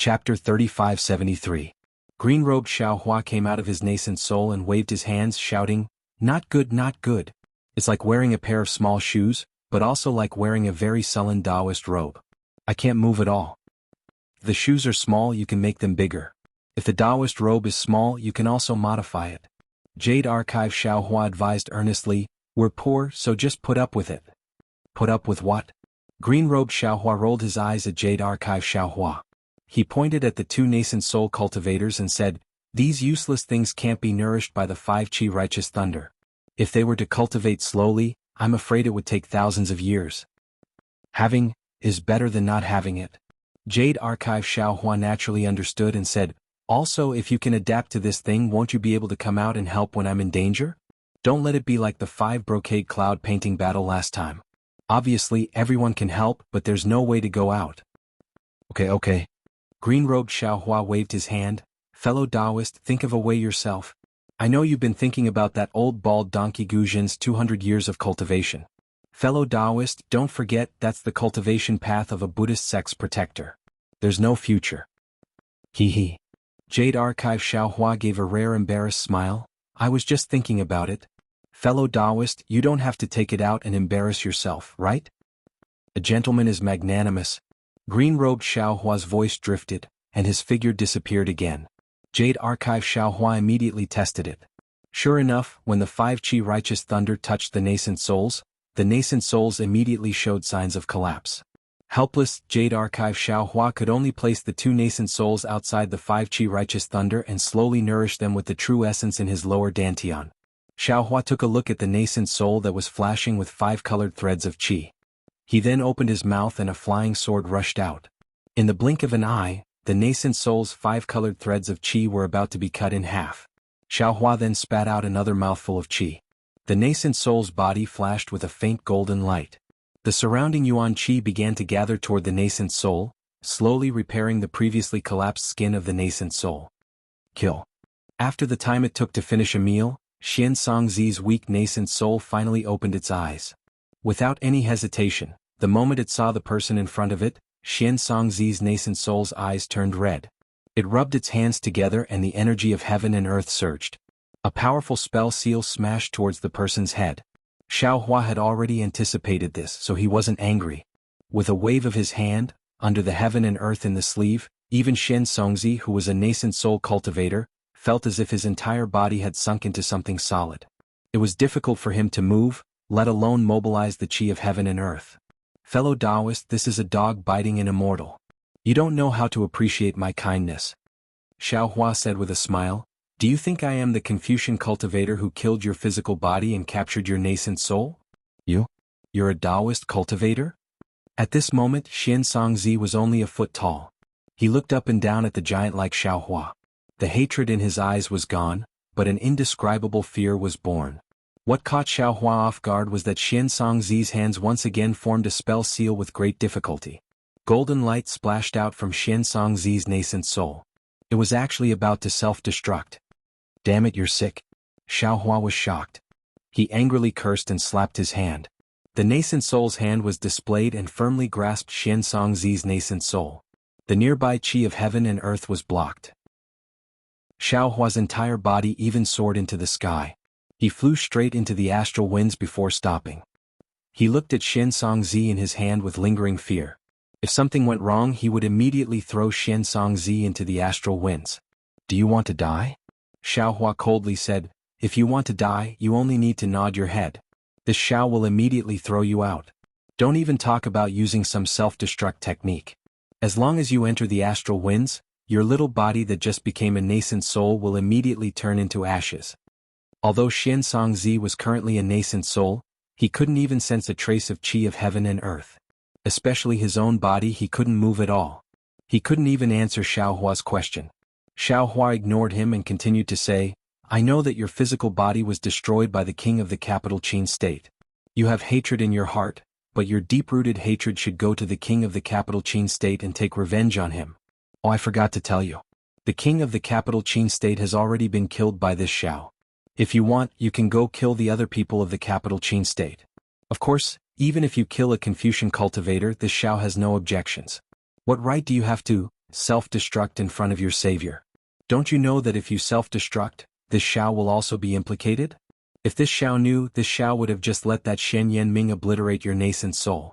Chapter 3573. Green-robed Xiaohua came out of his nascent soul and waved his hands, shouting, "Not good, not good. It's like wearing a pair of small shoes, but also like wearing a very sullen Taoist robe. I can't move at all. If the shoes are small, you can make them bigger. If the Taoist robe is small, you can also modify it." Jade Archive Xiaohua advised earnestly, "We're poor, so just put up with it." Put up with what? Green-robed Xiaohua rolled his eyes at Jade Archive Xiaohua. He pointed at the two nascent soul cultivators and said, "These useless things can't be nourished by the 5 Qi righteous thunder. If they were to cultivate slowly, I'm afraid it would take thousands of years. Having is better than not having it." Jade Archive Xiaohua naturally understood and said, "Also, if you can adapt to this thing, won't you be able to come out and help when I'm in danger? Don't let it be like the 5 brocade cloud painting battle last time. Obviously, everyone can help, but there's no way to go out." Okay. Green-robed Xiaohua waved his hand. "Fellow Taoist, think of a way yourself. I know you've been thinking about that old bald donkey Gujin's 200 years of cultivation. Fellow Taoist, don't forget that's the cultivation path of a Buddhist sect's protector. There's no future." Hee. Jade Archive Xiaohua gave a rare embarrassed smile. "I was just thinking about it. Fellow Taoist, you don't have to take it out and embarrass yourself, right? A gentleman is magnanimous." Green-robed Xiaohua's voice drifted, and his figure disappeared again. Jade Archive Xiaohua immediately tested it. Sure enough, when the 5 Qi righteous thunder touched the nascent souls immediately showed signs of collapse. Helpless, Jade Archive Xiaohua could only place the two nascent souls outside the 5 Qi righteous thunder and slowly nourish them with the true essence in his lower dantian. Xiaohua took a look at the nascent soul that was flashing with 5 colored threads of qi. He then opened his mouth and a flying sword rushed out. In the blink of an eye, the nascent soul's 5 colored threads of qi were about to be cut in half. Xiaohua then spat out another mouthful of qi. The nascent soul's body flashed with a faint golden light. The surrounding yuan qi began to gather toward the nascent soul, slowly repairing the previously collapsed skin of the nascent soul. Kill. After the time it took to finish a meal, Xian Songzi's weak nascent soul finally opened its eyes. Without any hesitation, the moment it saw the person in front of it, Xian Songzi's nascent soul's eyes turned red. It rubbed its hands together and the energy of heaven and earth surged. A powerful spell seal smashed towards the person's head. Xiaohua had already anticipated this, so he wasn't angry. With a wave of his hand, under the heaven and earth in the sleeve, even Xian Songzi, who was a nascent soul cultivator, felt as if his entire body had sunk into something solid. It was difficult for him to move, let alone mobilize the qi of heaven and earth. "Fellow Taoist, this is a dog biting an immortal. You don't know how to appreciate my kindness." Xiaohua said with a smile, "Do you think I am the Confucian cultivator who killed your physical body and captured your nascent soul? You're a Taoist cultivator?" At this moment, Xian Songzi was only a foot tall. He looked up and down at the giant like Xiaohua. The hatred in his eyes was gone, but an indescribable fear was born. What caught Xiaohua off guard was that Xian Songzi's hands once again formed a spell seal with great difficulty. Golden light splashed out from Xian Songzi's nascent soul. It was actually about to self-destruct. "Damn it, you're sick." Xiaohua was shocked. He angrily cursed and slapped his hand. The nascent soul's hand was displayed and firmly grasped Xian Songzi's nascent soul. The nearby qi of heaven and earth was blocked. Xiaohua's entire body even soared into the sky. He flew straight into the astral winds before stopping. He looked at Xian Songzi in his hand with lingering fear. If something went wrong, he would immediately throw Xian Songzi into the astral winds. "Do you want to die?" Xiaohua coldly said, "If you want to die, you only need to nod your head. This Xiao will immediately throw you out. Don't even talk about using some self-destruct technique. As long as you enter the astral winds, your little body that just became a nascent soul will immediately turn into ashes." Although Xian Songzi was currently a nascent soul, he couldn't even sense a trace of qi of heaven and earth. Especially his own body, he couldn't move at all. He couldn't even answer Xiaohua's question. Xiaohua ignored him and continued to say, "I know that your physical body was destroyed by the king of the capital Qin state. You have hatred in your heart, but your deep-rooted hatred should go to the king of the capital Qin state and take revenge on him. Oh, I forgot to tell you. The king of the capital Qin state has already been killed by this Xiao. If you want, you can go kill the other people of the capital Qin state. Of course, even if you kill a Confucian cultivator, this Xiao has no objections. What right do you have to self-destruct in front of your savior. Don't you know that if you self-destruct, this Xiao will also be implicated? If this Xiao knew, this Xiao would have just let that Shen Yanming obliterate your nascent soul.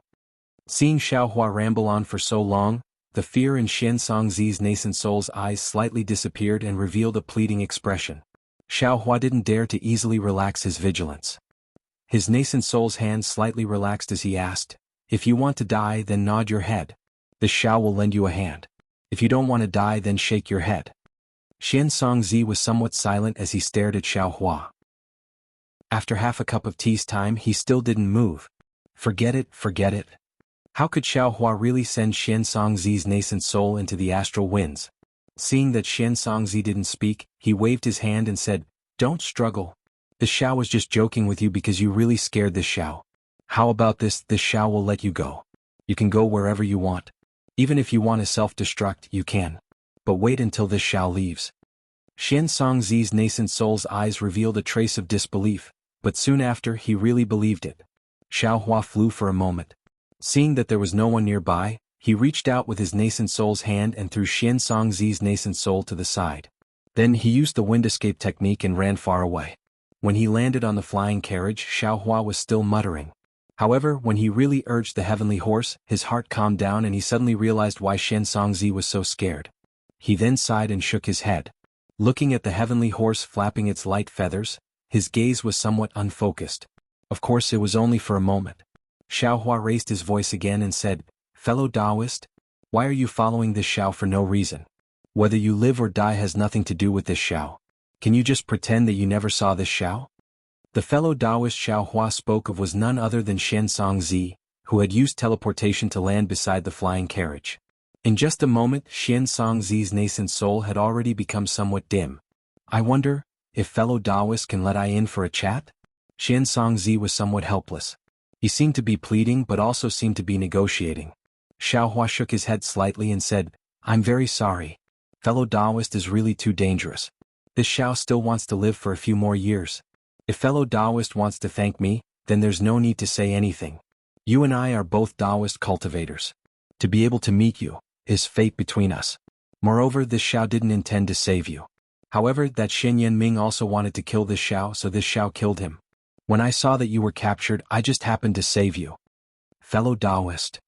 Seeing Xiaohua ramble on for so long, the fear in Xian Songzi's nascent soul's eyes slightly disappeared and revealed a pleading expression. Xiaohua didn't dare to easily relax his vigilance. His nascent soul's hand slightly relaxed as he asked, "If you want to die, then nod your head. The Xiao will lend you a hand. If you don't want to die, then shake your head." Xian Songzi was somewhat silent as he stared at Xiaohua. After half a cup of tea's time, he still didn't move. Forget it, forget it. How could Xiaohua really send Xian Songzi's nascent soul into the astral winds? Seeing that Xian Songzi didn't speak, he waved his hand and said, "Don't struggle. The Xiao was just joking with you because you really scared this Xiao. How about this Xiao will let you go. You can go wherever you want. Even if you want to self-destruct, you can. But wait until this Xiao leaves." Xian Songzi's nascent soul's eyes revealed a trace of disbelief, but soon after he really believed it. Xiaohua flew for a moment. Seeing that there was no one nearby, he reached out with his nascent soul's hand and threw Xian Songzi's nascent soul to the side. Then he used the wind escape technique and ran far away. When he landed on the flying carriage, Xiaohua was still muttering. However, when he really urged the heavenly horse, his heart calmed down and he suddenly realized why Xian Songzi was so scared. He then sighed and shook his head. Looking at the heavenly horse flapping its light feathers, his gaze was somewhat unfocused. Of course, it was only for a moment. Xiaohua raised his voice again and said, "Fellow Taoist, why are you following this Xiao for no reason? Whether you live or die has nothing to do with this Xiao. Can you just pretend that you never saw this Xiao?" The fellow Taoist Xiaohua spoke of was none other than Xian Songzi, who had used teleportation to land beside the flying carriage. In just a moment, Xian Songzi's nascent soul had already become somewhat dim. "I wonder if fellow Taoist can let I in for a chat?" Xian Songzi was somewhat helpless. He seemed to be pleading but also seemed to be negotiating. Xiaohua shook his head slightly and said, "I'm very sorry. Fellow Taoist is really too dangerous. This Xiao still wants to live for a few more years. If fellow Taoist wants to thank me, then there's no need to say anything. You and I are both Taoist cultivators. To be able to meet you is fate between us. Moreover, this Xiao didn't intend to save you. However, that Shen Yanming also wanted to kill this Xiao, so this Xiao killed him. When I saw that you were captured, I just happened to save you." Fellow Taoist.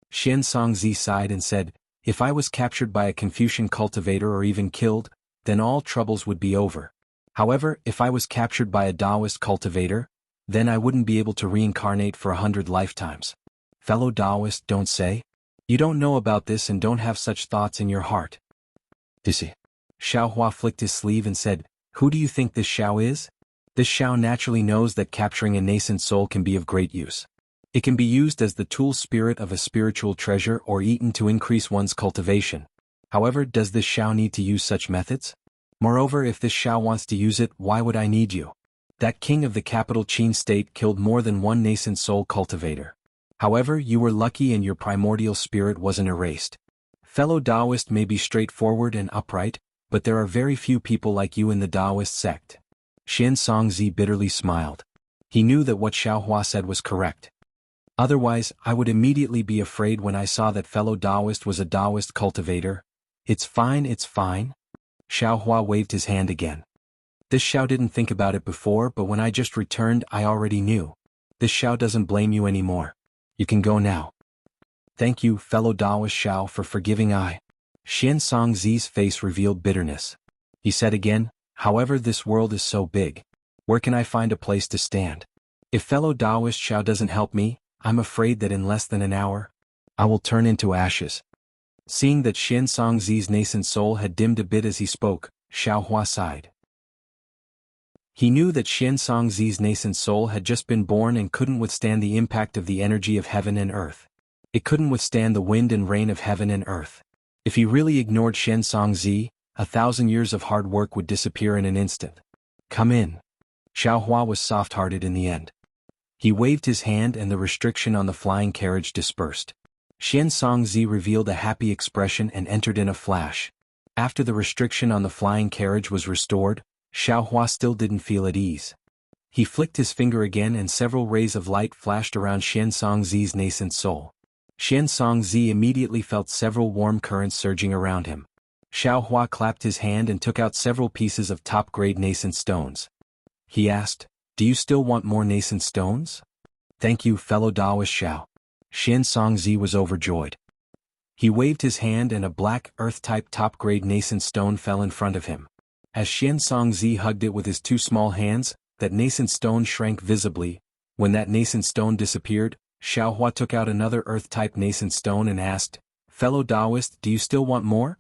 Xian Songzi sighed and said, "If I was captured by a Confucian cultivator or even killed, then all troubles would be over. However, if I was captured by a Taoist cultivator, then I wouldn't be able to reincarnate for 100 lifetimes. Fellow Taoist, don't say. You don't know about this and don't have such thoughts in your heart." "Dizzy." Xiaohua flicked his sleeve and said, "Who do you think this Xiao is? This Xiao naturally knows that capturing a nascent soul can be of great use. It can be used as the tool spirit of a spiritual treasure or eaten to increase one's cultivation. However, does this Xiao need to use such methods? Moreover, if this Xiao wants to use it, why would I need you? That king of the capital Qin state killed more than one nascent soul cultivator. However, you were lucky and your primordial spirit wasn't erased. Fellow Taoist may be straightforward and upright, but there are very few people like you in the Taoist sect." Xian Songzi bitterly smiled. He knew that what Xiaohua said was correct. "Otherwise, I would immediately be afraid when I saw that fellow Taoist was a Taoist cultivator. It's fine, it's fine." Xiaohua waved his hand again. "This Xiao didn't think about it before, but when I just returned, I already knew. This Xiao doesn't blame you anymore. You can go now." "Thank you, fellow Taoist Xiao, for forgiving I." Xian Songzi's face revealed bitterness. He said again, "However, this world is so big. Where can I find a place to stand? If fellow Taoist Xiao doesn't help me, I'm afraid that in less than an hour, I will turn into ashes." Seeing that Xian Songzi's nascent soul had dimmed a bit as he spoke, Xiaohua sighed. He knew that Xian Songzi's nascent soul had just been born and couldn't withstand the impact of the energy of heaven and earth. It couldn't withstand the wind and rain of heaven and earth. If he really ignored Xian Songzi, 1,000 years of hard work would disappear in an instant. "Come in." Xiaohua was soft-hearted in the end. He waved his hand and the restriction on the flying carriage dispersed. Xian Songzi revealed a happy expression and entered in a flash. After the restriction on the flying carriage was restored, Xiaohua still didn't feel at ease. He flicked his finger again and several rays of light flashed around Xian Songzi's nascent soul. Xian Songzi immediately felt several warm currents surging around him. Xiao Hua clapped his hand and took out several pieces of top-grade nascent stones. He asked, "Do you still want more nascent stones?" "Thank you, fellow Daoist Xiao." Xian Songzi was overjoyed. He waved his hand and a black, earth-type top-grade nascent stone fell in front of him. As Xian Songzi hugged it with his two small hands, that nascent stone shrank visibly. When that nascent stone disappeared, Xiao Hua took out another earth-type nascent stone and asked, "Fellow Daoist, do you still want more?"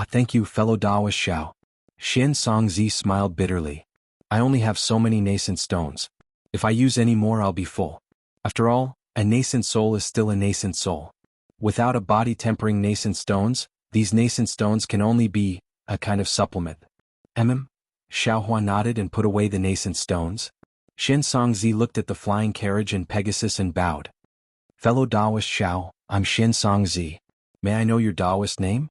Thank you, fellow Daoist Xiao." Xian Songzi smiled bitterly. "I only have so many nascent stones. If I use any more I'll be full. After all, a nascent soul is still a nascent soul. Without a body tempering nascent stones, these nascent stones can only be a kind of supplement." Xiao Hua nodded and put away the nascent stones. Xian Songzi looked at the flying carriage and Pegasus and bowed. "Fellow Daoist Xiao, I'm Xian Songzi. May I know your Daoist name?"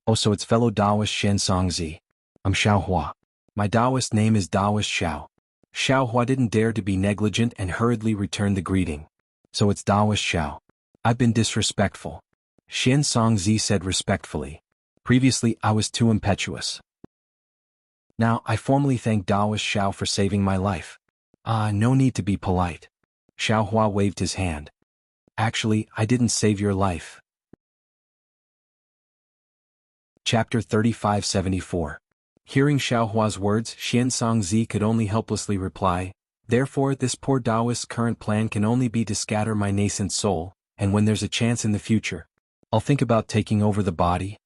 "Oh, so it's fellow Daoist Xian Songzi. I'm Xiao Hua. My Daoist name is Daoist Xiao." Xiao Hua didn't dare to be negligent and hurriedly returned the greeting. "So it's Daoist Xiao. I've been disrespectful." Xian Songzi said respectfully. "Previously I was too impetuous. Now I formally thank Daoist Xiao for saving my life." No need to be polite." Xiao Hua waved his hand. "Actually, I didn't save your life." Chapter 3574. Hearing Xiao Hua's words, Xian Songzi could only helplessly reply, "Therefore this poor Taoist's current plan can only be to scatter my nascent soul, and when there's a chance in the future, I'll think about taking over the body.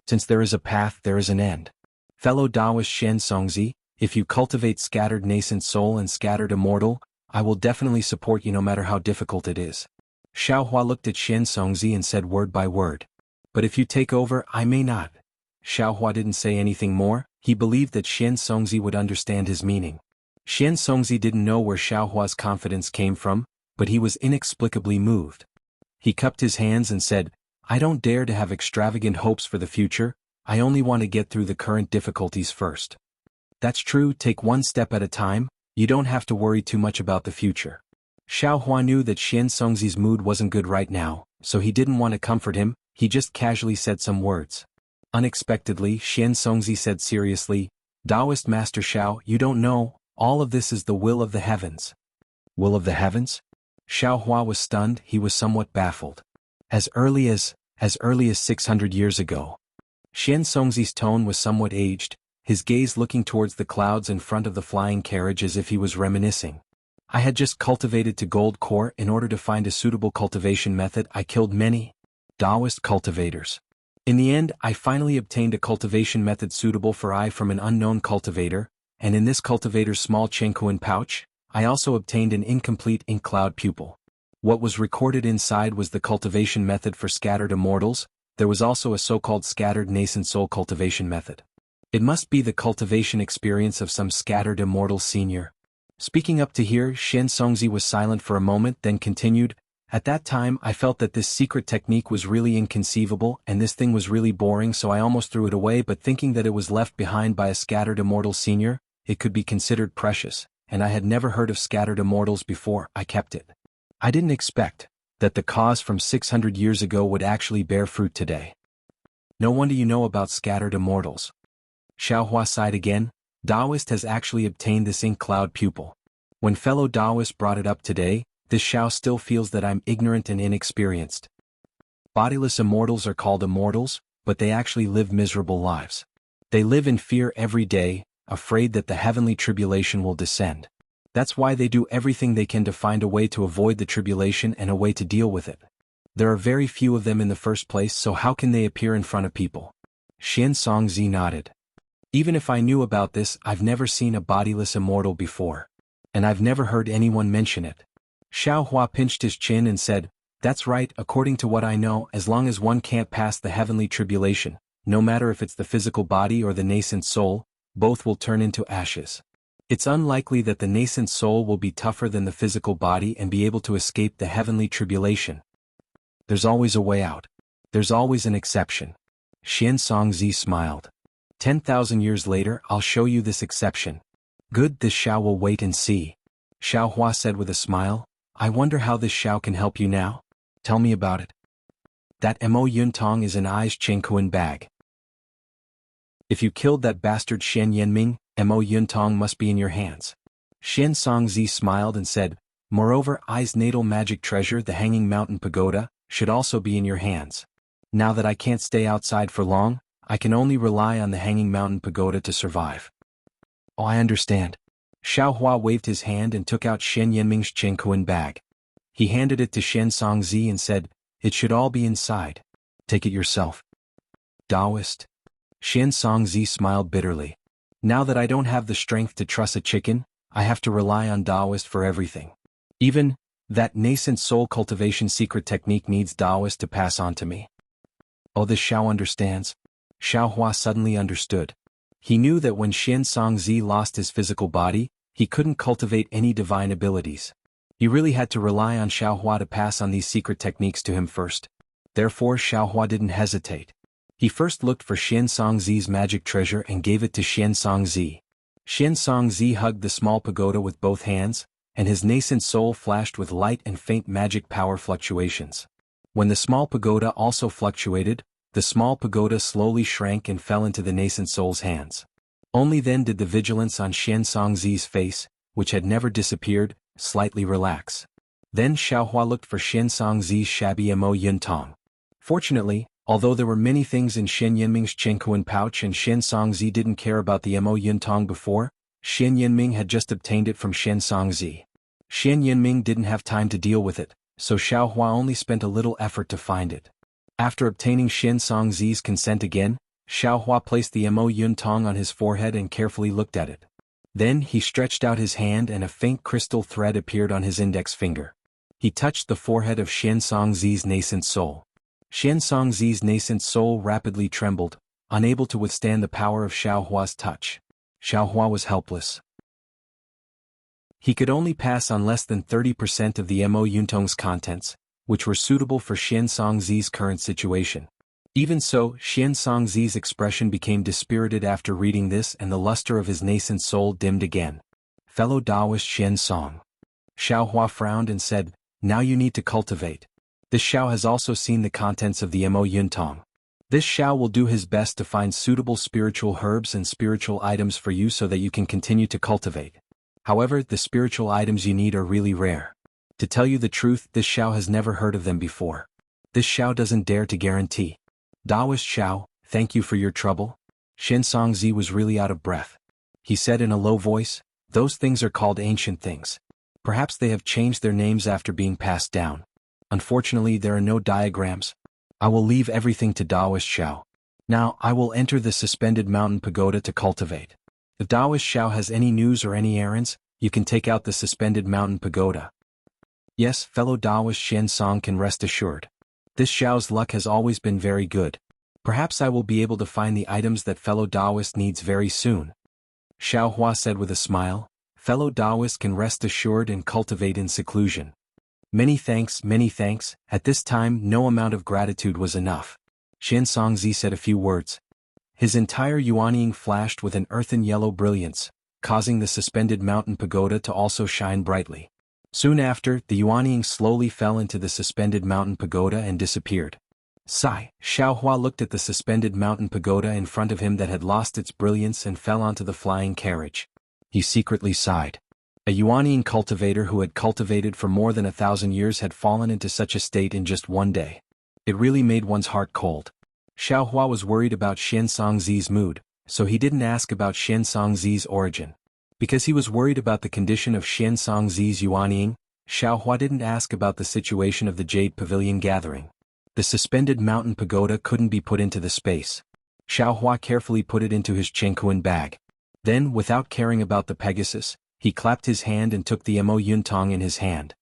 Since there is a path, there is an end. Fellow Taoist Xian Songzi, if you cultivate scattered nascent soul and scattered immortal, I will definitely support you no matter how difficult it is." Xiao Hua looked at Xian Songzi and said word by word, "But if you take over, I may not." Xiao Hua didn't say anything more. He believed that Xian Songzi would understand his meaning. Xian Songzi didn't know where Xiao Hua's confidence came from, but he was inexplicably moved. He cupped his hands and said, "I don't dare to have extravagant hopes for the future, I only want to get through the current difficulties first." "That's true, take one step at a time, you don't have to worry too much about the future." Xiao Hua knew that Xian Songzi's mood wasn't good right now, so he didn't want to comfort him, he just casually said some words. Unexpectedly, Xian Songzi said seriously, "Taoist Master Xiao, you don't know, all of this is the will of the heavens." "Will of the heavens?" Xiao Hua was stunned, he was somewhat baffled. As early as 600 years ago." Xian Songzi's tone was somewhat aged, his gaze looking towards the clouds in front of the flying carriage as if he was reminiscing. "I had just cultivated to gold core. In order to find a suitable cultivation method, I killed many Taoist cultivators. In the end, I finally obtained a cultivation method suitable for I from an unknown cultivator, and in this cultivator's small Chengkuan pouch, I also obtained an incomplete ink cloud pupil. What was recorded inside was the cultivation method for scattered immortals. There was also a so-called scattered nascent soul cultivation method. It must be the cultivation experience of some scattered immortal senior." Speaking up to here, Xian Songzi was silent for a moment, then continued, "At that time I felt that this secret technique was really inconceivable and this thing was really boring, so I almost threw it away, but thinking that it was left behind by a scattered immortal senior, it could be considered precious, and I had never heard of scattered immortals before, I kept it. I didn't expect that the cause from 600 years ago would actually bear fruit today." "No wonder you know about scattered immortals." Xiao Hua sighed again. "Taoist has actually obtained this ink cloud pupil. When fellow Taoist brought it up today, this Xiao still feels that I'm ignorant and inexperienced. Bodiless immortals are called immortals, but they actually live miserable lives. They live in fear every day, afraid that the heavenly tribulation will descend. That's why they do everything they can to find a way to avoid the tribulation and a way to deal with it. There are very few of them in the first place, so how can they appear in front of people?" Xian Songzi nodded. "Even if I knew about this, I've never seen a bodiless immortal before. And I've never heard anyone mention it." Xiao Hua pinched his chin and said, "That's right, according to what I know, as long as one can't pass the heavenly tribulation, no matter if it's the physical body or the nascent soul, both will turn into ashes. It's unlikely that the nascent soul will be tougher than the physical body and be able to escape the heavenly tribulation. There's always a way out. There's always an exception." Xian Songzi smiled. 10,000 years later, I'll show you this exception." "Good, this Xiao will wait and see." Xiao Hua said with a smile, "I wonder how this Xiao can help you now?" Tell me about it. That Mo Yuntong is an Ai's Chengkuan bag. If you killed that bastard Shen Yanming, Mo Yuntong must be in your hands. Shen Songzi smiled and said, moreover, Ai's natal magic treasure, the Hanging Mountain Pagoda, should also be in your hands. Now that I can't stay outside for long, I can only rely on the Hanging Mountain Pagoda to survive. Oh, I understand. Xiao Hua waved his hand and took out Shen Yanming's Chengkuan bag. He handed it to Shen Songzi and said, it should all be inside. Take it yourself. Taoist. Shen Songzi smiled bitterly. Now that I don't have the strength to truss a chicken, I have to rely on Taoist for everything. Even that nascent soul cultivation secret technique needs Taoist to pass on to me. Oh, this Xiao understands. Xiao Hua suddenly understood. He knew that when Shen Songzi lost his physical body, he couldn't cultivate any divine abilities. He really had to rely on Xiao Hua to pass on these secret techniques to him first. Therefore Xiao Hua didn't hesitate. He first looked for Shen Songzi's magic treasure and gave it to Shen Songzi. Shen Songzi hugged the small pagoda with both hands, and his nascent soul flashed with light and faint magic power fluctuations. When the small pagoda also fluctuated, the small pagoda slowly shrank and fell into the nascent soul's hands. Only then did the vigilance on Shen Songzi's face, which had never disappeared, slightly relax. Then Xiao Hua looked for Shen Songzi's shabby Mo Yuntong. Fortunately, although there were many things in Shen Yanming's Chengkuan pouch and Shen Songzi didn't care about the Mo Yuntong before, Shen Yanming had just obtained it from Shen Songzi. Shen Yanming didn't have time to deal with it, so Xiao Hua only spent a little effort to find it. After obtaining Shen Songzi's consent again, Xiao Hua placed the Mo Yuntong on his forehead and carefully looked at it. Then he stretched out his hand and a faint crystal thread appeared on his index finger. He touched the forehead of Shen Songzi's nascent soul. Shen Songzi's nascent soul rapidly trembled, unable to withstand the power of Xiao Hua's touch. Xiao Hua was helpless. He could only pass on less than 30% of the Mo Yuntong's contents, which were suitable for Shen Songzi's current situation. Even so, Shen Songzi's expression became dispirited after reading this and the luster of his nascent soul dimmed again. Fellow Taoist Shen Song. Xiao Hua frowned and said, now you need to cultivate. This Xiao has also seen the contents of the Mo Yuntong. This Xiao will do his best to find suitable spiritual herbs and spiritual items for you so that you can continue to cultivate. However, the spiritual items you need are really rare. To tell you the truth, this Xiao has never heard of them before. This Xiao doesn't dare to guarantee. Taoist Xiao, thank you for your trouble. Shen Songzi was really out of breath. He said in a low voice, those things are called ancient things. Perhaps they have changed their names after being passed down. Unfortunately, there are no diagrams. I will leave everything to Taoist Xiao. Now, I will enter the suspended mountain pagoda to cultivate. If Taoist Xiao has any news or any errands, you can take out the suspended mountain pagoda. Yes, fellow Taoist Shen Song can rest assured. This Xiao's luck has always been very good. Perhaps I will be able to find the items that fellow Taoist needs very soon. Xiao Hua said with a smile, fellow Taoist can rest assured and cultivate in seclusion. Many thanks, at this time no amount of gratitude was enough. Shen Songzi said a few words. His entire Yuanying flashed with an earthen yellow brilliance, causing the suspended mountain pagoda to also shine brightly. Soon after, the Yuanying slowly fell into the suspended mountain pagoda and disappeared. Sigh, Xiao Hua looked at the suspended mountain pagoda in front of him that had lost its brilliance and fell onto the flying carriage. He secretly sighed. A Yuanying cultivator who had cultivated for more than 1,000 years had fallen into such a state in just one day. It really made one's heart cold. Xiao Hua was worried about Shen Songzi's mood, so he didn't ask about Shen Songzi's origin. Because he was worried about the condition of Shen Songzi's Yuanying, Xiao Hua didn't ask about the situation of the Jade Pavilion gathering. The suspended mountain pagoda couldn't be put into the space. Xiao Hua carefully put it into his Chengkuan bag. Then, without caring about the Pegasus, he clapped his hand and took the Mo Yuntong in his hand.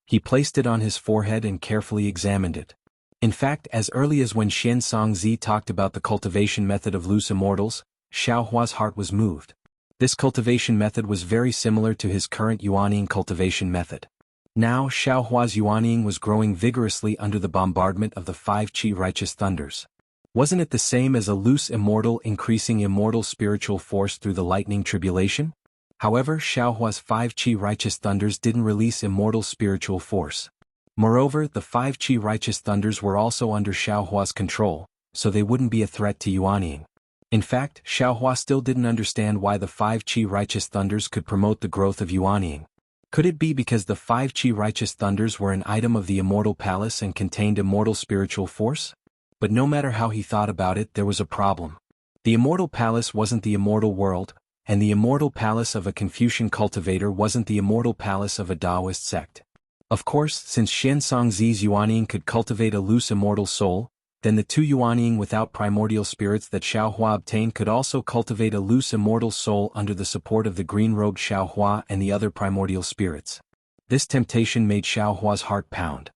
He placed it on his forehead and carefully examined it. In fact, as early as when Shen Songzi talked about the cultivation method of loose immortals, Xiao Hua's heart was moved. This cultivation method was very similar to his current Yuanying cultivation method. Now Xiao Hua's Yuanying was growing vigorously under the bombardment of the 5 Qi righteous thunders. Wasn't it the same as a loose immortal increasing immortal spiritual force through the lightning tribulation? However, Xiao Hua's 5 Qi righteous thunders didn't release immortal spiritual force. Moreover, the 5 Qi righteous thunders were also under Xiaohua's control, so they wouldn't be a threat to Yuanying. In fact, Xiaohua still didn't understand why the 5 Qi righteous thunders could promote the growth of Yuanying. Could it be because the 5 Qi righteous thunders were an item of the Immortal Palace and contained immortal spiritual force? But no matter how he thought about it, there was a problem. The Immortal Palace wasn't the immortal world, and the Immortal Palace of a Confucian cultivator wasn't the Immortal Palace of a Taoist sect. Of course, since Xianzongzi's Yuanying could cultivate a loose immortal soul, then the 2 Yuanying without primordial spirits that Xiaohua obtained could also cultivate a loose immortal soul under the support of the green-robed Xiaohua and the other primordial spirits. This temptation made Xiaohua's heart pound.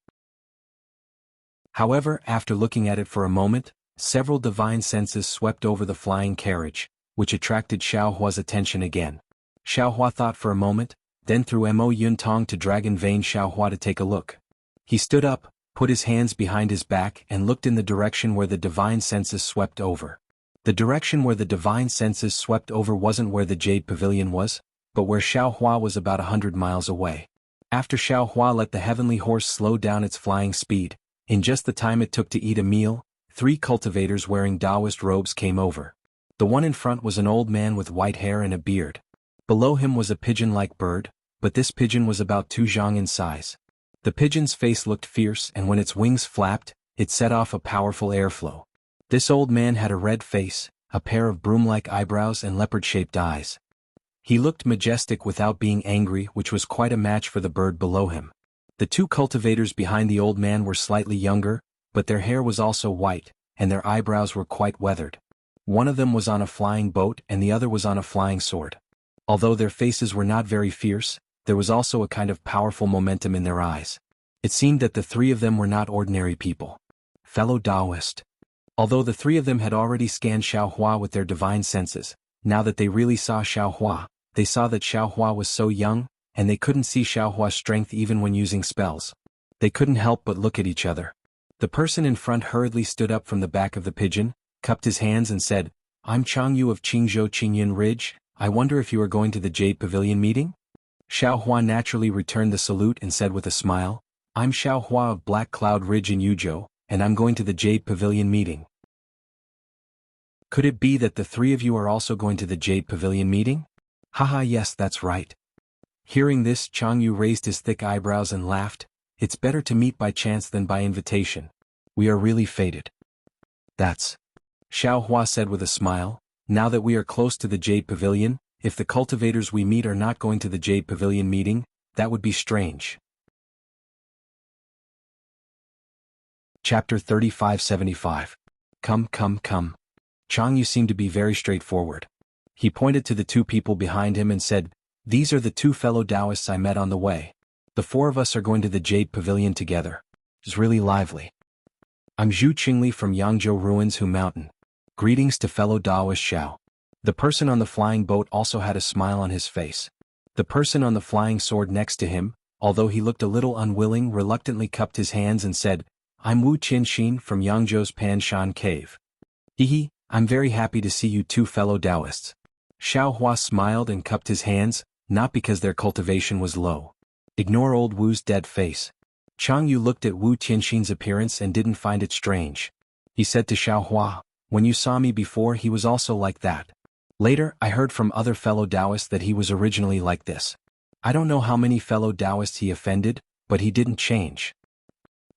However, after looking at it for a moment, several divine senses swept over the flying carriage, which attracted Xiaohua's attention again. Xiaohua thought for a moment, then threw Mo Yuntong to Dragon Vein Xiaohua to take a look. He stood up, put his hands behind his back and looked in the direction where the divine senses swept over. The direction where the divine senses swept over wasn't where the Jade Pavilion was, but where Xiaohua was about 100 miles away. After Xiaohua let the heavenly horse slow down its flying speed, in just the time it took to eat a meal, 3 cultivators wearing Taoist robes came over. The one in front was an old man with white hair and a beard. Below him was a pigeon-like bird, but this pigeon was about 2 zhang in size. The pigeon's face looked fierce, and when its wings flapped, it set off a powerful airflow. This old man had a red face, a pair of broom-like eyebrows and leopard-shaped eyes. He looked majestic without being angry, which was quite a match for the bird below him. The 2 cultivators behind the old man were slightly younger, but their hair was also white, and their eyebrows were quite weathered. One of them was on a flying boat and the other was on a flying sword. Although their faces were not very fierce, there was also a kind of powerful momentum in their eyes. It seemed that the 3 of them were not ordinary people. Fellow Taoist. Although the 3 of them had already scanned Xiaohua with their divine senses, now that they really saw Xiaohua, they saw that Xiaohua was so young, and they couldn't see Xiaohua's strength even when using spells. They couldn't help but look at each other. The person in front hurriedly stood up from the back of the pigeon, cupped his hands and said, "I'm Jianghu of Qingzhou Qingyin Ridge. I wonder if you are going to the Jade Pavilion meeting?" Xiaohua naturally returned the salute and said with a smile, "I'm Xiaohua of Black Cloud Ridge in Yuzhou, and I'm going to the Jade Pavilion meeting." Could it be that the 3 of you are also going to the Jade Pavilion meeting? Haha, yes, that's right. Hearing this, Jianghu raised his thick eyebrows and laughed. It's better to meet by chance than by invitation. We are really fated. That's. Xiaohua said with a smile, now that we are close to the Jade Pavilion, if the cultivators we meet are not going to the Jade Pavilion meeting, that would be strange. Chapter 3575. Come. Jianghu seemed to be very straightforward. He pointed to the 2 people behind him and said, "These are the 2 fellow Taoists I met on the way. The 4 of us are going to the Jade Pavilion together. It's really lively. I'm Zhu Qingli from Yangzhou Ruins Hu Mountain. Greetings to fellow Taoist Xiao." The person on the flying boat also had a smile on his face. The person on the flying sword next to him, although he looked a little unwilling, reluctantly cupped his hands and said, "I'm Wu Qianxin from Yangzhou's Panshan Cave. Hehe, I'm very happy to see you 2 fellow Taoists." Xiaohua smiled and cupped his hands, not because their cultivation was low. Ignore old Wu's dead face. Jianghu looked at Wu Qianxin's appearance and didn't find it strange. He said to Xiaohua, "When you saw me before he was also like that. Later, I heard from other fellow Taoists that he was originally like this. I don't know how many fellow Taoists he offended, but he didn't change.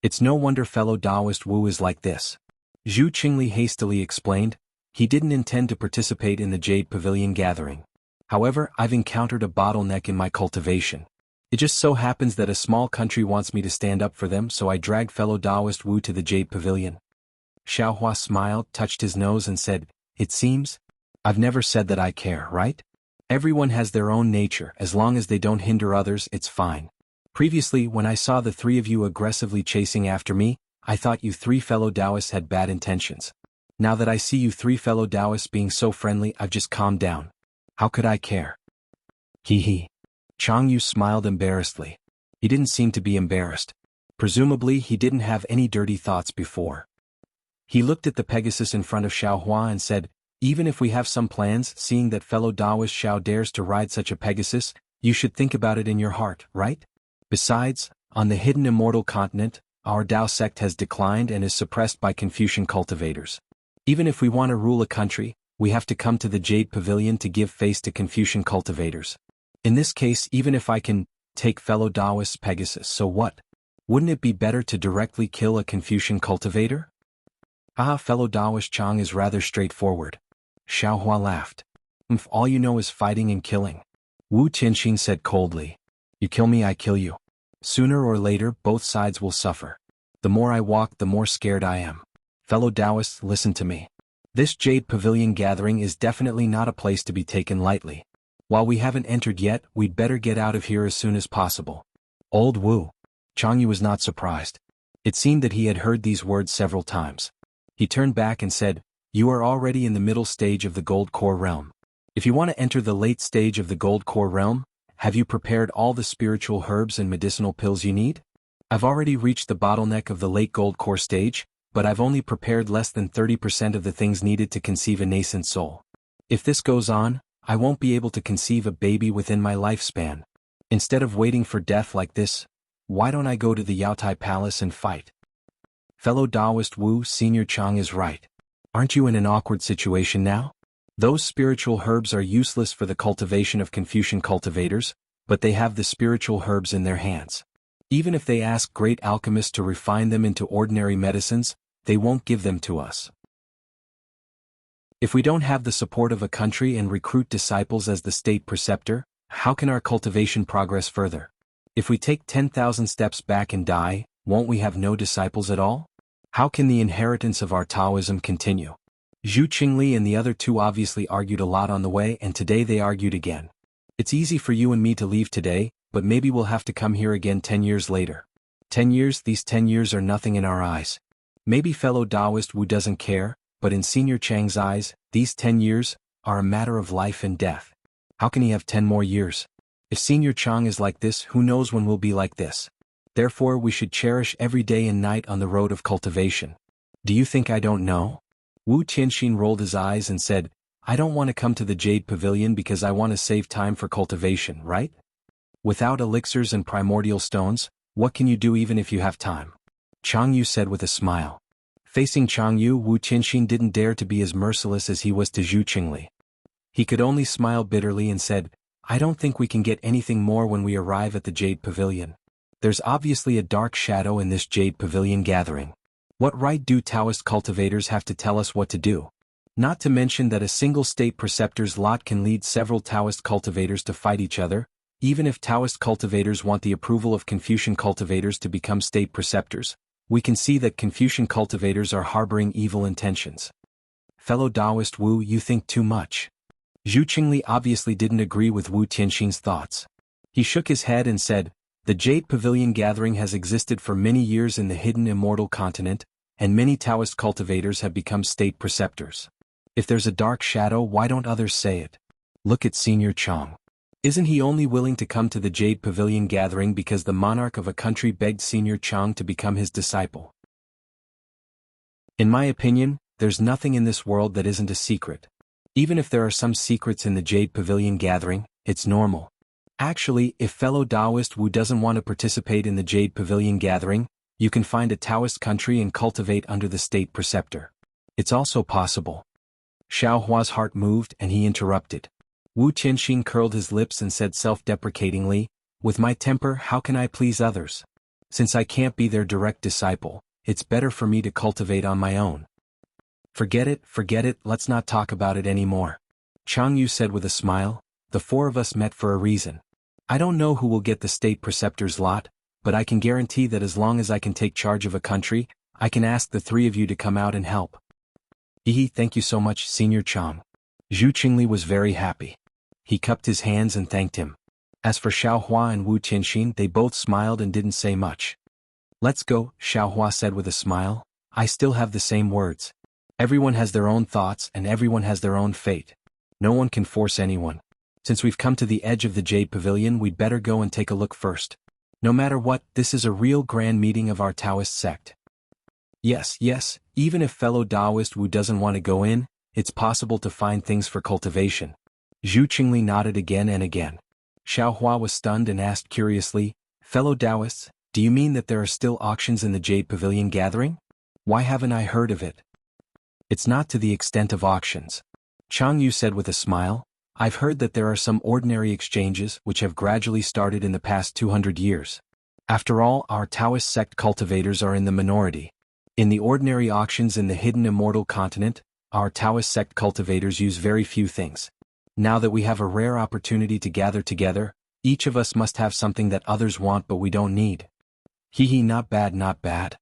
It's no wonder fellow Taoist Wu is like this." Zhu Qingli hastily explained, he didn't intend to participate in the Jade Pavilion gathering. However, I've encountered a bottleneck in my cultivation. It just so happens that a small country wants me to stand up for them, so I dragged fellow Taoist Wu to the Jade Pavilion. Xiaohua smiled, touched his nose and said, "It seems? I've never said that I care, right? Everyone has their own nature, as long as they don't hinder others, it's fine. Previously, when I saw the 3 of you aggressively chasing after me, I thought you 3 fellow Taoists had bad intentions. Now that I see you 3 fellow Taoists being so friendly, I've just calmed down. How could I care?" Hee. Jianghu smiled embarrassedly. He didn't seem to be embarrassed. Presumably, he didn't have any dirty thoughts before. He looked at the Pegasus in front of Xiaohua and said, "Even if we have some plans, seeing that fellow Taoist Xiao dares to ride such a Pegasus, you should think about it in your heart, right? Besides, On the hidden immortal continent, our Tao sect has declined and is suppressed by Confucian cultivators. Even if we want to rule a country, we have to come to the Jade Pavilion to give face to Confucian cultivators. In this case, even if I can take fellow Taoists Pegasus, so what? Wouldn't it be better to directly kill a Confucian cultivator? Fellow Taoist Chang is rather straightforward. Xiaohua laughed. All you know is fighting and killing. Wu Tianxin said coldly. You kill me, I kill you. Sooner or later, both sides will suffer. The more I walk, the more scared I am. Fellow Taoists, listen to me. This Jade Pavilion gathering is definitely not a place to be taken lightly. While we haven't entered yet, we'd better get out of here as soon as possible. Old Wu. Changyu was not surprised. It seemed that he had heard these words several times. He turned back and said, You are already in the middle stage of the Gold Core realm. If you want to enter the late stage of the Gold Core realm, have you prepared all the spiritual herbs and medicinal pills you need? I've already reached the bottleneck of the late Gold Core stage, but I've only prepared less than 30% of the things needed to conceive a nascent soul. If this goes on, I won't be able to conceive a baby within my lifespan. Instead of waiting for death like this, why don't I go to the Yaotai Palace and fight? Fellow Taoist Wu, Senior Chang is right. Aren't you in an awkward situation now? Those spiritual herbs are useless for the cultivation of Confucian cultivators, but they have the spiritual herbs in their hands. Even if they ask great alchemists to refine them into ordinary medicines, they won't give them to us. If we don't have the support of a country and recruit disciples as the state preceptor, how can our cultivation progress further? If we take 10,000 steps back and die, won't we have no disciples at all? How can the inheritance of our Taoism continue? Zhu Qingli and the other two obviously argued a lot on the way, and today they argued again. It's easy for you and me to leave today, but maybe we'll have to come here again 10 years later. 10 years, these 10 years are nothing in our eyes. Maybe fellow Taoist Wu doesn't care, but in Senior Chang's eyes, these 10 years are a matter of life and death. How can he have 10 more years? If Senior Chang is like this, who knows when we'll be like this? Therefore we should cherish every day and night on the road of cultivation. Do you think I don't know? Wu Tianxin rolled his eyes and said, I don't want to come to the Jade Pavilion because I want to save time for cultivation, right? Without elixirs and primordial stones, what can you do even if you have time? Changyu said with a smile. Facing Changyu, Wu Tianxin didn't dare to be as merciless as he was to Zhu Qingli. He could only smile bitterly and said, I don't think we can get anything more when we arrive at the Jade Pavilion. There's obviously a dark shadow in this Jade Pavilion gathering. What right do Taoist cultivators have to tell us what to do? Not to mention that a single state preceptor's lot can lead several Taoist cultivators to fight each other, even if Taoist cultivators want the approval of Confucian cultivators to become state preceptors. We can see that Confucian cultivators are harboring evil intentions. Fellow Taoist Wu, you think too much. Zhu Qingli obviously didn't agree with Wu Tianxin's thoughts. He shook his head and said, The Jade Pavilion gathering has existed for many years in the hidden immortal continent, and many Taoist cultivators have become state preceptors. If there's a dark shadow, why don't others say it? Look at Senior Chang. Isn't he only willing to come to the Jade Pavilion gathering because the monarch of a country begged Senior Chang to become his disciple? In my opinion, there's nothing in this world that isn't a secret. Even if there are some secrets in the Jade Pavilion gathering, it's normal. Actually, if fellow Taoist Wu doesn't want to participate in the Jade Pavilion gathering, you can find a Taoist country and cultivate under the state preceptor. It's also possible. Xiaohua's heart moved and he interrupted. Wu Tianxin curled his lips and said self-deprecatingly, With my temper, how can I please others? Since I can't be their direct disciple, it's better for me to cultivate on my own. Forget it, let's not talk about it anymore. Changyu said with a smile, The four of us met for a reason. I don't know who will get the state preceptor's lot, but I can guarantee that as long as I can take charge of a country, I can ask the three of you to come out and help. Thank you so much, Senior Chang. Zhu Qingli was very happy. He cupped his hands and thanked him. As for Xiaohua and Wu Tianxin, they both smiled and didn't say much. Let's go, Xiaohua said with a smile. I still have the same words. Everyone has their own thoughts and everyone has their own fate. No one can force anyone. Since we've come to the edge of the Jade Pavilion, we'd better go and take a look first. No matter what, this is a real grand meeting of our Taoist sect. Yes, even if fellow Taoist Wu doesn't want to go in, it's possible to find things for cultivation. Zhu Qingli nodded again and again. Xiaohua was stunned and asked curiously, Fellow Taoists, Do you mean that there are still auctions in the Jade Pavilion gathering? Why haven't I heard of it? It's not to the extent of auctions. Jianghu said with a smile. I've heard that there are some ordinary exchanges which have gradually started in the past 200 years. After all, our Taoist sect cultivators are in the minority. In the ordinary auctions in the hidden immortal continent, our Taoist sect cultivators use very few things. Now that we have a rare opportunity to gather together, each of us must have something that others want but we don't need. Hee, not bad, not bad.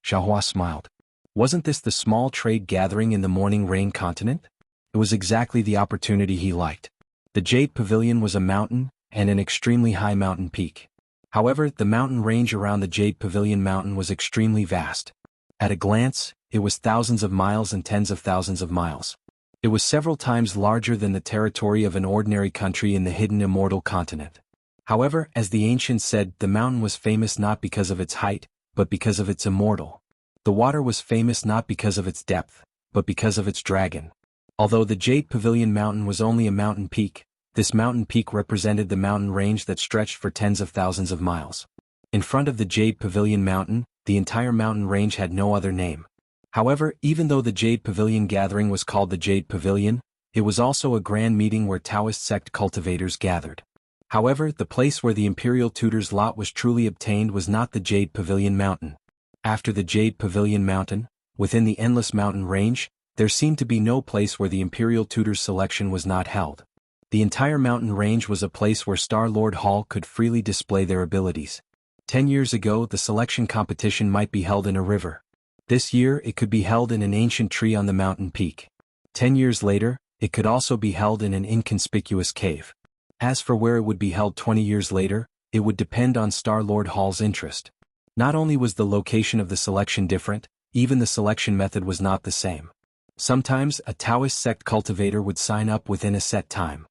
Xiaohua smiled. Wasn't this the small trade gathering in the morning rain continent? It was exactly the opportunity he liked. The Jade Pavilion was a mountain, and an extremely high mountain peak. However, the mountain range around the Jade Pavilion mountain was extremely vast. At a glance, it was thousands of miles and tens of thousands of miles. It was several times larger than the territory of an ordinary country in the hidden immortal continent. However, as the ancients said, the mountain was famous not because of its height, but because of its immortal. The water was famous not because of its depth, but because of its dragon. Although the Jade Pavilion mountain was only a mountain peak, this mountain peak represented the mountain range that stretched for tens of thousands of miles. In front of the Jade Pavilion mountain, the entire mountain range had no other name. However, even though the Jade Pavilion gathering was called the Jade Pavilion, it was also a grand meeting where Taoist sect cultivators gathered. However, the place where the Imperial Tutor's lot was truly obtained was not the Jade Pavilion mountain. After the Jade Pavilion mountain, within the endless mountain range, there seemed to be no place where the Imperial Tutor's selection was not held. The entire mountain range was a place where Star Lord Hall could freely display their abilities. 10 years ago, the selection competition might be held in a river. This year, it could be held in an ancient tree on the mountain peak. 10 years later, it could also be held in an inconspicuous cave. As for where it would be held 20 years later, it would depend on Star Lord Hall's interest. Not only was the location of the selection different, even the selection method was not the same. Sometimes, a Taoist sect cultivator would sign up within a set time.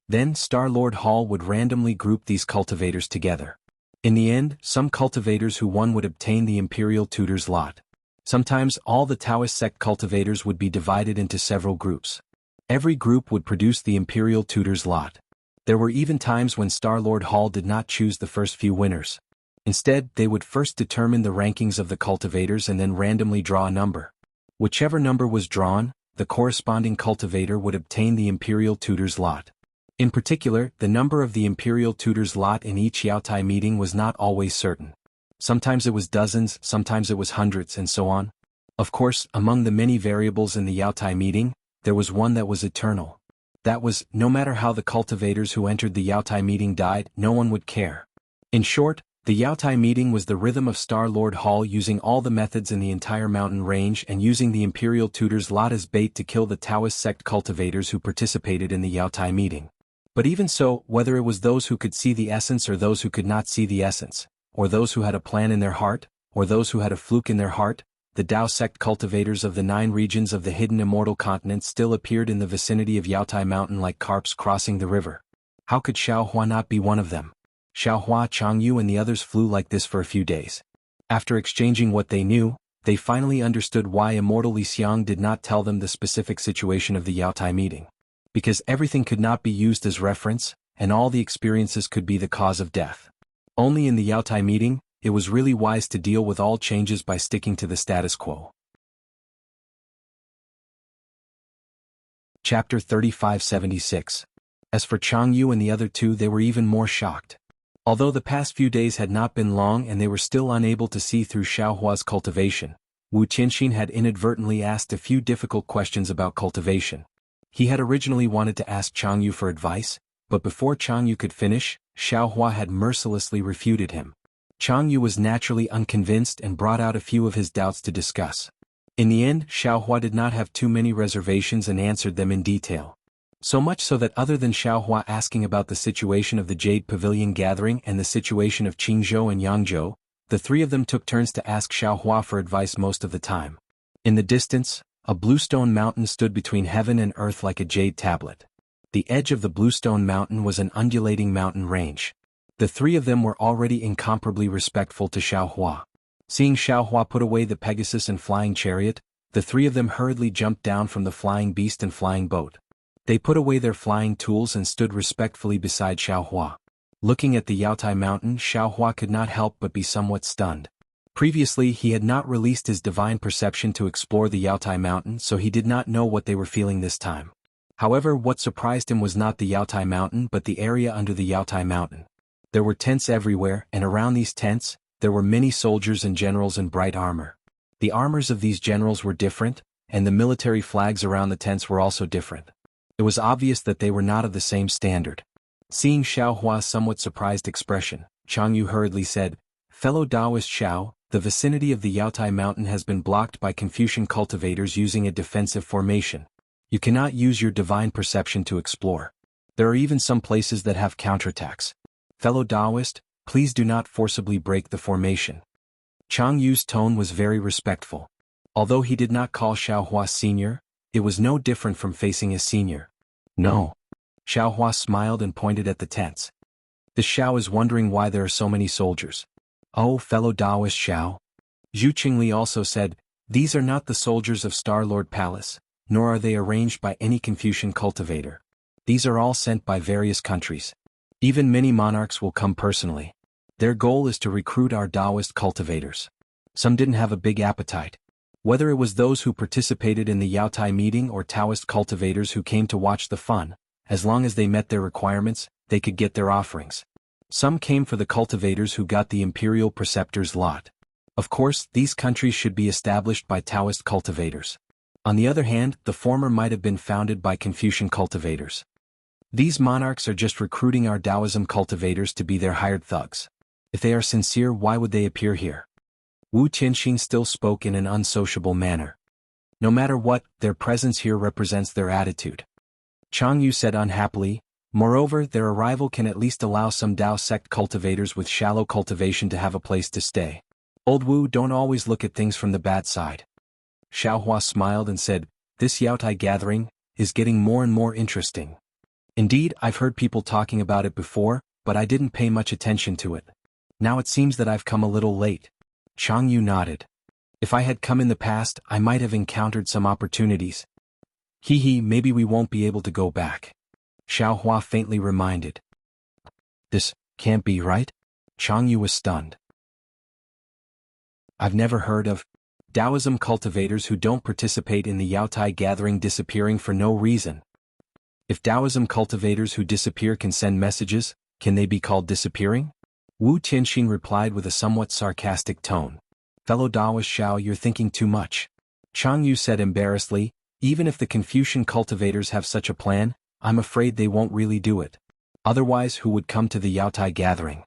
Then Star Lord Hall would randomly group these cultivators together. In the end, some cultivators who won would obtain the Imperial Tutor's lot. Sometimes all the Taoist sect cultivators would be divided into several groups. Every group would produce the Imperial Tutor's lot. There were even times when Star Lord Hall did not choose the first few winners. Instead, they would first determine the rankings of the cultivators and then randomly draw a number. Whichever number was drawn, the corresponding cultivator would obtain the Imperial Tutor's lot. In particular, the number of the Imperial Tutor's lot in each Yaotai meeting was not always certain. Sometimes it was dozens, sometimes it was hundreds, and so on. Of course, among the many variables in the Yaotai meeting, there was one that was eternal. That was, no matter how the cultivators who entered the Yaotai meeting died, no one would care. In short, the Yaotai meeting was the rhythm of Star Lord Hall using all the methods in the entire mountain range and using the Imperial Tutor's lot as bait to kill the Taoist sect cultivators who participated in the Yaotai meeting. But even so, whether it was those who could see the essence or those who could not see the essence, or those who had a plan in their heart, or those who had a fluke in their heart, the Tao sect cultivators of the 9 regions of the hidden immortal continent still appeared in the vicinity of Yaotai Mountain like carps crossing the river. How could Xiaohua not be one of them? Xiaohua, Jianghu and the others flew like this for a few days. After exchanging what they knew, they finally understood why Immortal Li Xiang did not tell them the specific situation of the Yaotai meeting. Because everything could not be used as reference, and all the experiences could be the cause of death. Only in the Yaotai meeting, it was really wise to deal with all changes by sticking to the status quo. Chapter 3576. As for Jianghu and the other two, they were even more shocked. Although the past few days had not been long and they were still unable to see through Xiaohua's cultivation, Wu Tianxin had inadvertently asked a few difficult questions about cultivation. He had originally wanted to ask Jianghu for advice, but before Jianghu could finish, Xiaohua had mercilessly refuted him. Jianghu was naturally unconvinced and brought out a few of his doubts to discuss. In the end, Xiaohua did not have too many reservations and answered them in detail. So much so that other than Xiaohua asking about the situation of the Jade Pavilion gathering and the situation of Qingzhou and Yangzhou, the 3 of them took turns to ask Xiaohua for advice most of the time. In the distance, a bluestone mountain stood between heaven and earth like a jade tablet. The edge of the bluestone mountain was an undulating mountain range. The 3 of them were already incomparably respectful to Xiaohua. Seeing Xiaohua put away the Pegasus and flying chariot, the 3 of them hurriedly jumped down from the flying beast and flying boat. They put away their flying tools and stood respectfully beside Xiaohua. Looking at the Yaotai Mountain, Xiaohua could not help but be somewhat stunned. Previously he had not released his divine perception to explore the Yaotai Mountain, so he did not know what they were feeling this time. However, what surprised him was not the Yaotai Mountain but the area under the Yaotai Mountain. There were tents everywhere, and around these tents, there were many soldiers and generals in bright armor. The armors of these generals were different, and the military flags around the tents were also different. It was obvious that they were not of the same standard. Seeing Xiaohua's somewhat surprised expression, Jianghu hurriedly said, "Fellow Taoist Xiao, the vicinity of the Yaotai Mountain has been blocked by Confucian cultivators using a defensive formation. You cannot use your divine perception to explore. There are even some places that have counterattacks. Fellow Taoist, please do not forcibly break the formation." Changyu's tone was very respectful. Although he did not call Xiaohua senior, it was no different from facing a senior. "No." Xiaohua smiled and pointed at the tents. "The Xiao is wondering why there are so many soldiers." "Oh, fellow Taoist Xiao." Zhu Qingli also said, "These are not the soldiers of Star-Lord Palace, nor are they arranged by any Confucian cultivator. These are all sent by various countries. Even many monarchs will come personally. Their goal is to recruit our Taoist cultivators." Some didn't have a big appetite. Whether it was those who participated in the Yaotai meeting or Taoist cultivators who came to watch the fun, as long as they met their requirements, they could get their offerings. Some came for the cultivators who got the imperial preceptor's lot. Of course, these countries should be established by Taoist cultivators. On the other hand, the former might have been founded by Confucian cultivators. These monarchs are just recruiting our Taoism cultivators to be their hired thugs. If they are sincere, why would they appear here? Wu Tianxin still spoke in an unsociable manner. No matter what, their presence here represents their attitude. Changyu said unhappily, "Moreover, their arrival can at least allow some Tao sect cultivators with shallow cultivation to have a place to stay. Old Wu, don't always look at things from the bad side." Xiaohua smiled and said, "This Yaotai gathering is getting more and more interesting. Indeed, I've heard people talking about it before, but I didn't pay much attention to it. Now it seems that I've come a little late." Changyu nodded. "If I had come in the past, I might have encountered some opportunities. Maybe we won't be able to go back." Xiaohua faintly reminded. "This can't be right?" Changyu was stunned. "I've never heard of Taoism cultivators who don't participate in the Yaotai gathering disappearing for no reason. If Taoism cultivators who disappear can send messages, can they be called disappearing?" Wu Tianxin replied with a somewhat sarcastic tone. "Fellow Taoist Xiao, you're thinking too much." Changyu said embarrassedly, "Even if the Confucian cultivators have such a plan, I'm afraid they won't really do it. Otherwise, who would come to the Yaotai gathering?"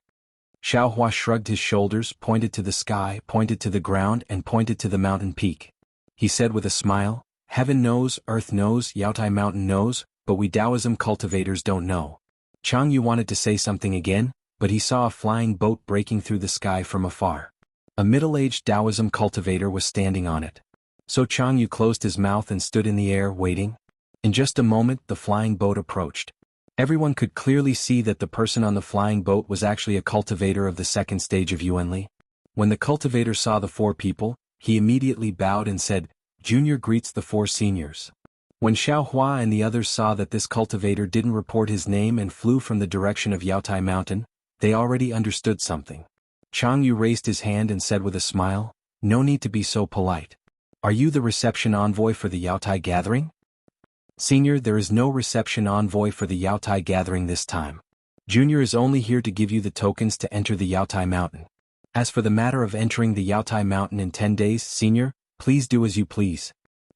Xiaohua shrugged his shoulders, pointed to the sky, pointed to the ground, and pointed to the mountain peak. He said with a smile, "Heaven knows, earth knows, Yaotai Mountain knows, but we Taoism cultivators don't know." Changyu wanted to say something again, but he saw a flying boat breaking through the sky from afar. A middle-aged Taoism cultivator was standing on it. So Changyu closed his mouth and stood in the air waiting. In just a moment the flying boat approached. Everyone could clearly see that the person on the flying boat was actually a cultivator of the second stage of Yuanli. When the cultivator saw the four people, he immediately bowed and said, "Junior greets the four seniors." When Xiaohua and the others saw that this cultivator didn't report his name and flew from the direction of Yaotai Mountain, they already understood something. Changyu raised his hand and said with a smile, "No need to be so polite. Are you the reception envoy for the Yaotai gathering?" "Senior, there is no reception envoy for the Yaotai gathering this time. Junior is only here to give you the tokens to enter the Yaotai Mountain. As for the matter of entering the Yaotai Mountain in 10 days, Senior, please do as you please."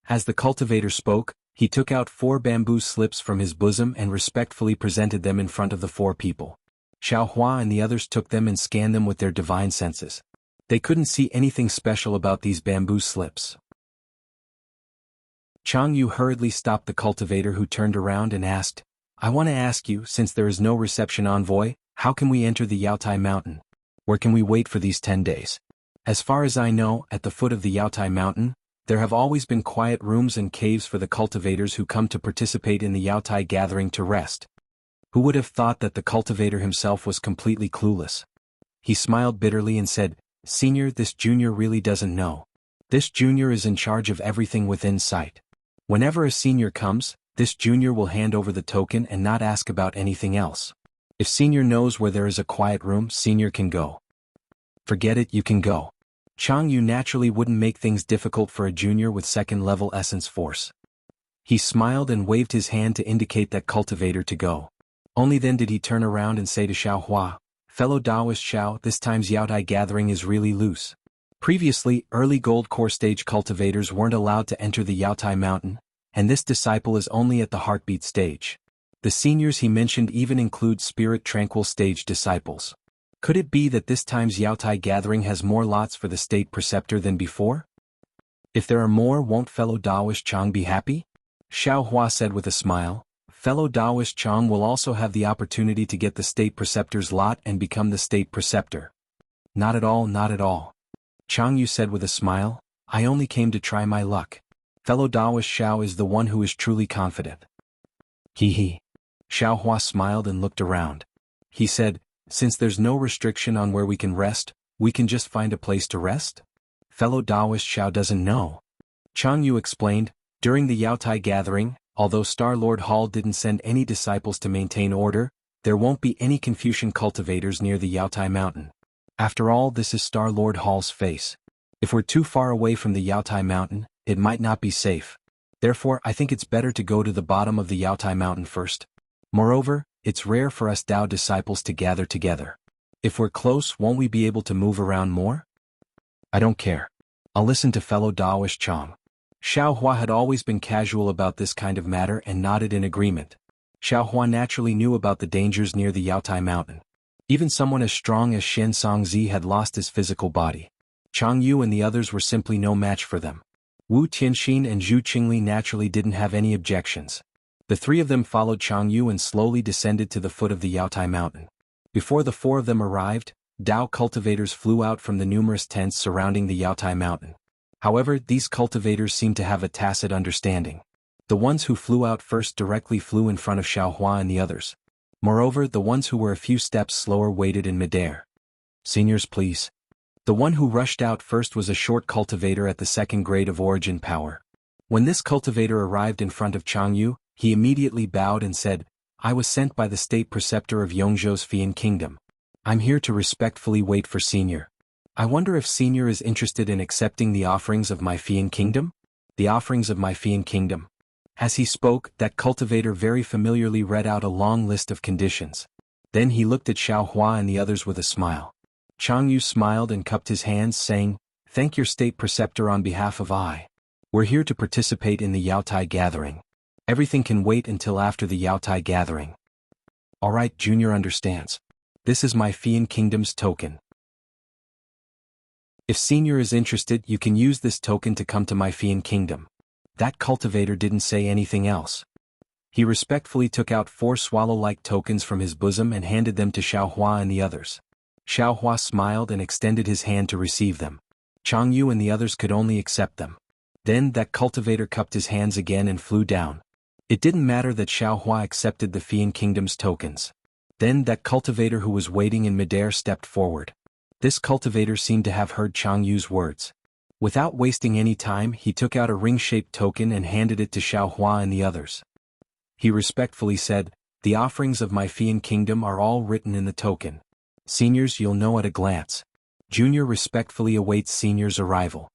As the cultivator spoke, he took out 4 bamboo slips from his bosom and respectfully presented them in front of the 4 people. Xiaohua and the others took them and scanned them with their divine senses. They couldn't see anything special about these bamboo slips. Changyu hurriedly stopped the cultivator, who turned around and asked, "I want to ask you, since there is no reception envoy, how can we enter the Yaotai Mountain? Where can we wait for these 10 days? As far as I know, at the foot of the Yaotai Mountain, there have always been quiet rooms and caves for the cultivators who come to participate in the Yaotai gathering to rest." Who would have thought that the cultivator himself was completely clueless? He smiled bitterly and said, "Senior, this junior really doesn't know. This junior is in charge of everything within sight. Whenever a senior comes, this junior will hand over the token and not ask about anything else. If Senior knows where there is a quiet room, Senior can go. Forget it, you can go. Jianghu naturally wouldn't make things difficult for a junior with second-level essence force. He smiled and waved his hand to indicate that Cultivator to go. Only then did he turn around and say to Xiaohua, "Fellow Taoist Xiao, this time's Yaotai gathering is really loose." Previously, early gold core stage cultivators weren't allowed to enter the Yaotai mountain, and this disciple is only at the heartbeat stage. The seniors he mentioned even include spirit tranquil stage disciples. Could it be that this time's Yaotai gathering has more lots for the state preceptor than before? If there are more, won't fellow Taoist Chang be happy? Xiaohua said with a smile. Fellow Taoist Chang will also have the opportunity to get the state preceptor's lot and become the state preceptor. Not at all, not at all. Jianghu said with a smile, I only came to try my luck. Fellow Taoist Xiao is the one who is truly confident. Hee. Xiaohua smiled and looked around. He said, since there's no restriction on where we can rest, we can just find a place to rest? Fellow Taoist Xiao doesn't know. Jianghu explained, during the Yaotai gathering, although Star-Lord Hall didn't send any disciples to maintain order, there won't be any Confucian cultivators near the Yaotai mountain. After all, this is Star-Lord Hall's face. If we're too far away from the Yaotai mountain, it might not be safe. Therefore, I think it's better to go to the bottom of the Yaotai mountain first. Moreover, it's rare for us Tao disciples to gather together. If we're close, won't we be able to move around more? I don't care. I'll listen to fellow Taoist Chang. Xiaohua had always been casual about this kind of matter and nodded in agreement. Xiaohua naturally knew about the dangers near the Yaotai mountain. Even someone as strong as Shen Songzi had lost his physical body. Chang Yu and the others were simply no match for them. Wu Tianxin and Zhu Qingli naturally didn't have any objections. The three of them followed Chang Yu and slowly descended to the foot of the Yaotai mountain. Before the four of them arrived, Tao cultivators flew out from the numerous tents surrounding the Yaotai mountain. However, these cultivators seemed to have a tacit understanding. The ones who flew out first directly flew in front of Xiaohua and the others. Moreover, the ones who were a few steps slower waited in midair. Seniors, please. The one who rushed out first was a short cultivator at the second grade of origin power. When this cultivator arrived in front of Chang Yu, he immediately bowed and said, I was sent by the state preceptor of Yongzhou's Fian Kingdom. I'm here to respectfully wait for Senior. I wonder if Senior is interested in accepting the offerings of my Fian Kingdom? The offerings of my Fian Kingdom. As he spoke, that cultivator very familiarly read out a long list of conditions. Then he looked at Xiaohua and the others with a smile. Chang Yu smiled and cupped his hands, saying, Thank your state preceptor on behalf of I. We're here to participate in the Yaotai gathering. Everything can wait until after the Yaotai gathering. Alright, Junior understands. This is my Fian Kingdom's token. If Senior is interested, you can use this token to come to my Fian Kingdom. That cultivator didn't say anything else. He respectfully took out 4 swallow-like tokens from his bosom and handed them to Xiaohua and the others. Xiaohua smiled and extended his hand to receive them. Chang Yu and the others could only accept them. Then that cultivator cupped his hands again and flew down. It didn't matter that Xiaohua accepted the Fian Kingdom's tokens. Then that cultivator who was waiting in midair stepped forward. This cultivator seemed to have heard Chang Yu's words. Without wasting any time, he took out a ring-shaped token and handed it to Xiaohua and the others. He respectfully said, The offerings of my Fian Kingdom are all written in the token. Seniors, you'll know at a glance. Junior respectfully awaits Senior's arrival.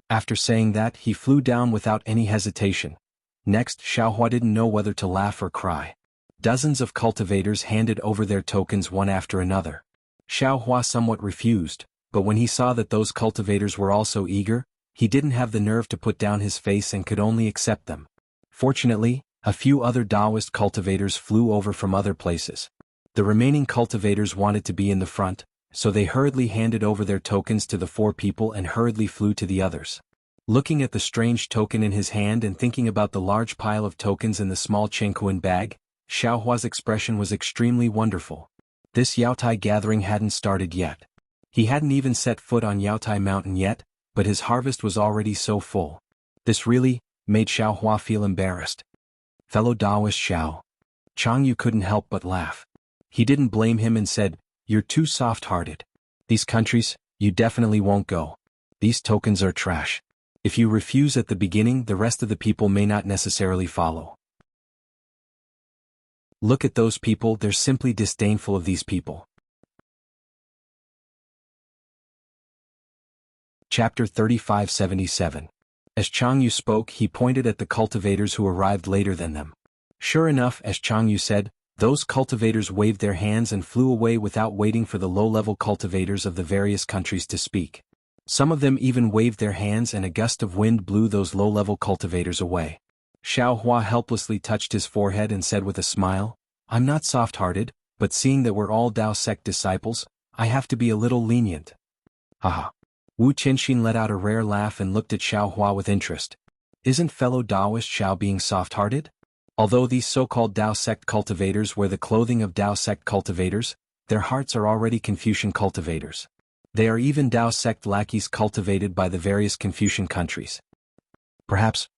After saying that, he flew down without any hesitation. Next, Xiaohua didn't know whether to laugh or cry. Dozens of cultivators handed over their tokens one after another. Xiaohua somewhat refused, but when he saw that those cultivators were also eager, he didn't have the nerve to put down his face and could only accept them. Fortunately, a few other Taoist cultivators flew over from other places. The remaining cultivators wanted to be in the front, so they hurriedly handed over their tokens to the 4 people and hurriedly flew to the others. Looking at the strange token in his hand and thinking about the large pile of tokens in the small Chengkuan bag, Xiaohua's expression was extremely wonderful. This Yaotai gathering hadn't started yet. He hadn't even set foot on Yaotai mountain yet, but his harvest was already so full. This really made Xiaohua feel embarrassed. Fellow Taoist Xiao. Chang Yu couldn't help but laugh. He didn't blame him and said, You're too soft-hearted. These countries, you definitely won't go. These tokens are trash. If you refuse at the beginning, the rest of the people may not necessarily follow. Look at those people, they're simply disdainful of these people. Chapter 3577. As Jianghu spoke, he pointed at the cultivators who arrived later than them. Sure enough, as Jianghu said, those cultivators waved their hands and flew away without waiting for the low-level cultivators of the various countries to speak. Some of them even waved their hands and a gust of wind blew those low-level cultivators away. Xiao Hua helplessly touched his forehead and said with a smile, "I'm not soft-hearted, but seeing that we're all Dao sect disciples, I have to be a little lenient." Haha. Wu Qianxin let out a rare laugh and looked at Xiao Hua with interest. Isn't fellow Daoist Xiao being soft-hearted? Although these so-called Dao sect cultivators wear the clothing of Dao sect cultivators, their hearts are already Confucian cultivators. They are even Dao sect lackeys cultivated by the various Confucian countries. Perhaps.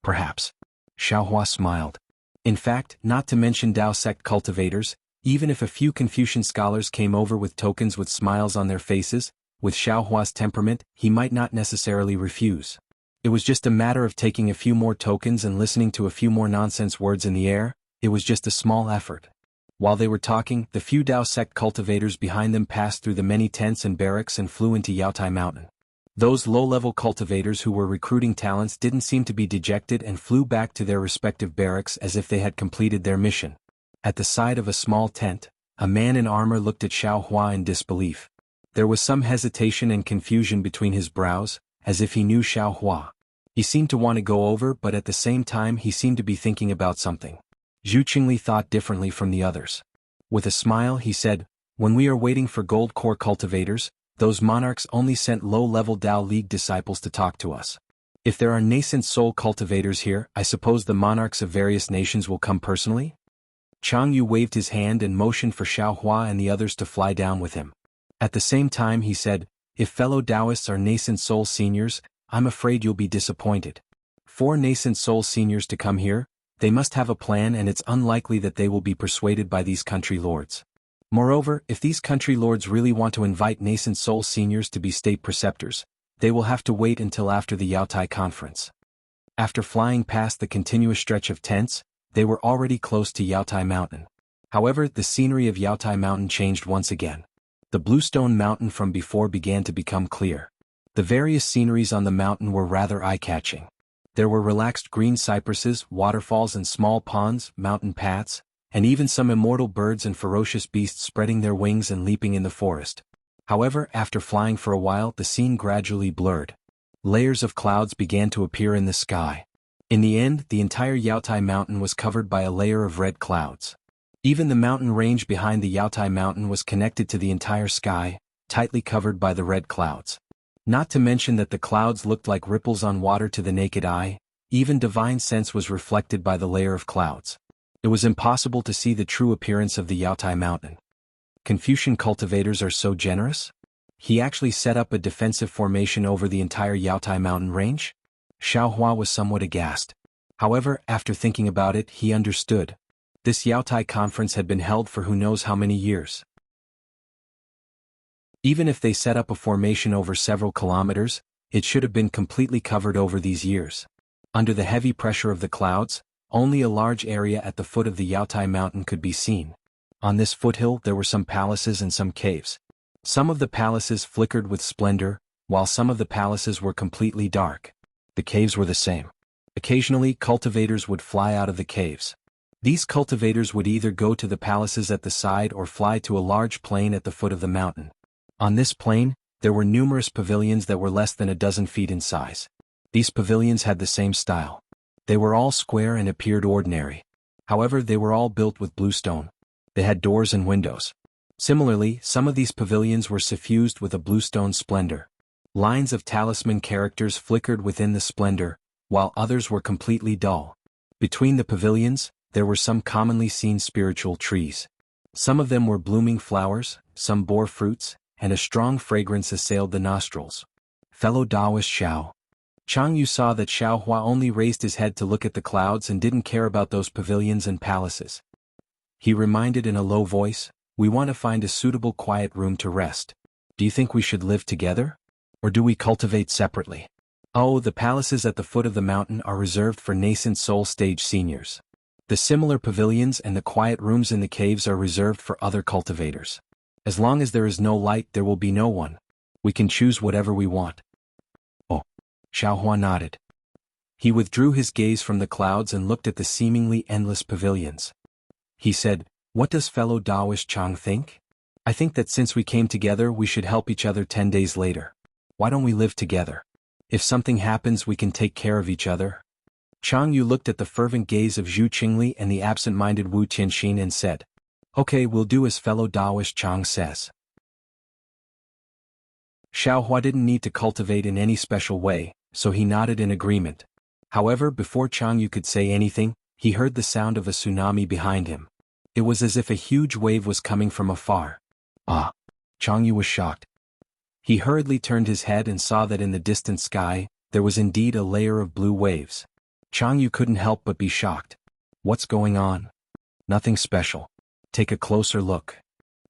Xiao Hua smiled. In fact, not to mention Dao sect cultivators, even if a few Confucian scholars came over with tokens with smiles on their faces, with Xiao Hua's temperament, he might not necessarily refuse. It was just a matter of taking a few more tokens and listening to a few more nonsense words in the air. It was just a small effort. While they were talking, the few Dao sect cultivators behind them passed through the many tents and barracks and flew into Yaotai Mountain. Those low-level cultivators who were recruiting talents didn't seem to be dejected and flew back to their respective barracks as if they had completed their mission. At the side of a small tent, a man in armor looked at Xiao Hua in disbelief. There was some hesitation and confusion between his brows, as if he knew Xiao Hua. He seemed to want to go over, but at the same time he seemed to be thinking about something. Zhu Qingli thought differently from the others. With a smile he said, "When we are waiting for gold core cultivators, those monarchs only sent low-level Dao League disciples to talk to us. If there are nascent soul cultivators here, I suppose the monarchs of various nations will come personally?" Jianghu waved his hand and motioned for Xiao Hua and the others to fly down with him. At the same time he said, "If fellow Taoists are nascent soul seniors, I'm afraid you'll be disappointed. 4 nascent soul seniors to come here, they must have a plan and it's unlikely that they will be persuaded by these country lords. Moreover, if these country lords really want to invite nascent soul seniors to be state preceptors, they will have to wait until after the Yaotai conference." After flying past the continuous stretch of tents, they were already close to Yaotai Mountain. However, the scenery of Yaotai Mountain changed once again. The bluestone mountain from before began to become clear. The various sceneries on the mountain were rather eye-catching. There were relaxed green cypresses, waterfalls and small ponds, mountain paths, and even some immortal birds and ferocious beasts spreading their wings and leaping in the forest. However, after flying for a while, the scene gradually blurred. Layers of clouds began to appear in the sky. In the end, the entire Yaotai Mountain was covered by a layer of red clouds. Even the mountain range behind the Yaotai Mountain was connected to the entire sky, tightly covered by the red clouds. Not to mention that the clouds looked like ripples on water to the naked eye, even divine sense was reflected by the layer of clouds. It was impossible to see the true appearance of the Yaotai Mountain. Confucian cultivators are so generous? He actually set up a defensive formation over the entire Yaotai Mountain range? Xiao Hua was somewhat aghast. However, after thinking about it, he understood. This Yaotai conference had been held for who knows how many years. Even if they set up a formation over several kilometers, it should have been completely covered over these years. Under the heavy pressure of the clouds, only a large area at the foot of the Yaotai Mountain could be seen. On this foothill there were some palaces and some caves. Some of the palaces flickered with splendor, while some of the palaces were completely dark. The caves were the same. Occasionally cultivators would fly out of the caves. These cultivators would either go to the palaces at the side or fly to a large plain at the foot of the mountain. On this plain, there were numerous pavilions that were less than a dozen feet in size. These pavilions had the same style. They were all square and appeared ordinary. However, they were all built with bluestone. They had doors and windows. Similarly, some of these pavilions were suffused with a bluestone splendor. Lines of talisman characters flickered within the splendor, while others were completely dull. Between the pavilions, there were some commonly seen spiritual trees. Some of them were blooming flowers, some bore fruits, and a strong fragrance assailed the nostrils. Fellow Taoist Xiao. Jianghu saw that Xiao Hua only raised his head to look at the clouds and didn't care about those pavilions and palaces. He reminded in a low voice, "We want to find a suitable quiet room to rest. Do you think we should live together? Or do we cultivate separately? Oh, the palaces at the foot of the mountain are reserved for nascent soul stage seniors. The similar pavilions and the quiet rooms in the caves are reserved for other cultivators. As long as there is no light, there will be no one. We can choose whatever we want. Oh. Xiaohua nodded. He withdrew his gaze from the clouds and looked at the seemingly endless pavilions. He said, "What does fellow Taoist Chang think? I think that since we came together we should help each other 10 days later. Why don't we live together? If something happens we can take care of each other." Chang Yu looked at the fervent gaze of Zhu Qingli and the absent-minded Wu Tianxin and said, "Okay, we'll do as fellow Taoist Chang says." Xiaohua didn't need to cultivate in any special way, so he nodded in agreement. However, before Chang Yu could say anything, he heard the sound of a tsunami behind him. It was as if a huge wave was coming from afar. Ah! Chang Yu was shocked. He hurriedly turned his head and saw that in the distant sky, there was indeed a layer of blue waves. Chang Yu couldn't help but be shocked. What's going on? Nothing special. Take a closer look.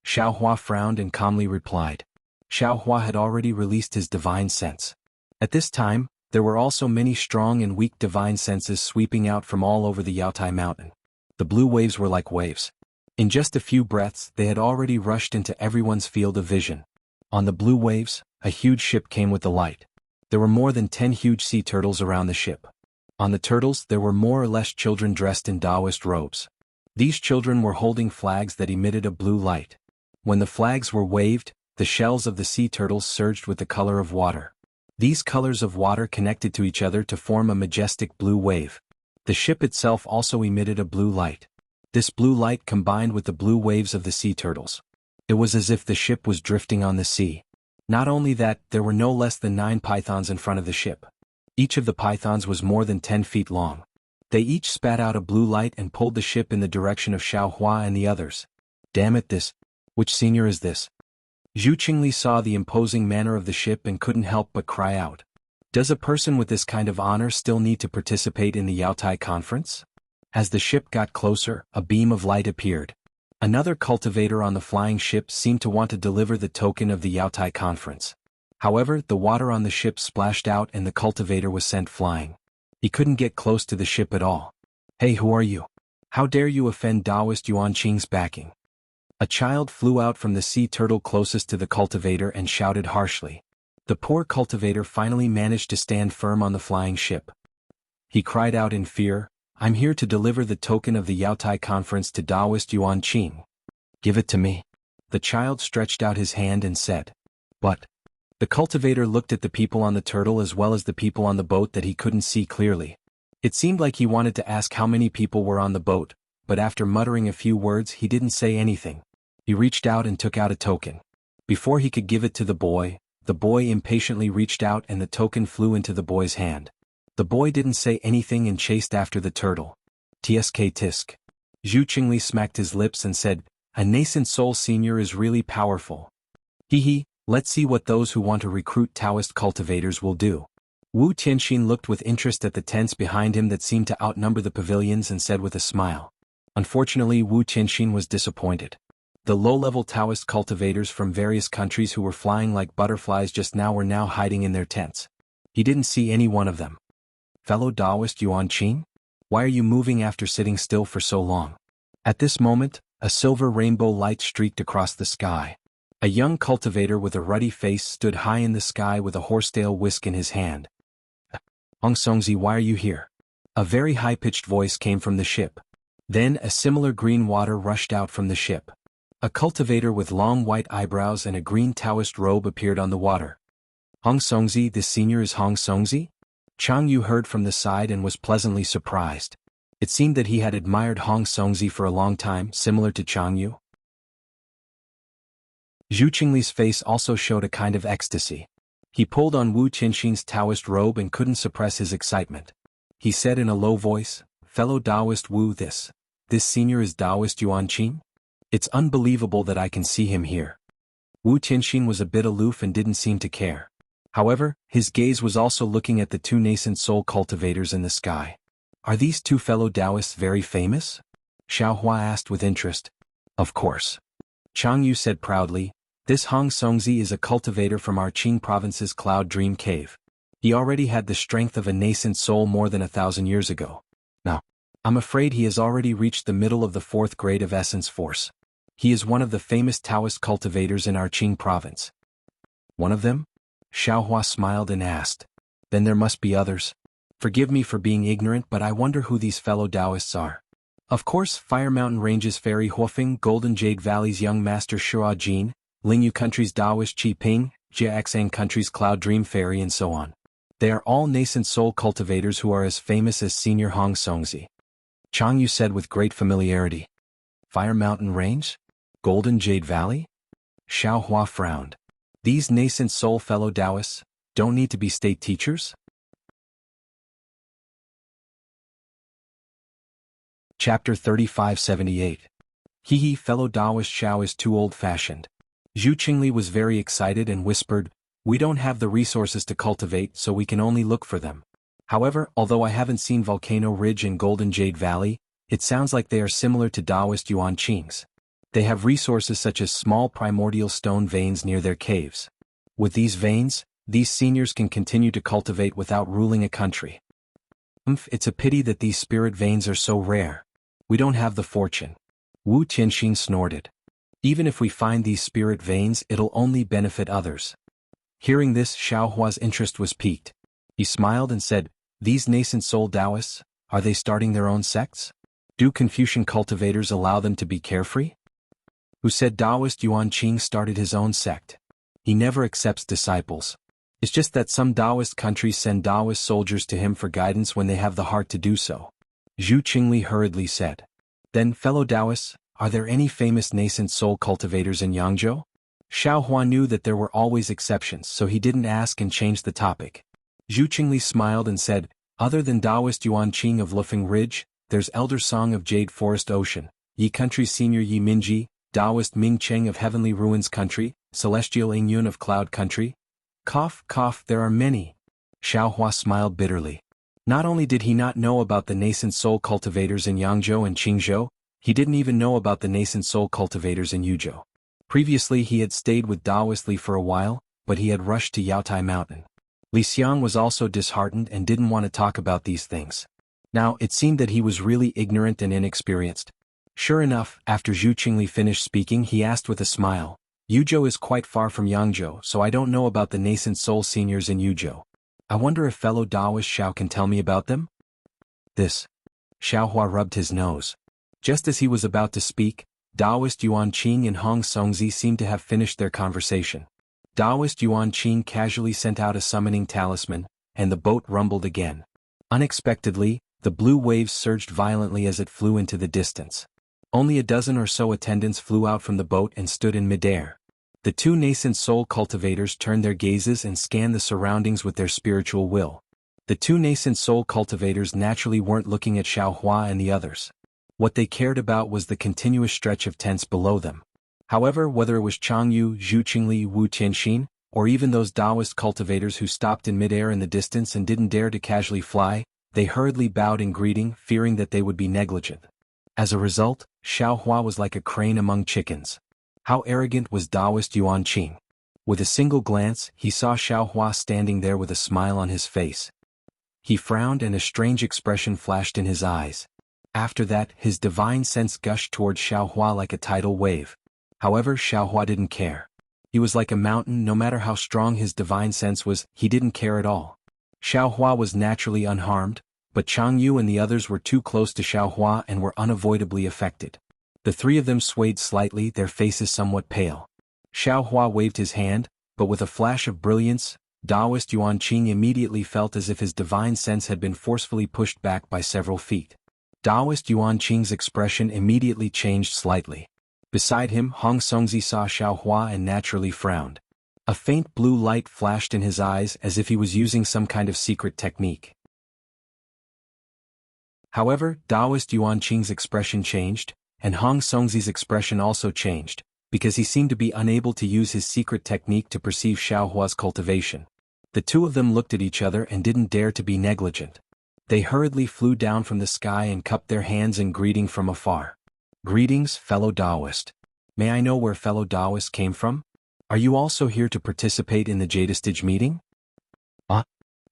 Xiaohua frowned and calmly replied. Xiaohua had already released his divine sense. At this time, there were also many strong and weak divine senses sweeping out from all over the Yaotai mountain. The blue waves were like waves. In just a few breaths, they had already rushed into everyone's field of vision. On the blue waves, a huge ship came with the light. There were more than 10 huge sea turtles around the ship. On the turtles there were more or less children dressed in Taoist robes. These children were holding flags that emitted a blue light. When the flags were waved, the shells of the sea turtles surged with the color of water. These colors of water connected to each other to form a majestic blue wave. The ship itself also emitted a blue light. This blue light combined with the blue waves of the sea turtles. It was as if the ship was drifting on the sea. Not only that, there were no less than 9 pythons in front of the ship. Each of the pythons was more than 10 feet long. They each spat out a blue light and pulled the ship in the direction of Xiaohua and the others. Damn it, which senior is this? Zhu Qingli saw the imposing manner of the ship and couldn't help but cry out. Does a person with this kind of honor still need to participate in the Yaotai conference? As the ship got closer, a beam of light appeared. Another cultivator on the flying ship seemed to want to deliver the token of the Yaotai conference. However, the water on the ship splashed out and the cultivator was sent flying. He couldn't get close to the ship at all. "Hey, who are you? How dare you offend Taoist Yuan Qing's backing?" A child flew out from the sea turtle closest to the cultivator and shouted harshly. The poor cultivator finally managed to stand firm on the flying ship. He cried out in fear, "I'm here to deliver the token of the Yaotai conference to Taoist Yuan Qing. Give it to me." The child stretched out his hand and said, "But..." The cultivator looked at the people on the turtle as well as the people on the boat that he couldn't see clearly. It seemed like he wanted to ask how many people were on the boat, but after muttering a few words he didn't say anything. He reached out and took out a token. Before he could give it to the boy impatiently reached out and the token flew into the boy's hand. The boy didn't say anything and chased after the turtle. Tsk tisk. Zhu Qingli smacked his lips and said, "A nascent soul senior is really powerful. Hee. Let's see what those who want to recruit Taoist cultivators will do." Wu Tianxin looked with interest at the tents behind him that seemed to outnumber the pavilions and said with a smile. Unfortunately, Wu Tianxin was disappointed. The low-level Taoist cultivators from various countries who were flying like butterflies just now were now hiding in their tents. He didn't see any one of them. "Fellow Taoist Yuan Qing? Why are you moving after sitting still for so long?" At this moment, a silver rainbow light streaked across the sky. A young cultivator with a ruddy face stood high in the sky with a horsetail whisk in his hand. "Hong Songzi, why are you here?" A very high-pitched voice came from the ship. Then a similar green water rushed out from the ship. A cultivator with long white eyebrows and a green Taoist robe appeared on the water. "Hong Songzi, this senior is Hong Songzi?" Chang Yu heard from the side and was pleasantly surprised. It seemed that he had admired Hong Songzi for a long time, similar to Chang Yu. Zhu Qingli's face also showed a kind of ecstasy. He pulled on Wu Tianxin's Taoist robe and couldn't suppress his excitement. He said in a low voice, "Fellow Taoist Wu, this senior is Taoist Yuan Qing? It's unbelievable that I can see him here." Wu Tianxin was a bit aloof and didn't seem to care. However, his gaze was also looking at the 2 nascent soul cultivators in the sky. "Are these 2 fellow Taoists very famous?" Xiaohua asked with interest. "Of course." Chang Yu said proudly, "This Hong Songzi is a cultivator from our Qing province's Cloud Dream Cave. He already had the strength of a nascent soul more than 1,000 years ago. Now, I'm afraid he has already reached the middle of the 4th grade of Essence Force. He is one of the famous Taoist cultivators in our Qing province. One of them? Xiaohua smiled and asked. Then there must be others. Forgive me for being ignorant, but I wonder who these fellow Taoists are. Of course, Fire Mountain Range's Fairy Huofeng, Golden Jade Valley's Young Master Shua Jin, Lingyu Country's Taoist Qi Ping, Jiaxing Country's Cloud Dream Fairy, and so on. They are all nascent soul cultivators who are as famous as Senior Hong Songzi. Chang Yu said with great familiarity. Fire Mountain Range? Golden Jade Valley? Xiaohua frowned. These nascent soul fellow Taoists don't need to be state teachers? Chapter 3578. Hee fellow Taoist Xiao is too old-fashioned. Zhu Qingli was very excited and whispered, we don't have the resources to cultivate, so we can only look for them. However, although I haven't seen Volcano Ridge and Golden Jade Valley, it sounds like they are similar to Taoist Yuan Qings. They have resources such as small primordial stone veins near their caves. With these veins, these seniors can continue to cultivate without ruling a country. It's a pity that these spirit veins are so rare. We don't have the fortune. Wu Tianxin snorted. Even if we find these spirit veins, it'll only benefit others. Hearing this, Xiaohua's interest was piqued. He smiled and said, these nascent soul Taoists, are they starting their own sects? Do Confucian cultivators allow them to be carefree? Who said Taoist Yuan Qing started his own sect? He never accepts disciples. It's just that some Taoist countries send Taoist soldiers to him for guidance when they have the heart to do so. Zhu Qingli hurriedly said. Then, fellow Taoists, are there any famous nascent soul cultivators in Yangzhou? Xiaohua knew that there were always exceptions, so he didn't ask and changed the topic. Zhu Qingli smiled and said, other than Taoist Yuan Qing of Lufeng Ridge, there's Elder Song of Jade Forest Ocean, Yi Country's Senior Yi Minji, Taoist Ming Cheng of Heavenly Ruins Country, Celestial Ing Yun of Cloud Country. Cough, cough, there are many. Xiaohua smiled bitterly. Not only did he not know about the nascent soul cultivators in Yangzhou and Qingzhou, he didn't even know about the nascent soul cultivators in Yuzhou. Previously he had stayed with Taoist Li for a while, but he had rushed to Yaotai Mountain. Li Xiang was also disheartened and didn't want to talk about these things. Now, it seemed that he was really ignorant and inexperienced. Sure enough, after Zhu Qingli finished speaking, he asked with a smile, Yuzhou is quite far from Yangzhou, so I don't know about the nascent soul seniors in Yuzhou. I wonder if fellow Taoist Xiao can tell me about them? This. Xiaohua rubbed his nose. Just as he was about to speak, Taoist Yuan Qing and Hong Songzi seemed to have finished their conversation. Taoist Yuan Qing casually sent out a summoning talisman, and the boat rumbled again. Unexpectedly, the blue waves surged violently as it flew into the distance. Only a dozen or so attendants flew out from the boat and stood in midair. The two nascent soul cultivators turned their gazes and scanned the surroundings with their spiritual will. The two nascent soul cultivators naturally weren't looking at Xiaohua and the others. What they cared about was the continuous stretch of tents below them. However, whether it was Chang Yu, Zhu Qingli, Wu Tianxin, or even those Taoist cultivators who stopped in midair in the distance and didn't dare to casually fly, they hurriedly bowed in greeting, fearing that they would be negligent. As a result, Xiaohua was like a crane among chickens. How arrogant was Taoist Yuan Qing? With a single glance, he saw Xiaohua standing there with a smile on his face. He frowned and a strange expression flashed in his eyes. After that, his divine sense gushed towards Xiaohua like a tidal wave. However, Xiaohua didn't care. He was like a mountain. No matter how strong his divine sense was, he didn't care at all. Xiaohua was naturally unharmed, but Chang Yu and the others were too close to Xiaohua and were unavoidably affected. The three of them swayed slightly, their faces somewhat pale. Xiaohua waved his hand, but with a flash of brilliance, Taoist Yuan Qing immediately felt as if his divine sense had been forcefully pushed back by several feet. Taoist Yuan Qing's expression immediately changed slightly. Beside him, Hong Songzi saw Xiaohua and naturally frowned. A faint blue light flashed in his eyes as if he was using some kind of secret technique. However, Taoist Yuan Qing's expression changed, and Hong Songzi's expression also changed, because he seemed to be unable to use his secret technique to perceive Xiaohua's cultivation. The two of them looked at each other and didn't dare to be negligent. They hurriedly flew down from the sky and cupped their hands in greeting from afar. Greetings, fellow Taoist. May I know where fellow Taoists came from? Are you also here to participate in the Jadestage meeting?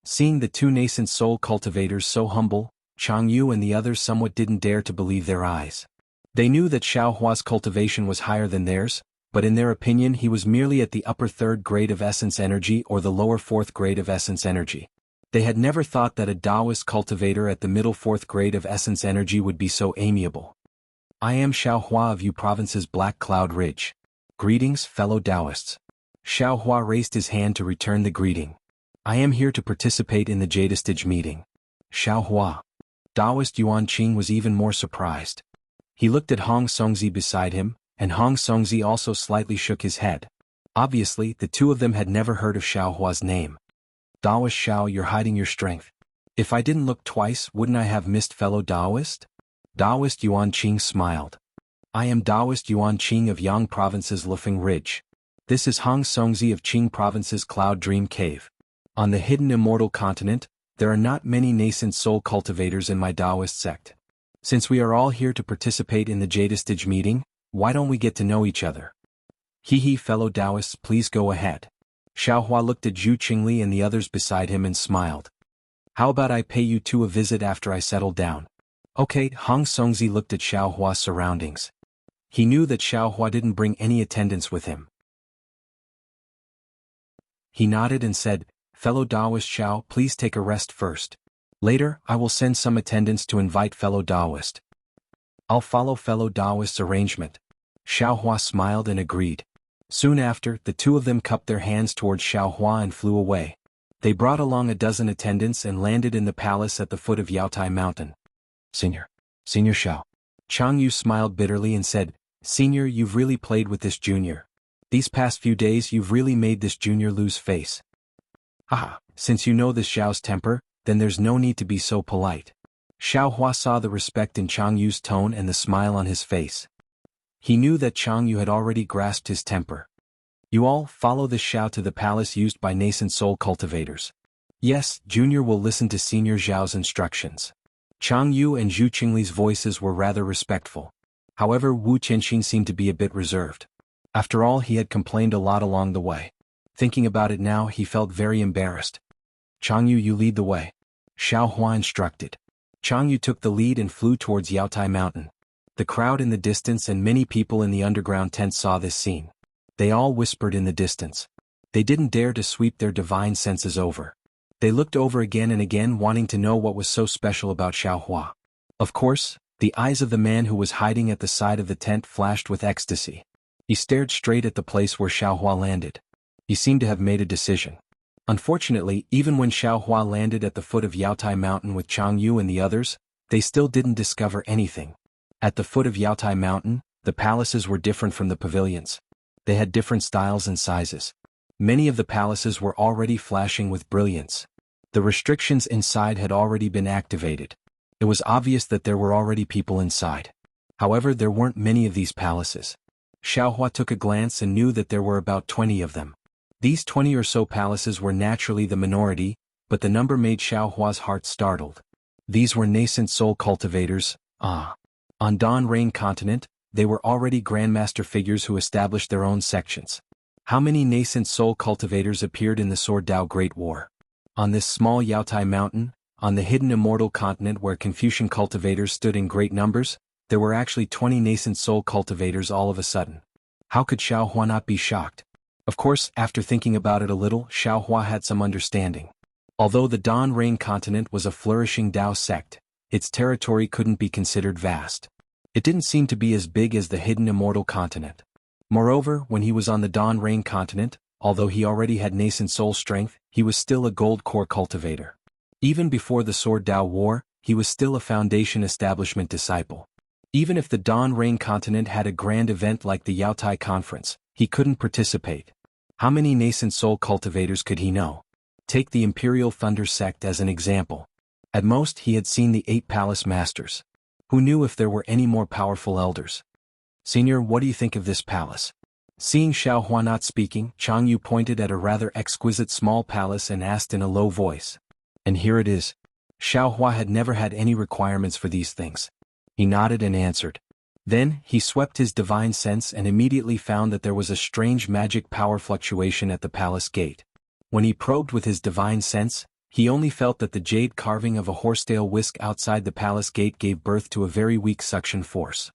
Seeing the two nascent soul cultivators so humble, Chang Yu and the others somewhat didn't dare to believe their eyes. They knew that Xiao Hua's cultivation was higher than theirs, but in their opinion he was merely at the upper third grade of essence energy or the lower fourth grade of essence energy. They had never thought that a Taoist cultivator at the middle fourth grade of essence energy would be so amiable. I am Xiao Hua of Yu Province's Black Cloud Ridge. Greetings, fellow Taoists. Xiao Hua raised his hand to return the greeting. I am here to participate in the Jadestage meeting. Xiao Hua. Taoist Yuan Qing was even more surprised. He looked at Hong Songzi beside him, and Hong Songzi also slightly shook his head. Obviously, the two of them had never heard of Xiao Hua's name. Taoist Xiao, you're hiding your strength. If I didn't look twice, wouldn't I have missed fellow Taoist? Taoist Yuan Qing smiled. I am Taoist Yuan Qing of Yang Province's Lufeng Ridge. This is Hong Songzi of Qing Province's Cloud Dream Cave. On the hidden immortal continent, there are not many nascent soul cultivators in my Taoist sect. Since we are all here to participate in the Jadestage meeting, why don't we get to know each other? Hee fellow Taoists, please go ahead. Xiao Hua looked at Zhu Qingli and the others beside him and smiled. How about I pay you two a visit after I settle down? Okay, Hong Songzi looked at Xiao Hua's surroundings. He knew that Xiao Hua didn't bring any attendants with him. He nodded and said, fellow Taoist Xiao, please take a rest first. Later, I will send some attendants to invite fellow Taoist. I'll follow fellow Taoist's arrangement. Xiao Hua smiled and agreed. Soon after, the two of them cupped their hands towards Xiao Hua and flew away. They brought along a dozen attendants and landed in the palace at the foot of Yaotai Mountain. Senior Xiao. Chang Yu smiled bitterly and said, Senior, you've really played with this junior. These past few days you've really made this junior lose face. Haha, since you know this Xiao's temper, then there's no need to be so polite. Xiao Hua saw the respect in Chang Yu's tone and the smile on his face. He knew that Chang Yu had already grasped his temper. You all follow this Xiao to the palace used by nascent soul cultivators. Yes, Junior will listen to Senior Zhao's instructions. Chang Yu and Zhu Qingli's voices were rather respectful. However, Wu Qianxin seemed to be a bit reserved. After all, he had complained a lot along the way. Thinking about it now, he felt very embarrassed. Chang Yu, you lead the way. Xiao Hua instructed. Chang Yu took the lead and flew towards Yaotai Mountain. The crowd in the distance and many people in the underground tent saw this scene. They all whispered in the distance. They didn't dare to sweep their divine senses over. They looked over again and again, wanting to know what was so special about Xiao Hua. Of course, the eyes of the man who was hiding at the side of the tent flashed with ecstasy. He stared straight at the place where Xiao Hua landed. He seemed to have made a decision. Unfortunately, even when Xiao Hua landed at the foot of Yaotai Mountain with Chang Yu and the others, they still didn't discover anything. At the foot of Yaotai Mountain, the palaces were different from the pavilions. They had different styles and sizes. Many of the palaces were already flashing with brilliance. The restrictions inside had already been activated. It was obvious that there were already people inside. However, there weren't many of these palaces. Xiao Hua took a glance and knew that there were about 20 of them. These 20 or so palaces were naturally the minority, but the number made Xiao Hua's heart startled. These were nascent soul cultivators, On Dawn Rain Continent, they were already grandmaster figures who established their own sections. How many nascent soul cultivators appeared in the Sword Dao Great War? On this small Yaotai Mountain, on the hidden immortal continent where Confucian cultivators stood in great numbers, there were actually 20 nascent soul cultivators all of a sudden. How could Xiao Hua not be shocked? Of course, after thinking about it a little, Xiao Hua had some understanding. Although the Dawn Rain Continent was a flourishing Dao sect, its territory couldn't be considered vast. It didn't seem to be as big as the hidden immortal continent. Moreover, when he was on the Dawn Rain Continent, although he already had nascent soul strength, he was still a gold core cultivator. Even before the Sword Dao War, he was still a Foundation Establishment disciple. Even if the Dawn Rain Continent had a grand event like the Yaotai Conference, he couldn't participate. How many nascent soul cultivators could he know? Take the Imperial Thunder sect as an example. At most, he had seen the 8 palace masters. Who knew if there were any more powerful elders? Senior, what do you think of this palace? Seeing Xiao Hua not speaking, Chang Yu pointed at a rather exquisite small palace and asked in a low voice. And here it is. Xiao Hua had never had any requirements for these things. He nodded and answered. Then, he swept his divine sense and immediately found that there was a strange magic power fluctuation at the palace gate. When he probed with his divine sense, He only felt that the jade carving of a horsetail whisk outside the palace gate gave birth to a very weak suction force.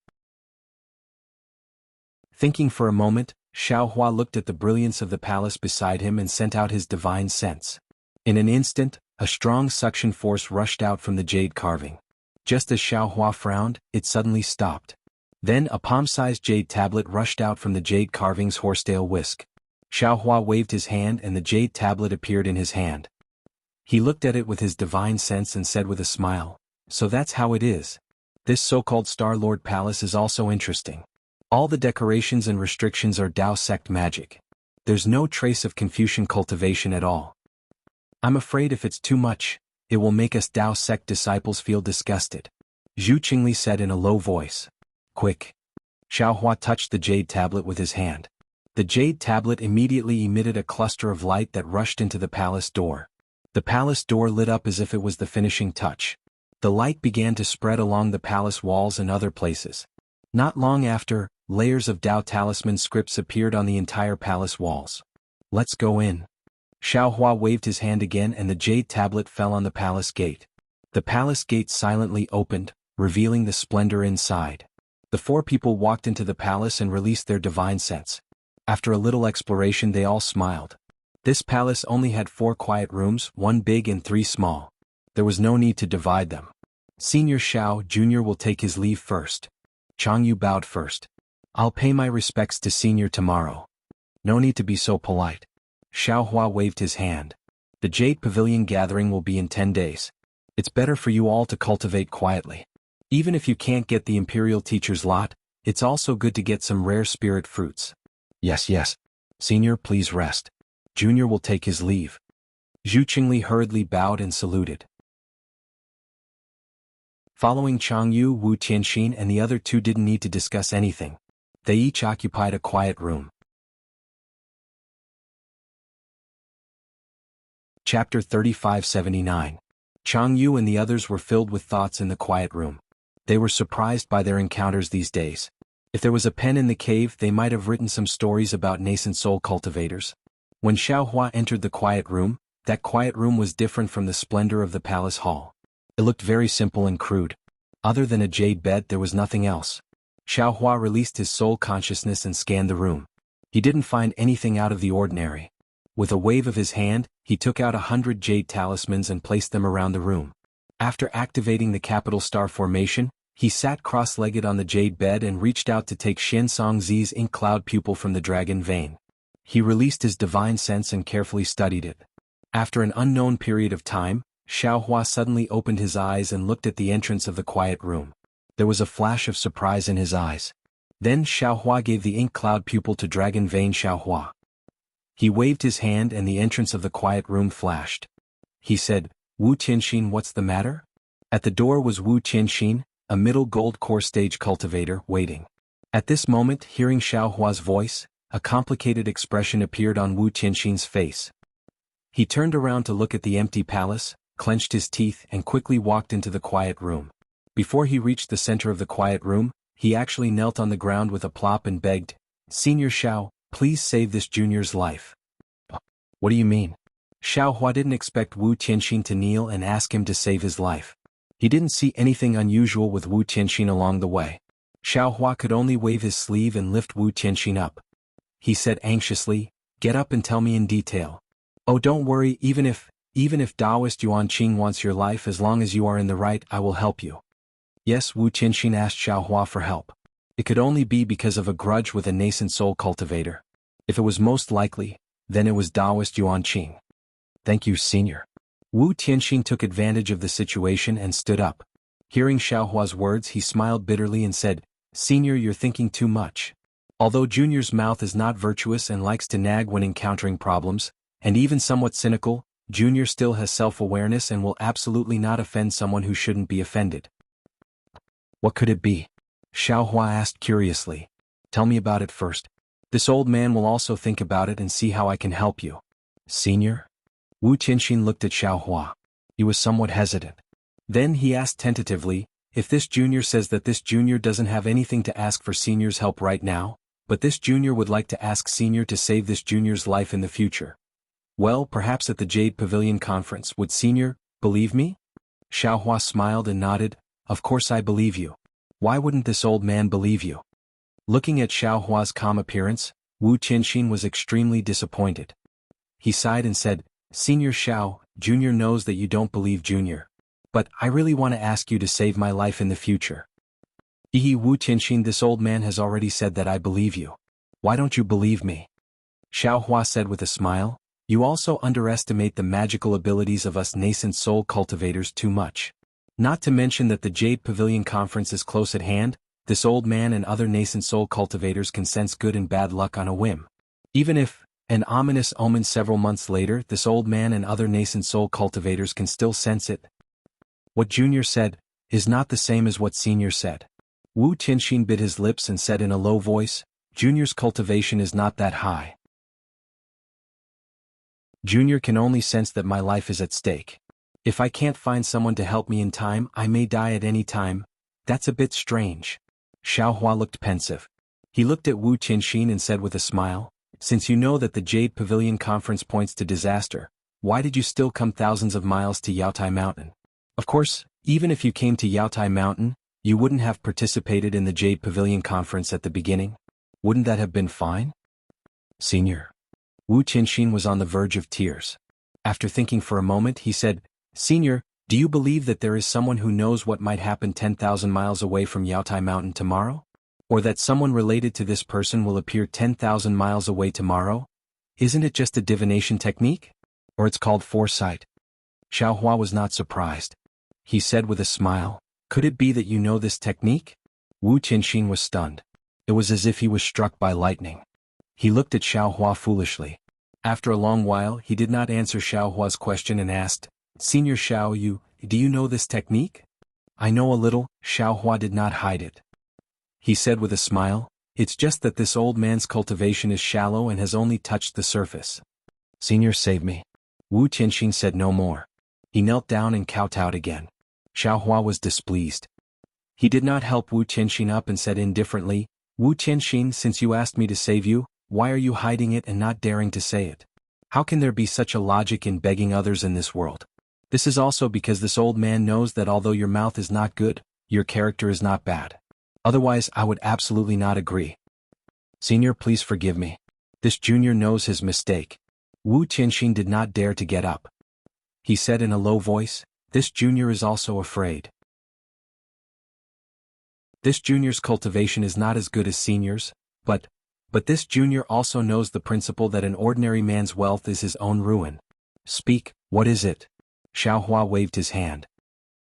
Thinking for a moment, Xiao Hua looked at the brilliance of the palace beside him and sent out his divine sense. In an instant, a strong suction force rushed out from the jade carving. Just as Xiao Hua frowned, it suddenly stopped. Then a palm-sized jade tablet rushed out from the jade carving's horsetail whisk. Xiao Hua waved his hand and the jade tablet appeared in his hand. He looked at it with his divine sense and said with a smile, "So that's how it is. This so-called Star Lord Palace is also interesting. All the decorations and restrictions are Dao sect magic. There's no trace of Confucian cultivation at all. I'm afraid if it's too much, it will make us Dao sect disciples feel disgusted," Zhu Qingli said in a low voice. "Quick." Xiao Hua touched the jade tablet with his hand. The jade tablet immediately emitted a cluster of light that rushed into the palace door. The palace door lit up as if it was the finishing touch. The light began to spread along the palace walls and other places. Not long after, layers of Dao talisman scripts appeared on the entire palace walls. "Let's go in." Xiao Hua waved his hand again and the jade tablet fell on the palace gate. The palace gate silently opened, revealing the splendor inside. The four people walked into the palace and released their divine sense. After a little exploration they all smiled. This palace only had 4 quiet rooms, 1 big and 3 small. There was no need to divide them. Senior Xiao Jr. will take his leave first. Changyu bowed first. "I'll pay my respects to Senior tomorrow." "No need to be so polite." Xiao Hua waved his hand. "The Jade Pavilion gathering will be in 10 days. It's better for you all to cultivate quietly. Even if you can't get the Imperial Teacher's lot, it's also good to get some rare spirit fruits." Yes. Senior, please rest. Junior will take his leave." Zhu Qingli hurriedly bowed and saluted. Following Changyu, Wu Tianxin and the other 2 didn't need to discuss anything. They each occupied a quiet room. Chapter 3579. Changyu and the others were filled with thoughts in the quiet room. They were surprised by their encounters these days. If there was a pen in the cave, they might have written some stories about nascent soul cultivators. When Xiao Hua entered the quiet room, that quiet room was different from the splendor of the palace hall. It looked very simple and crude. Other than a jade bed there was nothing else. Xiao Hua released his soul consciousness and scanned the room. He didn't find anything out of the ordinary. With a wave of his hand, he took out 100 jade talismans and placed them around the room. After activating the capital star formation, he sat cross-legged on the jade bed and reached out to take Xinsong Zi's ink cloud pupil from the dragon vein. He released his divine sense and carefully studied it. After an unknown period of time, Xiao Hua suddenly opened his eyes and looked at the entrance of the quiet room. There was a flash of surprise in his eyes. Then Xiao Hua gave the ink cloud pupil to Dragon Vein Xiao Hua. He waved his hand and the entrance of the quiet room flashed. He said, "Wu Tianxin, what's the matter?" At the door was Wu Tianxin, a middle gold core stage cultivator, waiting. At this moment, hearing Xiao Hua's voice, a complicated expression appeared on Wu Tianxin's face. He turned around to look at the empty palace, clenched his teeth and quickly walked into the quiet room. Before he reached the center of the quiet room, he actually knelt on the ground with a plop and begged, "Senior Xiao, please save this junior's life." "What do you mean?" Xiao Hua didn't expect Wu Tianxin to kneel and ask him to save his life. He didn't see anything unusual with Wu Tianxin along the way. Xiao Hua could only wave his sleeve and lift Wu Tianxin up. He said anxiously, "Get up and tell me in detail." "Oh, don't worry, even if Taoist Yuan Qing wants your life, as long as you are in the right, I will help you." Yes, Wu Tianxin asked Xiao Hua for help. It could only be because of a grudge with a nascent soul cultivator. If it was most likely, then it was Taoist Yuan Qing. "Thank you, Senior." Wu Tianxin took advantage of the situation and stood up. Hearing Xiao Hua's words, he smiled bitterly and said, "Senior, you're thinking too much. Although Junior's mouth is not virtuous and likes to nag when encountering problems, and even somewhat cynical, Junior still has self-awareness and will absolutely not offend someone who shouldn't be offended." "What could it be?" Xiao Hua asked curiously. "Tell me about it first. This old man will also think about it and see how I can help you." "Senior?" Wu Tianxin looked at Xiao Hua. He was somewhat hesitant. Then he asked tentatively, "If this junior says that this junior doesn't have anything to ask for Senior's help right now, but this junior would like to ask Senior to save this junior's life in the future, Well, perhaps at the Jade Pavilion conference would Senior believe me? Xiaohua smiled and nodded. Of course I believe you. Why wouldn't this old man believe you? Looking at Xiaohua's calm appearance, Wu Qianxin was extremely disappointed. He sighed and said, Senior Xiao, Junior knows that you don't believe Junior. But I really want to ask you to save my life in the future. Wu Qianxin, this old man has already said that I believe you. Why don't you believe me? Xiaohua said with a smile, you also underestimate the magical abilities of us nascent soul cultivators too much. Not to mention that the Jade Pavilion conference is close at hand, this old man and other nascent soul cultivators can sense good and bad luck on a whim. Even if, an ominous omen several months later, this old man and other nascent soul cultivators can still sense it. What Junior said is not the same as what Senior said. Wu Qianxin bit his lips and said in a low voice, Junior's cultivation is not that high. Junior can only sense that my life is at stake. If I can't find someone to help me in time, I may die at any time. That's a bit strange. Xiaohua looked pensive. He looked at Wu Qianxin and said with a smile, since you know that the Jade Pavilion conference points to disaster, why did you still come thousands of miles to Yaotai Mountain? Of course, even if you came to Yaotai Mountain, you wouldn't have participated in the Jade Pavilion conference at the beginning. Wouldn't that have been fine? Senior. Wu Qianxin was on the verge of tears. After thinking for a moment, he said, Senior, do you believe that there is someone who knows what might happen 10,000 miles away from Yaotai Mountain tomorrow? Or that someone related to this person will appear 10,000 miles away tomorrow? Isn't it just a divination technique? Or it's called foresight? Xiaohua was not surprised. He said with a smile, could it be that you know this technique? Wu Qianxin was stunned. It was as if he was struck by lightning. He looked at Xiaohua foolishly. After a long while, he did not answer Xiaohua's question and asked, Senior Xiao, do you know this technique? I know a little. Xiaohua did not hide it. He said with a smile, it's just that this old man's cultivation is shallow and has only touched the surface. Senior, save me. Wu Qianxin said no more. He knelt down and kowtowed again. Xiaohua was displeased. He did not help Wu Qianxin up and said indifferently, Wu Qianxin, since you asked me to save you, why are you hiding it and not daring to say it? How can there be such a logic in begging others in this world? This is also because this old man knows that although your mouth is not good, your character is not bad. Otherwise, I would absolutely not agree. Senior, please forgive me. This junior knows his mistake. Wu Qianxin did not dare to get up. He said in a low voice, this junior is also afraid. This junior's cultivation is not as good as senior's, but this junior also knows the principle that an ordinary man's wealth is his own ruin. Speak, what is it? Xiaohua waved his hand.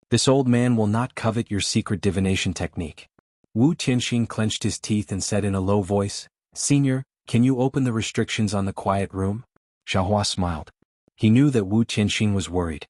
This old man will not covet your secret divination technique. Wu Qianxin clenched his teeth and said in a low voice, Senior, can you open the restrictions on the quiet room? Xiaohua smiled. He knew that Wu Qianxin was worried.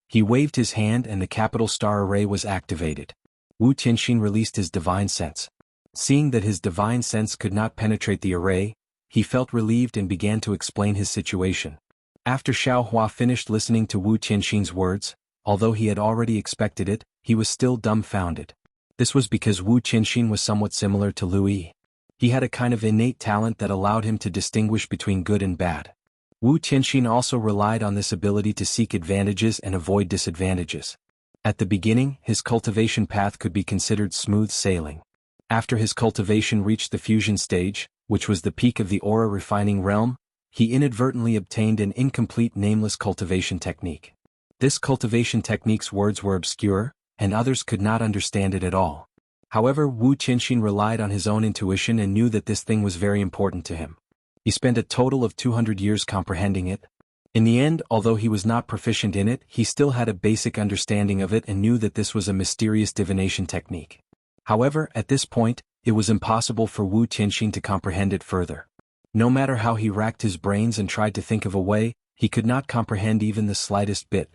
He waved his hand and the capital star array was activated. Wu Qianxin released his divine sense. Seeing that his divine sense could not penetrate the array, he felt relieved and began to explain his situation. After Xiaohua finished listening to Wu Qianxin's words, although he had already expected it, he was still dumbfounded. This was because Wu Qianxin was somewhat similar to Lu Yi. He had a kind of innate talent that allowed him to distinguish between good and bad. Wu Qianxin also relied on this ability to seek advantages and avoid disadvantages. At the beginning, his cultivation path could be considered smooth sailing. After his cultivation reached the fusion stage, which was the peak of the aura refining realm, he inadvertently obtained an incomplete nameless cultivation technique. This cultivation technique's words were obscure, and others could not understand it at all. However, Wu Qianxin relied on his own intuition and knew that this thing was very important to him. He spent a total of 200 years comprehending it. In the end, although he was not proficient in it, he still had a basic understanding of it and knew that this was a mysterious divination technique. However, at this point, it was impossible for Wu Qianxin to comprehend it further. No matter how he racked his brains and tried to think of a way, he could not comprehend even the slightest bit.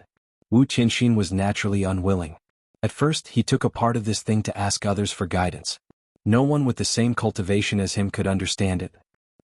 Wu Qianxin was naturally unwilling. At first, he took a part of this thing to ask others for guidance. No one with the same cultivation as him could understand it.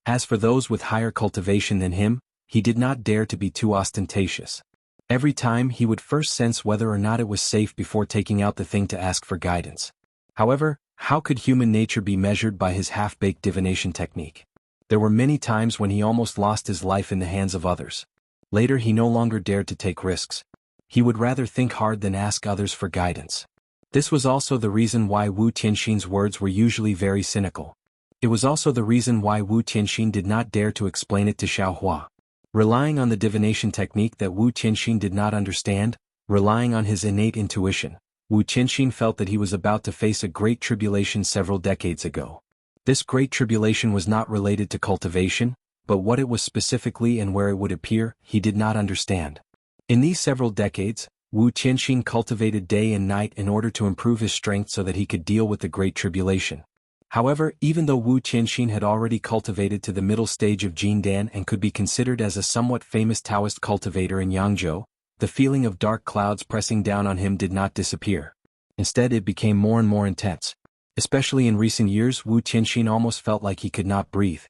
As for those with higher cultivation than him, he did not dare to be too ostentatious. Every time he would first sense whether or not it was safe before taking out the thing to ask for guidance. However, how could human nature be measured by his half-baked divination technique? There were many times when he almost lost his life in the hands of others. Later he no longer dared to take risks. He would rather think hard than ask others for guidance. This was also the reason why Wu Tianxin's words were usually very cynical. It was also the reason why Wu Tianxin did not dare to explain it to Xiaohua. Relying on the divination technique that Wu Tianxin did not understand, relying on his innate intuition, Wu Tianxin felt that he was about to face a great tribulation several decades ago. This great tribulation was not related to cultivation, but what it was specifically and where it would appear, he did not understand. In these several decades, Wu Tianxin cultivated day and night in order to improve his strength so that he could deal with the great tribulation. However, even though Wu Tianxin had already cultivated to the middle stage of Jindan and could be considered as a somewhat famous Taoist cultivator in Jianghu, the feeling of dark clouds pressing down on him did not disappear. Instead, it became more and more intense. Especially in recent years, Wu Tianxin almost felt like he could not breathe.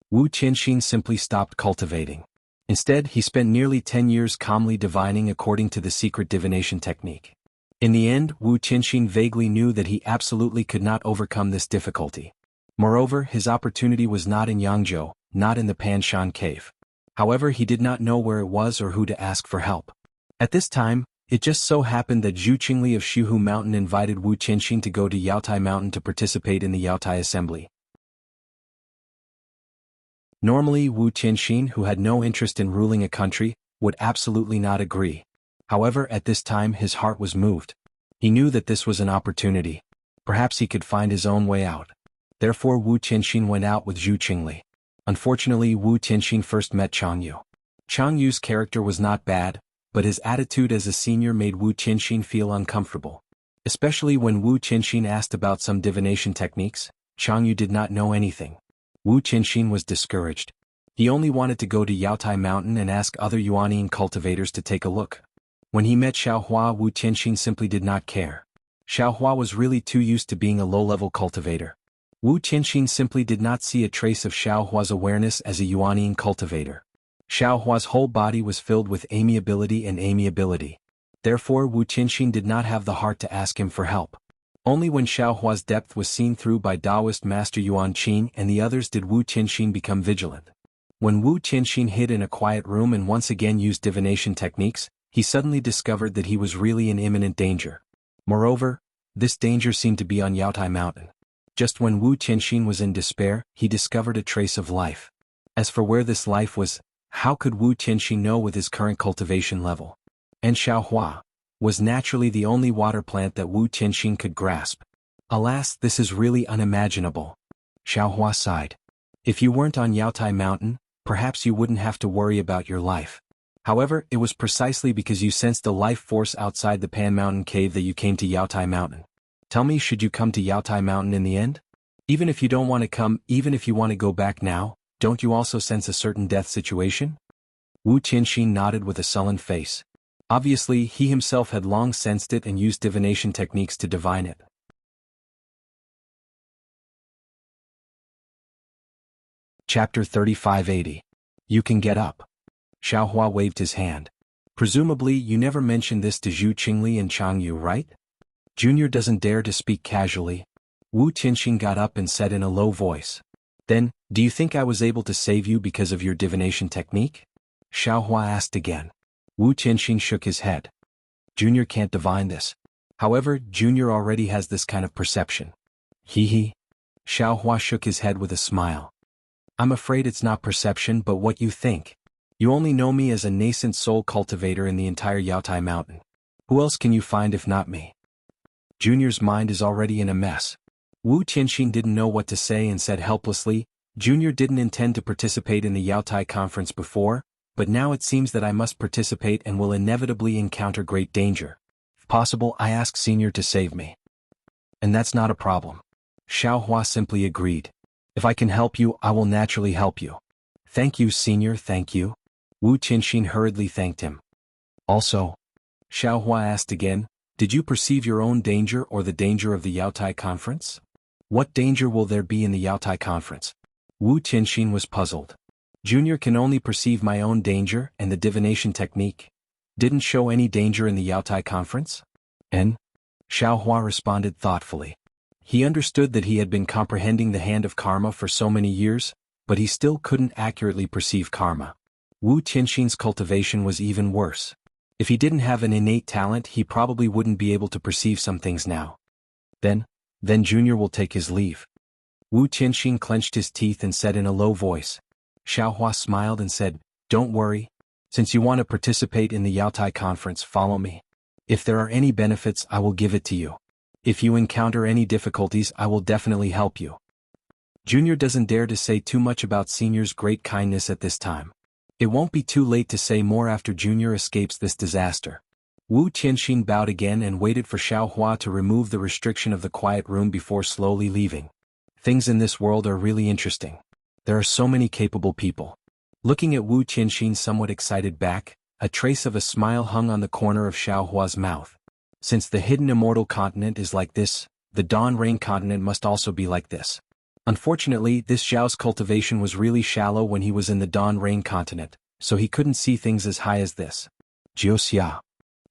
Wu Tianxin simply stopped cultivating. Instead, he spent nearly 10 years calmly divining according to the secret divination technique. In the end, Wu Tianxin vaguely knew that he absolutely could not overcome this difficulty. Moreover, his opportunity was not in Yangzhou, not in the Panshan cave. However, he did not know where it was or who to ask for help. At this time, it just so happened that Zhu Qingli of Shuhu Mountain invited Wu Tianxin to go to Yaotai Mountain to participate in the Yaotai Assembly. Normally, Wu Tianxin, who had no interest in ruling a country, would absolutely not agree. However, at this time his heart was moved. He knew that this was an opportunity. Perhaps he could find his own way out. Therefore Wu Tianxin went out with Zhu Qingli. Unfortunately, Wu Tianxin first met Jianghu. Jianghu's character was not bad, but his attitude as a senior made Wu Tianxin feel uncomfortable. Especially when Wu Tianxin asked about some divination techniques, Jianghu did not know anything. Wu Tianxin was discouraged. He only wanted to go to Yaotai Mountain and ask other Yuanian cultivators to take a look. When he met Xiaohua, Wu Tianxin simply did not care. Xiaohua was really too used to being a low-level cultivator. Wu Tianxin simply did not see a trace of Xiaohua's awareness as a Yuanian cultivator. Xiaohua's whole body was filled with amiability. Therefore Wu Tianxin did not have the heart to ask him for help. Only when Xiaohua's depth was seen through by Taoist Master Yuan Qing and the others did Wu Tianxin become vigilant. When Wu Tianxin hid in a quiet room and once again used divination techniques, he suddenly discovered that he was really in imminent danger. Moreover, this danger seemed to be on Yaotai Mountain. Just when Wu Tianxin was in despair, he discovered a trace of life. As for where this life was, how could Wu Tianxin know with his current cultivation level? And Xiaohua was naturally the only water plant that Wu Tianxin could grasp. Alas, this is really unimaginable. Xiaohua sighed. If you weren't on Yaotai Mountain, perhaps you wouldn't have to worry about your life. However, it was precisely because you sensed a life force outside the Pan Mountain cave that you came to Yaotai Mountain. Tell me, should you come to Yaotai Mountain in the end? Even if you don't want to come, even if you want to go back now, don't you also sense a certain death situation? Wu Tianxin nodded with a sullen face. Obviously, he himself had long sensed it and used divination techniques to divine it. Chapter 3580. You can get up. Xiaohua waved his hand. Presumably, you never mentioned this to Zhu Qingli and Jianghu, right? Junior doesn't dare to speak casually. Wu Tianxin got up and said in a low voice. Then, do you think I was able to save you because of your divination technique? Xiaohua asked again. Wu Tianxin shook his head. Junior can't divine this. However, Junior already has this kind of perception. Hee. Xiaohua shook his head with a smile. I'm afraid it's not perception but what you think. You only know me as a nascent soul cultivator in the entire Yaotai Mountain. Who else can you find if not me? Junior's mind is already in a mess. Wu Tianxin didn't know what to say and said helplessly, Junior didn't intend to participate in the Yaotai conference before, but now it seems that I must participate and will inevitably encounter great danger. If possible, I ask Senior to save me. And that's not a problem. Xiaohua simply agreed. If I can help you, I will naturally help you. Thank you, Senior, thank you. Wu Tianxin hurriedly thanked him. Also, Xiaohua asked again, did you perceive your own danger or the danger of the Yaotai conference? What danger will there be in the Yaotai conference? Wu Tianxin was puzzled. Junior can only perceive my own danger and the divination technique. Didn't show any danger in the Yaotai conference? And? Xiaohua responded thoughtfully. He understood that he had been comprehending the hand of karma for so many years, but he still couldn't accurately perceive karma. Wu Tianxin's cultivation was even worse. If he didn't have an innate talent, he probably wouldn't be able to perceive some things now. Then Junior will take his leave. Wu Tianxin clenched his teeth and said in a low voice. Xiaohua smiled and said, "Don't worry. Since you want to participate in the Yaotai conference, follow me. If there are any benefits, I will give it to you. If you encounter any difficulties, I will definitely help you." Junior doesn't dare to say too much about Senior's great kindness at this time. It won't be too late to say more after Junior escapes this disaster. Wu Tianxin bowed again and waited for Xiaohua to remove the restriction of the quiet room before slowly leaving. Things in this world are really interesting. There are so many capable people. Looking at Wu Tianxin's somewhat excited back, a trace of a smile hung on the corner of Xiaohua's mouth. Since the hidden immortal continent is like this, the Dawn Rain continent must also be like this. Unfortunately, this Xiao's cultivation was really shallow when he was in the Dawn Rain continent, so he couldn't see things as high as this. Jiuxia.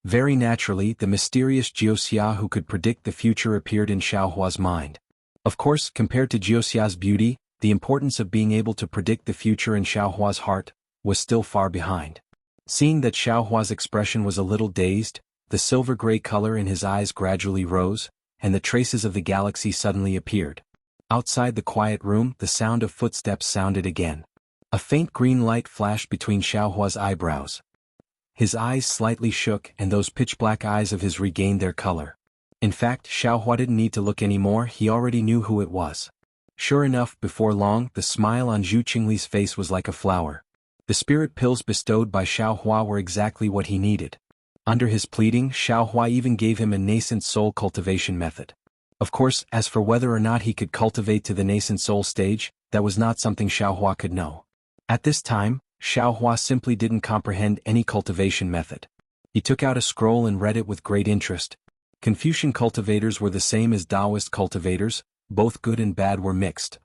Very naturally, the mysterious Jiuxia who could predict the future appeared in Xiaohua's mind. Of course, compared to Jiuxia's beauty, the importance of being able to predict the future in Xiaohua's heart was still far behind. Seeing that Xiaohua's expression was a little dazed, the silver-gray color in his eyes gradually rose, and the traces of the galaxy suddenly appeared. Outside the quiet room, the sound of footsteps sounded again. A faint green light flashed between Xiaohua's eyebrows. His eyes slightly shook and those pitch-black eyes of his regained their color. In fact, Xiaohua didn't need to look anymore, he already knew who it was. Sure enough, before long, the smile on Zhu Qingli's face was like a flower. The spirit pills bestowed by Xiaohua were exactly what he needed. Under his pleading, Xiaohua even gave him a nascent soul cultivation method. Of course, as for whether or not he could cultivate to the nascent soul stage, that was not something Xiaohua could know. At this time, Xiaohua simply didn't comprehend any cultivation method. He took out a scroll and read it with great interest. Confucian cultivators were the same as Taoist cultivators, both good and bad were mixed.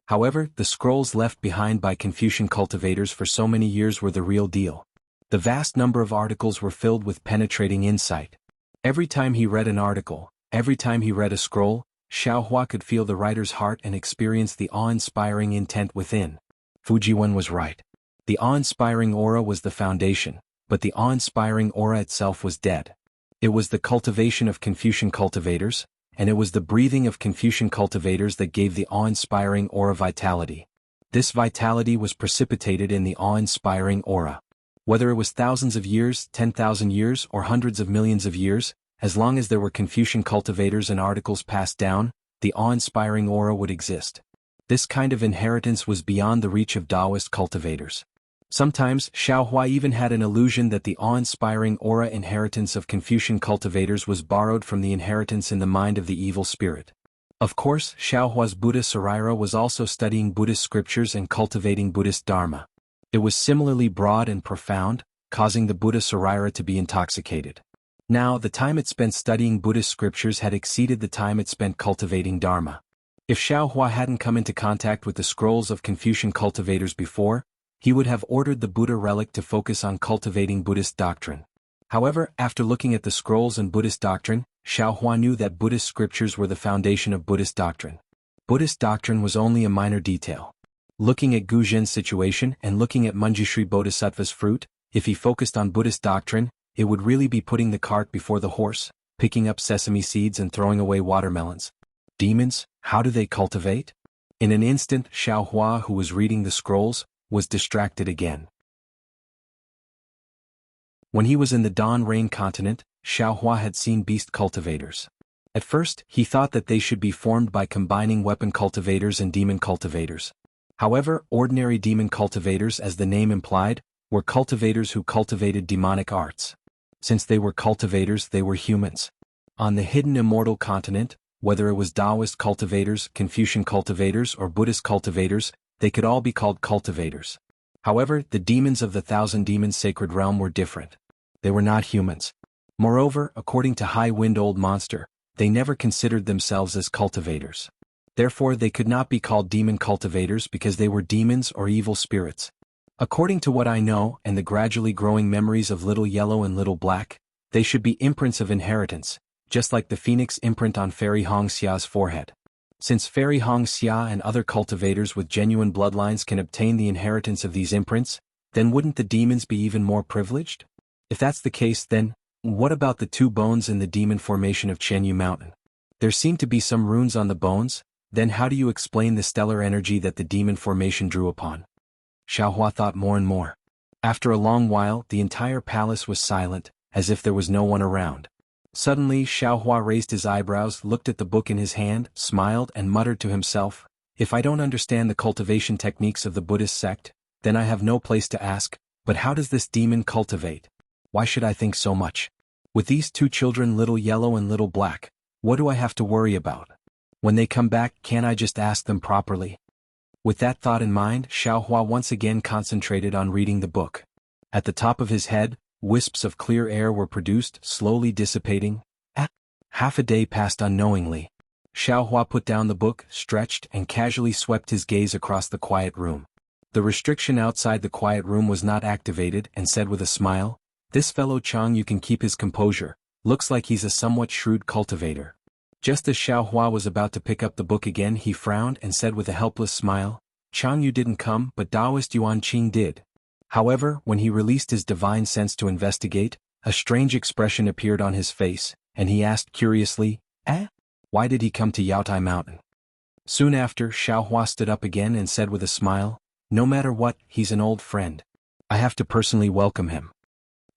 However, the scrolls left behind by Confucian cultivators for so many years were the real deal. The vast number of articles were filled with penetrating insight. Every time he read an article, every time he read a scroll, Xiaohua could feel the writer's heart and experience the awe-inspiring intent within. Fujiwan was right. The awe-inspiring aura was the foundation, but the awe-inspiring aura itself was dead. It was the cultivation of Confucian cultivators, and it was the breathing of Confucian cultivators that gave the awe-inspiring aura vitality. This vitality was precipitated in the awe-inspiring aura. Whether it was thousands of years, 10,000 years, or hundreds of millions of years, as long as there were Confucian cultivators and articles passed down, the awe-inspiring aura would exist. This kind of inheritance was beyond the reach of Taoist cultivators. Sometimes, Xiaohua even had an illusion that the awe-inspiring aura inheritance of Confucian cultivators was borrowed from the inheritance in the mind of the evil spirit. Of course, Xiaohua's Buddha Saraira was also studying Buddhist scriptures and cultivating Buddhist Dharma. It was similarly broad and profound, causing the Buddha Saraira to be intoxicated. Now, the time it spent studying Buddhist scriptures had exceeded the time it spent cultivating Dharma. If Xiaohua hadn't come into contact with the scrolls of Confucian cultivators before, he would have ordered the Buddha relic to focus on cultivating Buddhist doctrine. However, after looking at the scrolls and Buddhist doctrine, Xiaohua knew that Buddhist scriptures were the foundation of Buddhist doctrine. Buddhist doctrine was only a minor detail. Looking at Gu Zhen's situation and looking at Manjushri Bodhisattva's fruit, if he focused on Buddhist doctrine, it would really be putting the cart before the horse, picking up sesame seeds and throwing away watermelons. Demons, how do they cultivate? In an instant, Xiaohua, who was reading the scrolls, was distracted again. When he was in the Dawn Rain continent, Xiaohua had seen beast cultivators. At first, he thought that they should be formed by combining weapon cultivators and demon cultivators. However, ordinary demon cultivators, as the name implied, were cultivators who cultivated demonic arts. Since they were cultivators, they were humans. On the hidden immortal continent, whether it was Taoist cultivators, Confucian cultivators, or Buddhist cultivators, they could all be called cultivators. However, the demons of the Thousand Demons Sacred Realm were different. They were not humans. Moreover, according to High Wind Old Monster, they never considered themselves as cultivators. Therefore, they could not be called demon cultivators because they were demons or evil spirits. According to what I know and the gradually growing memories of Little Yellow and Little Black, they should be imprints of inheritance, just like the phoenix imprint on Fairy Hongxia's forehead. Since Fairy Hongxia and other cultivators with genuine bloodlines can obtain the inheritance of these imprints, then wouldn't the demons be even more privileged? If that's the case, then, what about the 2 bones in the demon formation of Chenyu Mountain? There seem to be some runes on the bones, then how do you explain the stellar energy that the demon formation drew upon? Xiaohua thought more and more. After a long while, the entire palace was silent, as if there was no one around. Suddenly, Xiaohua raised his eyebrows, looked at the book in his hand, smiled and muttered to himself, "If I don't understand the cultivation techniques of the Buddhist sect, then I have no place to ask, but how does this demon cultivate? Why should I think so much? With these 2 children, little yellow and little black, what do I have to worry about? When they come back, can't I just ask them properly?" With that thought in mind, Xiaohua once again concentrated on reading the book. At the top of his head, wisps of clear air were produced, slowly dissipating. Half a day passed unknowingly. Xiaohua put down the book, stretched, and casually swept his gaze across the quiet room. The restriction outside the quiet room was not activated, and said with a smile, "This fellow Chang, you can keep his composure. Looks like he's a somewhat shrewd cultivator." Just as Xiaohua was about to pick up the book again, he frowned and said with a helpless smile, "Chang, you didn't come, but Taoist Yuan Qing did." However, when he released his divine sense to investigate, a strange expression appeared on his face, and he asked curiously, Why did he come to Yaotai Mountain?" Soon after, Xiaohua stood up again and said with a smile, "No matter what, he's an old friend. I have to personally welcome him."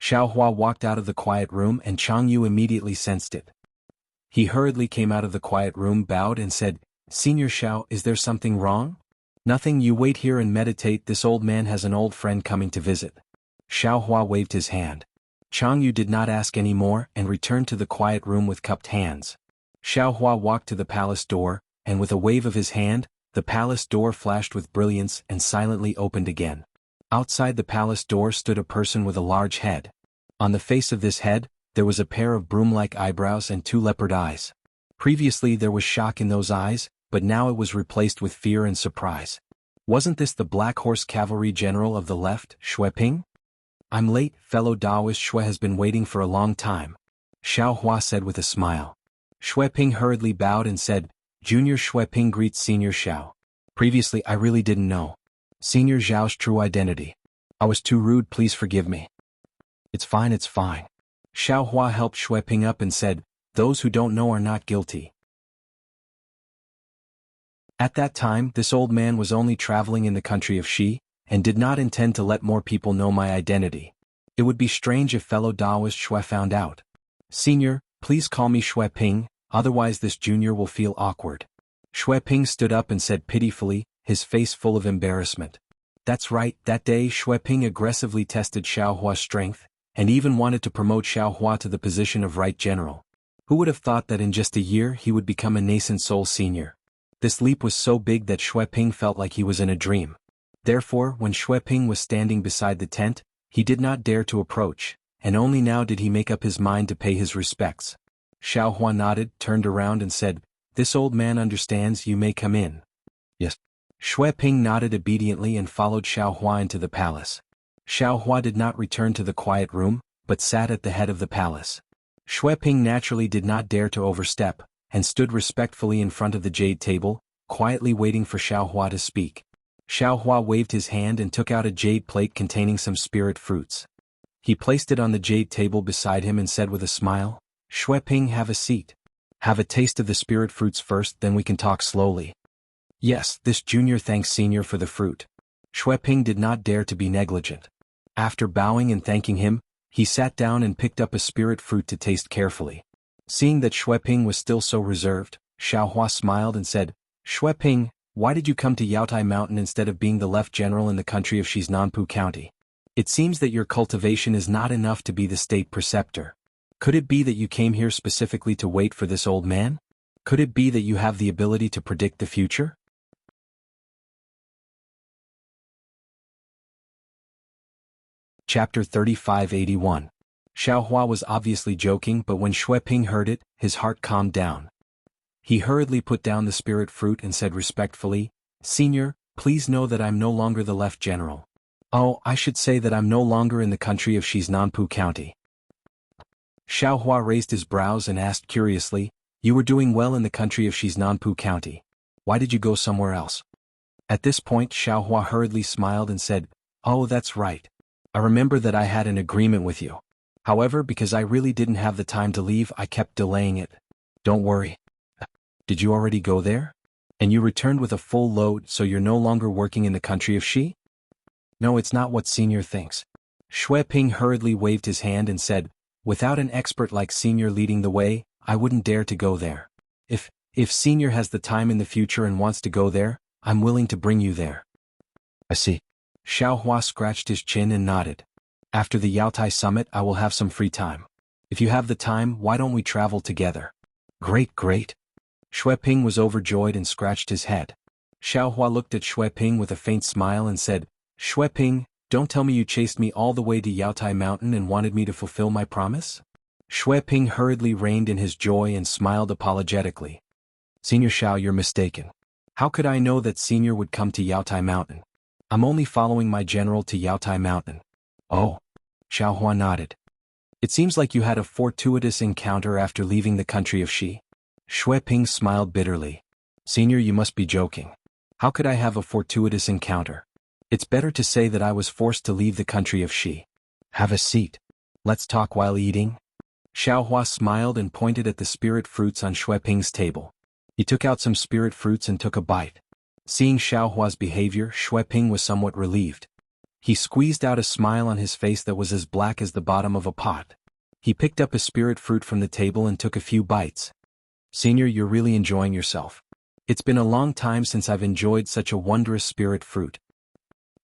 Xiaohua walked out of the quiet room and Chang Yu immediately sensed it. He hurriedly came out of the quiet room, bowed and said, "Senior Xiao, is there something wrong?" "Nothing, you wait here and meditate, this old man has an old friend coming to visit." Xiaohua waved his hand. Chang Yu did not ask any more and returned to the quiet room with cupped hands. Xiaohua walked to the palace door, and with a wave of his hand, the palace door flashed with brilliance and silently opened again. Outside the palace door stood a person with a large head. On the face of this head, there was a pair of broom-like eyebrows and 2 leopard eyes. Previously there was shock in those eyes, but now it was replaced with fear and surprise. Wasn't this the Black Horse Cavalry General of the left, Xue Ping? "I'm late, fellow Taoist. Xue has been waiting for a long time," Xiaohua said with a smile. Xue Ping hurriedly bowed and said, "Junior Xue Ping greets Senior Xiao. Previously I really didn't know Senior Xiao's true identity. I was too rude, please forgive me." It's fine, it's fine." Xiaohua helped Xue Ping up and said, "Those who don't know are not guilty." At that time, this old man was only traveling in the country of Xi, and did not intend to let more people know my identity. It would be strange if fellow Taoist Xue found out. "Senior, please call me Xue Ping, otherwise this junior will feel awkward." Xue Ping stood up and said pitifully, his face full of embarrassment. That's right, that day Xue Ping aggressively tested Xiaohua's strength, and even wanted to promote Xiaohua to the position of right general. Who would have thought that in just a year he would become a nascent soul senior? This leap was so big that Xue Ping felt like he was in a dream. Therefore, when Xue Ping was standing beside the tent, he did not dare to approach, and only now did he make up his mind to pay his respects. Xiaohua nodded, turned around and said, "This old man understands, you may come in." "Yes." Xue Ping nodded obediently and followed Xiaohua into the palace. Xiaohua did not return to the quiet room, but sat at the head of the palace. Xue Ping naturally did not dare to overstep, and stood respectfully in front of the jade table, quietly waiting for Xiaohua to speak. Xiaohua waved his hand and took out a jade plate containing some spirit fruits. He placed it on the jade table beside him and said with a smile, "Xue Ping, have a seat. Have a taste of the spirit fruits first, then we can talk slowly." Yes, this junior thanks senior for the fruit. Xue Ping did not dare to be negligent. After bowing and thanking him, he sat down and picked up a spirit fruit to taste carefully. Seeing that Xue Ping was still so reserved, Xiaohua smiled and said, "Xue Ping, why did you come to Yaotai Mountain instead of being the left general in the country of Shiznanpu County? It seems that your cultivation is not enough to be the state preceptor. Could it be that you came here specifically to wait for this old man? Could it be that you have the ability to predict the future?" Chapter 3581. Xiaohua was obviously joking, but when Xue Ping heard it, his heart calmed down. He hurriedly put down the spirit fruit and said respectfully, "Senior, please know that I'm no longer the left general. Oh, I should say that I'm no longer in the country of Shiznanpu County." Xiaohua raised his brows and asked curiously, "You were doing well in the country of Shiznanpu County. Why did you go somewhere else? At this point Xiaohua hurriedly smiled and said, "Oh, that's right. I remember that I had an agreement with you. However, because I really didn't have the time to leave, I kept delaying it. Don't worry. Did you already go there? And you returned with a full load, so you're no longer working in the country of Xi?" "No, it's not what Senior thinks." Shui Ping hurriedly waved his hand and said, "Without an expert like Senior leading the way, I wouldn't dare to go there. If Senior has the time in the future and wants to go there, I'm willing to bring you there." "I see." Xiaohua scratched his chin and nodded. "After the Yaotai summit I will have some free time. If you have the time, why don't we travel together?" "Great, great." Shui Ping was overjoyed and scratched his head. Xiaohua looked at Shui Ping with a faint smile and said, "Shui Ping, don't tell me you chased me all the way to Yaotai Mountain and wanted me to fulfill my promise?" Shui Ping hurriedly reined in his joy and smiled apologetically. "Senior Xiao, you're mistaken. How could I know that Senior would come to Yaotai Mountain? I'm only following my general to Yaotai Mountain." "Oh." Xiaohua nodded. "It seems like you had a fortuitous encounter after leaving the country of Xi." Shui Ping smiled bitterly. "Senior, you must be joking. How could I have a fortuitous encounter? It's better to say that I was forced to leave the country of Xi. Have a seat. Let's talk while eating." Xiaohua smiled and pointed at the spirit fruits on Shui Ping's table. He took out some spirit fruits and took a bite. Seeing Xiaohua's behavior, Shui Ping was somewhat relieved. He squeezed out a smile on his face that was as black as the bottom of a pot. He picked up a spirit fruit from the table and took a few bites. "Senior, you're really enjoying yourself. It's been a long time since I've enjoyed such a wondrous spirit fruit."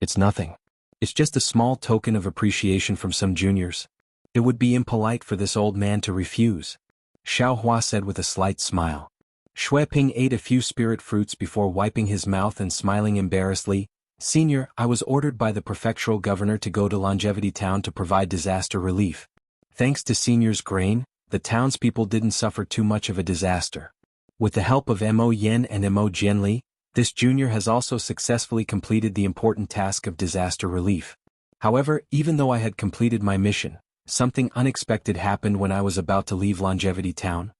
"It's nothing. It's just a small token of appreciation from some juniors. It would be impolite for this old man to refuse," Xiaohua said with a slight smile. Shui Ping ate a few spirit fruits before wiping his mouth and smiling embarrassedly. "Senior, I was ordered by the prefectural governor to go to Longevity Town to provide disaster relief. Thanks to Senior's grain, the townspeople didn't suffer too much of a disaster. With the help of Mo Yen and Mo Jianli, this junior has also successfully completed the important task of disaster relief. However, even though I had completed my mission, something unexpected happened when I was about to leave Longevity Town."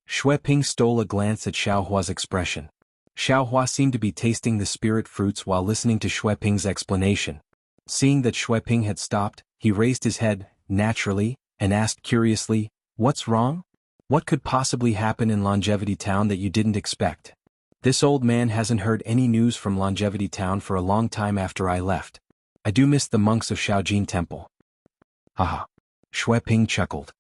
Shui Ping stole a glance at Xiaohua's expression. Xiaohua seemed to be tasting the spirit fruits while listening to Shui Ping's explanation. Seeing that Shui Ping had stopped, he raised his head, naturally, and asked curiously, "What's wrong? What could possibly happen in Longevity Town that you didn't expect?" "This old man hasn't heard any news from Longevity Town for a long time after I left. I do miss the monks of Shaojin Temple." "Haha." Shui Ping chuckled.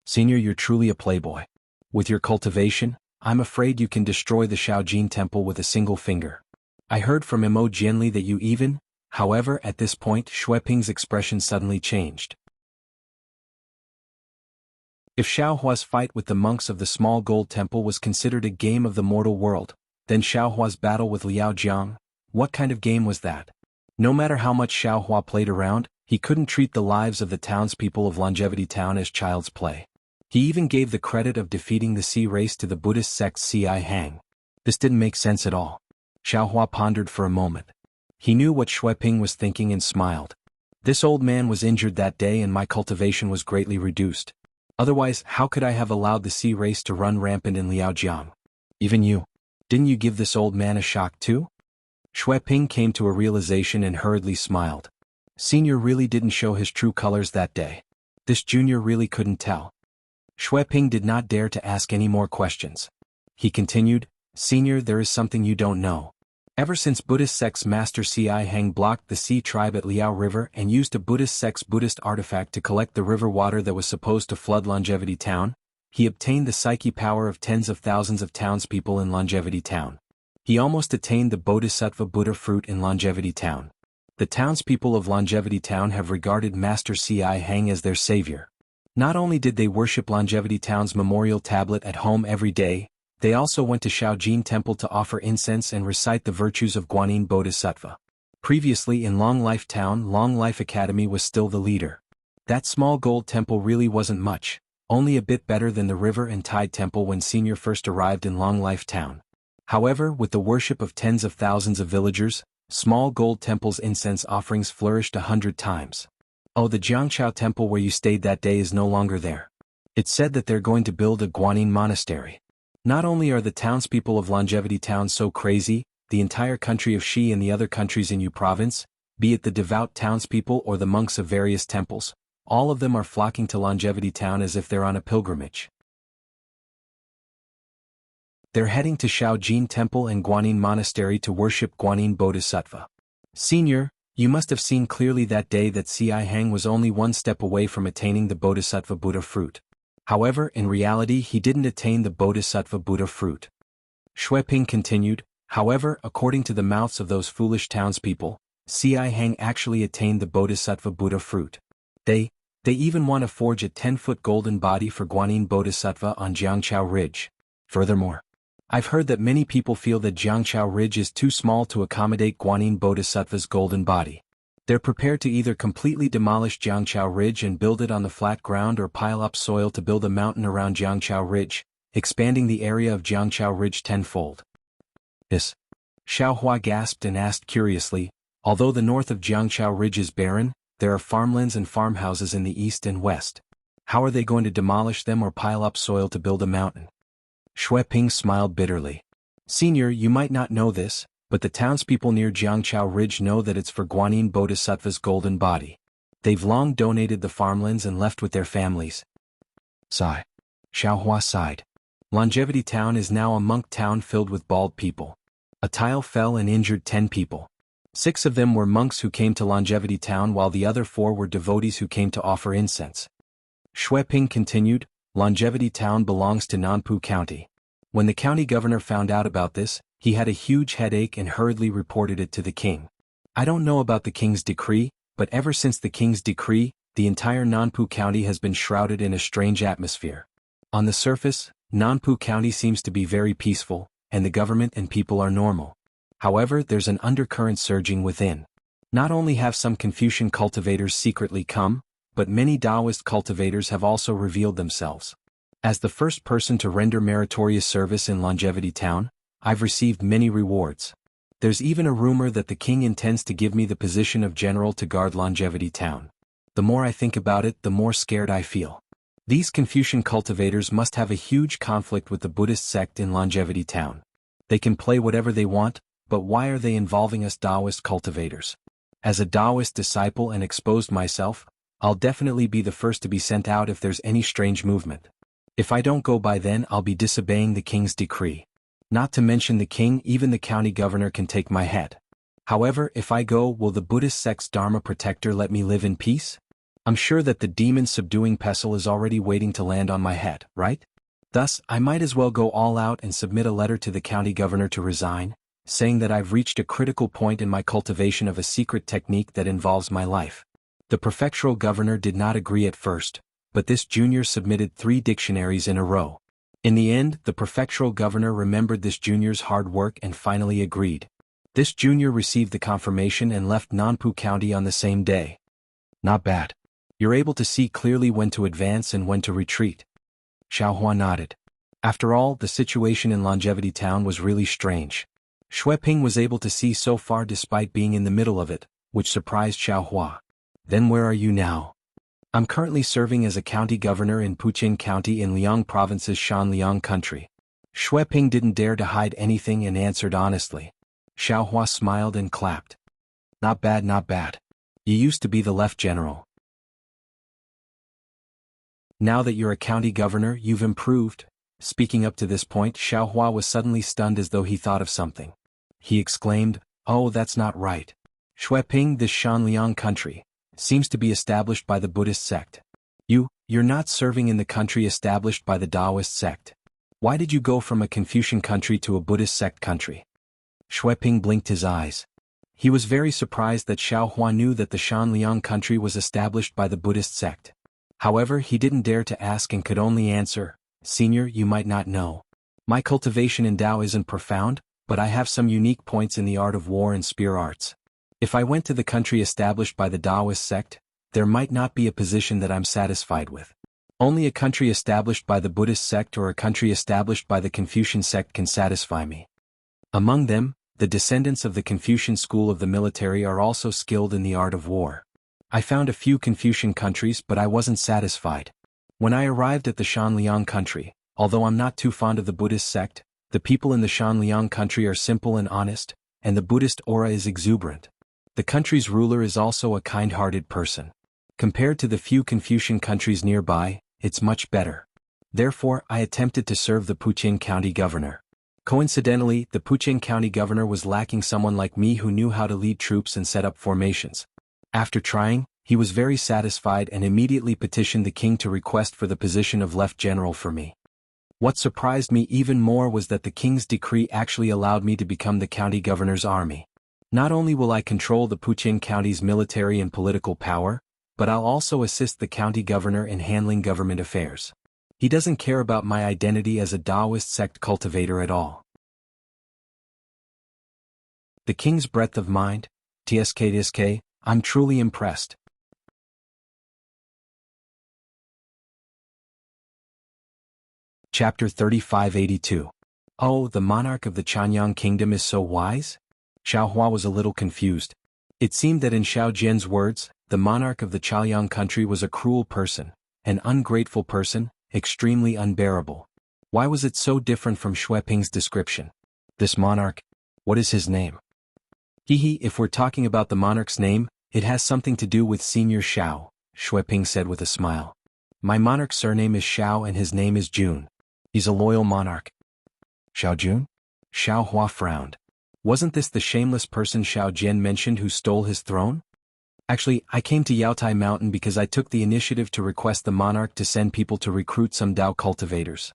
"Senior, you're truly a playboy. With your cultivation, I'm afraid you can destroy the Shaojin Temple with a single finger. I heard from Mo Jianli that you even..." However, at this point Shui Ping's expression suddenly changed. If Xiaohua's fight with the monks of the small gold temple was considered a game of the mortal world, then Xiaohua's battle with Liao Jiang, what kind of game was that? No matter how much Xiaohua played around, he couldn't treat the lives of the townspeople of Longevity Town as child's play. He even gave the credit of defeating the sea race to the Buddhist sect Ci Hang. This didn't make sense at all. Xiaohua pondered for a moment. He knew what Shui Ping was thinking and smiled. This old man was injured that day and my cultivation was greatly reduced. Otherwise, how could I have allowed the sea race to run rampant in Liaojiang? Even you. Didn't you give this old man a shock too? Shui Ping came to a realization and hurriedly smiled. Senior really didn't show his true colors that day. This junior really couldn't tell. Shui Ping did not dare to ask any more questions. He continued, "Senior, there is something you don't know. Ever since Buddhist sect's master Ci Hang blocked the Sea tribe at Liao River and used a Buddhist sect's Buddhist artifact to collect the river water that was supposed to flood Longevity Town, he obtained the psyche power of tens of thousands of townspeople in Longevity Town. He almost attained the Bodhisattva Buddha fruit in Longevity Town. The townspeople of Longevity Town have regarded Master Ci Hang as their savior. Not only did they worship Longevity Town's memorial tablet at home every day, they also went to Shaojin Temple to offer incense and recite the virtues of Guanyin Bodhisattva. Previously in Long Life Town, Long Life Academy was still the leader. That small gold temple really wasn't much, only a bit better than the River and Tide Temple when Senior first arrived in Long Life Town. However, with the worship of tens of thousands of villagers, Small Gold Temple's incense offerings flourished 100 times. Oh, the Jiangchao Temple where you stayed that day is no longer there. It's said that they're going to build a Guanyin monastery. Not only are the townspeople of Longevity Town so crazy, the entire country of Shi and the other countries in Yu province, be it the devout townspeople or the monks of various temples, all of them are flocking to Longevity Town as if they're on a pilgrimage. They're heading to Shaojin Temple and Guanyin Monastery to worship Guanyin Bodhisattva. Senior, you must have seen clearly that day that Xi Hang was only one step away from attaining the Bodhisattva Buddha fruit. However, in reality he didn't attain the Bodhisattva Buddha fruit. Xueping continued, however, according to the mouths of those foolish townspeople, Xi Hang actually attained the Bodhisattva Buddha fruit. They even want to forge a 10-foot golden body for Guanyin Bodhisattva on Jiangchao Ridge. Furthermore, I've heard that many people feel that Jiangchao Ridge is too small to accommodate Guanyin Bodhisattva's golden body. They're prepared to either completely demolish Jiangchao Ridge and build it on the flat ground or pile up soil to build a mountain around Jiangchao Ridge, expanding the area of Jiangchao Ridge tenfold. This. Xiaohua gasped and asked curiously, although the north of Jiangchao Ridge is barren, there are farmlands and farmhouses in the east and west. How are they going to demolish them or pile up soil to build a mountain? Xueping smiled bitterly. Senior, you might not know this, but the townspeople near Jiangchao Ridge know that it's for Guanyin Bodhisattva's golden body. They've long donated the farmlands and left with their families. Sigh. Xiaohua sighed. Longevity Town is now a monk town filled with bald people. A tile fell and injured 10 people. 6 of them were monks who came to Longevity Town while the other 4 were devotees who came to offer incense. Xueping continued, Longevity Town belongs to Nanpu County. When the county governor found out about this, he had a huge headache and hurriedly reported it to the king. I don't know about the king's decree, but ever since the king's decree, the entire Nanpu County has been shrouded in a strange atmosphere. On the surface, Nanpu County seems to be very peaceful, and the government and people are normal. However, there's an undercurrent surging within. Not only have some Confucian cultivators secretly come, but many Taoist cultivators have also revealed themselves. As the first person to render meritorious service in Longevity Town, I've received many rewards. There's even a rumor that the king intends to give me the position of general to guard Longevity Town. The more I think about it, the more scared I feel. These Confucian cultivators must have a huge conflict with the Buddhist sect in Longevity Town. They can play whatever they want, but why are they involving us Taoist cultivators? As a Taoist disciple and exposed myself, I'll definitely be the first to be sent out if there's any strange movement. If I don't go by then, I'll be disobeying the king's decree. Not to mention the king, even the county governor can take my head. However, if I go, will the Buddhist sect's Dharma protector let me live in peace? I'm sure that the demon-subduing pestle is already waiting to land on my head, right? Thus, I might as well go all out and submit a letter to the county governor to resign, saying that I've reached a critical point in my cultivation of a secret technique that involves my life. The prefectural governor did not agree at first, but this junior submitted 3 dictionaries in a row. In the end, the prefectural governor remembered this junior's hard work and finally agreed. This junior received the confirmation and left Nanpu County on the same day. Not bad. You're able to see clearly when to advance and when to retreat. Xiaohua nodded. After all, the situation in Longevity Town was really strange. Xueping was able to see so far despite being in the middle of it, which surprised Xiaohua. Then where are you now? I'm currently serving as a county governor in Puqing County in Liang Province's Shanliang country. Xueping didn't dare to hide anything and answered honestly. Xiaohua smiled and clapped. Not bad, not bad. You used to be the left general. Now that you're a county governor, you've improved. Speaking up to this point, Xiaohua was suddenly stunned as though he thought of something. He exclaimed, "Oh, that's not right. Xueping, this Shanliang country seems to be established by the Buddhist sect. You're not serving in the country established by the Taoist sect. Why did you go from a Confucian country to a Buddhist sect country?" Xueping blinked his eyes. He was very surprised that Xiaohua knew that the Shanliang country was established by the Buddhist sect. However, he didn't dare to ask and could only answer, "Senior, you might not know. My cultivation in Tao isn't profound, but I have some unique points in the art of war and spear arts. If I went to the country established by the Taoist sect, there might not be a position that I'm satisfied with. Only a country established by the Buddhist sect or a country established by the Confucian sect can satisfy me. Among them, the descendants of the Confucian school of the military are also skilled in the art of war. I found a few Confucian countries but I wasn't satisfied. When I arrived at the Shanliang country, Although I'm not too fond of the Buddhist sect, the people in the Shanliang country are simple and honest, and the Buddhist aura is exuberant. The country's ruler is also a kind-hearted person. Compared to the few Confucian countries nearby, it's much better. Therefore, I attempted to serve the Puqing County governor. Coincidentally, the Puqing County governor was lacking someone like me who knew how to lead troops and set up formations. After trying, he was very satisfied and immediately petitioned the king to request for the position of Left General for me. What surprised me even more was that the king's decree actually allowed me to become the county governor's army. Not only will I control the Puqing County's military and political power, but I'll also assist the county governor in handling government affairs. He doesn't care about my identity as a Taoist sect cultivator at all. The king's breadth of mind, TSK, I'm truly impressed. Chapter 3582. Oh, the monarch of the Chanyang kingdom is so wise? Xiaohua was a little confused. It seemed that in Xiao Jian's words, the monarch of the Chaoyang country was a cruel person, an ungrateful person, extremely unbearable. Why was it so different from Xueping's description? This monarch, what is his name? If we're talking about the monarch's name, it has something to do with Senior Xiao, Xueping said with a smile. My monarch's surname is Xiao and his name is Jun. He's a loyal monarch. Xiao Jun? Xiaohua frowned. Wasn't this the shameless person Xiao Jian mentioned who stole his throne? Actually, I came to Yaotai Mountain because I took the initiative to request the monarch to send people to recruit some Dao cultivators.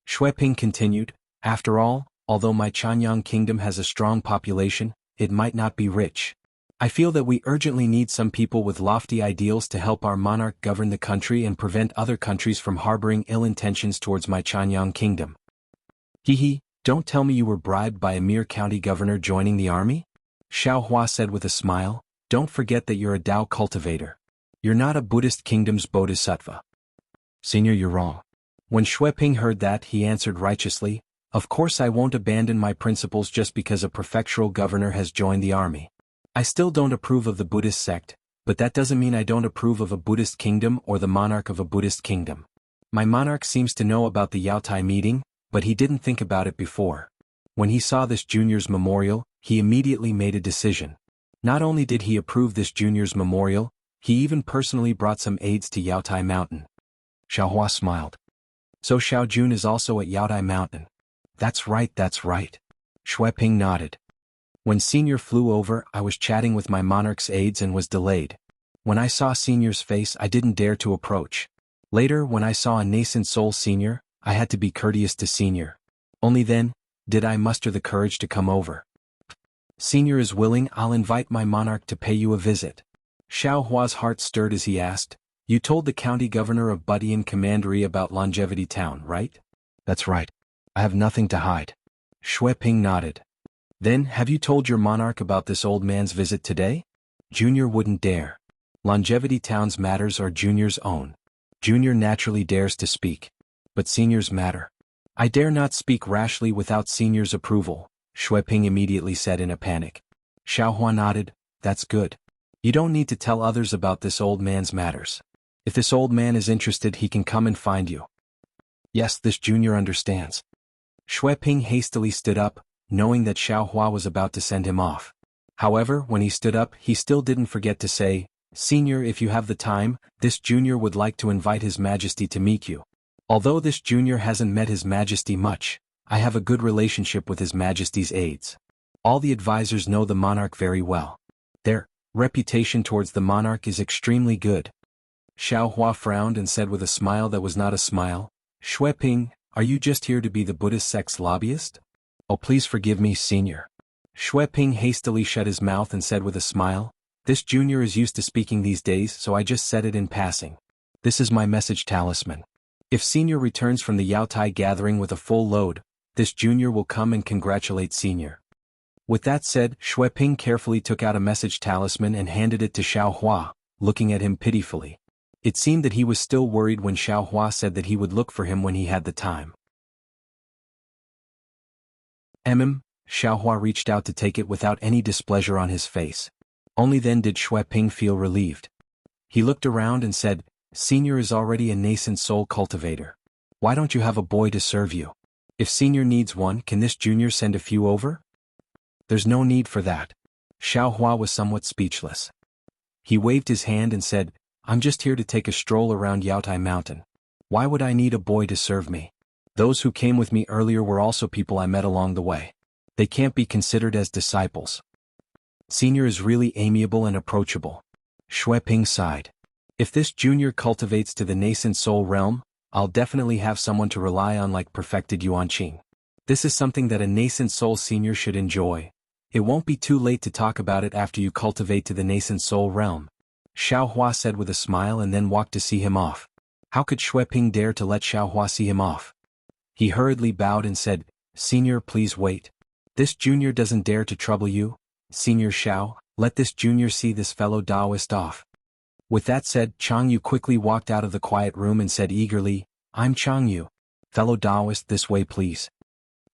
Xueping continued, after all, although my Chanyang kingdom has a strong population, it might not be rich. I feel that we urgently need some people with lofty ideals to help our monarch govern the country and prevent other countries from harboring ill intentions towards my Chanyang kingdom. Don't tell me you were bribed by a mere county governor joining the army? Xiaohua said with a smile, don't forget that you're a Dao cultivator. You're not a Buddhist kingdom's bodhisattva. Senior, you're wrong. When Xueping heard that, he answered righteously, of course I won't abandon my principles just because a prefectural governor has joined the army. I still don't approve of the Buddhist sect, but that doesn't mean I don't approve of a Buddhist kingdom or the monarch of a Buddhist kingdom. My monarch seems to know about the Yaotai meeting, but he didn't think about it before. When he saw this junior's memorial, he immediately made a decision. Not only did he approve this junior's memorial, he even personally brought some aides to Yaotai Mountain. Xiaohua smiled. So Xiao Jun is also at Yaotai Mountain. That's right. Xueping nodded. When Senior flew over, I was chatting with my monarch's aides and was delayed. When I saw Senior's face, I didn't dare to approach. Later, when I saw a nascent soul Senior, I had to be courteous to Senior. Only then did I muster the courage to come over. Senior is willing, I'll invite my monarch to pay you a visit. Xiaohua's heart stirred as he asked, you told the county governor of Butian Commandery about Longevity Town, right? That's right. I have nothing to hide. Xueping nodded. Then, have you told your monarch about this old man's visit today? Junior wouldn't dare. Longevity Town's matters are Junior's own. Junior naturally dares to speak. But Senior's matter. I dare not speak rashly without Senior's approval, Xueping immediately said in a panic. Xiaohua nodded, that's good. You don't need to tell others about this old man's matters. If this old man is interested, he can come and find you. Yes, this junior understands. Xueping hastily stood up, knowing that Xiaohua was about to send him off. However, when he stood up, he still didn't forget to say, Senior, if you have the time, this junior would like to invite His Majesty to meet you. Although this junior hasn't met His Majesty much, I have a good relationship with His Majesty's aides. All the advisors know the monarch very well. Their reputation towards the monarch is extremely good. Xiaohua frowned and said with a smile that was not a smile, Xueping, are you just here to be the Buddhist sect's lobbyist? Oh, please forgive me, Senior. Xueping hastily shut his mouth and said with a smile, this junior is used to speaking these days, so I just said it in passing. This is my message talisman. If Senior returns from the Yaotai gathering with a full load, this junior will come and congratulate Senior. With that said, Xueping carefully took out a message talisman and handed it to Xiaohua, looking at him pitifully. It seemed that he was still worried when Xiaohua said that he would look for him when he had the time. Xiaohua reached out to take it without any displeasure on his face. Only then did Xueping feel relieved. He looked around and said, Senior is already a nascent soul cultivator. Why don't you have a boy to serve you? If senior needs one, can this junior send a few over? There's no need for that. Xiao Hua was somewhat speechless. He waved his hand and said, I'm just here to take a stroll around Yaotai Mountain. Why would I need a boy to serve me? Those who came with me earlier were also people I met along the way. They can't be considered as disciples. Senior is really amiable and approachable. Xue Ping sighed. If this junior cultivates to the nascent soul realm, I'll definitely have someone to rely on like perfected Yuanqing. This is something that a nascent soul senior should enjoy. It won't be too late to talk about it after you cultivate to the nascent soul realm. Xiao Hua said with a smile and then walked to see him off. How could Xue Ping dare to let Xiao Hua see him off? He hurriedly bowed and said, Senior, please wait. This junior doesn't dare to trouble you. Senior Xiao, let this junior see this fellow Taoist off. With that said, Chang Yu quickly walked out of the quiet room and said eagerly, I'm Chang Yu. Fellow Taoist, this way please.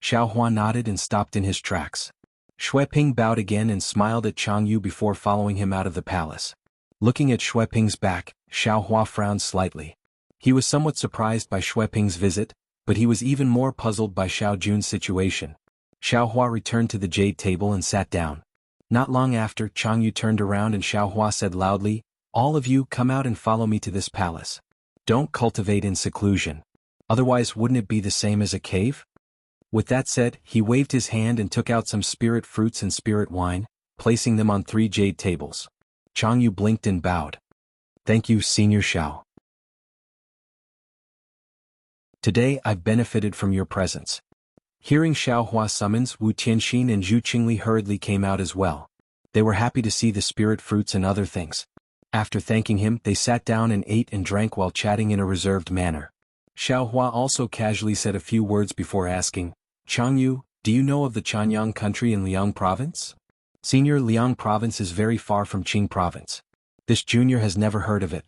Xiao Hua nodded and stopped in his tracks. Xue Ping bowed again and smiled at Chang Yu before following him out of the palace. Looking at Xue Ping's back, Xiao Hua frowned slightly. He was somewhat surprised by Xue Ping's visit, but he was even more puzzled by Xiao Jun's situation. Xiao Hua returned to the jade table and sat down. Not long after, Chang Yu turned around and Xiao Hua said loudly, All of you come out and follow me to this palace. Don't cultivate in seclusion. Otherwise wouldn't it be the same as a cave? With that said, he waved his hand and took out some spirit fruits and spirit wine, placing them on 3 jade tables. Chang Yu blinked and bowed. Thank you, Senior Xiao. Today I've benefited from your presence. Hearing Xiao Hua's summons, Wu Tianxin and Zhu Qingli hurriedly came out as well. They were happy to see the spirit fruits and other things. After thanking him, they sat down and ate and drank while chatting in a reserved manner. Xiao Hua also casually said a few words before asking, Chang Yu, do you know of the Chanyang country in Liang province? Senior, Liang province is very far from Qing province. This junior has never heard of it.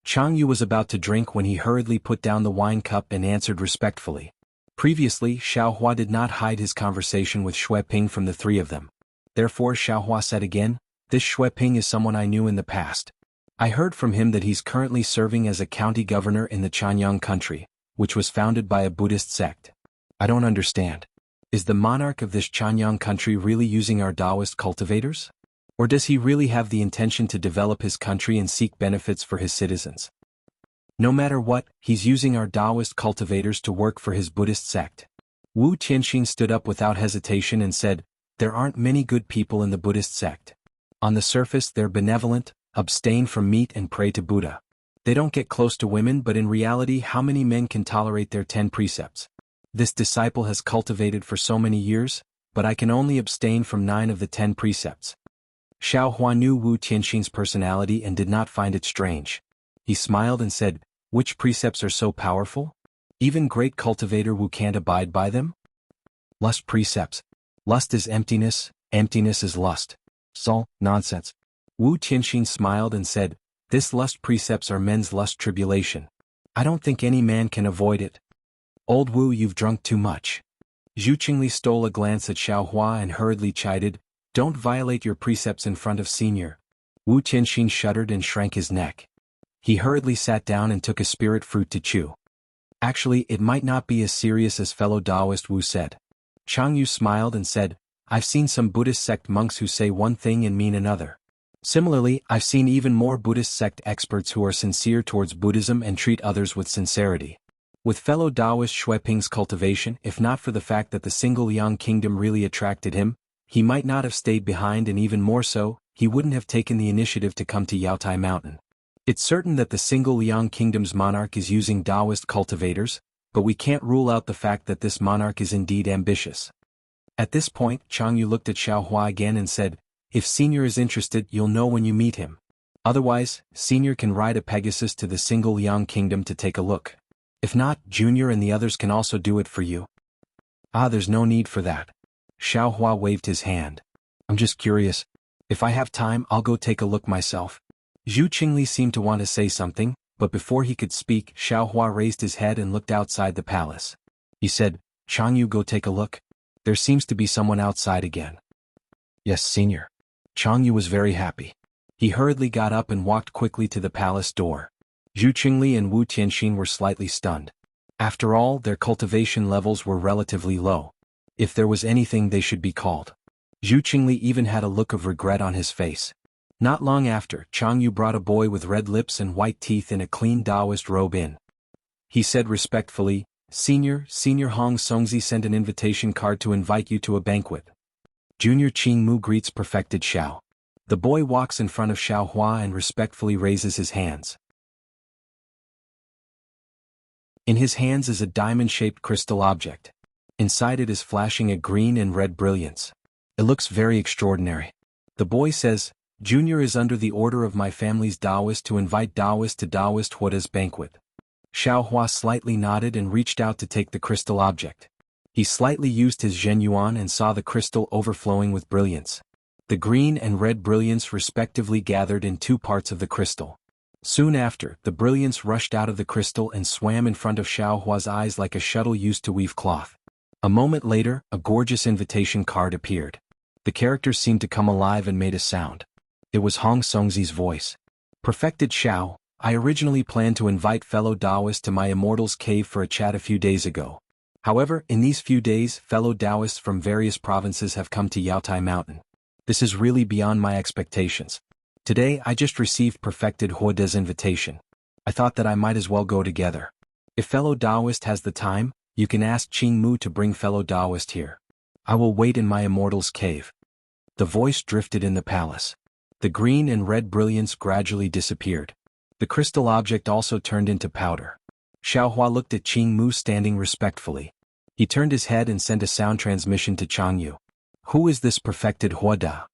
Chang Yu was about to drink when he hurriedly put down the wine cup and answered respectfully. Previously, Xiao Hua did not hide his conversation with Xue Ping from the 3 of them. Therefore Xiao Hua said again, This Xue Ping is someone I knew in the past. I heard from him that he's currently serving as a county governor in the Chanyang country, which was founded by a Buddhist sect. I don't understand. Is the monarch of this Chanyang country really using our Taoist cultivators? Or does he really have the intention to develop his country and seek benefits for his citizens? No matter what, he's using our Taoist cultivators to work for his Buddhist sect. Wu Tianxin stood up without hesitation and said, There aren't many good people in the Buddhist sect. On the surface they're benevolent, abstain from meat and pray to Buddha. They don't get close to women, but in reality how many men can tolerate their 10 precepts? This disciple has cultivated for so many years, but I can only abstain from 9 of the 10 precepts. Xiao Hua knew Wu Tianxin's personality and did not find it strange. He smiled and said, Which precepts are so powerful? Even great cultivator Wu can't abide by them? Lust precepts. Lust is emptiness, emptiness is lust. Sol, nonsense. Wu Tianxin smiled and said, This lust precepts are men's lust tribulation. I don't think any man can avoid it. Old Wu, you've drunk too much. Zhu Qingli stole a glance at Xiao Hua and hurriedly chided, Don't violate your precepts in front of Senior. Wu Tianxin shuddered and shrank his neck. He hurriedly sat down and took a spirit fruit to chew. Actually, it might not be as serious as fellow Taoist Wu said. Chang Yu smiled and said, I've seen some Buddhist sect monks who say one thing and mean another. Similarly, I've seen even more Buddhist sect experts who are sincere towards Buddhism and treat others with sincerity. With fellow Taoist Xue Ping's cultivation, if not for the fact that the single Yang kingdom really attracted him, he might not have stayed behind, and even more so, he wouldn't have taken the initiative to come to Yaotai Mountain. It's certain that the single Liang kingdom's monarch is using Taoist cultivators, but we can't rule out the fact that this monarch is indeed ambitious. At this point, Chang Yu looked at Xiao Hua again and said, If Senior is interested, you'll know when you meet him. Otherwise, Senior can ride a Pegasus to the single Liang kingdom to take a look. If not, Junior and the others can also do it for you. There's no need for that. Xiao Hua waved his hand. I'm just curious. If I have time, I'll go take a look myself. Zhu Qingli seemed to want to say something, but before he could speak, Xiao Hua raised his head and looked outside the palace. He said, Chang Yu, go take a look. There seems to be someone outside again. Yes, Senior. Chang Yu was very happy. He hurriedly got up and walked quickly to the palace door. Zhu Qingli and Wu Tianxin were slightly stunned. After all, their cultivation levels were relatively low. If there was anything they should be called. Zhu Qingli even had a look of regret on his face. Not long after, Jianghu brought a boy with red lips and white teeth in a clean Taoist robe in. He said respectfully, Senior Hong Songzi sent an invitation card to invite you to a banquet. Junior Qing Mu greets perfected Xiao. The boy walks in front of Xiao Hua and respectfully raises his hands. In his hands is a diamond-shaped crystal object. Inside it is flashing a green and red brilliance. It looks very extraordinary. The boy says, Junior is under the order of my family's Taoist to invite Taoist to Taoist Huoda's banquet. Xiao Hua slightly nodded and reached out to take the crystal object. He slightly used his Zhenyuan and saw the crystal overflowing with brilliance. The green and red brilliance respectively gathered in two parts of the crystal. Soon after, the brilliance rushed out of the crystal and swam in front of Xiao Hua's eyes like a shuttle used to weave cloth. A moment later, a gorgeous invitation card appeared. The characters seemed to come alive and made a sound. It was Hong Songzi's voice. Perfected Xiao, I originally planned to invite fellow Taoists to my Immortal's cave for a chat a few days ago. However, in these few days, fellow Taoists from various provinces have come to Yaotai Mountain. This is really beyond my expectations. Today I just received Perfected Huoda's invitation. I thought that I might as well go together. If fellow Taoist has the time, you can ask Qing Mu to bring fellow Taoist here. I will wait in my Immortal's cave. The voice drifted in the palace. The green and red brilliance gradually disappeared. The crystal object also turned into powder. Xiao Hua looked at Qing Mu standing respectfully. He turned his head and sent a sound transmission to Jianghu. Who is this Perfected Huoda?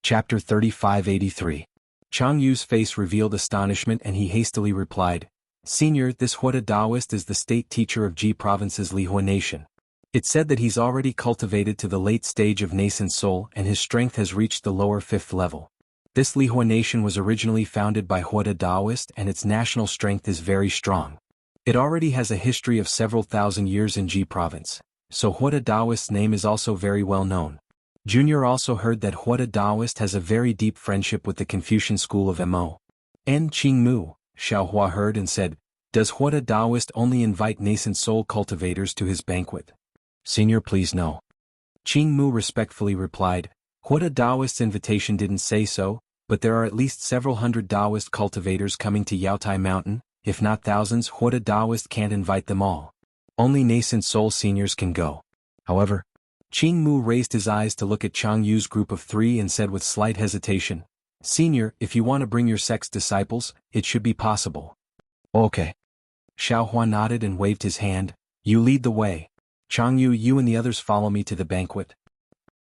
Chapter 3583. Jianghu's face revealed astonishment and he hastily replied, Senior, this Huoda Taoist is the state teacher of Ji Province's Lihua Nation. It said that he's already cultivated to the late stage of nascent soul and his strength has reached the lower 5th level. This Lihua Nation was originally founded by Huoda Taoist and its national strength is very strong. It already has a history of several thousand years in Ji Province, so Huoda Taoist's name is also very well known. Junior also heard that Huoda Taoist has a very deep friendship with the Confucian school of Mo. And Qing Mu, Xiao Hua heard and said, Does Huoda Taoist only invite nascent soul cultivators to his banquet? Senior, please no. Qing Mu respectfully replied, Huoda Taoist's invitation didn't say so, but there are at least several hundred Taoist cultivators coming to Yaotai Mountain, if not thousands. Huoda Taoist can't invite them all. Only nascent soul seniors can go. However, Qing Mu raised his eyes to look at Jianghu's group of 3 and said with slight hesitation, Senior, if you want to bring your sect's disciples, it should be possible. Okay. Xiao Hua nodded and waved his hand. You lead the way. Jianghu, you and the others follow me to the banquet.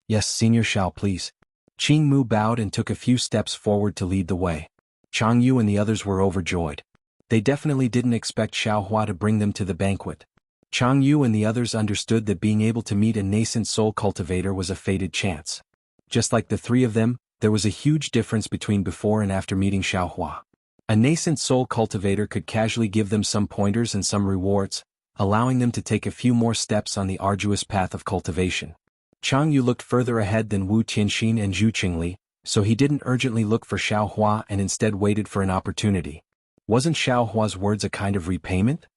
Yes, Senior Xiao, please. Qing Mu bowed and took a few steps forward to lead the way. Jianghu and the others were overjoyed. They definitely didn't expect Xiao Hua to bring them to the banquet. Jianghu and the others understood that being able to meet a nascent soul cultivator was a fated chance. Just like the 3 of them, there was a huge difference between before and after meeting Xiao Hua. A nascent soul cultivator could casually give them some pointers and some rewards, allowing them to take a few more steps on the arduous path of cultivation. Jianghu looked further ahead than Wu Tianxin and Zhu Qingli, so he didn't urgently look for Xiao Hua and instead waited for an opportunity. Wasn't Xiao Hua's words a kind of repayment?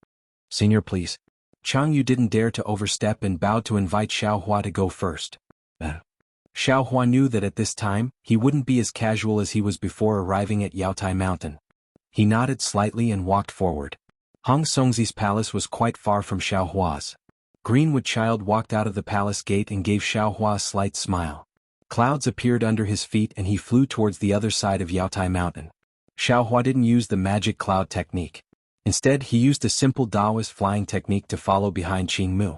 Senior, please. Jianghu didn't dare to overstep and bowed to invite Xiao Hua to go first. Xiao Hua knew that at this time, he wouldn't be as casual as he was before arriving at Yaotai Mountain. He nodded slightly and walked forward. Hong Songzi's palace was quite far from Xiao Hua's. Greenwood Child walked out of the palace gate and gave Xiao Hua a slight smile. Clouds appeared under his feet and he flew towards the other side of Yaotai Mountain. Xiao Hua didn't use the magic cloud technique. Instead, he used a simple Taoist flying technique to follow behind Qing Mu.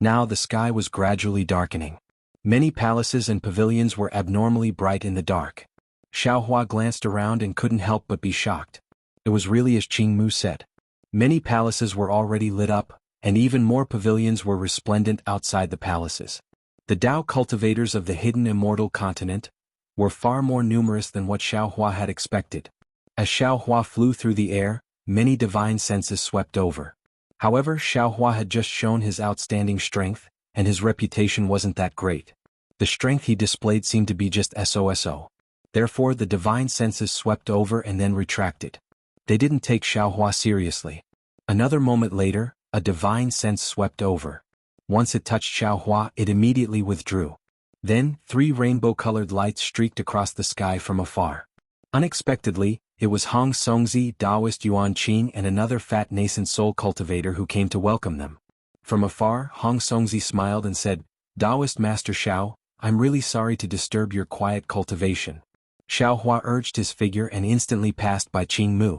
Now the sky was gradually darkening. Many palaces and pavilions were abnormally bright in the dark. Xiao Hua glanced around and couldn't help but be shocked. It was really as Qing Mu said. Many palaces were already lit up, and even more pavilions were resplendent outside the palaces. The Tao cultivators of the hidden immortal continent were far more numerous than what Xiao Hua had expected. As Xiao Hua flew through the air, many divine senses swept over. However, Xiao Hua had just shown his outstanding strength, and his reputation wasn't that great. The strength he displayed seemed to be just so. Therefore the divine senses swept over and then retracted. They didn't take Xiaohua seriously. Another moment later, a divine sense swept over. Once it touched Xiaohua, it immediately withdrew. Then, 3 rainbow-colored lights streaked across the sky from afar. Unexpectedly, it was Hong Songzi, Taoist Yuan Qing and another fat nascent soul cultivator who came to welcome them. From afar, Hong Songzi smiled and said, "Taoist Master Xiao, I'm really sorry to disturb your quiet cultivation." Xiaohua urged his figure and instantly passed by Qing Mu.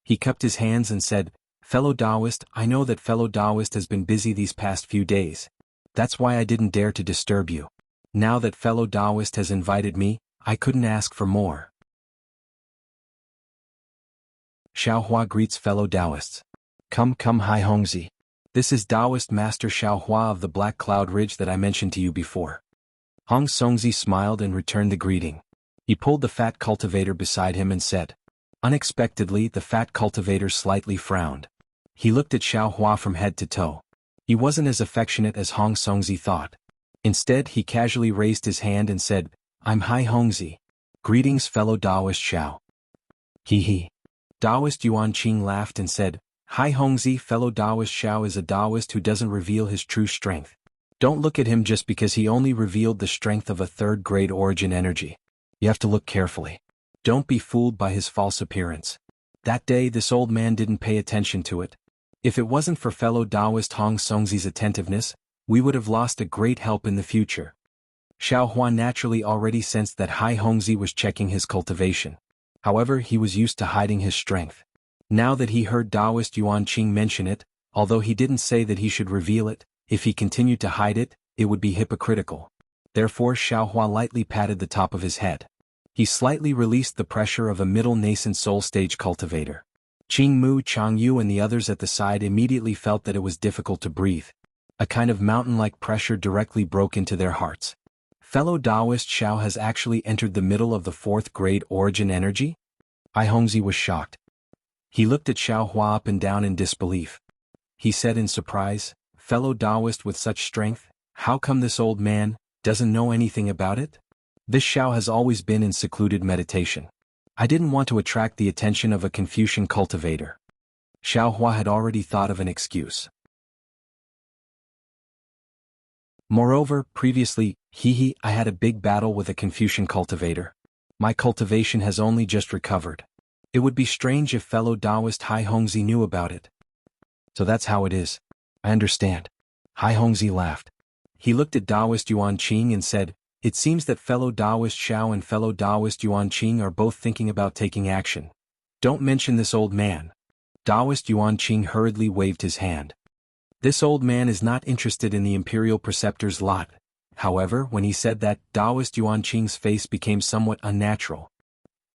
He cupped his hands and said, "Fellow Taoist, I know that fellow Taoist has been busy these past few days. That's why I didn't dare to disturb you. Now that fellow Taoist has invited me, I couldn't ask for more." Xiaohua greets fellow Taoists. Come Hai Hongzi. This is Taoist Master Xiaohua of the Black Cloud Ridge that I mentioned to you before. Hong Songzi smiled and returned the greeting. He pulled the fat cultivator beside him and said. Unexpectedly, the fat cultivator slightly frowned. He looked at Xiaohua from head to toe. He wasn't as affectionate as Hong Songzi thought. Instead, he casually raised his hand and said, "I'm Hai Hongzi. Greetings fellow Taoist Xiao." He. Taoist Yuan Qing laughed and said, "Hai Hongzi, fellow Taoist Xiao is a Taoist who doesn't reveal his true strength. Don't look at him just because he only revealed the strength of a third-grade origin energy. You have to look carefully. Don't be fooled by his false appearance." That day this old man didn't pay attention to it. If it wasn't for fellow Taoist Hong Songzi's attentiveness, we would have lost a great help in the future. Xiaohua naturally already sensed that Hai Hongzi was checking his cultivation. However, he was used to hiding his strength. Now that he heard Taoist Yuan Qing mention it, although he didn't say that he should reveal it, if he continued to hide it, it would be hypocritical. Therefore Xiaohua lightly patted the top of his head. He slightly released the pressure of a middle nascent soul stage cultivator. Qing Mu, Chang Yu and the others at the side immediately felt that it was difficult to breathe. A kind of mountain-like pressure directly broke into their hearts. Fellow Taoist Xiao has actually entered the middle of the 4th grade origin energy? Hai Hongzi was shocked. He looked at Xiaohua up and down in disbelief. He said in surprise, "Fellow Taoist with such strength, how come this old man doesn't know anything about it?" This Xiao has always been in secluded meditation. I didn't want to attract the attention of a Confucian cultivator. Xiaohua had already thought of an excuse. Moreover, previously, I had a big battle with a Confucian cultivator. My cultivation has only just recovered. It would be strange if fellow Taoist Hai Hongzi knew about it. So that's how it is. I understand. Hai Hongzi laughed. He looked at Taoist Yuan Qing and said, "It seems that fellow Taoist Xiao and fellow Taoist Yuan Qing are both thinking about taking action. Don't mention this old man." Taoist Yuan Qing hurriedly waved his hand. This old man is not interested in the Imperial Preceptor's lot. However, when he said that, Taoist Yuan Qing's face became somewhat unnatural.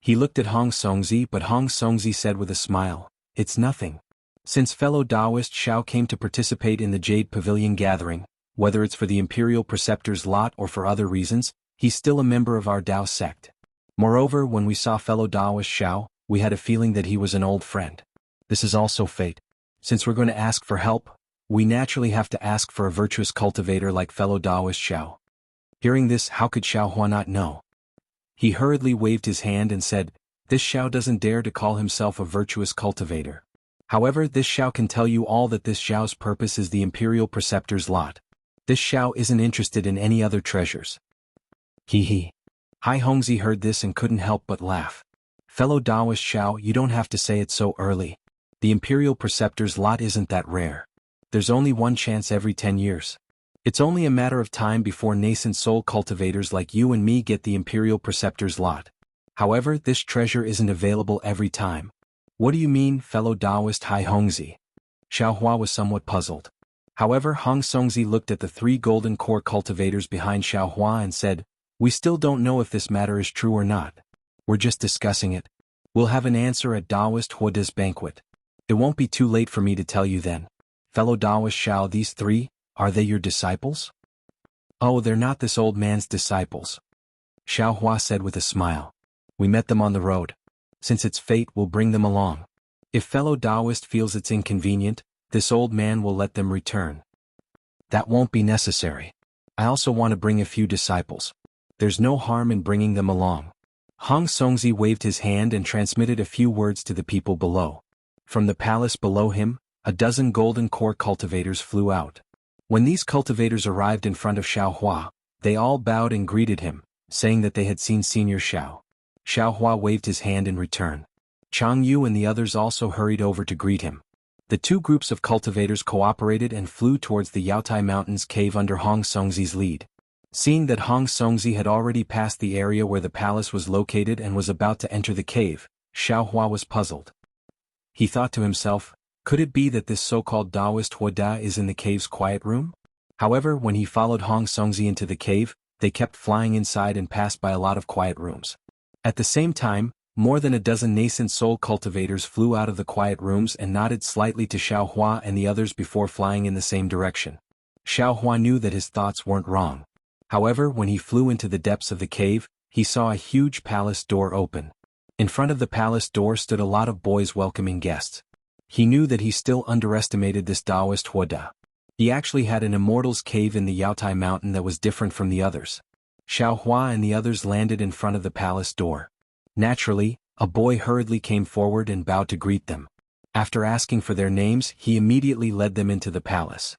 He looked at Hong Songzi, but Hong Songzi said with a smile, "It's nothing. Since fellow Taoist Xiao came to participate in the Jade Pavilion gathering, whether it's for the Imperial Preceptor's lot or for other reasons, he's still a member of our Tao sect. Moreover, when we saw fellow Taoist Xiao, we had a feeling that he was an old friend. This is also fate. Since we're going to ask for help, we naturally have to ask for a virtuous cultivator like fellow Taoist Xiao." Hearing this, how could Xiaohua not know? He hurriedly waved his hand and said, "This Xiao doesn't dare to call himself a virtuous cultivator. However, this Xiao can tell you all that this Xiao's purpose is the Imperial Preceptor's lot. This Xiao isn't interested in any other treasures." Hai Hongzi heard this and couldn't help but laugh. "Fellow Taoist Xiao, you don't have to say it so early. The Imperial Preceptor's lot isn't that rare. There's only one chance every 10 years. It's only a matter of time before nascent soul cultivators like you and me get the Imperial Preceptor's lot. However, this treasure isn't available every time." "What do you mean, fellow Taoist Hai Hongzi?" Xiaohua was somewhat puzzled. However, Hong Songzi looked at the 3 golden core cultivators behind Xiaohua and said, "We still don't know if this matter is true or not. We're just discussing it. We'll have an answer at Taoist Huoda's banquet. It won't be too late for me to tell you then. Fellow Taoist Xiao, these 3, are they your disciples?" "Oh, they're not this old man's disciples," Xiaohua said with a smile. "We met them on the road. Since it's fate, we'll bring them along. If fellow Taoist feels it's inconvenient, this old man will let them return." "That won't be necessary. I also want to bring a few disciples. There's no harm in bringing them along." Hong Songzi waved his hand and transmitted a few words to the people below. From the palace below him, a dozen golden core cultivators flew out. When these cultivators arrived in front of Xiao Hua, they all bowed and greeted him, saying that they had seen Senior Xiao. Xiao Hua waved his hand in return. Jianghu and the others also hurried over to greet him. The two groups of cultivators cooperated and flew towards the Yaotai Mountains cave under Hong Songzi's lead. Seeing that Hong Songzi had already passed the area where the palace was located and was about to enter the cave, Xiao Hua was puzzled. He thought to himself, could it be that this so-called Taoist Huoda is in the cave's quiet room? However, when he followed Hong Songzi into the cave, they kept flying inside and passed by a lot of quiet rooms. At the same time, more than a dozen nascent soul cultivators flew out of the quiet rooms and nodded slightly to Xiao Hua and the others before flying in the same direction. Xiao Hua knew that his thoughts weren't wrong. However, when he flew into the depths of the cave, he saw a huge palace door open. In front of the palace door stood a lot of boys welcoming guests. He knew that he still underestimated this Taoist Huoda. He actually had an immortal's cave in the Yaotai Mountain that was different from the others. Xiao Hua and the others landed in front of the palace door. Naturally, a boy hurriedly came forward and bowed to greet them. After asking for their names, he immediately led them into the palace.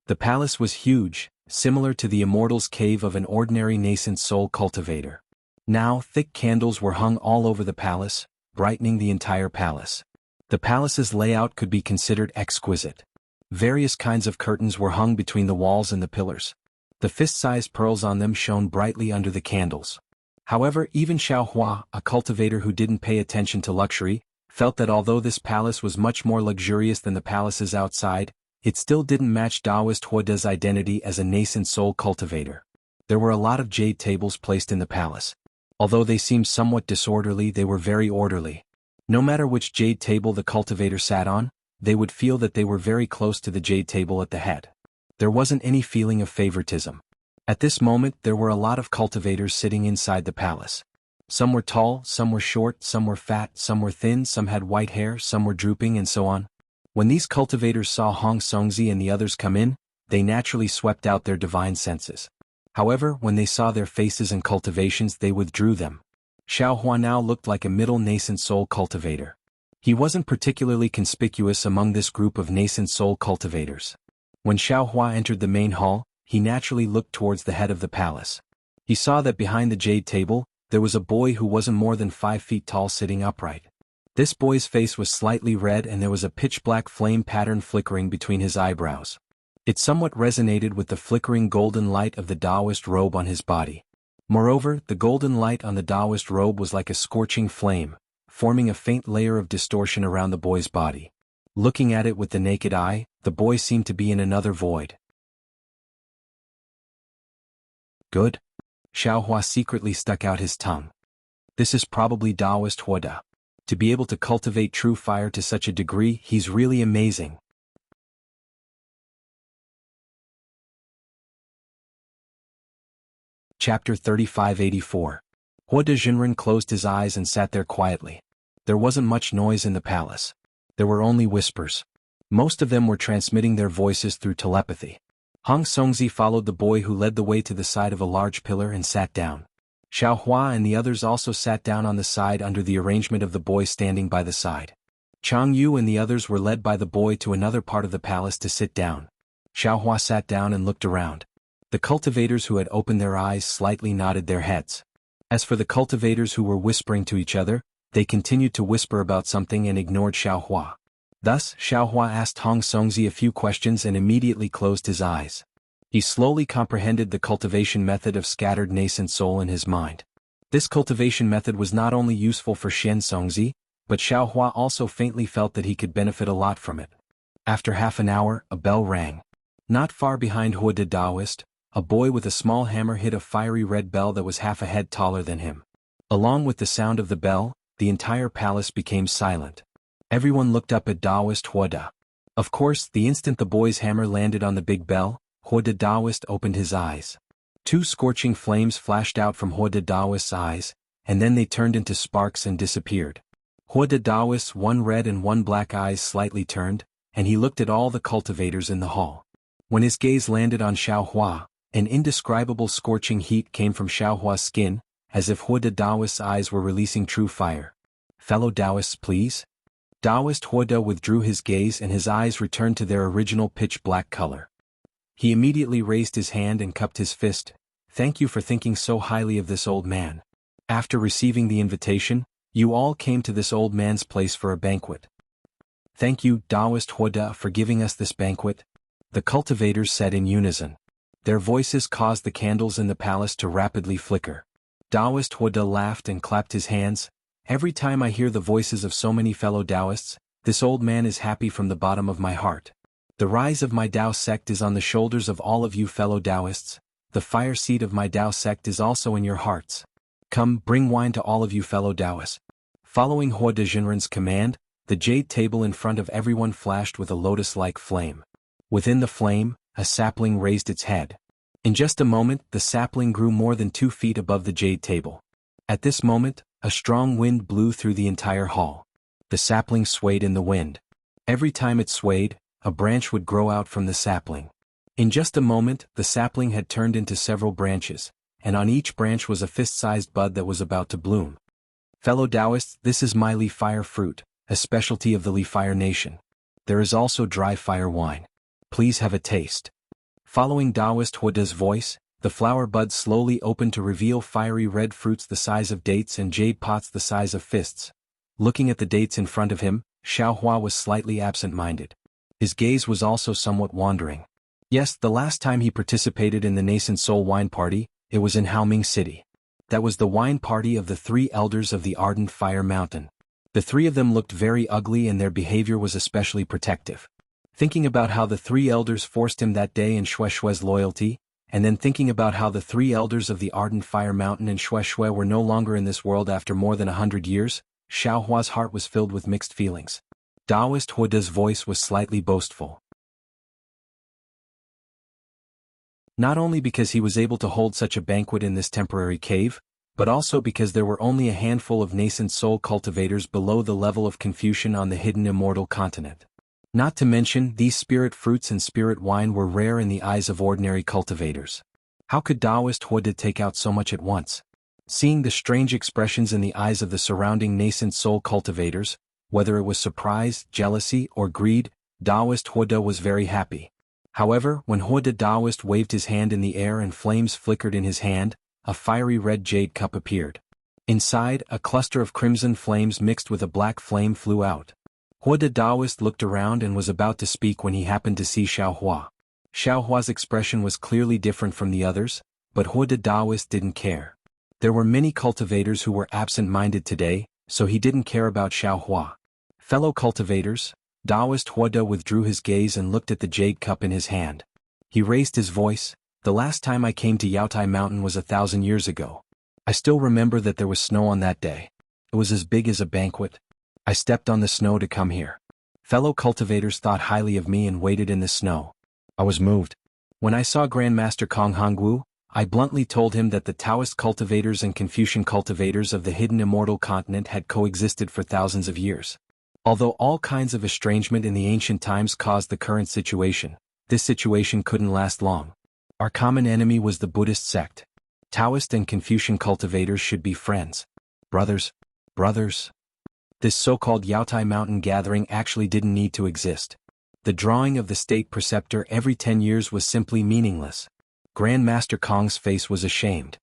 The palace was huge, similar to the immortal's cave of an ordinary nascent soul cultivator. Now, thick candles were hung all over the palace, brightening the entire palace. The palace's layout could be considered exquisite. Various kinds of curtains were hung between the walls and the pillars. The fist-sized pearls on them shone brightly under the candles. However, even Xiao Hua, a cultivator who didn't pay attention to luxury, felt that although this palace was much more luxurious than the palaces outside, it still didn't match Taoist Huoda's identity as a nascent soul cultivator. There were a lot of jade tables placed in the palace. Although they seemed somewhat disorderly, they were very orderly. No matter which jade table the cultivator sat on, they would feel that they were very close to the jade table at the head. There wasn't any feeling of favoritism. At this moment, there were a lot of cultivators sitting inside the palace. Some were tall, some were short, some were fat, some were thin, some had white hair, some were drooping, and so on. When these cultivators saw Hong Songzi and the others come in, they naturally swept out their divine senses. However, when they saw their faces and cultivations, they withdrew them. Xiao Hua now looked like a middle nascent soul cultivator. He wasn't particularly conspicuous among this group of nascent soul cultivators. When Xiao Hua entered the main hall, he naturally looked towards the head of the palace. He saw that behind the jade table, there was a boy who wasn't more than 5 feet tall sitting upright. This boy's face was slightly red and there was a pitch-black flame pattern flickering between his eyebrows. It somewhat resonated with the flickering golden light of the Taoist robe on his body. Moreover, the golden light on the Taoist robe was like a scorching flame, forming a faint layer of distortion around the boy's body. Looking at it with the naked eye, the boy seemed to be in another void. Good? Xiao Hua secretly stuck out his tongue. This is probably Taoist Huoda. To be able to cultivate true fire to such a degree, he's really amazing. Chapter 3584. Huoda Jinren closed his eyes and sat there quietly. There wasn't much noise in the palace. There were only whispers. Most of them were transmitting their voices through telepathy. Hong Songzi followed the boy who led the way to the side of a large pillar and sat down. Xiao Hua and the others also sat down on the side under the arrangement of the boy standing by the side. Jianghu and the others were led by the boy to another part of the palace to sit down. Xiao Hua sat down and looked around. The cultivators who had opened their eyes slightly nodded their heads. As for the cultivators who were whispering to each other, they continued to whisper about something and ignored Xiao Hua. Thus, Xiao Hua asked Hong Songzi a few questions and immediately closed his eyes. He slowly comprehended the cultivation method of scattered nascent soul in his mind. This cultivation method was not only useful for Hong Songzi, but Xiao Hua also faintly felt that he could benefit a lot from it. After half an hour, a bell rang. Not far behind Huoda Taoist, a boy with a small hammer hit a fiery red bell that was half a head taller than him. Along with the sound of the bell, the entire palace became silent. Everyone looked up at Taoist Huoda. Of course, the instant the boy's hammer landed on the big bell, Huoda Taoist opened his eyes. 2 scorching flames flashed out from Huoda Taoist's eyes, and then they turned into sparks and disappeared. Huoda Taoist's 1 red and 1 black eyes slightly turned, and he looked at all the cultivators in the hall. When his gaze landed on Xiao Hua, An indescribable scorching heat came from Xiaohua's skin, as if Huo de Daoist's eyes were releasing true fire. "Fellow Taoists, please?" Taoist Huo de withdrew his gaze and his eyes returned to their original pitch-black color. He immediately raised his hand and cupped his fist. "Thank you for thinking so highly of this old man. After receiving the invitation, you all came to this old man's place for a banquet. Thank you, Taoist Huo de, for giving us this banquet," the cultivators said in unison. Their voices caused the candles in the palace to rapidly flicker. Taoist Huo de laughed and clapped his hands. "Every time I hear the voices of so many fellow Taoists, this old man is happy from the bottom of my heart. The rise of my Tao sect is on the shoulders of all of you fellow Taoists. The fire seed of my Tao sect is also in your hearts. Come, bring wine to all of you fellow Taoists." Following Huo de Jinren's command, the jade table in front of everyone flashed with a lotus-like flame. Within the flame, a sapling raised its head. In just a moment, the sapling grew more than 2 feet above the jade table. At this moment, a strong wind blew through the entire hall. The sapling swayed in the wind. Every time it swayed, a branch would grow out from the sapling. In just a moment, the sapling had turned into several branches, and on each branch was a fist-sized bud that was about to bloom. "Fellow Taoists, this is my Li Fire fruit, a specialty of the Li Fire nation. There is also dry fire wine. Please have a taste." Following Taoist Huo de's voice, the flower buds slowly opened to reveal fiery red fruits the size of dates and jade pots the size of fists. Looking at the dates in front of him, Xiaohua was slightly absent-minded. His gaze was also somewhat wandering. Yes, the last time he participated in the Nascent Soul wine party, it was in Haoming City. That was the wine party of the 3 elders of the Ardent Fire Mountain. The 3 of them looked very ugly and their behavior was especially protective. Thinking about how the 3 elders forced him that day and Xue Xue's loyalty, and then thinking about how the 3 elders of the Ardent Fire Mountain and Xue Xue were no longer in this world after more than 100 years, Xiaohua's heart was filled with mixed feelings. Taoist Huo de's voice was slightly boastful. Not only because he was able to hold such a banquet in this temporary cave, but also because there were only a handful of nascent soul cultivators below the level of Confucian on the hidden immortal continent. Not to mention, these spirit fruits and spirit wine were rare in the eyes of ordinary cultivators. How could Taoist Huo de take out so much at once? Seeing the strange expressions in the eyes of the surrounding nascent soul cultivators, whether it was surprise, jealousy, or greed, Taoist Huo de was very happy. However, when Huo de Taoist waved his hand in the air and flames flickered in his hand, a fiery red jade cup appeared. Inside, a cluster of crimson flames mixed with a black flame flew out. Huo de Taoist looked around and was about to speak when he happened to see Xiaohua. Xiaohua's expression was clearly different from the others, but Huo de Taoist didn't care. There were many cultivators who were absent-minded today, so he didn't care about Xiaohua. Fellow cultivators, Taoist Huo de withdrew his gaze and looked at the jade cup in his hand. He raised his voice. "The last time I came to Yaotai Mountain was 1,000 years ago. I still remember that there was snow on that day. It was as big as a banquet. I stepped on the snow to come here. Fellow cultivators thought highly of me and waited in the snow. I was moved. When I saw Grandmaster Kong Hongwu, I bluntly told him that the Taoist cultivators and Confucian cultivators of the hidden immortal continent had coexisted for thousands of years. Although all kinds of estrangement in the ancient times caused the current situation, this situation couldn't last long. Our common enemy was the Buddhist sect. Taoist and Confucian cultivators should be friends. Brothers. This so-called Yaotai Mountain gathering actually didn't need to exist. The drawing of the state preceptor every 10 years was simply meaningless. Grandmaster Kong's face was ashamed.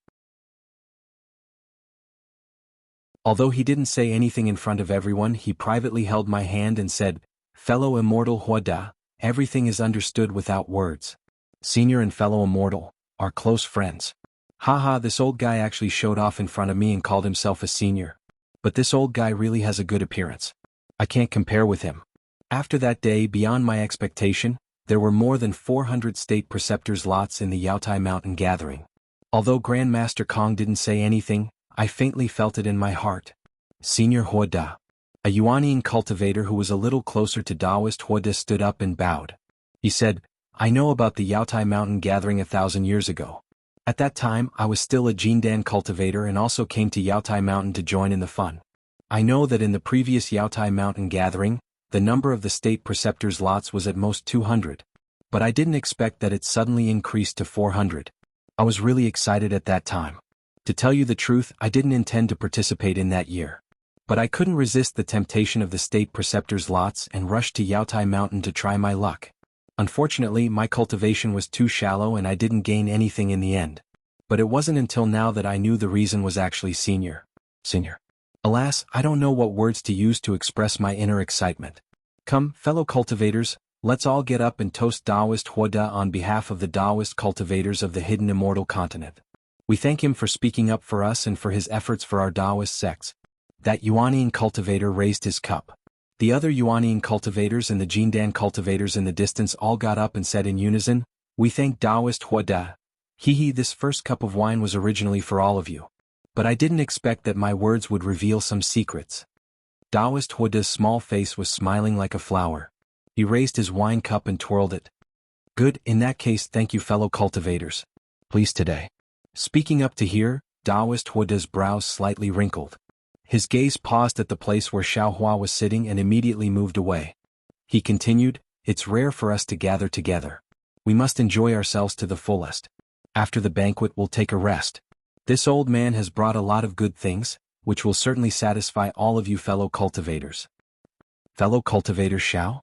Although he didn't say anything in front of everyone, he privately held my hand and said, "Fellow immortal Huo de, everything is understood without words. Senior and fellow immortal, are close friends." Haha, this old guy actually showed off in front of me and called himself a senior. But this old guy really has a good appearance. I can't compare with him. After that day, beyond my expectation, there were more than 400 state preceptors' lots in the Yaotai Mountain gathering. Although Grandmaster Kong didn't say anything, I faintly felt it in my heart. Senior Huo de. A Yuanian cultivator who was a little closer to Taoist Huo de stood up and bowed. He said, "I know about the Yaotai Mountain gathering 1,000 years ago. At that time, I was still a Jindan cultivator and also came to Yaotai Mountain to join in the fun. I know that in the previous Yaotai Mountain gathering, the number of the state preceptors' lots was at most 200. But I didn't expect that it suddenly increased to 400. I was really excited at that time. To tell you the truth, I didn't intend to participate in that year. But I couldn't resist the temptation of the state preceptor's lots and rushed to Yaotai Mountain to try my luck. Unfortunately, my cultivation was too shallow and I didn't gain anything in the end. But it wasn't until now that I knew the reason was actually senior. Alas, I don't know what words to use to express my inner excitement. Come, fellow cultivators, let's all get up and toast Taoist Huoda on behalf of the Taoist cultivators of the hidden immortal continent. We thank him for speaking up for us and for his efforts for our Taoist sects. That Yuanian cultivator raised his cup. The other Yuanian cultivators and the Jindan cultivators in the distance all got up and said in unison, "We thank Taoist Huoda. This first cup of wine was originally for all of you. But I didn't expect that my words would reveal some secrets." Taoist Huoda's small face was smiling like a flower. He raised his wine cup and twirled it. "Good, in that case thank you fellow cultivators. Please today." Speaking up to hear, Taoist Huoda's brows slightly wrinkled. His gaze paused at the place where Xiaohua was sitting and immediately moved away. He continued, "It's rare for us to gather together. We must enjoy ourselves to the fullest. After the banquet we'll take a rest. This old man has brought a lot of good things, which will certainly satisfy all of you fellow cultivators." Fellow cultivator Xiao?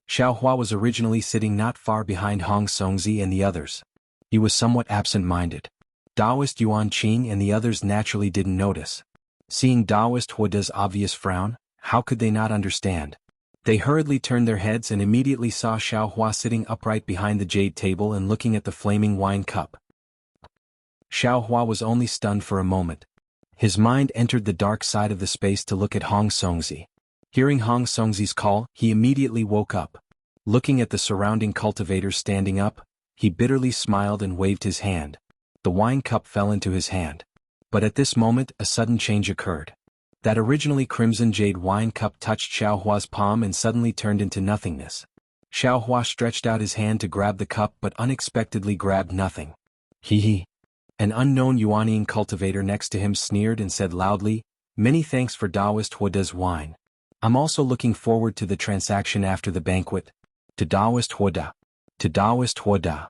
Xiaohua was originally sitting not far behind Hong Songzi and the others. He was somewhat absent-minded. Taoist Yuan Qing and the others naturally didn't notice. Seeing Taoist Huoda's obvious frown, how could they not understand? They hurriedly turned their heads and immediately saw Xiaohua sitting upright behind the jade table and looking at the flaming wine cup. Xiaohua was only stunned for a moment. His mind entered the dark side of the space to look at Hong Songzi. Hearing Hong Songzi's call, he immediately woke up. Looking at the surrounding cultivators standing up, he bitterly smiled and waved his hand. The wine cup fell into his hand. But at this moment a sudden change occurred. That originally crimson jade wine cup touched Xiaohua's palm and suddenly turned into nothingness. Xiaohua stretched out his hand to grab the cup but unexpectedly grabbed nothing. An unknown Yuanian cultivator next to him sneered and said loudly, "Many thanks for Taoist Huoda's wine. I'm also looking forward to the transaction after the banquet. To Taoist Huoda. To Taoist Huoda."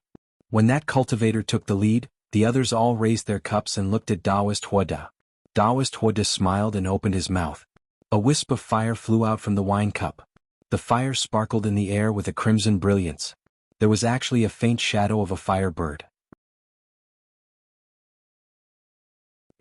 When that cultivator took the lead, the others all raised their cups and looked at Taoist Huoda. Taoist Huoda smiled and opened his mouth. A wisp of fire flew out from the wine cup. The fire sparkled in the air with a crimson brilliance. There was actually a faint shadow of a firebird.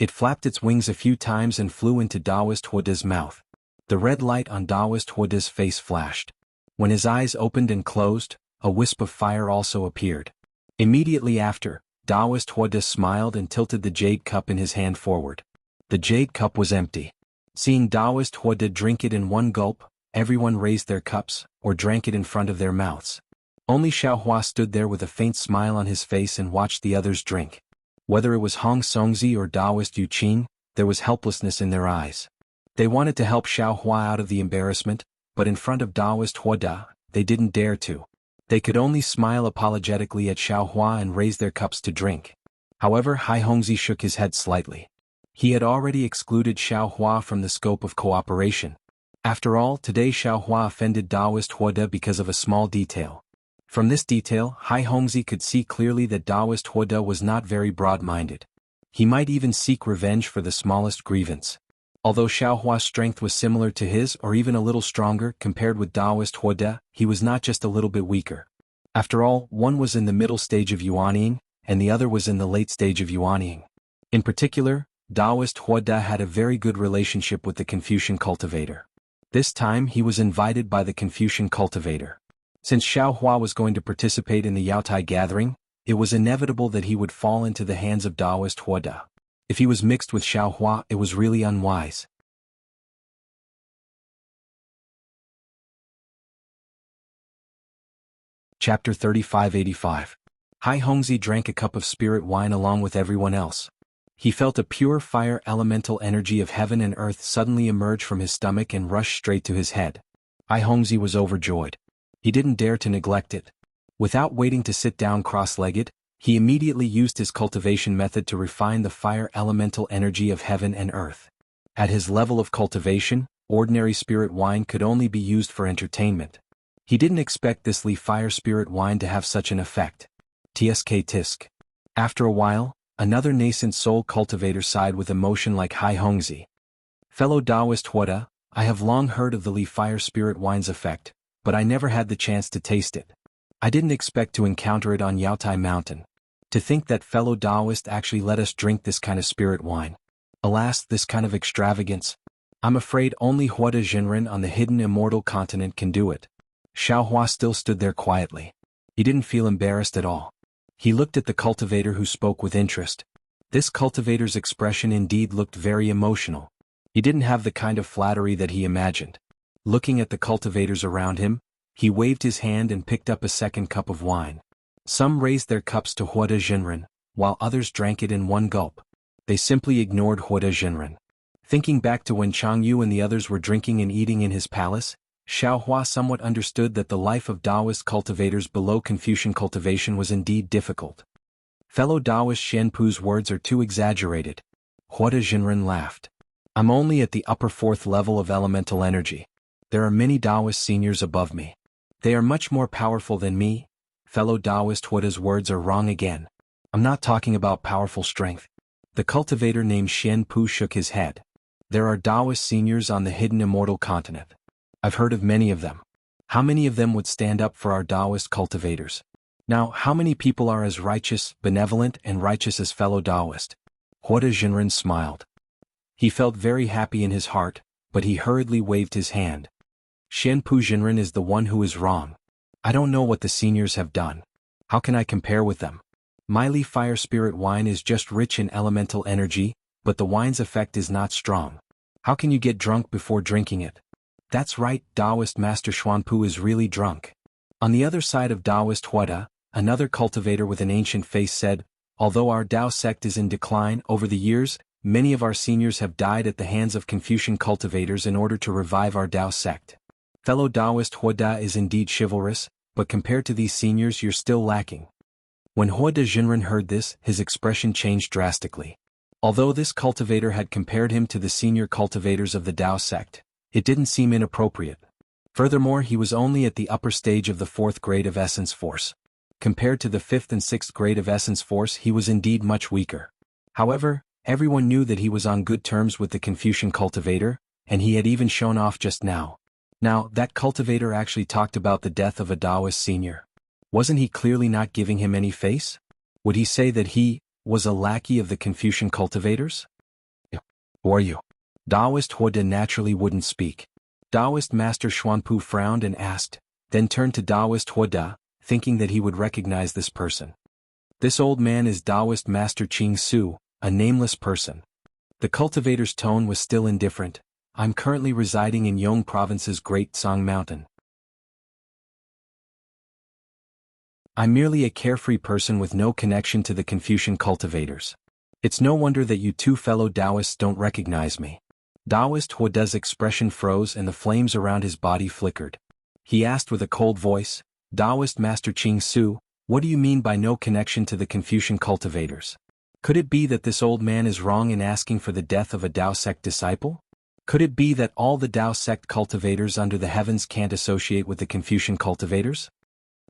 It flapped its wings a few times and flew into Taoist Huoda's mouth. The red light on Taoist Huoda's face flashed. When his eyes opened and closed, a wisp of fire also appeared. Immediately after, Taoist Huoda smiled and tilted the jade cup in his hand forward. The jade cup was empty. Seeing Taoist Huoda drink it in one gulp, everyone raised their cups, or drank it in front of their mouths. Only Xiaohua stood there with a faint smile on his face and watched the others drink. Whether it was Hong Songzi or Taoist Yu Qing, there was helplessness in their eyes. They wanted to help Xiaohua out of the embarrassment, but in front of Taoist Huoda, they didn't dare to. They could only smile apologetically at Xiaohua and raise their cups to drink. However, Hai Hongzi shook his head slightly. He had already excluded Xiaohua from the scope of cooperation. After all, today Xiaohua offended Taoist Huoda because of a small detail. From this detail, Hai Hongzi could see clearly that Taoist Huoda was not very broad-minded. He might even seek revenge for the smallest grievance. Although Xiaohua's strength was similar to his or even a little stronger compared with Taoist Huoda, he was not just a little bit weaker. After all, one was in the middle stage of Yuanying, and the other was in the late stage of Yuanying. In particular, Taoist Huoda had a very good relationship with the Confucian cultivator. This time he was invited by the Confucian cultivator. Since Xiaohua was going to participate in the Yaotai gathering, it was inevitable that he would fall into the hands of Taoist Huoda. If he was mixed with Xiaohua, it was really unwise. Chapter 3585. Hai Hongzi drank a cup of spirit wine along with everyone else. He felt a pure fire elemental energy of heaven and earth suddenly emerge from his stomach and rush straight to his head. Hai Hongzi was overjoyed. He didn't dare to neglect it. Without waiting to sit down cross-legged, he immediately used his cultivation method to refine the fire elemental energy of heaven and earth. At his level of cultivation, ordinary spirit wine could only be used for entertainment. He didn't expect this Li fire spirit wine to have such an effect. Tsk tisk. After a while, another nascent soul cultivator sighed with emotion like Hai Hongzi. Fellow Taoist Huada, I have long heard of the Li Fire Spirit Wine's effect, but I never had the chance to taste it. I didn't expect to encounter it on Yaotai Mountain. To think that fellow Taoist actually let us drink this kind of spirit wine. Alas, this kind of extravagance. I'm afraid only Huada Jinren on the hidden immortal continent can do it. Xiaohua still stood there quietly. He didn't feel embarrassed at all. He looked at the cultivator who spoke with interest. This cultivator's expression indeed looked very emotional. He didn't have the kind of flattery that he imagined. Looking at the cultivators around him, he waved his hand and picked up a second cup of wine. Some raised their cups to Huada Jinren, while others drank it in one gulp. They simply ignored Huada Jinren. Thinking back to when Jianghu and the others were drinking and eating in his palace, Xiaohua somewhat understood that the life of Taoist cultivators below Confucian cultivation was indeed difficult. Fellow Taoist Shenpu's words are too exaggerated. Huada Jinren laughed. I'm only at the upper fourth level of elemental energy. There are many Taoist seniors above me. They are much more powerful than me. Fellow Taoist Huada's words are wrong again. I'm not talking about powerful strength. The cultivator named Shenpu shook his head. There are Taoist seniors on the hidden immortal continent. I've heard of many of them. How many of them would stand up for our Taoist cultivators? Now, how many people are as righteous, benevolent, and righteous as fellow Taoist? Huada Jinren smiled. He felt very happy in his heart, but he hurriedly waved his hand. Shenpu Jinren is the one who is wrong. I don't know what the seniors have done. How can I compare with them? My Li Fire Spirit Wine is just rich in elemental energy, but the wine's effect is not strong. How can you get drunk before drinking it? That's right, Taoist Master Xuanpu is really drunk. On the other side of Taoist Huada, another cultivator with an ancient face said, although our Tao sect is in decline over the years, many of our seniors have died at the hands of Confucian cultivators in order to revive our Tao sect. Fellow Taoist Huada is indeed chivalrous, but compared to these seniors you're still lacking. When Huada Jinren heard this, his expression changed drastically. Although this cultivator had compared him to the senior cultivators of the Tao sect, it didn't seem inappropriate. Furthermore, he was only at the upper stage of the 4th grade of Essence Force. Compared to the 5th and 6th grade of Essence Force, he was indeed much weaker. However, everyone knew that he was on good terms with the Confucian cultivator, and he had even shown off just now. Now, that cultivator actually talked about the death of a Taoist senior. Wasn't he clearly not giving him any face? Would he say that he was a lackey of the Confucian cultivators? Who are you? Taoist Huada naturally wouldn't speak. Taoist Master Xuanpu frowned and asked, then turned to Taoist Huada, thinking that he would recognize this person. This old man is Taoist Master Qing Su, a nameless person. The cultivator's tone was still indifferent. I'm currently residing in Yong Province's Great Song Mountain. I'm merely a carefree person with no connection to the Confucian cultivators. It's no wonder that you two fellow Taoists don't recognize me. Taoist Huada's expression froze and the flames around his body flickered. He asked with a cold voice, Taoist Master Qing Su, what do you mean by no connection to the Confucian cultivators? Could it be that this old man is wrong in asking for the death of a Tao sect disciple? Could it be that all the Tao sect cultivators under the heavens can't associate with the Confucian cultivators?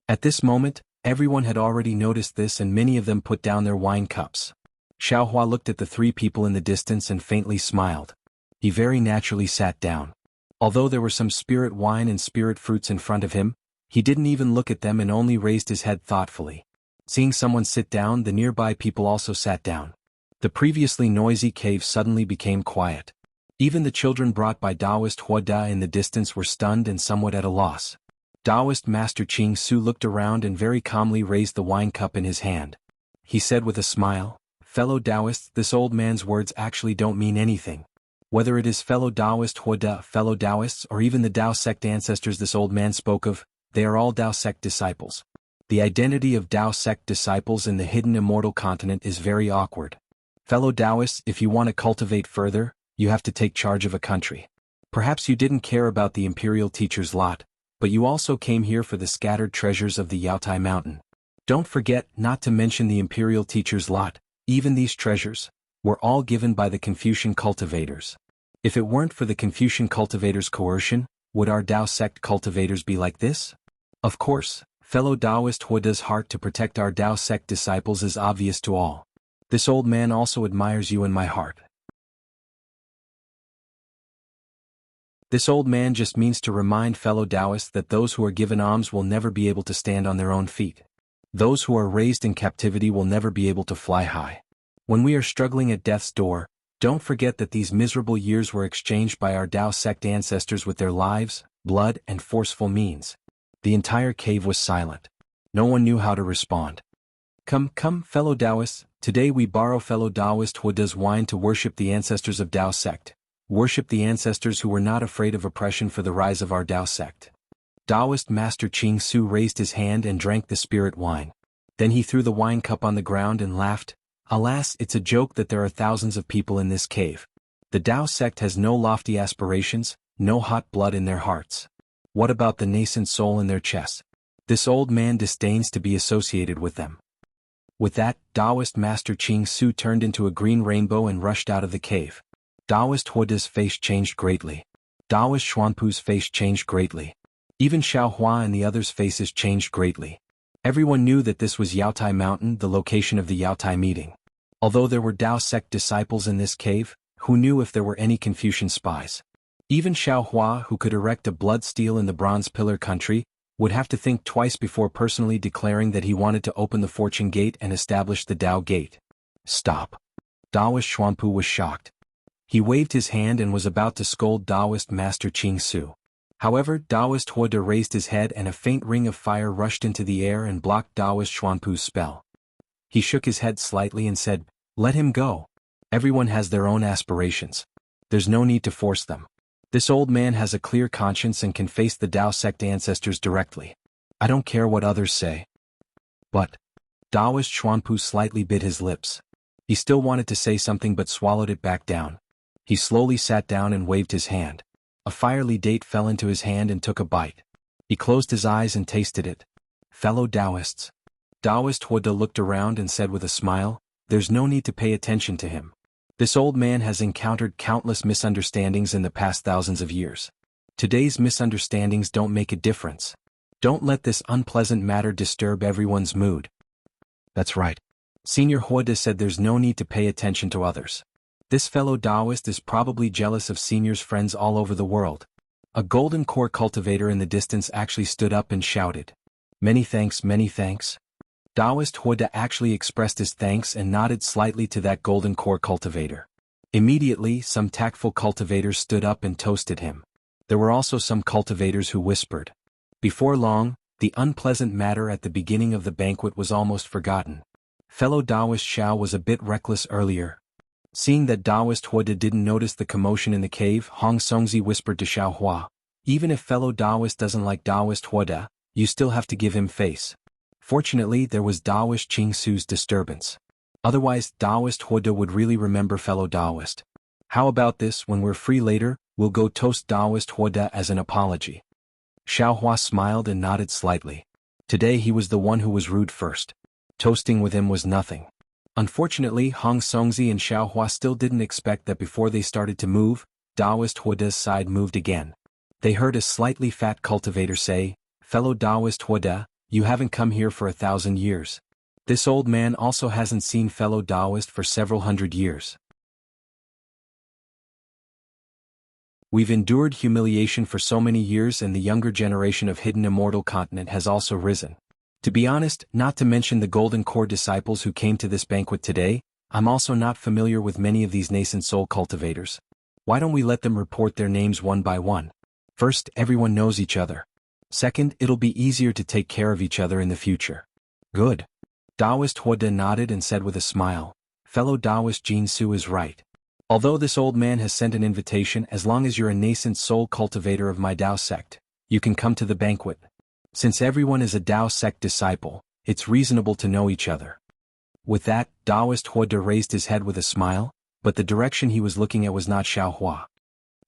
At this moment, everyone had already noticed this and many of them put down their wine cups. Xiaohua looked at the 3 people in the distance and faintly smiled. He very naturally sat down. Although there were some spirit wine and spirit fruits in front of him, he didn't even look at them and only raised his head thoughtfully. Seeing someone sit down, the nearby people also sat down. The previously noisy cave suddenly became quiet. Even the children brought by Taoist Huada in the distance were stunned and somewhat at a loss. Taoist Master Qing Su looked around and very calmly raised the wine cup in his hand. He said with a smile, fellow Taoists, this old man's words actually don't mean anything. Whether it is fellow Taoist Huada, fellow Taoists, or even the Tao sect ancestors this old man spoke of, they are all Tao sect disciples. The identity of Tao sect disciples in the hidden immortal continent is very awkward. Fellow Taoists, if you want to cultivate further, you have to take charge of a country. Perhaps you didn't care about the imperial teacher's lot, but you also came here for the scattered treasures of the Yaotai Mountain. Don't forget not to mention the imperial teacher's lot. Even these treasures were all given by the Confucian cultivators. If it weren't for the Confucian cultivators' coercion, would our Tao sect cultivators be like this? Of course, Fellow Taoist Huada's heart to protect our Tao sect disciples is obvious to all. This old man also admires you in my heart. This old man just means to remind fellow Taoists that those who are given alms will never be able to stand on their own feet. Those who are raised in captivity will never be able to fly high. When we are struggling at death's door, don't forget that these miserable years were exchanged by our Tao sect ancestors with their lives, blood, and forceful means. The entire cave was silent. No one knew how to respond. Come, fellow Taoists, today we borrow fellow Taoist Huada's wine to worship the ancestors of Tao sect. Worship the ancestors who were not afraid of oppression for the rise of our Tao sect. Taoist Master Ching Su raised his hand and drank the spirit wine. Then he threw the wine cup on the ground and laughed. Alas, it's a joke that there are thousands of people in this cave. The Tao sect has no lofty aspirations, no hot blood in their hearts. What about the nascent soul in their chests? This old man disdains to be associated with them. With that, Taoist Master Ching Su turned into a green rainbow and rushed out of the cave. Taoist Huada's face changed greatly. Taoist Xuanpu's face changed greatly. Even Xiaohua and the others' faces changed greatly. Everyone knew that this was Yaotai Mountain, the location of the Yaotai meeting. Although there were Tao sect disciples in this cave, who knew if there were any Confucian spies? Even Xiaohua, who could erect a blood stele in the Bronze Pillar country, would have to think twice before personally declaring that he wanted to open the Fortune Gate and establish the Tao Gate. Stop. Taoist Xuanpu was shocked. He waved his hand and was about to scold Taoist Master Ching Su. However, Taoist Huada raised his head and a faint ring of fire rushed into the air and blocked Taoist Xuanpu's spell. He shook his head slightly and said, "Let him go. Everyone has their own aspirations. There's no need to force them. This old man has a clear conscience and can face the Tao sect ancestors directly. I don't care what others say." But Taoist Xuanpu slightly bit his lips. He still wanted to say something but swallowed it back down. He slowly sat down and waved his hand. A fiery date fell into his hand and took a bite. He closed his eyes and tasted it. Fellow Taoists. Taoist Huada looked around and said with a smile, "There's no need to pay attention to him. This old man has encountered countless misunderstandings in the past thousands of years. Today's misunderstandings don't make a difference. Don't let this unpleasant matter disturb everyone's mood." That's right. Senior Huada said there's no need to pay attention to others. This fellow Taoist is probably jealous of Senior's friends all over the world. A golden core cultivator in the distance actually stood up and shouted, "Many thanks, many thanks." Taoist Huada actually expressed his thanks and nodded slightly to that golden core cultivator. Immediately, some tactful cultivators stood up and toasted him. There were also some cultivators who whispered. Before long, the unpleasant matter at the beginning of the banquet was almost forgotten. Fellow Taoist Xiao was a bit reckless earlier. Seeing that Taoist Huada didn't notice the commotion in the cave, Hong Songzi whispered to Xiaohua, "Even if fellow Taoist doesn't like Taoist Huada, you still have to give him face." Fortunately, there was Taoist Ching Su's disturbance. Otherwise, Taoist Huada would really remember fellow Taoist. How about this, when we're free later, we'll go toast Taoist Huada as an apology. Xiaohua smiled and nodded slightly. Today he was the one who was rude first. Toasting with him was nothing. Unfortunately, Hong Songzi and Xiaohua still didn't expect that before they started to move, Taoist Huada's side moved again. They heard a slightly fat cultivator say, "Fellow Taoist Huada, you haven't come here for 1,000 years. This old man also hasn't seen fellow Taoist for several hundred years. We've endured humiliation for so many years and the younger generation of hidden immortal continent has also risen. To be honest, not to mention the Golden Core disciples who came to this banquet today, I'm also not familiar with many of these nascent soul cultivators. Why don't we let them report their names one by one? First, everyone knows each other. Second, it'll be easier to take care of each other in the future." "Good." Taoist Huada nodded and said with a smile, "Fellow Taoist Jin Su is right. Although this old man has sent an invitation, as long as you're a nascent soul cultivator of my Tao sect, you can come to the banquet. Since everyone is a Tao sect disciple, it's reasonable to know each other." With that, Taoist Huada raised his head with a smile, but the direction he was looking at was not Xiaohua.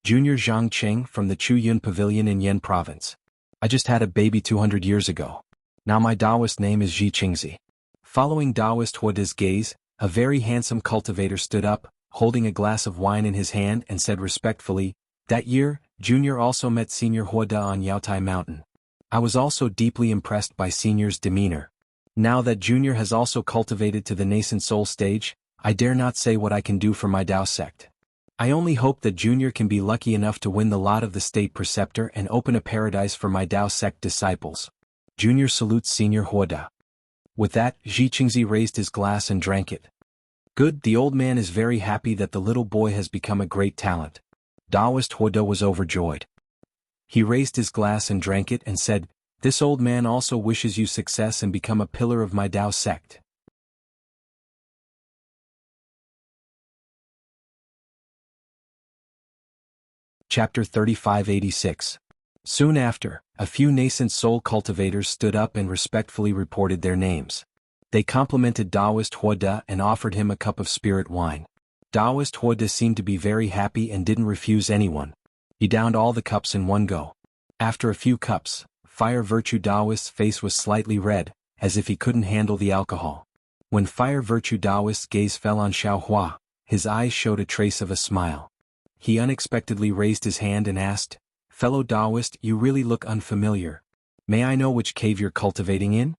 "Junior Zhang Cheng from the Chuyun Pavilion in Yan Province. I just had a baby 200 years ago. Now my Taoist name is Zhi Qingzi." Following Taoist Huada's gaze, a very handsome cultivator stood up, holding a glass of wine in his hand and said respectfully, "That year, Junior also met Senior Huada on Yaotai Mountain. I was also deeply impressed by Senior's demeanor. Now that Junior has also cultivated to the nascent soul stage, I dare not say what I can do for my Dao sect. I only hope that Junior can be lucky enough to win the lot of the state preceptor and open a paradise for my Dao sect disciples. Junior salutes Senior Huoda. With that, Ji Qingzi raised his glass and drank it. Good, the old man is very happy that the little boy has become a great talent. Daoist Huoda was overjoyed. He raised his glass and drank it and said, "This old man also wishes you success and become a pillar of my Dao sect." Chapter 3586. Soon after, a few nascent soul cultivators stood up and respectfully reported their names. They complimented Daoist Huoda and offered him a cup of spirit wine. Daoist Huoda seemed to be very happy and didn't refuse anyone. He downed all the cups in one go. After a few cups, Fire Virtue Daoist's face was slightly red, as if he couldn't handle the alcohol. When Fire Virtue Daoist's gaze fell on Xiaohua, his eyes showed a trace of a smile. He unexpectedly raised his hand and asked, "Fellow Daoist, you really look unfamiliar. May I know which cave you're cultivating in?"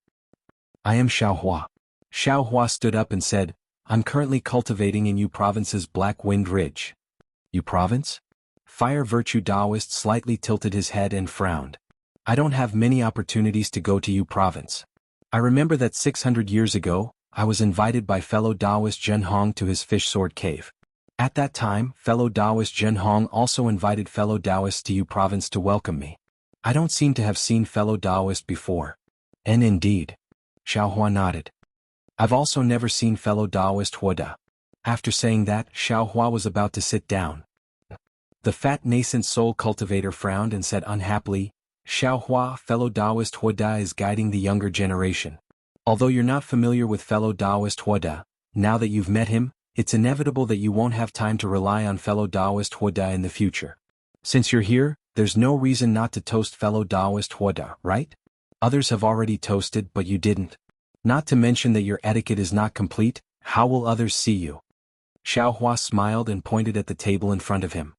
"I am Xiaohua." Xiaohua stood up and said, "I'm currently cultivating in Yu Province's Black Wind Ridge." "Yu Province?" Fire Virtue Daoist slightly tilted his head and frowned. "I don't have many opportunities to go to Yu Province. I remember that 600 years ago, I was invited by fellow Daoist Zhenhong to his fish sword cave. At that time, fellow Daoist Zhenhong also invited fellow Daoists to Yu Province to welcome me. I don't seem to have seen fellow Daoist before." "And indeed." Xiaohua nodded. "I've also never seen fellow Daoist Huoda." After saying that, Xiaohua was about to sit down. The fat nascent soul cultivator frowned and said unhappily, "Xiaohua, fellow Daoist Huoda is guiding the younger generation. Although you're not familiar with fellow Daoist Huoda, now that you've met him, it's inevitable that you won't have time to rely on fellow Daoist Huoda in the future. Since you're here, there's no reason not to toast fellow Daoist Huoda, right? Others have already toasted but you didn't. Not to mention that your etiquette is not complete, how will others see you?" Xiaohua smiled and pointed at the table in front of him.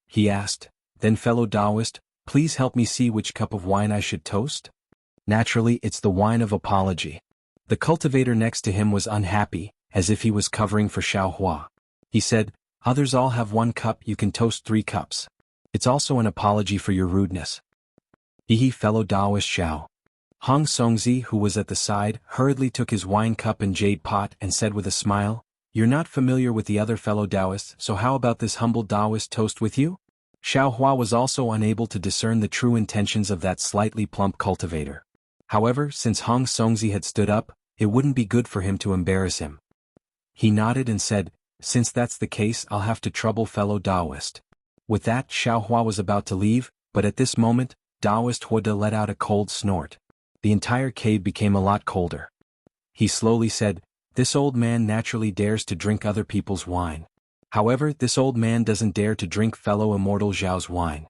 He asked, "Then fellow Daoist, please help me see which cup of wine I should toast?" "Naturally, it's the wine of apology." The cultivator next to him was unhappy, as if he was covering for Xiaohua. He said, "Others all have one cup, you can toast 3 cups. It's also an apology for your rudeness." Hehe, fellow Daoist Xiao. Hong Songzi, who was at the side, hurriedly took his wine cup and jade pot and said with a smile, "You're not familiar with the other fellow Daoists, so how about this humble Daoist toast with you?" Xiaohua was also unable to discern the true intentions of that slightly plump cultivator. However, since Hong Songzi had stood up, it wouldn't be good for him to embarrass him. He nodded and said, "Since that's the case, I'll have to trouble fellow Daoist." With that, Xiaohua was about to leave, but at this moment, Daoist Huoda let out a cold snort. The entire cave became a lot colder. He slowly said, "This old man naturally dares to drink other people's wine. However, this old man doesn't dare to drink fellow Immortal Zhao's wine."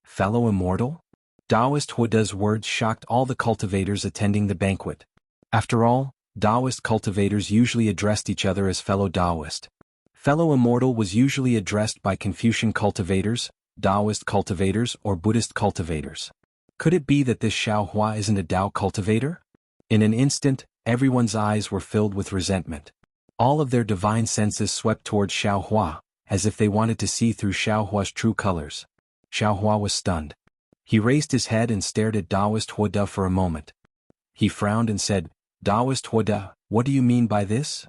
"Fellow Immortal?" Daoist Huoda's words shocked all the cultivators attending the banquet. After all, Daoist cultivators usually addressed each other as fellow Daoist. Fellow Immortal was usually addressed by Confucian cultivators, Daoist cultivators or Buddhist cultivators. Could it be that this Xiaohua isn't a Dao cultivator? In an instant, everyone's eyes were filled with resentment. All of their divine senses swept towards Xiaohua, as if they wanted to see through Xiaohua's true colors. Xiaohua was stunned. He raised his head and stared at Daoist Huoda for a moment. He frowned and said, "Daoist Huoda, what do you mean by this?"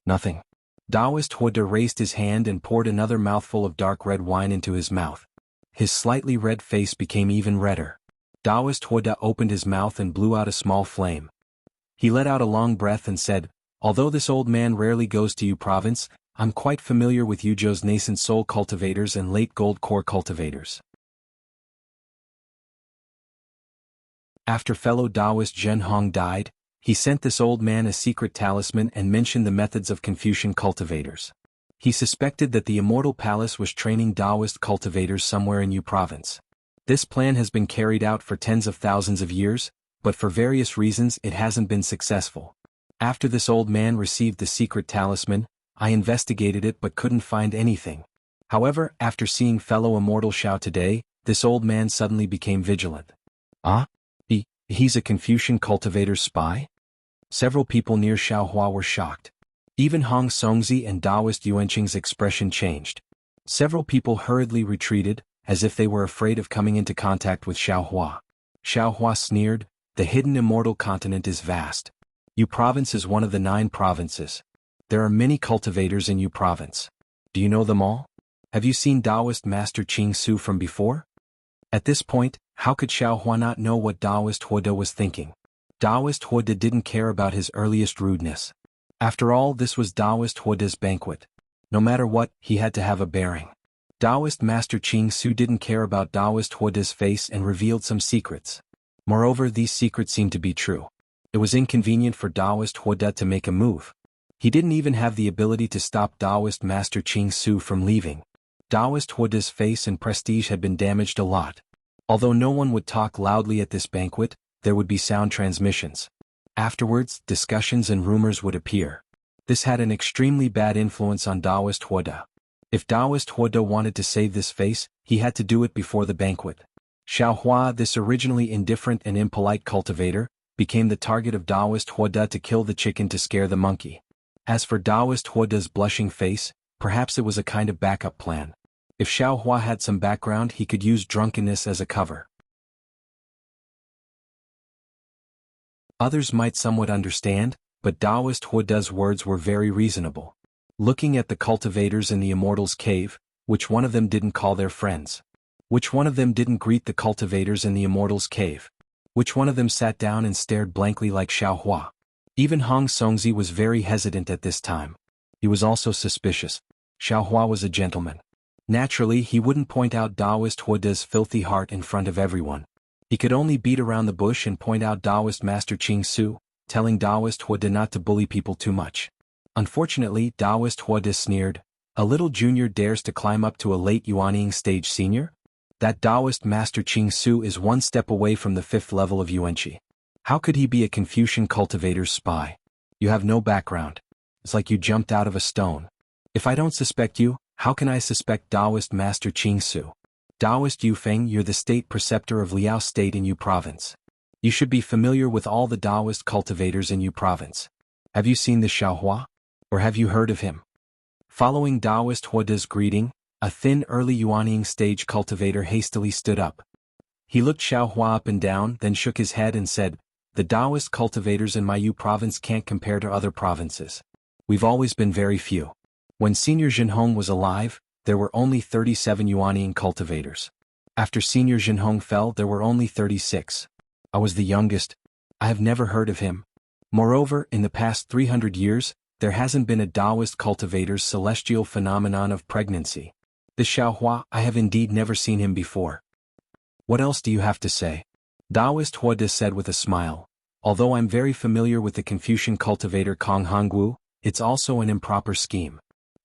"Nothing." Daoist Huoda raised his hand and poured another mouthful of dark red wine into his mouth. His slightly red face became even redder. Daoist Huoda opened his mouth and blew out a small flame. He let out a long breath and said, "Although this old man rarely goes to Yu Province, I'm quite familiar with Yuzhou's nascent soul cultivators and late gold core cultivators." After fellow Daoist Zhenhong died, he sent this old man a secret talisman and mentioned the methods of Confucian cultivators. He suspected that the Immortal Palace was training Daoist cultivators somewhere in Yu Province. This plan has been carried out for tens of thousands of years, but for various reasons it hasn't been successful. After this old man received the secret talisman, I investigated it but couldn't find anything. However, after seeing fellow Immortal Xiao today, this old man suddenly became vigilant. "Ah?" He's a Confucian cultivator's spy? Several people near Xiaohua were shocked. Even Hong Songzi and Taoist Yuanqing's expression changed. Several people hurriedly retreated, as if they were afraid of coming into contact with Xiaohua. Xiaohua sneered, "The hidden immortal continent is vast. Yu Province is one of the 9 provinces. There are many cultivators in Yu Province. Do you know them all? Have you seen Taoist Master Qing Su from before?" At this point, how could Xiaohua not know what Taoist Huoda was thinking? Taoist Huoda didn't care about his earliest rudeness. After all, this was Taoist Huoda's banquet. No matter what, he had to have a bearing. Taoist Master Qing Su didn't care about Taoist Huoda's face and revealed some secrets. Moreover, these secrets seemed to be true. It was inconvenient for Taoist Huoda to make a move. He didn't even have the ability to stop Taoist Master Qing Su from leaving. Taoist Huoda's face and prestige had been damaged a lot. Although no one would talk loudly at this banquet, there would be sound transmissions. Afterwards, discussions and rumors would appear. This had an extremely bad influence on Taoist Huoda. If Taoist Huoda wanted to save this face, he had to do it before the banquet. Xiaohua, this originally indifferent and impolite cultivator, became the target of Taoist Huoda to kill the chicken to scare the monkey. As for Taoist Huoda's blushing face, perhaps it was a kind of backup plan. If Xiaohua had some background, he could use drunkenness as a cover. Others might somewhat understand, but Taoist Huoda's words were very reasonable. Looking at the cultivators in the Immortals' cave, which one of them didn't call their friends? Which one of them didn't greet the cultivators in the Immortals' cave? Which one of them sat down and stared blankly like Xiaohua? Even Hong Songzi was very hesitant at this time. He was also suspicious. Xiaohua was a gentleman. Naturally, he wouldn't point out Taoist Huoda's filthy heart in front of everyone. He could only beat around the bush and point out Taoist Master Qing Su, telling Taoist Huoda not to bully people too much. Unfortunately, Taoist Huoda sneered, "A little junior dares to climb up to a late Yuanying stage senior? That Taoist Master Qing Su is 1 step away from the 5th level of Yuanqi. How could he be a Confucian cultivator's spy? You have no background. It's like you jumped out of a stone. If I don't suspect you, how can I suspect Taoist Master Qing Su? Taoist Yufeng, you're the state preceptor of Liao State in Yu Province. You should be familiar with all the Taoist cultivators in Yu Province. Have you seen the Xiaohua? Or have you heard of him?" Following Taoist Huoda's greeting, a thin early Yuanying stage cultivator hastily stood up. He looked Xiaohua up and down, then shook his head and said, "The Taoist cultivators in my Yu Province can't compare to other provinces. We've always been very few. When Senior Jinhong was alive, there were only 37 Yuanying cultivators. After Senior Jinhong fell, there were only 36. I was the youngest. I have never heard of him. Moreover, in the past 300 years, there hasn't been a Taoist cultivator's celestial phenomenon of pregnancy. The Xiaohua, I have indeed never seen him before. What else do you have to say?" Taoist Huoda said with a smile, "Although I'm very familiar with the Confucian cultivator Kong Hongwu, it's also an improper scheme.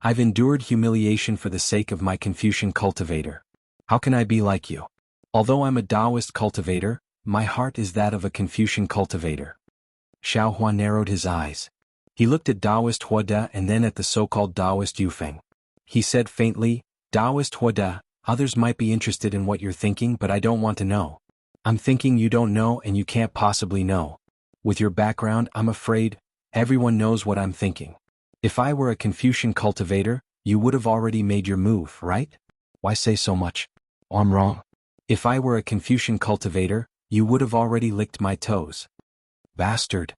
I've endured humiliation for the sake of my Confucian cultivator. How can I be like you? Although I'm a Taoist cultivator, my heart is that of a Confucian cultivator." Xiaohua narrowed his eyes. He looked at Taoist Huoda and then at the so-called Taoist Yufeng. He said faintly, "Taoist Huoda, others might be interested in what you're thinking, but I don't want to know. I'm thinking you don't know and you can't possibly know. With your background, I'm afraid, everyone knows what I'm thinking. If I were a Confucian cultivator, you would have already made your move, right? Why say so much? Oh, I'm wrong. If I were a Confucian cultivator, you would have already licked my toes." Bastard.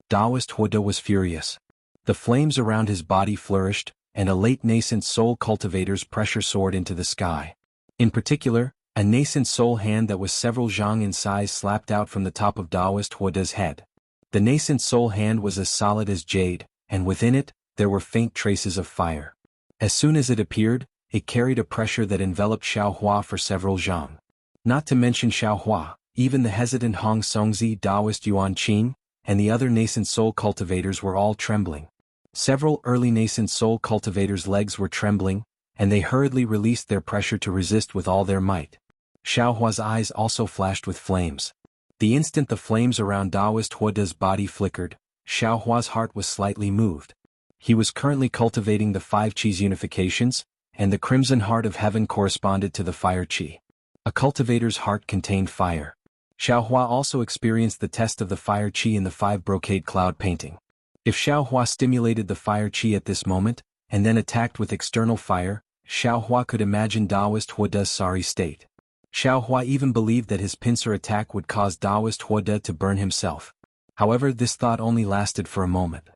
Taoist Huoda was furious. The flames around his body flourished, and a late nascent soul cultivator's pressure soared into the sky. In particular, a nascent soul hand that was several zhang in size slapped out from the top of Taoist Huoda's head. The nascent soul hand was as solid as jade, and within it, there were faint traces of fire. As soon as it appeared, it carried a pressure that enveloped Xiaohua for several zhang. Not to mention Xiaohua, even the hesitant Hong Songzi, Taoist Yuan Qin, and the other nascent soul cultivators were all trembling. Several early nascent soul cultivators' legs were trembling, and they hurriedly released their pressure to resist with all their might. Xiaohua's eyes also flashed with flames. The instant the flames around Taoist Huoda's body flickered, Xiaohua's heart was slightly moved. He was currently cultivating the 5 Qis unifications, and the crimson heart of heaven corresponded to the fire Qi. A cultivator's heart contained fire. Xiaohua also experienced the test of the fire qi in the 5 brocade cloud painting. If Xiaohua stimulated the fire qi at this moment, and then attacked with external fire, Xiaohua could imagine Taoist Huoda's sorry state. Xiaohua even believed that his pincer attack would cause Taoist Huoda to burn himself. However, this thought only lasted for a moment.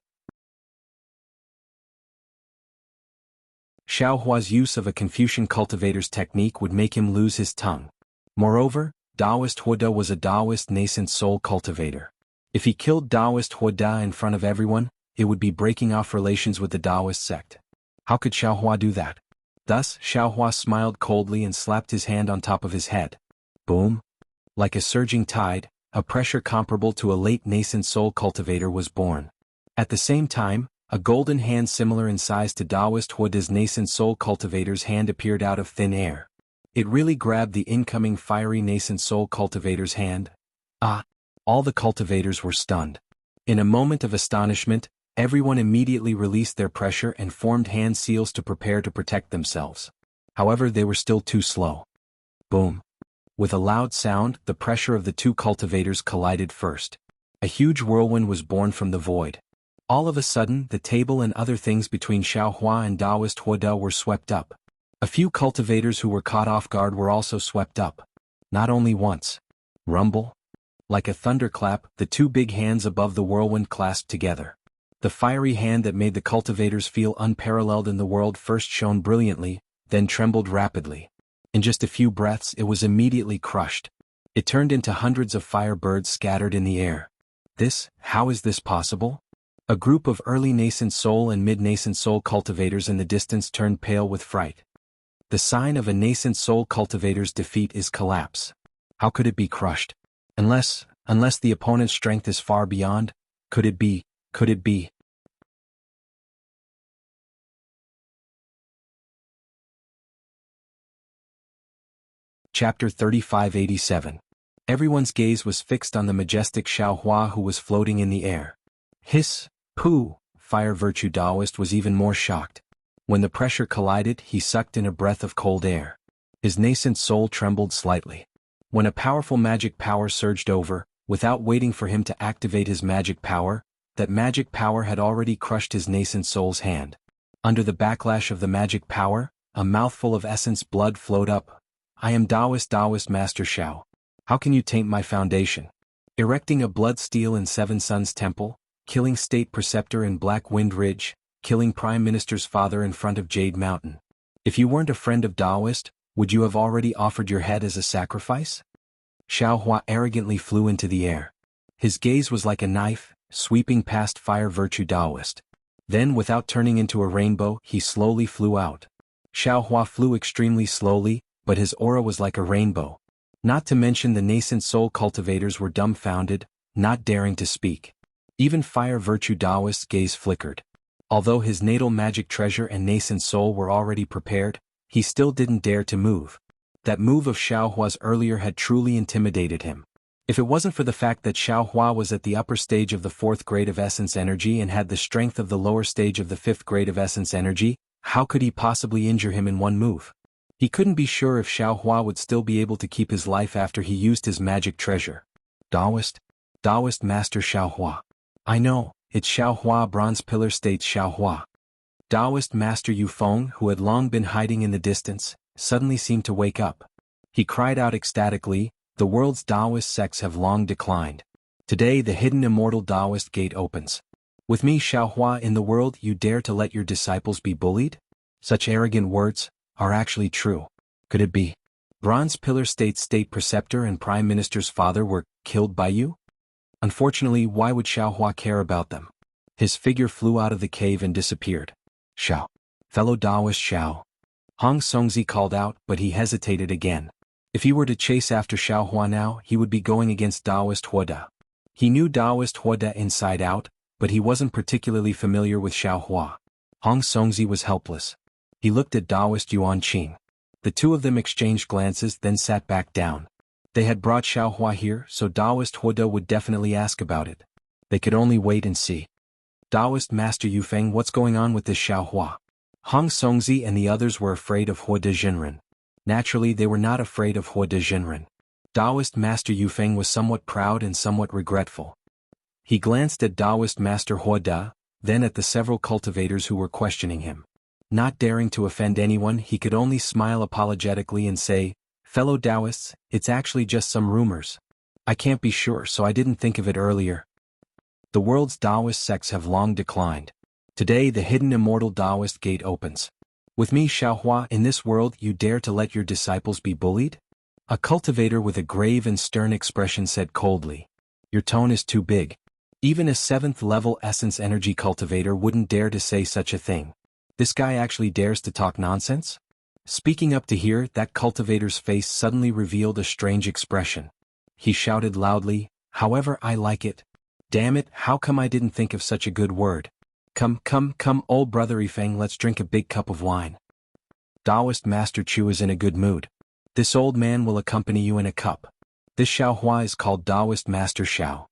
Xiaohua's use of a Confucian cultivator's technique would make him lose his tongue. Moreover, Taoist Huoda was a Taoist nascent soul cultivator. If he killed Taoist Huoda in front of everyone, it would be breaking off relations with the Taoist sect. How could Xiaohua do that? Thus, Xiaohua smiled coldly and slapped his hand on top of his head. Boom! Like a surging tide, a pressure comparable to a late nascent soul cultivator was born. At the same time, a golden hand similar in size to Taoist Huoda's nascent soul cultivator's hand appeared out of thin air. It really grabbed the incoming fiery nascent soul cultivator's hand. Ah! All the cultivators were stunned. In a moment of astonishment, everyone immediately released their pressure and formed hand seals to prepare to protect themselves. However, they were still too slow. Boom! With a loud sound, the pressure of the 2 cultivators collided first. A huge whirlwind was born from the void. All of a sudden, the table and other things between Xiaohua and Taoist Huoda were swept up. A few cultivators who were caught off guard were also swept up. Not only once. Rumble. Like a thunderclap, the 2 big hands above the whirlwind clasped together. The fiery hand that made the cultivators feel unparalleled in the world first shone brilliantly, then trembled rapidly. In just a few breaths it was immediately crushed. It turned into hundreds of firebirds scattered in the air. How is this possible? A group of early nascent soul and mid-nascent soul cultivators in the distance turned pale with fright. The sign of a nascent soul cultivator's defeat is collapse. How could it be crushed? Unless the opponent's strength is far beyond, could it be? Chapter 3587. Everyone's gaze was fixed on the majestic Xiaohua who was floating in the air. Hiss, pooh, Fire Virtue Taoist was even more shocked. When the pressure collided, he sucked in a breath of cold air. His nascent soul trembled slightly. When a powerful magic power surged over, without waiting for him to activate his magic power, that magic power had already crushed his nascent soul's hand. Under the backlash of the magic power, a mouthful of essence blood flowed up. I am Taoist Master Xiao. How can you taint my foundation? Erecting a blood steel in Seven Suns Temple, killing State Preceptor in Black Wind Ridge, killing Prime Minister's father in front of Jade Mountain. If you weren't a friend of Taoist, would you have already offered your head as a sacrifice? Xiaohua arrogantly flew into the air. His gaze was like a knife, sweeping past Fire Virtue Taoist. Then, without turning into a rainbow, he slowly flew out. Xiaohua flew extremely slowly, but his aura was like a rainbow. Not to mention the nascent soul cultivators were dumbfounded, not daring to speak. Even Fire Virtue Taoist's gaze flickered. Although his natal magic treasure and nascent soul were already prepared, he still didn't dare to move. That move of Xiaohua's earlier had truly intimidated him. If it wasn't for the fact that Xiaohua was at the upper stage of the 4th grade of Essence Energy and had the strength of the lower stage of the 5th grade of Essence Energy, how could he possibly injure him in one move? He couldn't be sure if Xiaohua would still be able to keep his life after he used his magic treasure. Taoist Master Xiaohua. I know, it's Xiaohua. Bronze Pillar states Xiaohua. Taoist Master Yufeng, who had long been hiding in the distance, suddenly seemed to wake up. He cried out ecstatically, the world's Taoist sects have long declined. Today the hidden immortal Taoist gate opens. With me Xiaohua in the world, you dare to let your disciples be bullied? Such arrogant words are actually true. Could it be? Bronze Pillar states State Preceptor and Prime Minister's father were killed by you? Unfortunately, why would Xiaohua care about them? His figure flew out of the cave and disappeared. Xiao. Fellow Taoist Xiao. Hong Songzi called out, but he hesitated again. If he were to chase after Xiaohua now, he would be going against Taoist Huoda. He knew Taoist Huoda inside out, but he wasn't particularly familiar with Xiaohua. Hong Songzi was helpless. He looked at Taoist Yuan Qing. The two of them exchanged glances, then sat back down. They had brought Xiaohua here, so Taoist Huoda would definitely ask about it. They could only wait and see. Taoist Master Yufeng, what's going on with this Xiaohua? Hong Songzi and the others were afraid of Huoda Jinren. Naturally, they were not afraid of Huoda Jinren. Taoist Master Yufeng was somewhat proud and somewhat regretful. He glanced at Taoist Master Huoda, then at the several cultivators who were questioning him. Not daring to offend anyone, he could only smile apologetically and say, "Fellow Taoists, it's actually just some rumors. I can't be sure, so I didn't think of it earlier." The world's Taoist sects have long declined. Today the hidden immortal Taoist gate opens. With me, Xiaohua, in this world you dare to let your disciples be bullied? A cultivator with a grave and stern expression said coldly. Your tone is too big. Even a 7th level essence energy cultivator wouldn't dare to say such a thing. This guy actually dares to talk nonsense? Speaking up to hear, that cultivator's face suddenly revealed a strange expression. He shouted loudly, "However, I like it. Damn it, how come I didn't think of such a good word? Come, old brother Yifeng, let's drink a big cup of wine." Taoist Master Chu is in a good mood. This old man will accompany you in a cup. This Xiaohua is called Taoist Master Xiao.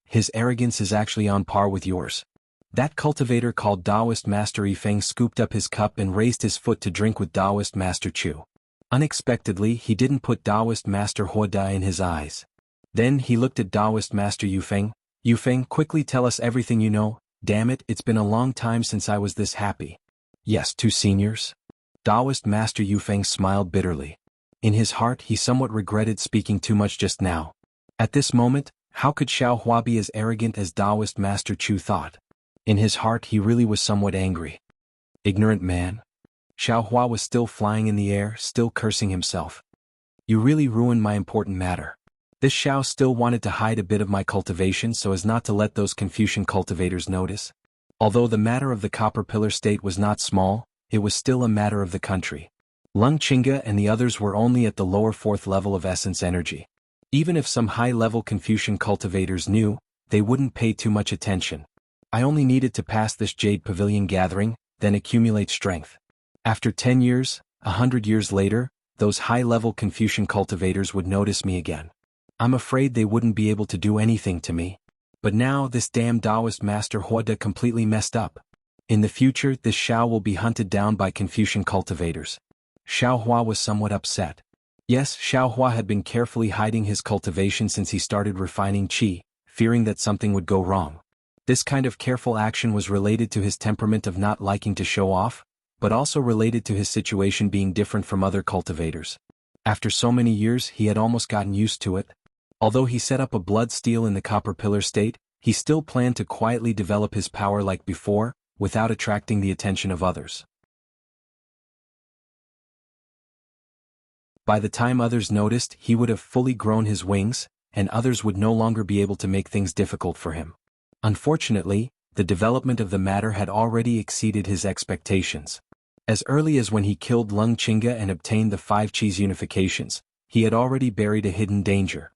His arrogance is actually on par with yours. That cultivator called Taoist Master Yifeng scooped up his cup and raised his foot to drink with Taoist Master Chu. Unexpectedly, he didn't put Taoist Master Huoda in his eyes. Then he looked at Taoist Master Yufeng. "Yufeng, quickly tell us everything you know. Damn it, it's been a long time since I was this happy." "Yes, 2 seniors?" Taoist Master Yufeng smiled bitterly. In his heart he somewhat regretted speaking too much just now. At this moment, how could Xiaohua be as arrogant as Taoist Master Chu thought? In his heart he really was somewhat angry. Ignorant man. Xiaohua was still flying in the air, still cursing himself. You really ruined my important matter. This Xiao still wanted to hide a bit of my cultivation so as not to let those Confucian cultivators notice. Although the matter of the Copper Pillar State was not small, it was still a matter of the country. Lung Chinga and the others were only at the lower 4th level of essence energy. Even if some high-level Confucian cultivators knew, they wouldn't pay too much attention. I only needed to pass this Jade Pavilion gathering, then accumulate strength. After 10 years, 100 years later, those high-level Confucian cultivators would notice me again. I'm afraid they wouldn't be able to do anything to me. But now this damn Taoist Master Huoda completely messed up. In the future, this Xiao will be hunted down by Confucian cultivators. Xiaohua was somewhat upset. Yes, Xiaohua had been carefully hiding his cultivation since he started refining qi, fearing that something would go wrong. This kind of careful action was related to his temperament of not liking to show off, but also related to his situation being different from other cultivators. After so many years, he had almost gotten used to it. Although he set up a blood steal in the Copper Pillar State, he still planned to quietly develop his power like before, without attracting the attention of others. By the time others noticed, he would have fully grown his wings, and others would no longer be able to make things difficult for him. Unfortunately, the development of the matter had already exceeded his expectations. As early as when he killed Lung Chinga and obtained the 5 Qis unifications, he had already buried a hidden danger.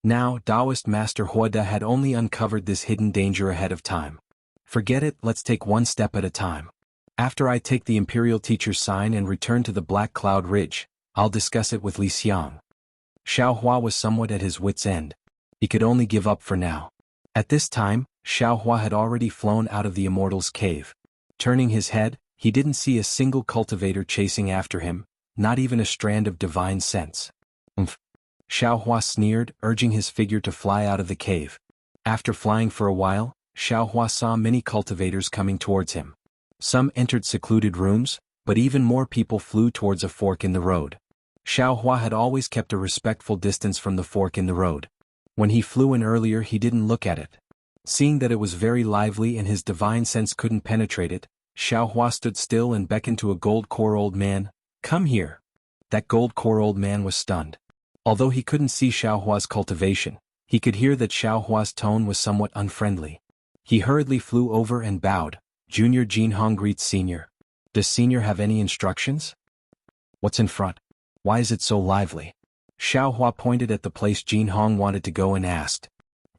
Now, Taoist Master Huoda had only uncovered this hidden danger ahead of time. Forget it, let's take one step at a time. After I take the Imperial Teacher's sign and return to the Black Cloud Ridge, I'll discuss it with Li Xiang. Xiaohua was somewhat at his wit's end. He could only give up for now. At this time, Xiaohua had already flown out of the Immortal's cave. Turning his head, he didn't see a single cultivator chasing after him, not even a strand of divine sense. Xiaohua sneered, urging his figure to fly out of the cave. After flying for a while, Xiaohua saw many cultivators coming towards him. Some entered secluded rooms, but even more people flew towards a fork in the road. Xiaohua had always kept a respectful distance from the fork in the road. When he flew in earlier, he didn't look at it. Seeing that it was very lively and his divine sense couldn't penetrate it, Xiaohua stood still and beckoned to a gold-core old man. "Come here." That gold-core old man was stunned. Although he couldn't see Xiaohua's cultivation, he could hear that Xiaohua's tone was somewhat unfriendly. He hurriedly flew over and bowed. "Junior Jianghu greets Senior. Does Senior have any instructions?" "What's in front? Why is it so lively?" Xiaohua pointed at the place Jianghu wanted to go and asked.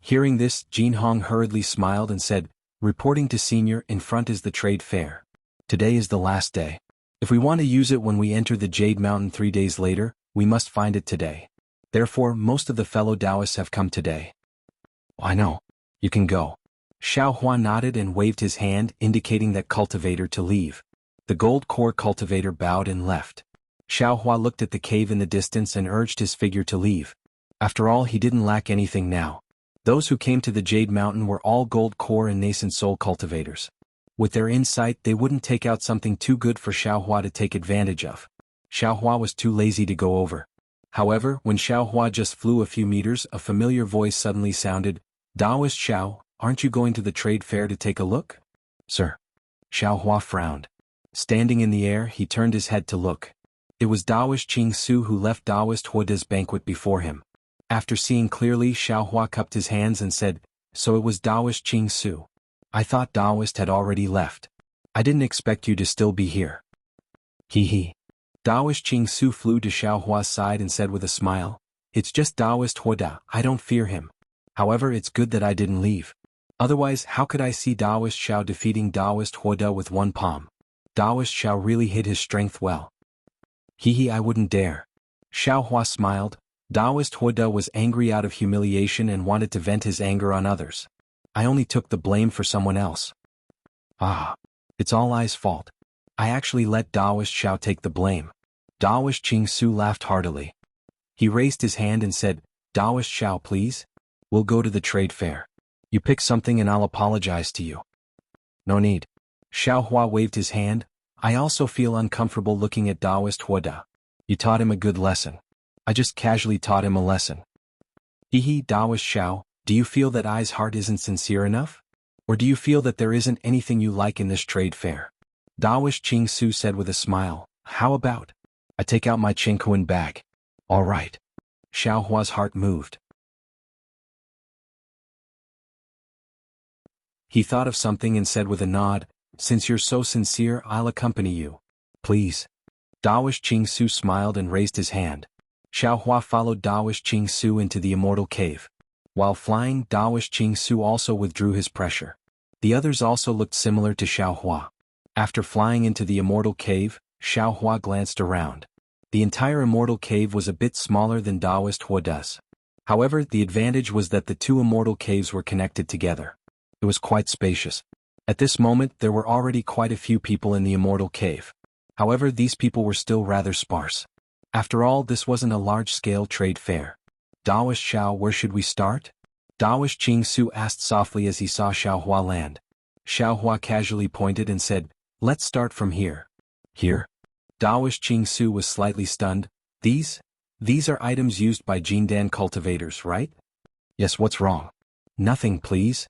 Hearing this, Jianghu hurriedly smiled and said, "Reporting to Senior, in front is the trade fair. Today is the last day. If we want to use it when we enter the Jade Mountain 3 days later, we must find it today. Therefore, most of the fellow Taoists have come today." "I know. You can go." Xiaohua nodded and waved his hand, indicating that cultivator to leave. The gold core cultivator bowed and left. Xiao Hua looked at the cave in the distance and urged his figure to leave. After all, he didn't lack anything now. Those who came to the Jade Mountain were all gold core and nascent soul cultivators. With their insight, they wouldn't take out something too good for Xiao Hua to take advantage of. Xiao Hua was too lazy to go over. However, when Xiao Hua just flew a few meters, a familiar voice suddenly sounded, "Daoist Xiao, aren't you going to the trade fair to take a look?" "Sir." Xiao Hua frowned. Standing in the air, he turned his head to look. It was Daoist Qing Su who left Daoist Huoda's banquet before him. After seeing clearly, Xiao Hua cupped his hands and said, "So it was Daoist Qing Su. I thought Daoist had already left. I didn't expect you to still be here." Hee hee. Daoist Qing Su flew to Xiao Hua's side and said with a smile, "It's just Daoist Huoda, I don't fear him. However, it's good that I didn't leave. Otherwise, how could I see Daoist Xiao defeating Daoist Huoda with one palm? Daoist Xiao really hid his strength well." Hee hee, I wouldn't dare. Xiao Hua smiled. Daoist Huoda was angry out of humiliation and wanted to vent his anger on others. "I only took the blame for someone else." "Ah. It's all I's fault. I actually let Daoist Xiao take the blame." Daoist Qing Su laughed heartily. He raised his hand and said, "Daoist Xiao, please? We'll go to the trade fair. You pick something and I'll apologize to you." "No need." Xiao Hua waved his hand. "I also feel uncomfortable looking at Daoist Huoda. You taught him a good lesson. I just casually taught him a lesson." Hee hee, Daoist Xiao, do you feel that I's heart isn't sincere enough? Or do you feel that there isn't anything you like in this trade fair? Daoist Qing Su said with a smile, "How about? I take out my Qinghuan bag." "All right." Xiao Hua's heart moved. He thought of something and said with a nod, "Since you're so sincere, I'll accompany you. Please." Daoist Qing Su smiled and raised his hand. Xiao Hua followed Daoist Qing Su into the immortal cave. While flying, Daoist Qing Su also withdrew his pressure. The others also looked similar to Xiao Hua. After flying into the immortal cave, Xiao Hua glanced around. The entire immortal cave was a bit smaller than Daoist Huoda's. However, the advantage was that the two immortal caves were connected together. It was quite spacious. At this moment, there were already quite a few people in the immortal cave. However, these people were still rather sparse. After all, this wasn't a large-scale trade fair. "Daoist Xiao, where should we start?" Daoist Qing Su asked softly as he saw Xiao Hua land. Xiao Hua casually pointed and said, "Let's start from here." "Here?" Daoist Qing Su was slightly stunned. These are items used by Jindan cultivators, right?" "Yes, what's wrong?" "Nothing, please."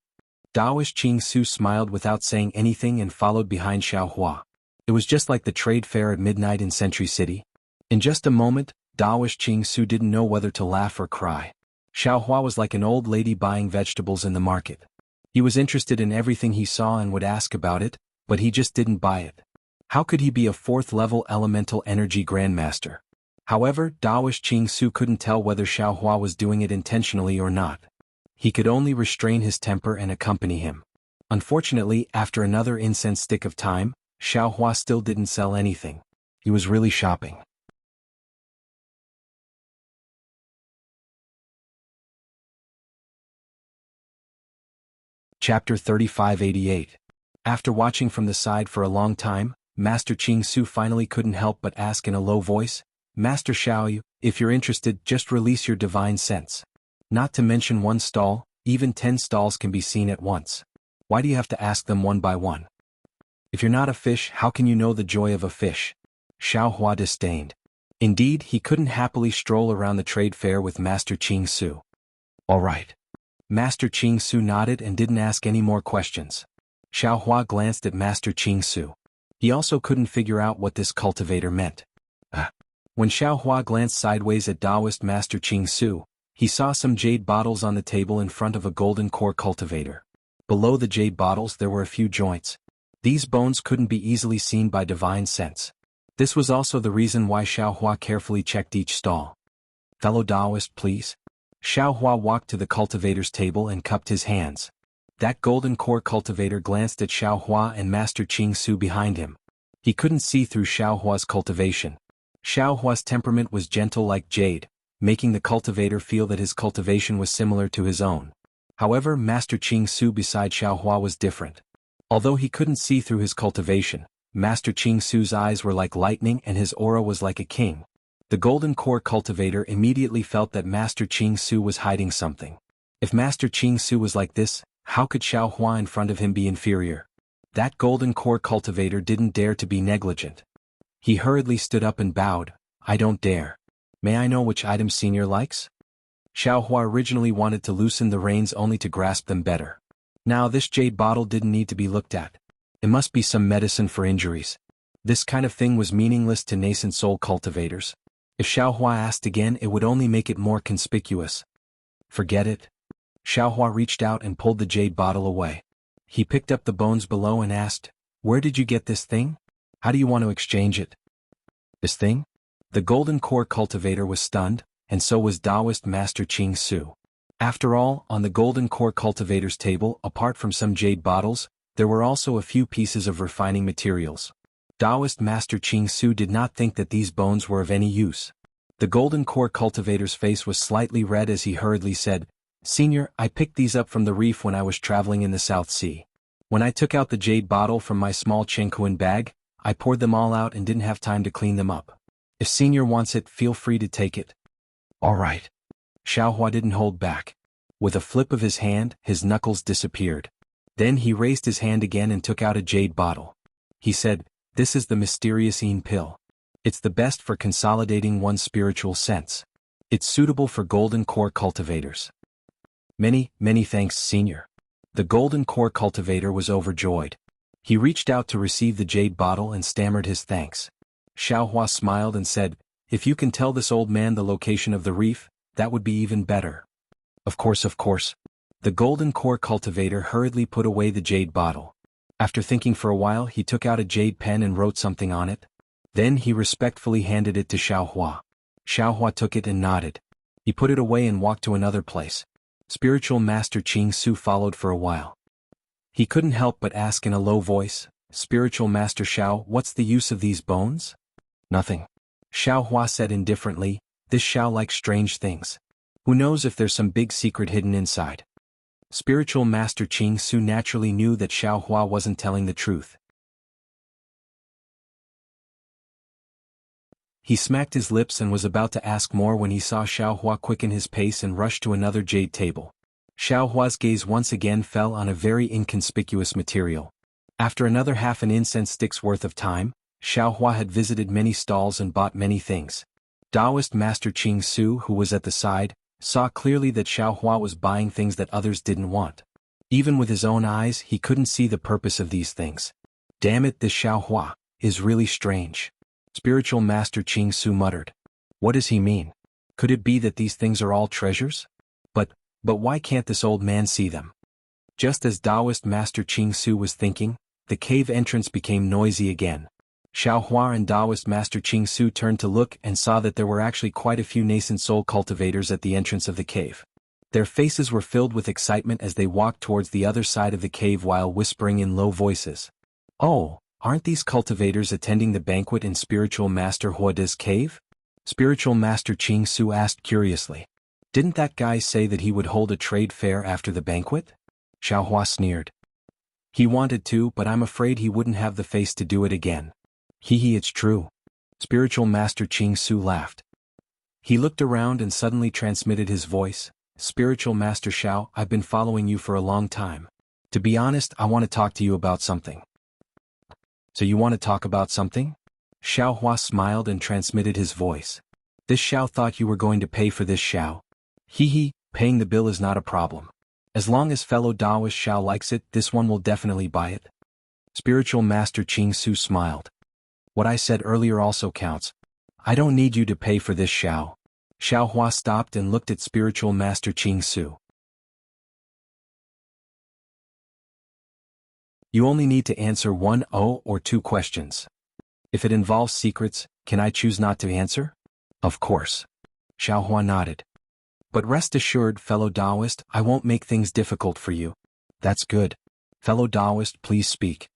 Daoist Qing Su smiled without saying anything and followed behind Xiao Hua. It was just like the trade fair at midnight in Century City. In just a moment, Daoist Qing Su didn't know whether to laugh or cry. Xiao Hua was like an old lady buying vegetables in the market. He was interested in everything he saw and would ask about it, but he just didn't buy it. How could he be a 4th-level elemental energy grandmaster? However, Daoist Qing Su couldn't tell whether Xiao Hua was doing it intentionally or not. He could only restrain his temper and accompany him. Unfortunately, after another incense stick of time, Xiao Hua still didn't sell anything. He was really shopping. Chapter 3588. After watching from the side for a long time, Master Qing Su finally couldn't help but ask in a low voice, "Master Xiao, if you're interested, just release your divine sense. Not to mention one stall, even 10 stalls can be seen at once. Why do you have to ask them one by one? If you're not a fish, how can you know the joy of a fish?" Xiao Hua disdained. Indeed, he couldn't happily stroll around the trade fair with Master Qing Su. "All right." Master Qing Su nodded and didn't ask any more questions. Xiao Hua glanced at Master Qing Su. He also couldn't figure out what this cultivator meant. When Xiao Hua glanced sideways at Taoist Master Qing Su, he saw some jade bottles on the table in front of a golden core cultivator. Below the jade bottles there were a few joints. These bones couldn't be easily seen by divine sense. This was also the reason why Xiao Hua carefully checked each stall. "Fellow Taoist, please." Xiao Hua walked to the cultivator's table and cupped his hands. That golden core cultivator glanced at Xiao Hua and Master Qing Su behind him. He couldn't see through Xiao Hua's cultivation. Xiao Hua's temperament was gentle like jade, making the cultivator feel that his cultivation was similar to his own. However, Master Qing Su beside Xiao Hua was different. Although he couldn't see through his cultivation, Master Ching Su's eyes were like lightning and his aura was like a king. The Golden Core Cultivator immediately felt that Master Ching Su was hiding something. If Master Ching Su was like this, how could Xiao Hua in front of him be inferior? That Golden Core Cultivator didn't dare to be negligent. He hurriedly stood up and bowed. I don't dare. May I know which item Senior likes? Xiao Hua originally wanted to loosen the reins only to grasp them better. Now this jade bottle didn't need to be looked at. It must be some medicine for injuries. This kind of thing was meaningless to nascent soul cultivators. If Xiao Hua asked again, it would only make it more conspicuous. Forget it. Xiao Hua reached out and pulled the jade bottle away. He picked up the bones below and asked, Where did you get this thing? How do you want to exchange it? This thing? The Golden Core Cultivator was stunned, and so was Taoist Master Ching Su. After all, on the Golden Core Cultivator's table, apart from some jade bottles, there were also a few pieces of refining materials. Taoist Master Ching Su did not think that these bones were of any use. The Golden Core Cultivator's face was slightly red as he hurriedly said, Senior, I picked these up from the reef when I was traveling in the South Sea. When I took out the jade bottle from my small Chengkuan bag, I poured them all out and didn't have time to clean them up. If Senior wants it, feel free to take it. All right. Xiao Hua didn't hold back. With a flip of his hand, his knuckles disappeared. Then he raised his hand again and took out a jade bottle. He said, This is the mysterious Yin pill. It's the best for consolidating one's spiritual sense. It's suitable for Golden Core cultivators. Many, many thanks, Senior. The Golden Core Cultivator was overjoyed. He reached out to receive the jade bottle and stammered his thanks. Xiao Hua smiled and said, If you can tell this old man the location of the reef, that would be even better. Of course, of course. The Golden Core Cultivator hurriedly put away the jade bottle. After thinking for a while, he took out a jade pen and wrote something on it. Then he respectfully handed it to Xiao Hua. Xiao Hua took it and nodded. He put it away and walked to another place. Spiritual Master Ching Su followed for a while. He couldn't help but ask in a low voice, Spiritual Master Xiao, what's the use of these bones? Nothing. Xiao Hua said indifferently, This Xiao likes strange things. Who knows if there's some big secret hidden inside? Spiritual Master Ching Su naturally knew that Xiao Hua wasn't telling the truth. He smacked his lips and was about to ask more when he saw Xiao Hua quicken his pace and rush to another jade table. Xiao Hua's gaze once again fell on a very inconspicuous material. After another half an incense stick's worth of time, Xiao Hua had visited many stalls and bought many things. Taoist Master Ching Su, who was at the side, saw clearly that Xiao Hua was buying things that others didn't want. Even with his own eyes, he couldn't see the purpose of these things. Damn it, this Xiao Hua is really strange. Spiritual Master Ching Su muttered. What does he mean? Could it be that these things are all treasures? But why can't this old man see them? Just as Taoist Master Ching Su was thinking, the cave entrance became noisy again. Xiao Hua and Taoist Master Ching Su turned to look and saw that there were actually quite a few nascent soul cultivators at the entrance of the cave. Their faces were filled with excitement as they walked towards the other side of the cave while whispering in low voices. Oh, aren't these cultivators attending the banquet in Spiritual Master Huada's cave? Spiritual Master Ching Su asked curiously. Didn't that guy say that he would hold a trade fair after the banquet? Xiao Hua sneered. He wanted to, but I'm afraid he wouldn't have the face to do it again. Hee, it's true. Spiritual Master Ching Su laughed. He looked around and suddenly transmitted his voice. Spiritual Master Xiao, I've been following you for a long time. To be honest, I want to talk to you about something. So you want to talk about something? Xiao Hua smiled and transmitted his voice. This Xiao thought you were going to pay for this Xiao. Hee, paying the bill is not a problem. As long as fellow Taoist Xiao likes it, this one will definitely buy it. Spiritual Master Ching Su smiled. What I said earlier also counts. I don't need you to pay for this Xiao. Xiao Hua stopped and looked at Spiritual Master Ching Su. You only need to answer 1 or 2 questions. If it involves secrets, can I choose not to answer? Of course. Xiao Hua nodded. But rest assured, fellow Taoist, I won't make things difficult for you. That's good. Fellow Taoist, please speak.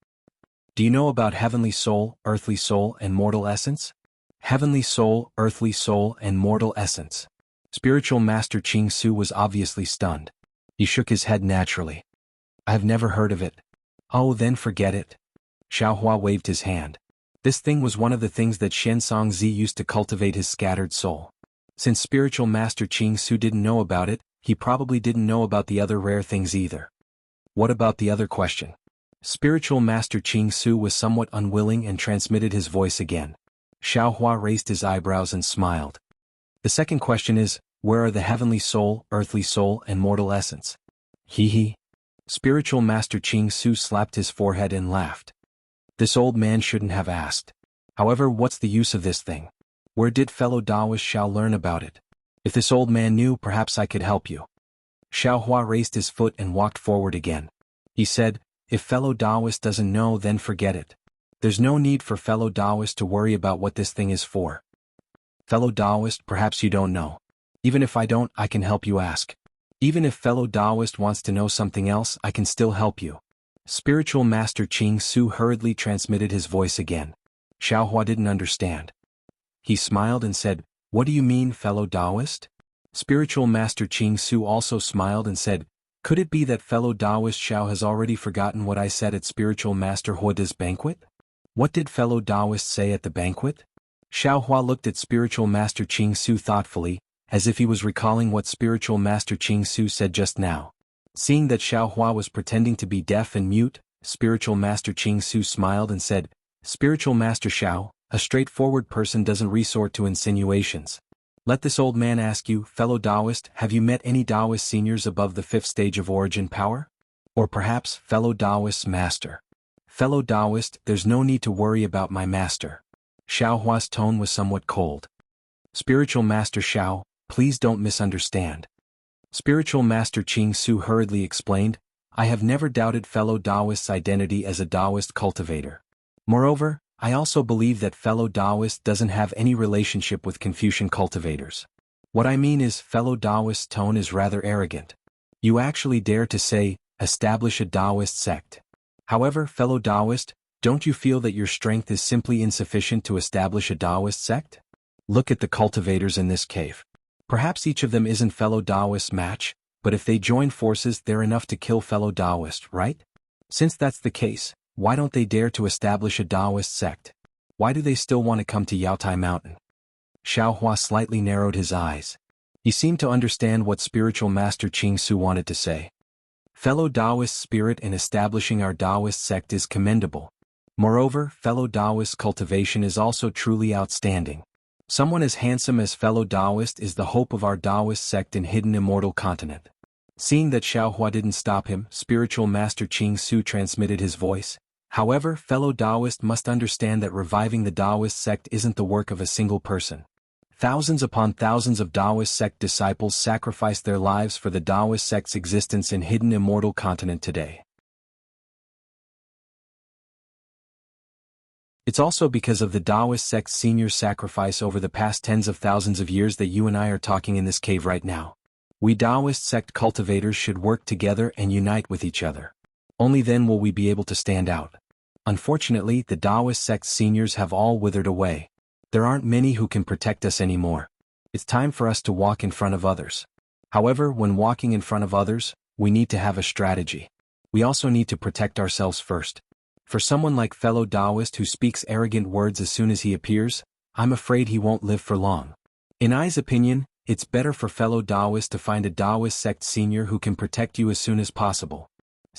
Do you know about heavenly soul, earthly soul, and mortal essence? Heavenly soul, earthly soul, and mortal essence. Spiritual Master Ching Su was obviously stunned. He shook his head naturally. I've never heard of it. Oh, then forget it. Xiaohua waved his hand. This thing was one of the things that Shensong Zi used to cultivate his scattered soul. Since spiritual master Qing Su didn't know about it, he probably didn't know about the other rare things either. What about the other question? Spiritual master Qing Su was somewhat unwilling and transmitted his voice again. Xiaohua raised his eyebrows and smiled. The second question is, where are the heavenly soul, earthly soul, and mortal essence? Hee. Spiritual master Qing Su slapped his forehead and laughed. This old man shouldn't have asked. However, what's the use of this thing? Where did fellow Taoist Xiao learn about it? If this old man knew, perhaps I could help you. Xiaohua raised his foot and walked forward again. He said, if fellow Taoist doesn't know, then forget it. There's no need for fellow Taoist to worry about what this thing is for. Fellow Taoist, perhaps you don't know. Even if I don't, I can help you ask. Even if fellow Taoist wants to know something else, I can still help you. Spiritual Master Qing Su hurriedly transmitted his voice again. Xiaohua didn't understand. He smiled and said, what do you mean, fellow Taoist? Spiritual Master Qing Su also smiled and said, could it be that fellow Taoist Xiao has already forgotten what I said at Spiritual Master Huoda's banquet? What did fellow Taoist say at the banquet? Xiaohua looked at Spiritual Master Qing Su thoughtfully, as if he was recalling what Spiritual Master Qing Su said just now. Seeing that Xiaohua was pretending to be deaf and mute, Spiritual Master Qing Su smiled and said, Spiritual Master Xiao, a straightforward person doesn't resort to insinuations. Let this old man ask you, fellow Taoist, have you met any Taoist seniors above the 5th stage of origin power? Or perhaps, fellow Taoist master. Fellow Taoist, there's no need to worry about my master. Xiaohua's tone was somewhat cold. Spiritual Master Xiao, please don't misunderstand. Spiritual Master Qing Su hurriedly explained, I have never doubted fellow Taoist's identity as a Taoist cultivator. Moreover, I also believe that fellow Taoist doesn't have any relationship with Confucian cultivators. What I mean is fellow Taoist's tone is rather arrogant. You actually dare to say, establish a Taoist sect. However, fellow Taoist, don't you feel that your strength is simply insufficient to establish a Taoist sect? Look at the cultivators in this cave. Perhaps each of them isn't fellow Taoist's match, but if they join forces they're enough to kill fellow Taoist, right? Since that's the case, why don't they dare to establish a Taoist sect? Why do they still want to come to Yaotai Mountain? Xiaohua slightly narrowed his eyes. He seemed to understand what Spiritual Master Qing Su wanted to say. Fellow Taoist spirit in establishing our Taoist sect is commendable. Moreover, fellow Taoist cultivation is also truly outstanding. Someone as handsome as fellow Taoist is the hope of our Taoist sect in hidden immortal continent. Seeing that Xiaohua didn't stop him, Spiritual Master Qing Su transmitted his voice. However, fellow Taoist must understand that reviving the Taoist sect isn't the work of a single person. Thousands upon thousands of Taoist sect disciples sacrificed their lives for the Taoist sect's existence in hidden immortal continent today. It's also because of the Taoist sect's senior sacrifice over the past tens of thousands of years that you and I are talking in this cave right now. We Taoist sect cultivators should work together and unite with each other. Only then will we be able to stand out. Unfortunately, the Taoist sect's seniors have all withered away. There aren't many who can protect us anymore. It's time for us to walk in front of others. However, when walking in front of others, we need to have a strategy. We also need to protect ourselves first. For someone like fellow Taoist who speaks arrogant words as soon as he appears, I'm afraid he won't live for long. In I's opinion, it's better for fellow Taoist to find a Taoist sect senior who can protect you as soon as possible.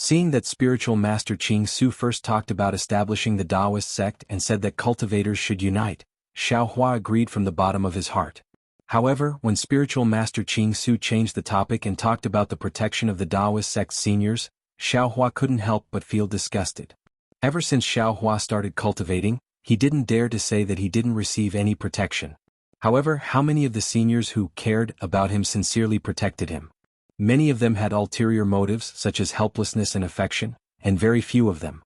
Seeing that Spiritual Master Qing Su first talked about establishing the Taoist sect and said that cultivators should unite, Xiaohua agreed from the bottom of his heart. However, when Spiritual Master Qing Su changed the topic and talked about the protection of the Taoist sect seniors, Xiaohua couldn't help but feel disgusted. Ever since Xiaohua started cultivating, he didn't dare to say that he didn't receive any protection. However, how many of the seniors who cared about him sincerely protected him? Many of them had ulterior motives such as helplessness and affection, and very few of them.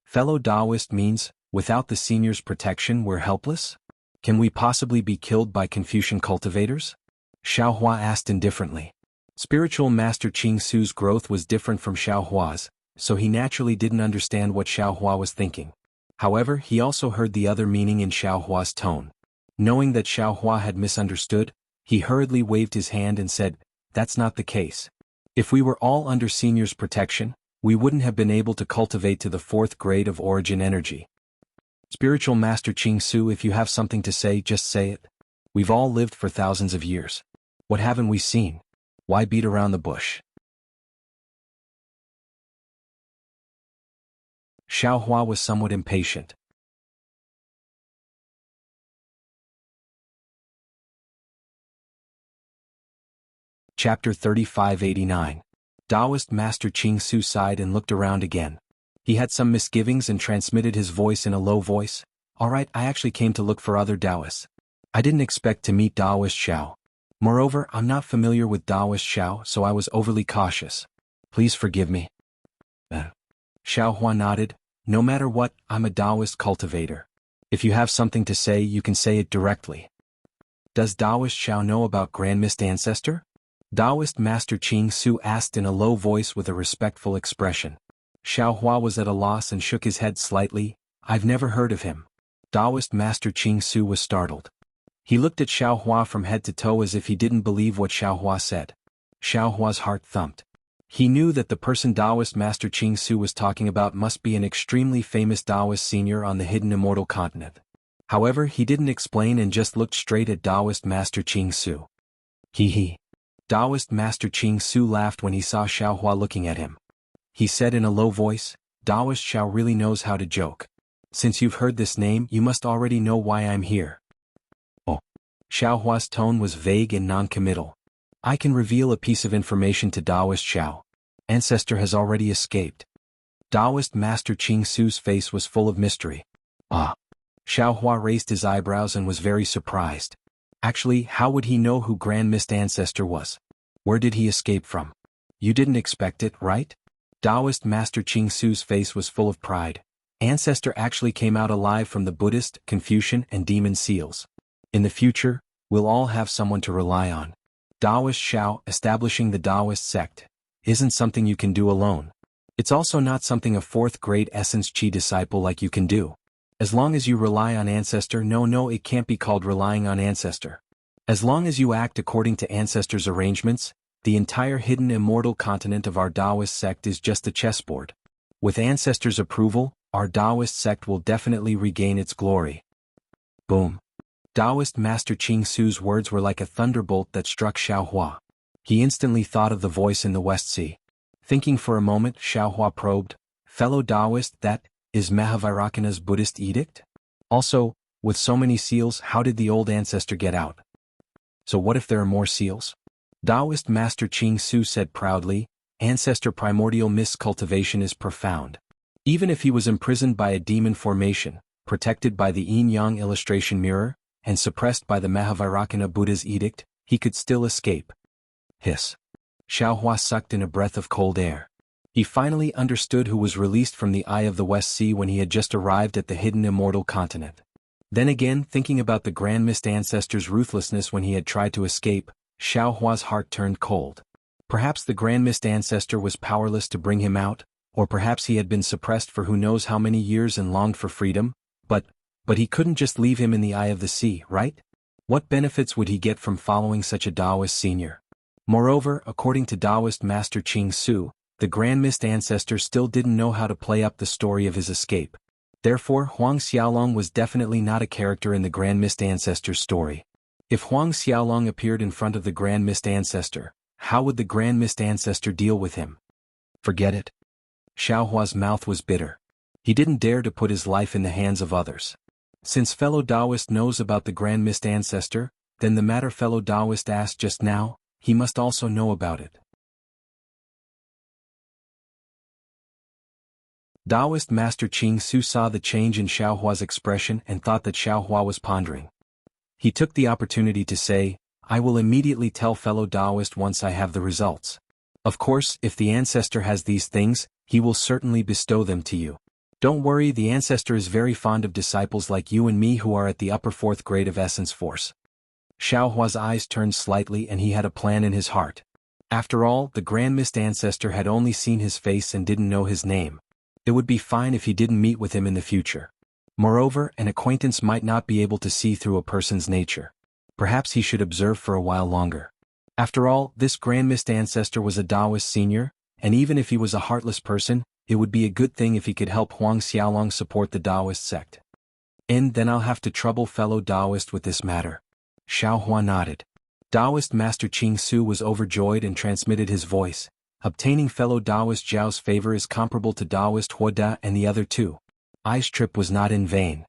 Fellow Taoist means, without the seniors' protection we're helpless? Can we possibly be killed by Confucian cultivators? Xiaohua asked indifferently. Spiritual Master Qing Su's growth was different from Xiaohua's, so he naturally didn't understand what Xiaohua was thinking. However, he also heard the other meaning in Xiaohua's tone. Knowing that Xiaohua had misunderstood, he hurriedly waved his hand and said, that's not the case. If we were all under seniors' protection, we wouldn't have been able to cultivate to the 4th grade of origin energy. Spiritual Master Ching Su, if you have something to say, just say it. We've all lived for thousands of years. What haven't we seen? Why beat around the bush? Xiao Hua was somewhat impatient. Chapter 3589. Taoist Master Ching Su sighed and looked around again. He had some misgivings and transmitted his voice in a low voice. Alright, I actually came to look for other Taoists. I didn't expect to meet Taoist Xiao. Moreover, I'm not familiar with Taoist Xiao, so I was overly cautious. Please forgive me. Xiao Hua nodded. No matter what, I'm a Taoist cultivator. If you have something to say, you can say it directly. Does Taoist Xiao know about Grand Mist Ancestor? Taoist Master Ching Su asked in a low voice with a respectful expression. Xiao Hua was at a loss and shook his head slightly. I've never heard of him. Taoist Master Ching Su was startled. He looked at Xiao Hua from head to toe as if he didn't believe what Xiao Hua said. Xiao Hua's heart thumped. He knew that the person Taoist Master Ching Su was talking about must be an extremely famous Taoist senior on the hidden immortal continent. However, he didn't explain and just looked straight at Taoist Master Ching Su. Hee. Taoist Master Ching Su laughed when he saw Xiao Hua looking at him. He said in a low voice, Taoist Xiao really knows how to joke. Since you've heard this name, you must already know why I'm here. Oh. Xiao Hua's tone was vague and non-committal. I can reveal a piece of information to Taoist Xiao. Ancestor has already escaped. Taoist Master Ching Su's face was full of mystery. Ah. Xiao Hua raised his eyebrows and was very surprised. Actually, how would he know who Grand Mist Ancestor was? Where did he escape from? You didn't expect it, right? Taoist Master Ching Su's face was full of pride. Ancestor actually came out alive from the Buddhist, Confucian, and demon seals. In the future, we'll all have someone to rely on. Taoist Xiao, establishing the Taoist sect, isn't something you can do alone. It's also not something a 4th grade Essence Chi disciple like you can do. As long as you rely on Ancestor, no, it can't be called relying on Ancestor. As long as you act according to Ancestor's arrangements, the entire hidden immortal continent of our Taoist sect is just a chessboard. With Ancestor's approval, our Taoist sect will definitely regain its glory. Boom. Taoist Master Ching Su's words were like a thunderbolt that struck Xiao Hua. He instantly thought of the voice in the West Sea. Thinking for a moment, Xiao Hua probed, fellow Taoist, that is Mahavairocana's Buddhist edict? Also, with so many seals, how did the old ancestor get out? So what if there are more seals? Taoist Master Ching Su said proudly, Ancestor Primordial Mist cultivation is profound. Even if he was imprisoned by a demon formation, protected by the yin-yang illustration mirror, and suppressed by the Mahavairocana Buddha's edict, he could still escape. Hiss. Xiao Hua sucked in a breath of cold air. He finally understood who was released from the eye of the West Sea when he had just arrived at the hidden immortal continent. Then again, thinking about the Grand Mist Ancestor's ruthlessness when he had tried to escape, Xiao Hua's heart turned cold. Perhaps the Grand Mist Ancestor was powerless to bring him out, or perhaps he had been suppressed for who knows how many years and longed for freedom, but he couldn't just leave him in the eye of the sea, right? What benefits would he get from following such a Taoist senior? Moreover, according to Taoist Master Ching Su, the Grand Mist Ancestor still didn't know how to play up the story of his escape. Therefore, Huang Xiaolong was definitely not a character in the Grand Mist Ancestor's story. If Huang Xiaolong appeared in front of the Grand Mist Ancestor, how would the Grand Mist Ancestor deal with him? Forget it. Xiao Hua's mouth was bitter. He didn't dare to put his life in the hands of others. Since fellow Taoist knows about the Grand Mist Ancestor, then the matter fellow Taoist asked just now, he must also know about it. Taoist Master Ching Su saw the change in Xiao Hua's expression and thought that Xiao Hua was pondering. He took the opportunity to say, I will immediately tell fellow Taoist once I have the results. Of course, if the Ancestor has these things, he will certainly bestow them to you. Don't worry, the Ancestor is very fond of disciples like you and me who are at the upper 4th grade of Essence Force. Xiao Hua's eyes turned slightly and he had a plan in his heart. After all, the Grand Mist Ancestor had only seen his face and didn't know his name. It would be fine if he didn't meet with him in the future. Moreover, an acquaintance might not be able to see through a person's nature. Perhaps he should observe for a while longer. After all, this Grand Mist Ancestor was a Taoist senior, and even if he was a heartless person, it would be a good thing if he could help Huang Xiaolong support the Taoist sect. And then I'll have to trouble fellow Taoist with this matter. Xiao Hua nodded. Taoist Master Qing Su was overjoyed and transmitted his voice. Obtaining fellow Taoist Zhao's favor is comparable to Taoist Huoda and the other two. Ai's trip was not in vain.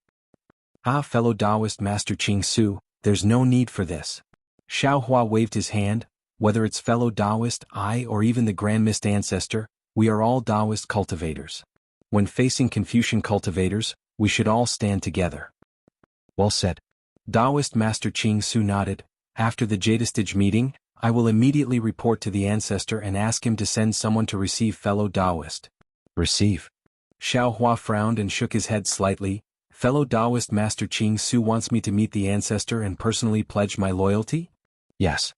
Ah, fellow Taoist Master Qing Su, there's no need for this. Xiao Hua waved his hand. Whether it's fellow Taoist, I, or even the Grand Mist Ancestor, we are all Taoist cultivators. When facing Confucian cultivators, we should all stand together. Well said. Taoist Master Qing Su nodded. After the Jadestage meeting, I will immediately report to the Ancestor and ask him to send someone to receive fellow Taoist. Receive. Xiao Hua frowned and shook his head slightly. Fellow Taoist Master Qing Su wants me to meet the Ancestor and personally pledge my loyalty? Yes.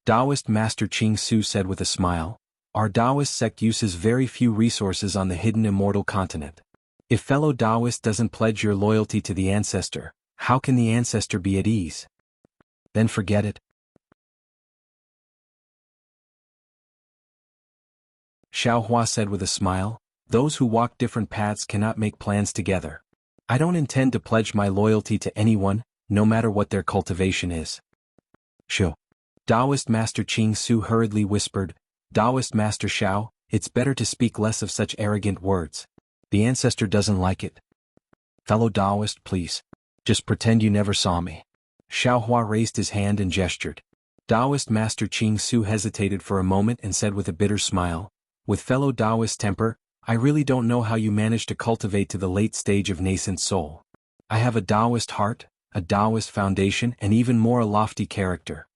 Taoist Master Qing Su said with a smile. Our Taoist sect uses very few resources on the hidden immortal continent. If fellow Taoist doesn't pledge your loyalty to the Ancestor, how can the Ancestor be at ease? Then forget it. Xiao Hua said with a smile. Those who walk different paths cannot make plans together. I don't intend to pledge my loyalty to anyone, no matter what their cultivation is. Sure. Taoist Master Qing Su hurriedly whispered, Taoist Master Xiao, it's better to speak less of such arrogant words. The Ancestor doesn't like it. Fellow Taoist, please. Just pretend you never saw me. Xiao Hua raised his hand and gestured. Taoist Master Qing Su hesitated for a moment and said with a bitter smile, with fellow Taoist temper, I really don't know how you managed to cultivate to the late stage of nascent soul. I have a Taoist heart, a Taoist foundation and even more a lofty character.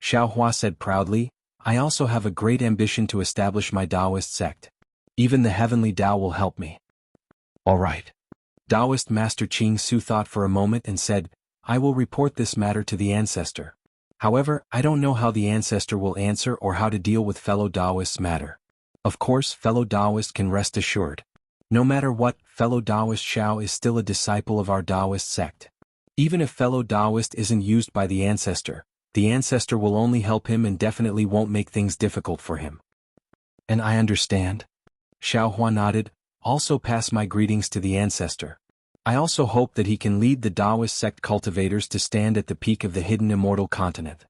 Xiao Hua said proudly, I also have a great ambition to establish my Taoist sect. Even the heavenly Tao will help me. All right. Taoist Master Qing Su thought for a moment and said, I will report this matter to the Ancestor. However, I don't know how the Ancestor will answer or how to deal with fellow Taoist's matter. Of course, fellow Taoist can rest assured. No matter what, fellow Taoist Xiao is still a disciple of our Taoist sect. Even if fellow Taoist isn't used by the Ancestor will only help him and definitely won't make things difficult for him. And I understand. Xiao Hua nodded. Also pass my greetings to the Ancestor. I also hope that he can lead the Taoist sect cultivators to stand at the peak of the hidden immortal continent.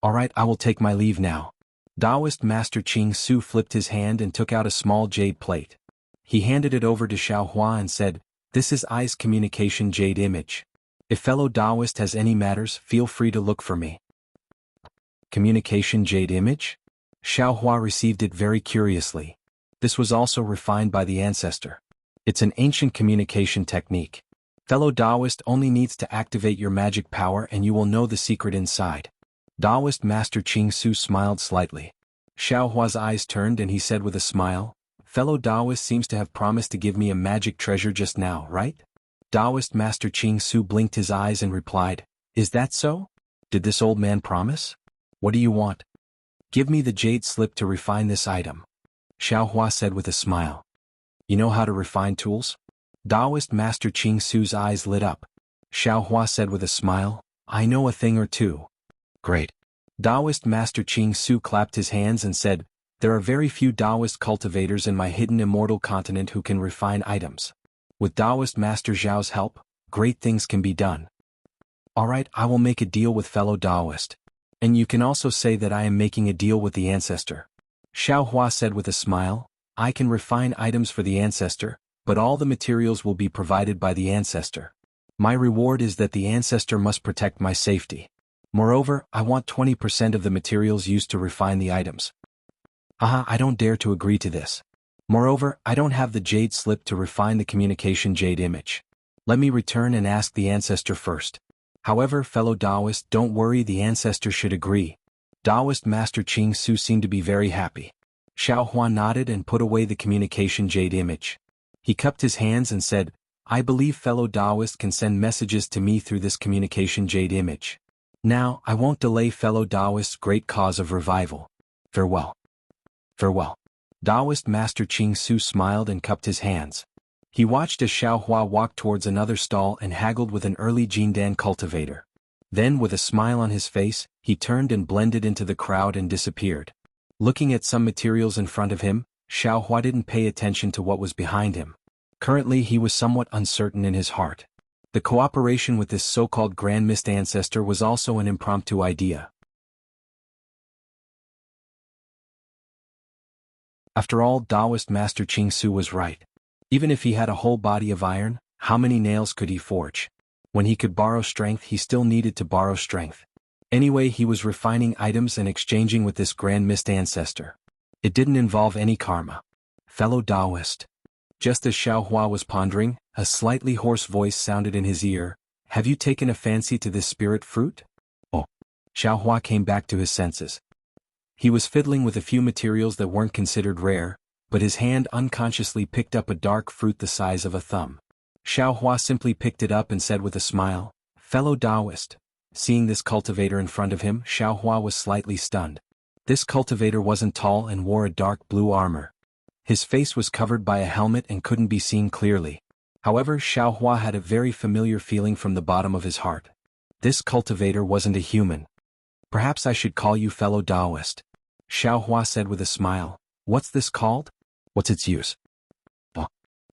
Alright, I will take my leave now. Taoist Master Qing Su flipped his hand and took out a small jade plate. He handed it over to Xiao Hua and said, This is I's communication jade image. If fellow Taoist has any matters, feel free to look for me. Communication jade image? Xiao Hua received it very curiously. This was also refined by the Ancestor. It's an ancient communication technique. Fellow Taoist only needs to activate your magic power and you will know the secret inside. Taoist Master Qing Su smiled slightly. Xiao Hua's eyes turned and he said with a smile, Fellow Taoist seems to have promised to give me a magic treasure just now, right? Taoist Master Qing Su blinked his eyes and replied, Is that so? Did this old man promise? What do you want? Give me the jade slip to refine this item. Xiao Hua said with a smile. You know how to refine tools? Taoist Master Qing Su's eyes lit up. Xiao Hua said with a smile, I know a thing or two. Great. Taoist Master Qing Su clapped his hands and said, There are very few Taoist cultivators in my hidden immortal continent who can refine items. With Taoist Master Zhao's help, great things can be done. Alright, I will make a deal with fellow Taoist. And you can also say that I am making a deal with the Ancestor. Xiao Hua said with a smile, I can refine items for the Ancestor, but all the materials will be provided by the Ancestor. My reward is that the Ancestor must protect my safety. Moreover, I want 20% of the materials used to refine the items. I don't dare to agree to this. Moreover, I don't have the jade slip to refine the communication jade image. Let me return and ask the Ancestor first. However, fellow Taoist, don't worry, the Ancestor should agree. Taoist Master Qing Su seemed to be very happy. Xiao Hua nodded and put away the communication jade image. He cupped his hands and said, I believe fellow Taoist can send messages to me through this communication jade image. Now, I won't delay fellow Taoist's great cause of revival. Farewell. Farewell. Taoist Master Qing Su smiled and cupped his hands. He watched as Xiao Hua walked towards another stall and haggled with an early Jindan cultivator. Then, with a smile on his face, he turned and blended into the crowd and disappeared. Looking at some materials in front of him, Xiao Hua didn't pay attention to what was behind him. Currently he was somewhat uncertain in his heart. The cooperation with this so-called Grand Mist Ancestor was also an impromptu idea. After all, Taoist Master Qingsu was right. Even if he had a whole body of iron, how many nails could he forge? When he could borrow strength, he still needed to borrow strength. Anyway, he was refining items and exchanging with this Grand Mist Ancestor. It didn't involve any karma. Fellow Taoist. Just as Xiao Hua was pondering, a slightly hoarse voice sounded in his ear. Have you taken a fancy to this spirit fruit? Oh. Xiao Hua came back to his senses. He was fiddling with a few materials that weren't considered rare, but his hand unconsciously picked up a dark fruit the size of a thumb. Xiao Hua simply picked it up and said with a smile, Fellow Taoist. Seeing this cultivator in front of him, Xiao Hua was slightly stunned. This cultivator wasn't tall and wore a dark blue armor. His face was covered by a helmet and couldn't be seen clearly. However, Xiao Hua had a very familiar feeling from the bottom of his heart. This cultivator wasn't a human. Perhaps I should call you fellow Taoist. Xiao Hua said with a smile. What's this called? What's its use? Oh.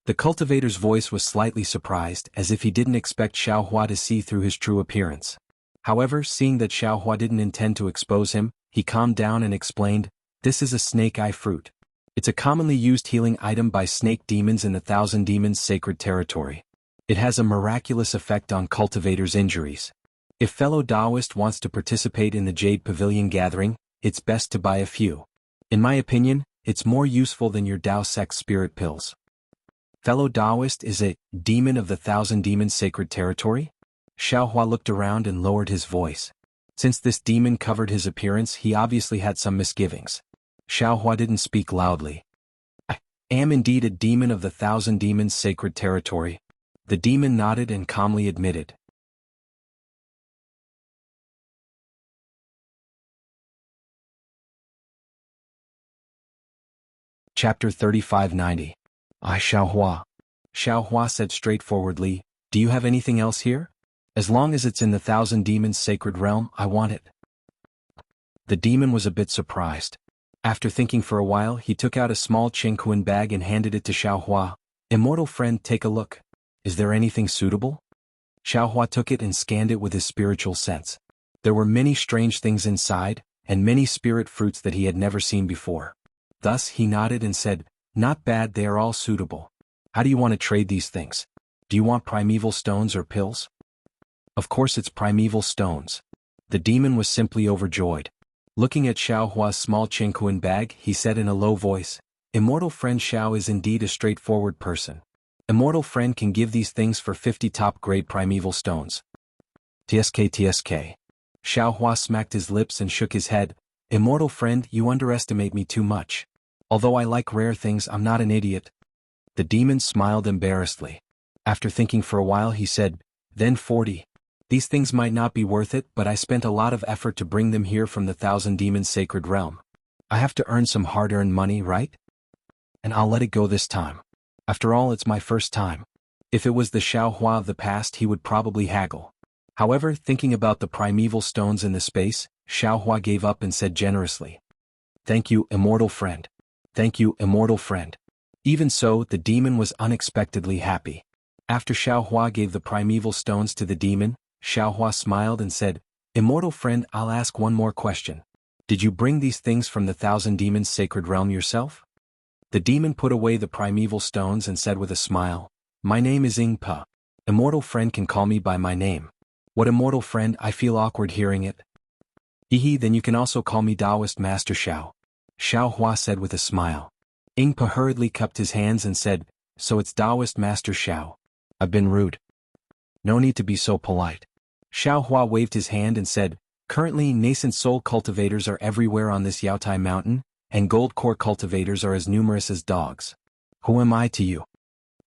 The cultivator's voice was slightly surprised, as if he didn't expect Xiao Hua to see through his true appearance. However, seeing that Xiao Hua didn't intend to expose him, he calmed down and explained, This is a snake-eye fruit. It's a commonly used healing item by snake demons in the Thousand Demons Sacred Territory. It has a miraculous effect on cultivators' injuries. If fellow Taoist wants to participate in the Jade Pavilion gathering, it's best to buy a few. In my opinion, it's more useful than your Tao Sect spirit pills. Fellow Taoist is a demon of the Thousand Demons Sacred Territory? Xiao Hua looked around and lowered his voice. Since this demon covered his appearance, he obviously had some misgivings. Xiao Hua didn't speak loudly. I am indeed a demon of the Thousand Demons Sacred Territory. The demon nodded and calmly admitted. Chapter 3590. Xiao Hua. Xiao Hua said straightforwardly, Do you have anything else here? As long as it's in the Thousand Demons Sacred Realm, I want it. The demon was a bit surprised. After thinking for a while, he took out a small Qinghuan bag and handed it to Xiao Hua. Immortal friend, take a look. Is there anything suitable? Xiao Hua took it and scanned it with his spiritual sense. There were many strange things inside, and many spirit fruits that he had never seen before. Thus he nodded and said, Not bad, they are all suitable. How do you want to trade these things? Do you want primeval stones or pills? Of course it's primeval stones. The demon was simply overjoyed. Looking at Xiao Hua's small Qinghuan bag, he said in a low voice, Immortal friend Xiao is indeed a straightforward person. Immortal friend can give these things for 50 top-grade primeval stones. TSK. Xiao Hua smacked his lips and shook his head. Immortal friend, you underestimate me too much. Although I like rare things, I'm not an idiot. The demon smiled embarrassedly. After thinking for a while, he said, Then 40. These things might not be worth it, but I spent a lot of effort to bring them here from the Thousand Demons Sacred Realm. I have to earn some hard-earned money, right? And I'll let it go this time. After all, it's my first time. If it was the Xiao Hua of the past, he would probably haggle. However, thinking about the primeval stones in the space, Xiao Hua gave up and said generously, Thank you, immortal friend. Thank you, immortal friend. Even so, the demon was unexpectedly happy. After Xiao Hua gave the primeval stones to the demon, Xiao Hua smiled and said, Immortal friend, I'll ask one more question. Did you bring these things from the Thousand Demons Sacred Realm yourself? The demon put away the primeval stones and said with a smile, My name is Ingpa. Immortal friend can call me by my name. What immortal friend, I feel awkward hearing it. Then you can also call me Taoist Master Xiao. Xiao Hua said with a smile. Ingpa hurriedly cupped his hands and said, So it's Taoist Master Xiao. I've been rude. No need to be so polite. Xiao Hua waved his hand and said, Currently nascent soul cultivators are everywhere on this Yaotai mountain, and gold core cultivators are as numerous as dogs. Who am I to you?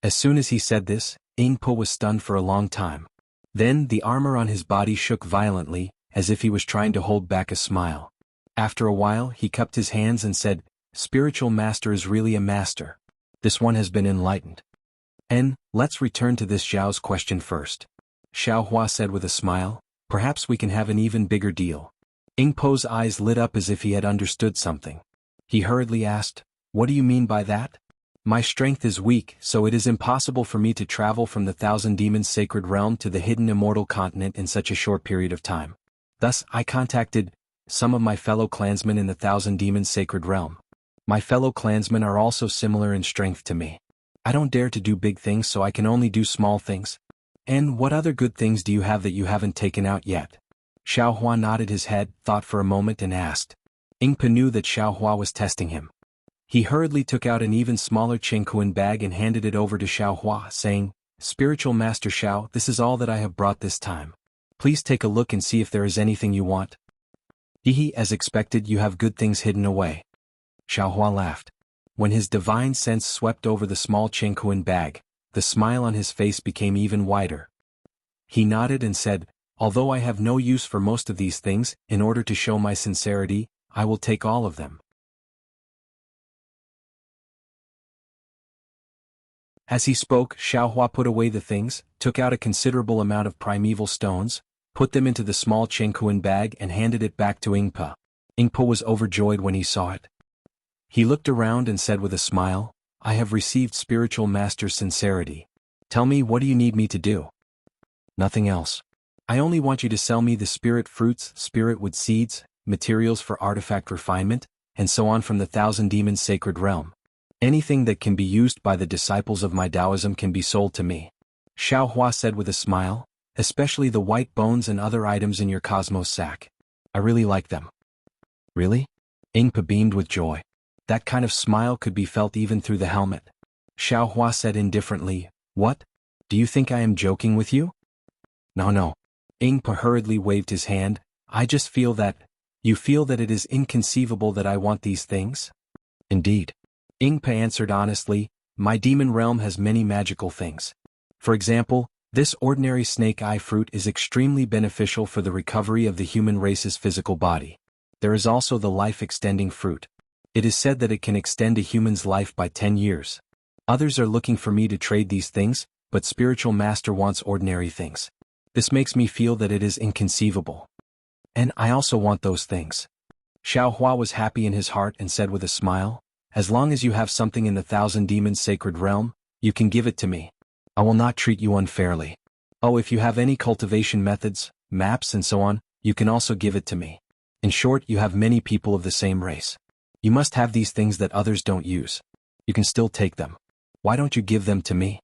As soon as he said this, Ingpa was stunned for a long time. Then the armor on his body shook violently, as if he was trying to hold back a smile. After a while, he cupped his hands and said, Spiritual master is really a master. This one has been enlightened. And, let's return to this Xiao's question first. Xiao Hua said with a smile, Perhaps we can have an even bigger deal. Ingpo's eyes lit up as if he had understood something. He hurriedly asked, "What do you mean by that?" "My strength is weak, so it is impossible for me to travel from the Thousand Demons' sacred realm to the hidden immortal continent in such a short period of time. Thus, I contacted some of my fellow clansmen in the Thousand Demons' sacred realm. My fellow clansmen are also similar in strength to me. I don't dare to do big things, so I can only do small things. And what other good things do you have that you haven't taken out yet?" Xiao Hua nodded his head, thought for a moment and asked. Ingpa knew that Xiao Hua was testing him. He hurriedly took out an even smaller Qingquan bag and handed it over to Xiao Hua, saying, "Spiritual Master Xiao, this is all that I have brought this time. Please take a look and see if there is anything you want." "Hehe, as expected, you have good things hidden away." Xiao Hua laughed. When his divine sense swept over the small Qingquan bag, the smile on his face became even wider. He nodded and said, "Although I have no use for most of these things, in order to show my sincerity, I will take all of them." As he spoke, Xiao Hua put away the things, took out a considerable amount of primeval stones, put them into the small Qingquan bag and handed it back to Ingpa. Ingpa was overjoyed when he saw it. He looked around and said with a smile, "I have received Spiritual Master's sincerity. Tell me, what do you need me to do?" "Nothing else. I only want you to sell me the spirit fruits, spirit wood seeds, materials for artifact refinement, and so on from the Thousand Demons' sacred realm. Anything that can be used by the disciples of my Taoism can be sold to me." Xiao Hua said with a smile, "Especially the white bones and other items in your cosmos sack. I really like them." "Really?" Ingpa beamed with joy. That kind of smile could be felt even through the helmet. Xiao Hua said indifferently, "What? Do you think I am joking with you?" No. Ingpa hurriedly waved his hand. "I just feel that... You feel that it is inconceivable that I want these things?" "Indeed." Ingpa answered honestly, "My demon realm has many magical things. For example, this ordinary snake eye fruit is extremely beneficial for the recovery of the human race's physical body. There is also the life-extending fruit. It is said that it can extend a human's life by 10 years. Others are looking for me to trade these things, but Spiritual Master wants ordinary things. This makes me feel that it is inconceivable. And I also want those things." Xiao Hua was happy in his heart and said with a smile, "As long as you have something in the Thousand Demons' sacred realm, you can give it to me. I will not treat you unfairly. Oh, if you have any cultivation methods, maps and so on, you can also give it to me. In short, you have many people of the same race. You must have these things that others don't use. You can still take them. Why don't you give them to me?"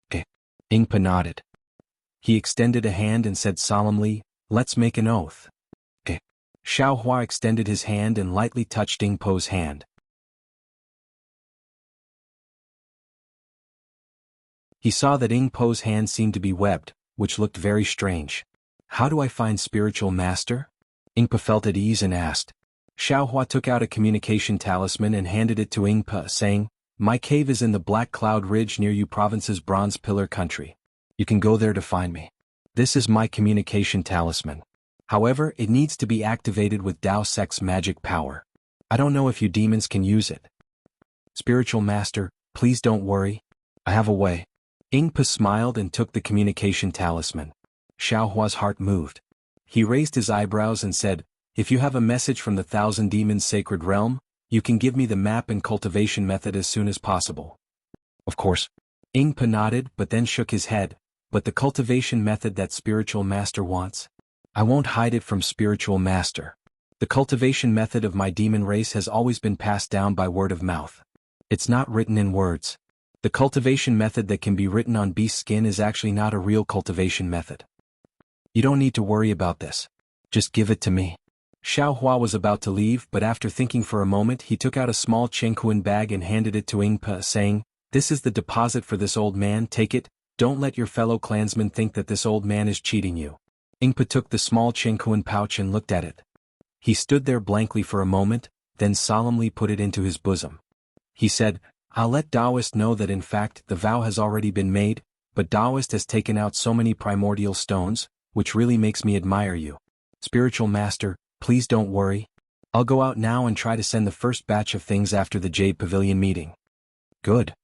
"Okay." Ingpa nodded. He extended a hand and said solemnly, "Let's make an oath." "Okay." Xiao Hua extended his hand and lightly touched Ingpo's hand. He saw that Ingpo's hand seemed to be webbed, which looked very strange. "How do I find Spiritual Master?" Ingpa felt at ease and asked. Xiao Hua took out a communication talisman and handed it to Ingpa, saying, "My cave is in the Black Cloud Ridge near Yu Province's Bronze Pillar country. You can go there to find me. This is my communication talisman. However, it needs to be activated with Dao Sect's magic power. I don't know if you demons can use it." "Spiritual Master, please don't worry. I have a way." Ingpa smiled and took the communication talisman. Xiao Hua's heart moved. He raised his eyebrows and said, "If you have a message from the Thousand Demons' sacred realm, you can give me the map and cultivation method as soon as possible." "Of course." Ingpa nodded but then shook his head. "But the cultivation method that Spiritual Master wants? I won't hide it from Spiritual Master. The cultivation method of my demon race has always been passed down by word of mouth. It's not written in words. The cultivation method that can be written on beast skin is actually not a real cultivation method. You don't need to worry about this. Just give it to me." Xiao Hua was about to leave, but after thinking for a moment he took out a small Qingquan bag and handed it to Ingpa, saying, "This is the deposit for this old man, take it, don't let your fellow clansmen think that this old man is cheating you." Ingpa took the small Qingquan pouch and looked at it. He stood there blankly for a moment, then solemnly put it into his bosom. He said, "I'll let Taoist know that in fact the vow has already been made, but Taoist has taken out so many primordial stones, which really makes me admire you. Spiritual Master, please don't worry. I'll go out now and try to send the first batch of things after the Jade Pavilion meeting." "Good."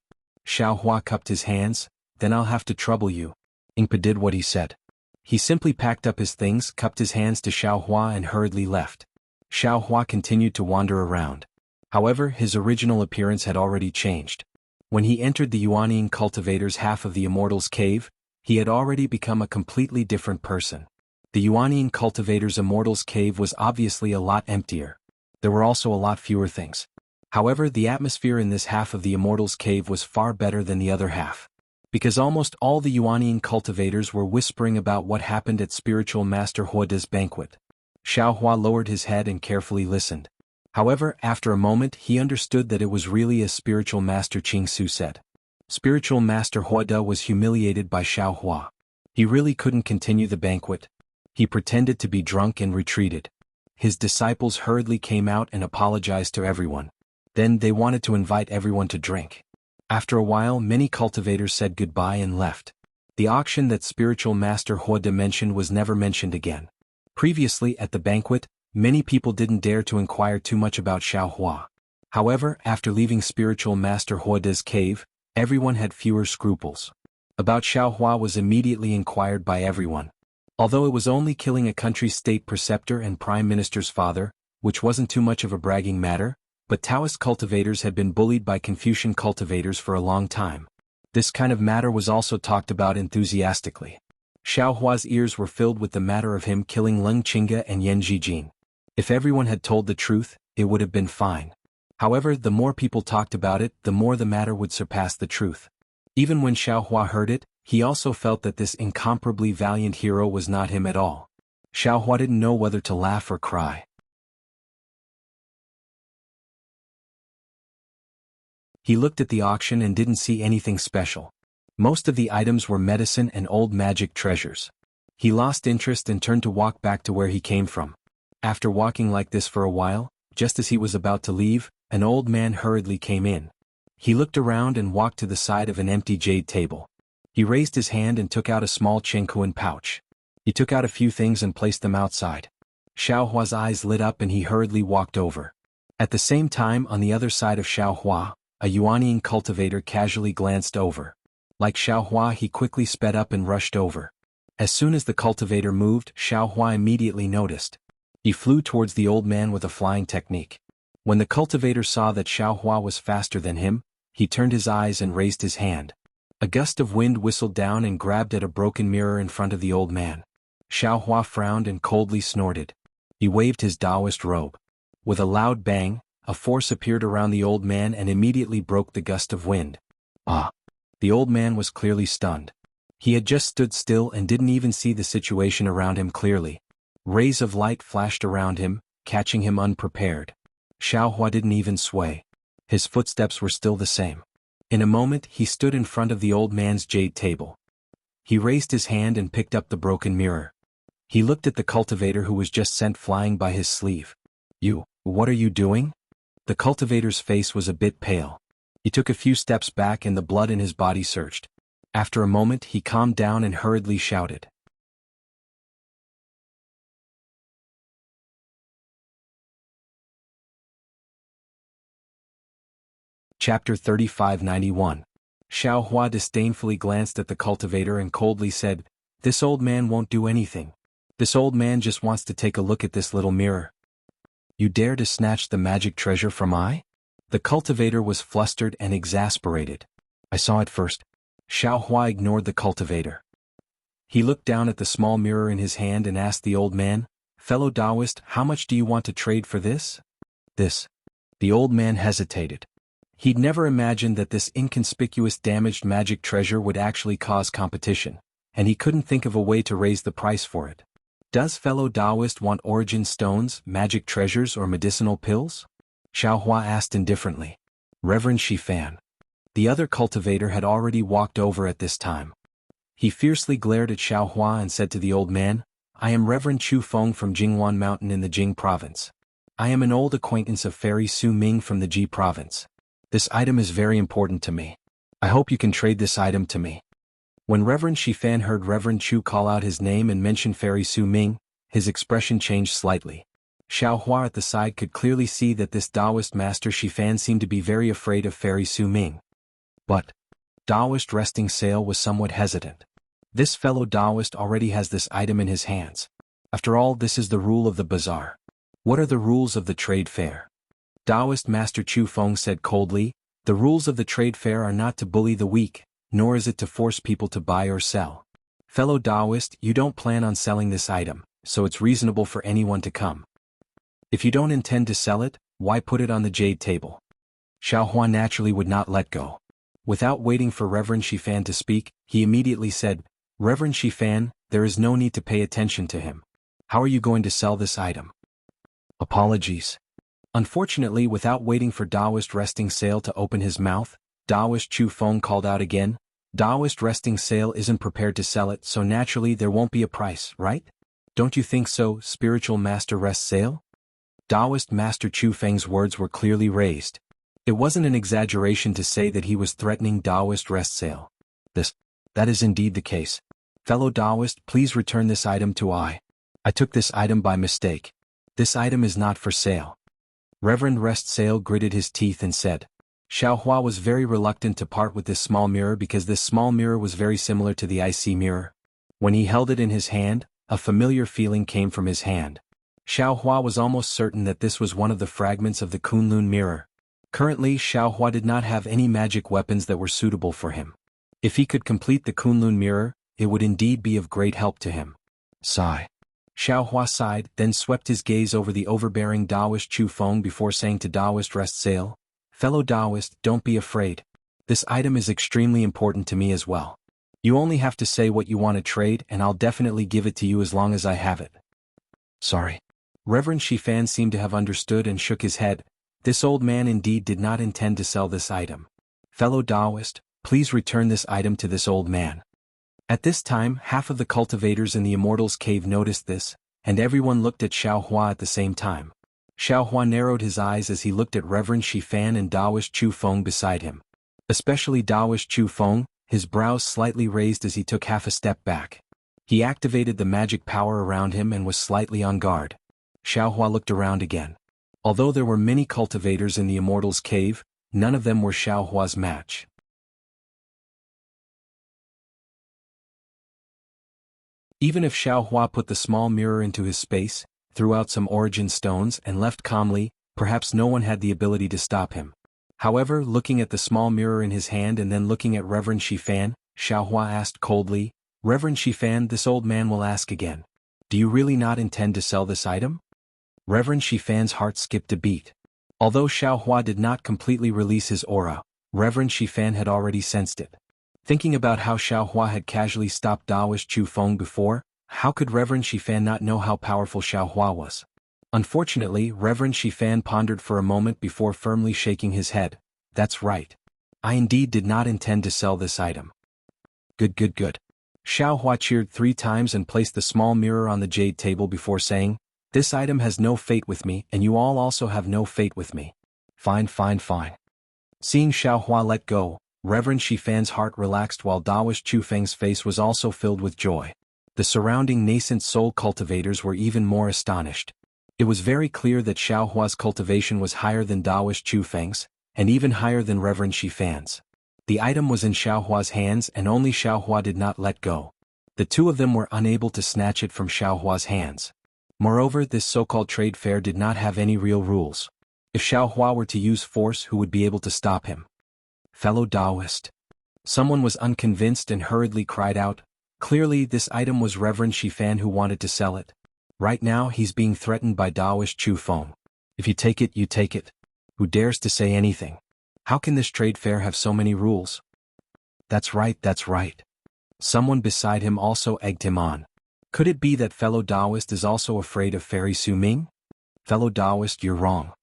Xiao Hua cupped his hands, "Then I'll have to trouble you." Ingpa did what he said. He simply packed up his things, cupped his hands to Xiao Hua and hurriedly left. Xiao Hua continued to wander around. However, his original appearance had already changed. When he entered the Yuanian cultivator's half of the Immortal's cave, he had already become a completely different person. The Yuanian cultivator's Immortal's cave was obviously a lot emptier. There were also a lot fewer things. However, the atmosphere in this half of the Immortal's cave was far better than the other half. Because almost all the Yuanian cultivators were whispering about what happened at Spiritual Master Huoda's banquet. Xiaohua lowered his head and carefully listened. However, after a moment he understood that it was really as Spiritual Master Qingsu said. Spiritual Master Huoda was humiliated by Xiaohua. He really couldn't continue the banquet. He pretended to be drunk and retreated. His disciples hurriedly came out and apologized to everyone. Then they wanted to invite everyone to drink. After a while, many cultivators said goodbye and left. The auction that Spiritual Master Huoda mentioned was never mentioned again. Previously at the banquet, many people didn't dare to inquire too much about Xiaohua. However, after leaving Spiritual Master Huoda's cave, everyone had fewer scruples. About Xiaohua was immediately inquired by everyone. Although it was only killing a country's state preceptor and prime minister's father, which wasn't too much of a bragging matter, but Taoist cultivators had been bullied by Confucian cultivators for a long time. This kind of matter was also talked about enthusiastically. Xiaohua's ears were filled with the matter of him killing Leng Qingge and Yan Zhijin. If everyone had told the truth, it would have been fine. However, the more people talked about it, the more the matter would surpass the truth. Even when Xiaohua heard it, he also felt that this incomparably valiant hero was not him at all. Xiaohua didn't know whether to laugh or cry. He looked at the auction and didn't see anything special. Most of the items were medicine and old magic treasures. He lost interest and turned to walk back to where he came from. After walking like this for a while, just as he was about to leave, an old man hurriedly came in. He looked around and walked to the side of an empty jade table. He raised his hand and took out a small Chengkuan pouch. He took out a few things and placed them outside. Xiaohua's eyes lit up and he hurriedly walked over. At the same time, on the other side of Xiaohua, a Yuanian cultivator casually glanced over. Like Xiaohua, he quickly sped up and rushed over. As soon as the cultivator moved, Xiaohua immediately noticed. He flew towards the old man with a flying technique. When the cultivator saw that Xiaohua was faster than him, he turned his eyes and raised his hand. A gust of wind whistled down and grabbed at a broken mirror in front of the old man. Xiaohua frowned and coldly snorted. He waved his Taoist robe. With a loud bang, a force appeared around the old man and immediately broke the gust of wind. Ah! The old man was clearly stunned. He had just stood still and didn't even see the situation around him clearly. Rays of light flashed around him, catching him unprepared. Xiaohua didn't even sway. His footsteps were still the same. In a moment he stood in front of the old man's jade table. He raised his hand and picked up the broken mirror. He looked at the cultivator who was just sent flying by his sleeve. What are you doing? The cultivator's face was a bit pale. He took a few steps back and the blood in his body surged. After a moment he calmed down and hurriedly shouted. Chapter 3591. Xiaohua disdainfully glanced at the cultivator and coldly said, "This old man won't do anything. This old man just wants to take a look at this little mirror. You dare to snatch the magic treasure from I?" The cultivator was flustered and exasperated. "I saw it first." Xiaohua ignored the cultivator. He looked down at the small mirror in his hand and asked the old man, "Fellow Taoist, how much do you want to trade for this?" This. The old man hesitated. He'd never imagined that this inconspicuous damaged magic treasure would actually cause competition, and he couldn't think of a way to raise the price for it. Does fellow Taoist want origin stones, magic treasures, or medicinal pills? Xiaohua asked indifferently. Reverend Shifan. The other cultivator had already walked over at this time. He fiercely glared at Xiaohua and said to the old man, "I am Reverend Chu Feng from Jingwan Mountain in the Jing province. I am an old acquaintance of Fairy Su Ming from the Ji province. This item is very important to me. I hope you can trade this item to me." When Reverend Shifan heard Reverend Chu call out his name and mention Fairy Su Ming, his expression changed slightly. Xiaohua at the side could clearly see that this Taoist master Shifan seemed to be very afraid of Fairy Su Ming. But Taoist resting sail was somewhat hesitant. This fellow Taoist already has this item in his hands. After all, this is the rule of the bazaar. What are the rules of the trade fair? Taoist Master Chu Feng said coldly, "The rules of the trade fair are not to bully the weak, nor is it to force people to buy or sell. Fellow Taoist, you don't plan on selling this item, so it's reasonable for anyone to come. If you don't intend to sell it, why put it on the jade table?" Xiaohua naturally would not let go. Without waiting for Reverend Shifan to speak, he immediately said, "Reverend Shifan, there is no need to pay attention to him. How are you going to sell this item?" "Apologies." Unfortunately, without waiting for Taoist Resting Sail to open his mouth, Taoist Chu Feng called out again, "Taoist Resting Sail isn't prepared to sell it, so naturally there won't be a price, right? Don't you think so, Spiritual Master Rest Sail?" Taoist Master Chu Feng's words were clearly raised. It wasn't an exaggeration to say that he was threatening Taoist Rest Sail. That is indeed the case. Fellow Taoist, please return this item to I took this item by mistake. This item is not for sale. Reverend Rest Sail gritted his teeth and said. Xiaohua was very reluctant to part with this small mirror because this small mirror was very similar to the IC mirror. When he held it in his hand, a familiar feeling came from his hand. Xiaohua was almost certain that this was one of the fragments of the Kunlun mirror. Currently, Xiaohua did not have any magic weapons that were suitable for him. If he could complete the Kunlun mirror, it would indeed be of great help to him. Sigh. Xiaohua sighed, then swept his gaze over the overbearing Taoist Chu Feng before saying to Taoist Rest Sail, "Fellow Taoist, don't be afraid. This item is extremely important to me as well. You only have to say what you want to trade and I'll definitely give it to you as long as I have it." Sorry. Reverend Shifan seemed to have understood and shook his head. This old man indeed did not intend to sell this item. Fellow Taoist, please return this item to this old man. At this time, half of the cultivators in the Immortals' cave noticed this, and everyone looked at Xiaohua at the same time. Xiaohua narrowed his eyes as he looked at Reverend Shifan and Taoist Chu Feng beside him. Especially Taoist Chu Feng, his brows slightly raised as he took half a step back. He activated the magic power around him and was slightly on guard. Xiaohua looked around again. Although there were many cultivators in the Immortals' cave, none of them were Xiaohua's match. Even if Xiaohua put the small mirror into his space, threw out some origin stones and left calmly, perhaps no one had the ability to stop him. However, looking at the small mirror in his hand and then looking at Reverend Shifan, Xiaohua asked coldly, "Reverend Shifan, this old man will ask again. Do you really not intend to sell this item?" Reverend Shifan's heart skipped a beat. Although Xiaohua did not completely release his aura, Reverend Shifan had already sensed it. Thinking about how Xiaohua had casually stopped Taoist Chu Feng before, how could Reverend Shifan not know how powerful Xiaohua was? Unfortunately, Reverend Shifan pondered for a moment before firmly shaking his head. "That's right. I indeed did not intend to sell this item." Good. Xiaohua cheered 3 times and placed the small mirror on the jade table before saying, "This item has no fate with me and you all also have no fate with me." Fine. Seeing Xiaohua let go, Reverend Shifan's heart relaxed while Taoist Chu Feng's face was also filled with joy. The surrounding nascent soul cultivators were even more astonished. It was very clear that Xiaohua's cultivation was higher than Taoist Chu Feng's, and even higher than Reverend Shifan's. The item was in Xiaohua's hands and only Xiaohua did not let go. The two of them were unable to snatch it from Xiaohua's hands. Moreover, this so-called trade fair did not have any real rules. If Xiaohua were to use force, who would be able to stop him? Fellow Taoist. Someone was unconvinced and hurriedly cried out, "Clearly this item was Reverend Shifan who wanted to sell it. Right now he's being threatened by Taoist Chu Feng. If you take it, you take it. Who dares to say anything? How can this trade fair have so many rules?" That's right. Someone beside him also egged him on. Could it be that fellow Taoist is also afraid of Fairy Su Ming? Fellow Taoist, you're wrong.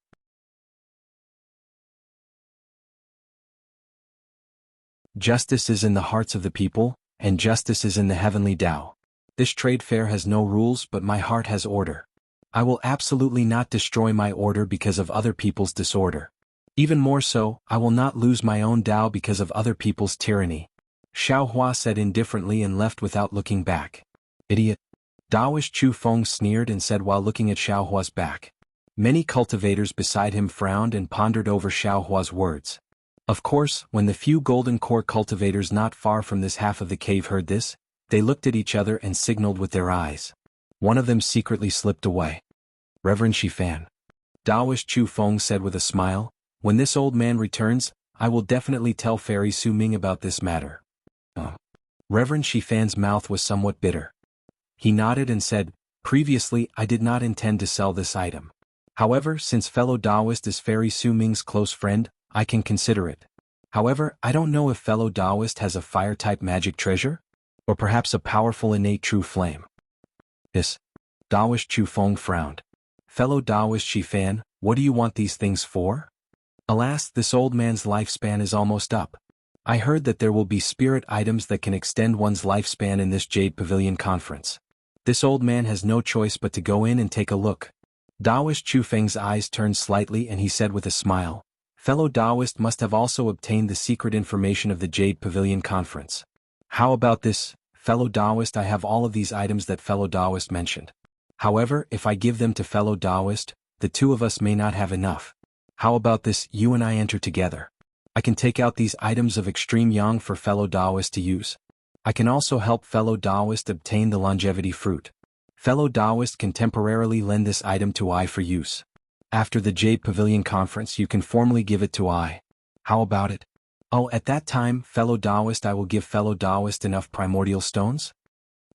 Justice is in the hearts of the people, and justice is in the heavenly Tao. This trade fair has no rules but my heart has order. I will absolutely not destroy my order because of other people's disorder. Even more so, I will not lose my own Tao because of other people's tyranny. Xiaohua said indifferently and left without looking back. Idiot. Taoist Chu Feng sneered and said while looking at Xiaohua's back. Many cultivators beside him frowned and pondered over Xiaohua's words. Of course, when the few golden core cultivators not far from this half of the cave heard this, they looked at each other and signaled with their eyes. One of them secretly slipped away. Reverend Shifan. Daoist Chu Feng said with a smile. When this old man returns, I will definitely tell Fairy Su Ming about this matter. Reverend Shifan's mouth was somewhat bitter. He nodded and said, previously I did not intend to sell this item. However, since fellow Daoist is Fairy Su Ming's close friend, I can consider it. However, I don't know if fellow Daoist has a fire-type magic treasure? Or perhaps a powerful innate true flame. This. Daoist Chu Feng frowned. Fellow Daoist Shifan, what do you want these things for? Alas, this old man's lifespan is almost up. I heard that there will be spirit items that can extend one's lifespan in this Jade Pavilion conference. This old man has no choice but to go in and take a look. Daoist Chu Feng's eyes turned slightly and he said with a smile, fellow Daoist must have also obtained the secret information of the Jade Pavilion conference. How about this, fellow Daoist? I have all of these items that fellow Daoist mentioned. However, if I give them to fellow Daoist, the two of us may not have enough. How about this, you and I enter together? I can take out these items of extreme yang for fellow Daoist to use. I can also help fellow Daoist obtain the longevity fruit. Fellow Daoist can temporarily lend this item to I for use. After the Jade Pavilion conference you can formally give it to I. How about it? Oh, at that time, fellow Daoist, I will give fellow Daoist enough primordial stones?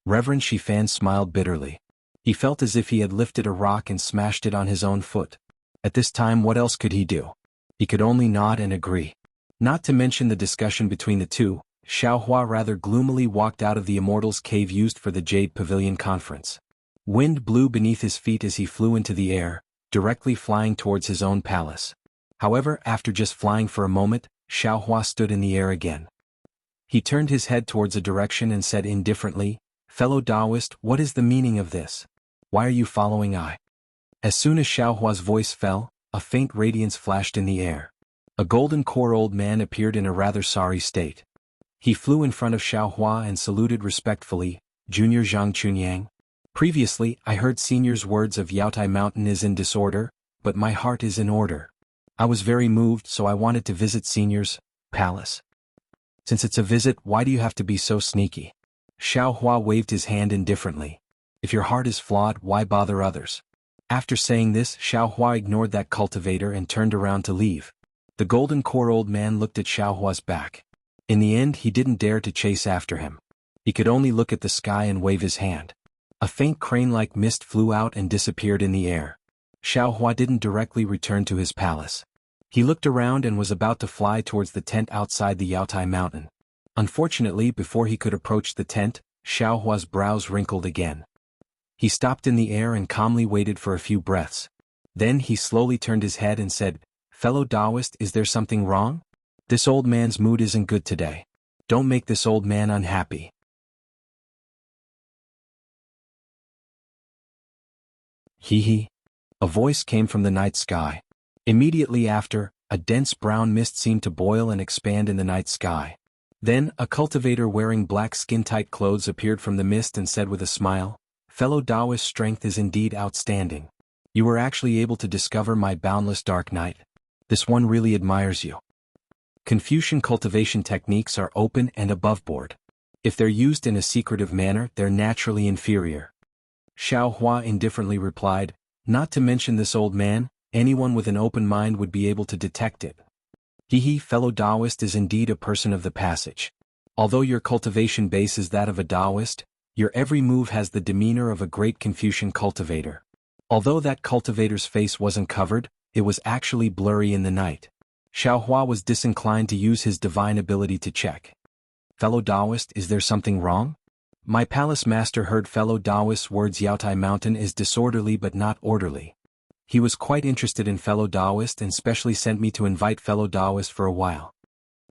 Reverend Shifan smiled bitterly. He felt as if he had lifted a rock and smashed it on his own foot. At this time what else could he do? He could only nod and agree. Not to mention the discussion between the two, Xiaohua rather gloomily walked out of the Immortals' cave used for the Jade Pavilion conference. Wind blew beneath his feet as he flew into the air, directly flying towards his own palace. However, after just flying for a moment, Xiaohua stood in the air again. He turned his head towards a direction and said indifferently, fellow Daoist, what is the meaning of this? Why are you following I? As soon as Xiaohua's voice fell, a faint radiance flashed in the air. A golden core old man appeared in a rather sorry state. He flew in front of Xiaohua and saluted respectfully, Junior Zhang Chunyang. Previously, I heard Senior's words of Yaotai Mountain is in disorder, but my heart is in order. I was very moved, so I wanted to visit Senior's palace. Since it's a visit, why do you have to be so sneaky? Xiaohua waved his hand indifferently. If your heart is flawed, why bother others? After saying this, Xiaohua ignored that cultivator and turned around to leave. The golden core old man looked at Xiaohua's back. In the end, he didn't dare to chase after him. He could only look at the sky and wave his hand. A faint crane-like mist flew out and disappeared in the air. Xiaohua didn't directly return to his palace. He looked around and was about to fly towards the tent outside the Yaotai Mountain. Unfortunately, before he could approach the tent, Xiaohua's brows wrinkled again. He stopped in the air and calmly waited for a few breaths. Then he slowly turned his head and said, fellow Daoist, is there something wrong? This old man's mood isn't good today. Don't make this old man unhappy. Hee. A voice came from the night sky. Immediately after, a dense brown mist seemed to boil and expand in the night sky. Then, a cultivator wearing black skin-tight clothes appeared from the mist and said with a smile, fellow Daoist, strength is indeed outstanding. You were actually able to discover my boundless dark night. This one really admires you. Confucian cultivation techniques are open and aboveboard. If they're used in a secretive manner, they're naturally inferior. Xiaohua indifferently replied, not to mention this old man, anyone with an open mind would be able to detect it. Fellow Daoist is indeed a person of the passage. Although your cultivation base is that of a Daoist, your every move has the demeanor of a great Confucian cultivator. Although that cultivator's face wasn't covered, it was actually blurry in the night. Xiaohua was disinclined to use his divine ability to check. Fellow Daoist, is there something wrong? My palace master heard fellow Daoist's words. Yaotai Mountain is disorderly but not orderly. He was quite interested in fellow Daoist and specially sent me to invite fellow Daoist for a while.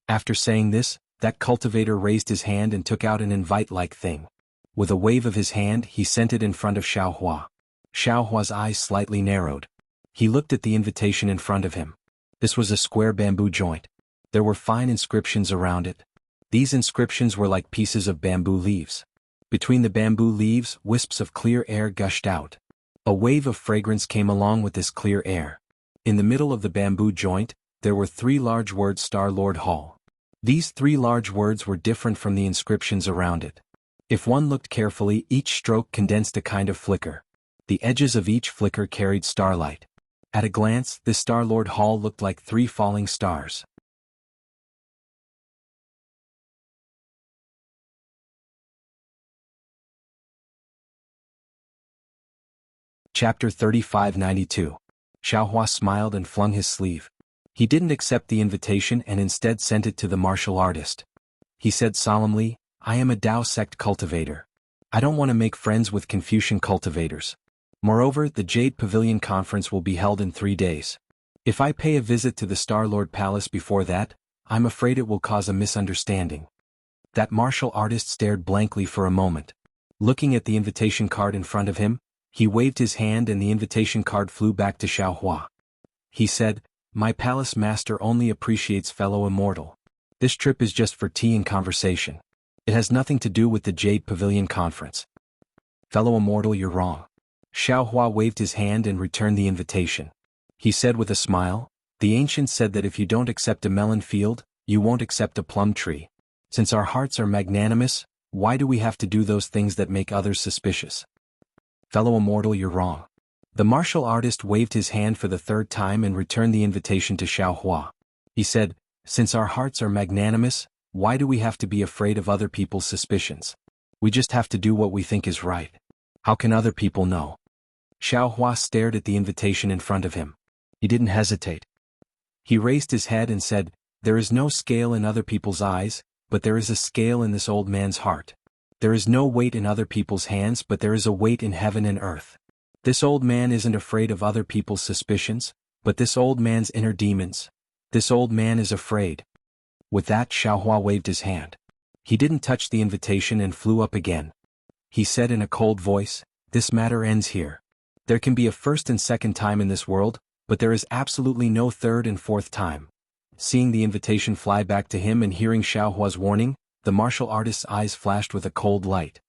After saying this, that cultivator raised his hand and took out an invite-like thing. With a wave of his hand, he sent it in front of Xiaohua. Xiaohua's eyes slightly narrowed. He looked at the invitation in front of him. This was a square bamboo joint. There were fine inscriptions around it. These inscriptions were like pieces of bamboo leaves. Between the bamboo leaves, wisps of clear air gushed out. A wave of fragrance came along with this clear air. In the middle of the bamboo joint, there were 3 large words Star-Lord Hall. These 3 large words were different from the inscriptions around it. If one looked carefully, each stroke condensed a kind of flicker. The edges of each flicker carried starlight. At a glance, this Star-Lord Hall looked like 3 falling stars. Chapter 3592. Xiaohua smiled and flung his sleeve. He didn't accept the invitation and instead sent it to the martial artist. He said solemnly, I am a Dao sect cultivator. I don't want to make friends with Confucian cultivators. Moreover, the Jade Pavilion conference will be held in 3 days. If I pay a visit to the Star-Lord Palace before that, I'm afraid it will cause a misunderstanding. That martial artist stared blankly for a moment. Looking at the invitation card in front of him, he waved his hand and the invitation card flew back to Xiaohua. He said, My palace master only appreciates fellow immortal. This trip is just for tea and conversation. It has nothing to do with the Jade Pavilion conference. Fellow immortal, you're wrong. Xiaohua waved his hand and returned the invitation. He said with a smile, The ancients said that if you don't accept a melon field, you won't accept a plum tree. Since our hearts are magnanimous, why do we have to do those things that make others suspicious? Fellow immortal, you're wrong. The martial artist waved his hand for the 3rd time and returned the invitation to Xiaohua. He said, Since our hearts are magnanimous, why do we have to be afraid of other people's suspicions? We just have to do what we think is right. How can other people know? Xiaohua stared at the invitation in front of him. He didn't hesitate. He raised his head and said, There is no scale in other people's eyes, but there is a scale in this old man's heart. There is no weight in other people's hands, but there is a weight in heaven and earth. This old man isn't afraid of other people's suspicions, but this old man's inner demons. This old man is afraid. With that, Xiaohua waved his hand. He didn't touch the invitation and flew up again. He said in a cold voice, This matter ends here. There can be a 1st and 2nd time in this world, but there is absolutely no 3rd and 4th time. Seeing the invitation fly back to him and hearing Xiaohua's warning, the martial artist's eyes flashed with a cold light.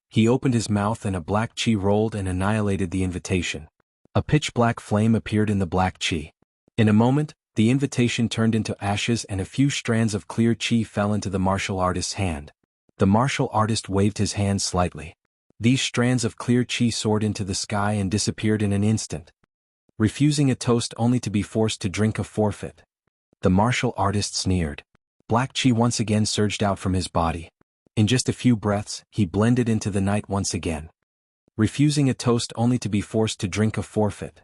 He opened his mouth and a black qi rolled and annihilated the invitation. A pitch-black flame appeared in the black qi. In a moment, the invitation turned into ashes and a few strands of clear qi fell into the martial artist's hand. The martial artist waved his hand slightly. These strands of clear qi soared into the sky and disappeared in an instant. Refusing a toast only to be forced to drink a forfeit. The martial artist sneered. Black qi once again surged out from his body. In just a few breaths, he blended into the night once again. Refusing a toast only to be forced to drink a forfeit.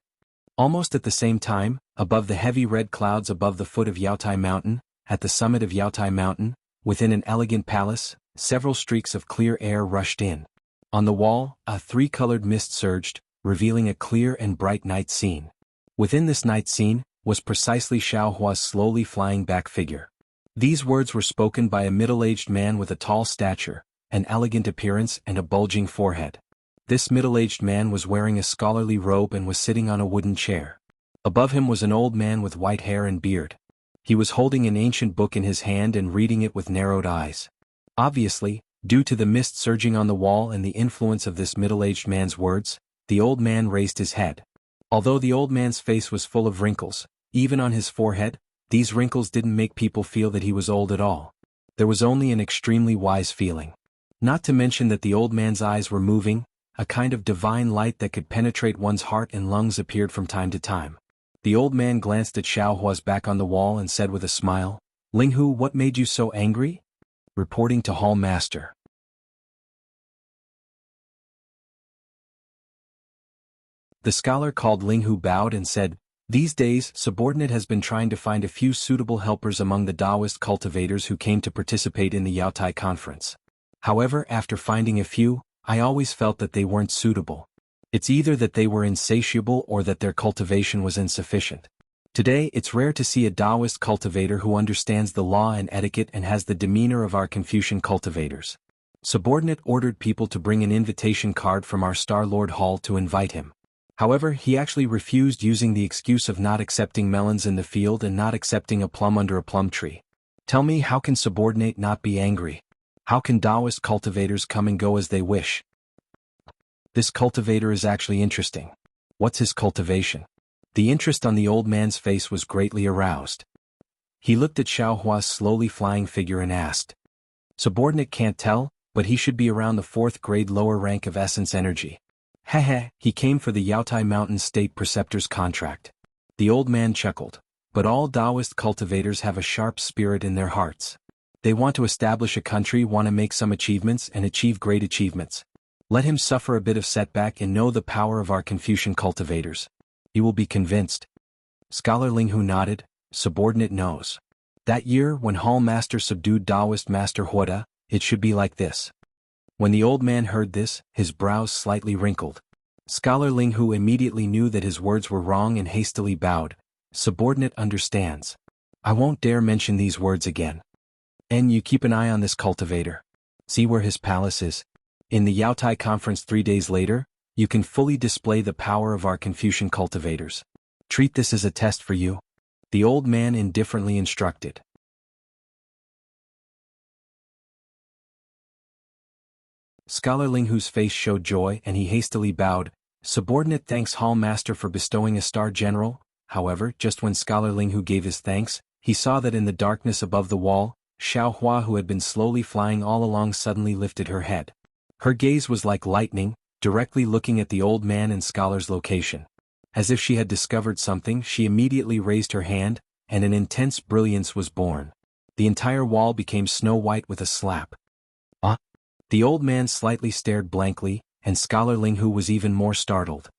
Almost at the same time, above the heavy red clouds above the foot of Yaotai Mountain, at the summit of Yaotai Mountain, within an elegant palace, several streaks of clear air rushed in. On the wall, a 3-colored mist surged, revealing a clear and bright night scene. Within this night scene, was precisely Xiaohua's slowly flying back figure. These words were spoken by a middle-aged man with a tall stature, an elegant appearance and a bulging forehead. This middle-aged man was wearing a scholarly robe and was sitting on a wooden chair. Above him was an old man with white hair and beard. He was holding an ancient book in his hand and reading it with narrowed eyes. Obviously, due to the mist surging on the wall and the influence of this middle-aged man's words, the old man raised his head. Although the old man's face was full of wrinkles, even on his forehead, these wrinkles didn't make people feel that he was old at all. There was only an extremely wise feeling. Not to mention that the old man's eyes were moving, a kind of divine light that could penetrate one's heart and lungs appeared from time to time. The old man glanced at Xiaohua's back on the wall and said with a smile, Linghu, what made you so angry? Reporting to Hall Master. The scholar called Linghu bowed and said, These days, Subordinate has been trying to find a few suitable helpers among the Taoist cultivators who came to participate in the Yaotai conference. However, after finding a few, I always felt that they weren't suitable. It's either that they were insatiable or that their cultivation was insufficient. Today, it's rare to see a Taoist cultivator who understands the law and etiquette and has the demeanor of our Confucian cultivators. Subordinate ordered people to bring an invitation card from our Star-Lord Hall to invite him. However, he actually refused using the excuse of not accepting melons in the field and not accepting a plum under a plum tree. Tell me, how can Subordinate not be angry? How can Taoist cultivators come and go as they wish? This cultivator is actually interesting. What's his cultivation? The interest on the old man's face was greatly aroused. He looked at Xiaohua's slowly flying figure and asked. Subordinate can't tell, but he should be around the 4th grade lower rank of essence energy. He came for the Yaotai Mountain State Preceptor's contract. The old man chuckled. But all Taoist cultivators have a sharp spirit in their hearts. They want to establish a country, want to make some achievements and achieve great achievements. Let him suffer a bit of setback and know the power of our Confucian cultivators. He will be convinced. Scholar Linghu nodded. Subordinate knows. That year when Hall Master subdued Taoist Master Huoda, it should be like this. When the old man heard this, his brows slightly wrinkled. Scholar Linghu immediately knew that his words were wrong and hastily bowed. Subordinate understands. I won't dare mention these words again. And you keep an eye on this cultivator. See where his palace is. In the Yaotai conference 3 days later, you can fully display the power of our Confucian cultivators. Treat this as a test for you. The old man indifferently instructed. Scholar Linghu's face showed joy and he hastily bowed. Subordinate thanks Hall Master for bestowing a star general. However, just when Scholar Linghu gave his thanks, he saw that in the darkness above the wall, Xiao Hua, who had been slowly flying all along, suddenly lifted her head. Her gaze was like lightning, directly looking at the old man and Scholar's location. As if she had discovered something, she immediately raised her hand, and an intense brilliance was born. The entire wall became snow white with a slap. The old man slightly stared blankly, and Scholar Linghu was even more startled.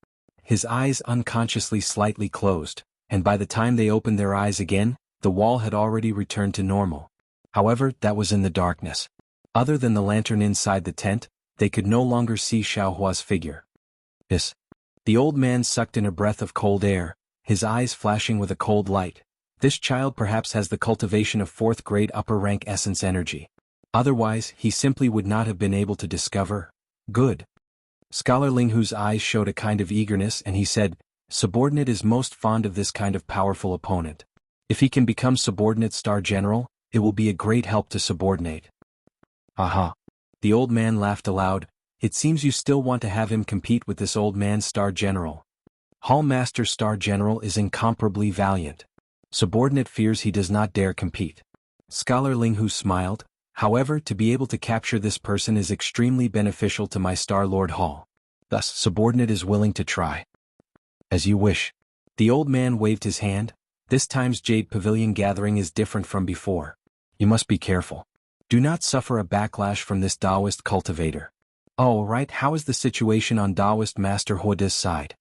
His eyes unconsciously slightly closed, and by the time they opened their eyes again, the wall had already returned to normal. However, that was in the darkness. Other than the lantern inside the tent, they could no longer see Xiao Hua's figure. Yes. The old man sucked in a breath of cold air, his eyes flashing with a cold light. This child perhaps has the cultivation of 4th grade upper rank essence energy. Otherwise, he simply would not have been able to discover. Good. Scholar Linghu's eyes showed a kind of eagerness and he said, Subordinate is most fond of this kind of powerful opponent. If he can become Subordinate Star General, it will be a great help to Subordinate. Aha. The old man laughed aloud. It seems you still want to have him compete with this old man Star General. Hall Master Star General is incomparably valiant. Subordinate fears he does not dare compete. Scholar Linghu smiled. However, to be able to capture this person is extremely beneficial to my Star Lord Hall. Thus, Subordinate is willing to try. As you wish. The old man waved his hand. This time's Jade Pavilion gathering is different from before. You must be careful. Do not suffer a backlash from this Taoist cultivator. Oh, right, how is the situation on Taoist Master Huoda's side?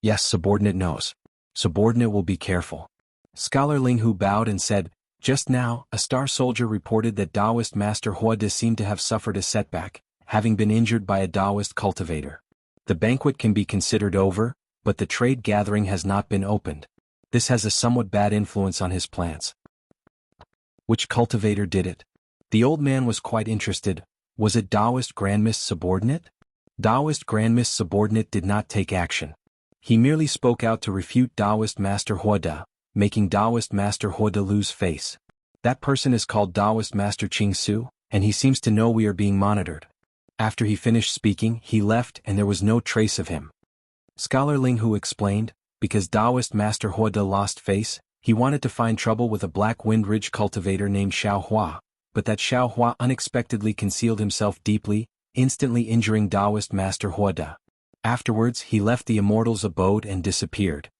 Yes, Subordinate knows. Subordinate will be careful. Scholar Linghu bowed and said, Just now, a star soldier reported that Taoist Master Huoda seemed to have suffered a setback, having been injured by a Taoist cultivator. The banquet can be considered over, but the trade gathering has not been opened. This has a somewhat bad influence on his plans. Which cultivator did it? The old man was quite interested. Was it Taoist Grandmiss Subordinate? Taoist Grandmiss Subordinate did not take action. He merely spoke out to refute Taoist Master Huoda, making Taoist Master Huoda lose face. That person is called Taoist Master Ching Su, and he seems to know we are being monitored. After he finished speaking, he left and there was no trace of him. Scholar Linghu explained, because Taoist Master Huoda lost face, he wanted to find trouble with a Black Wind Ridge cultivator named Xiao Hua, but that Xiao Hua unexpectedly concealed himself deeply, instantly injuring Taoist Master Huoda. Afterwards, he left the Immortal's abode and disappeared.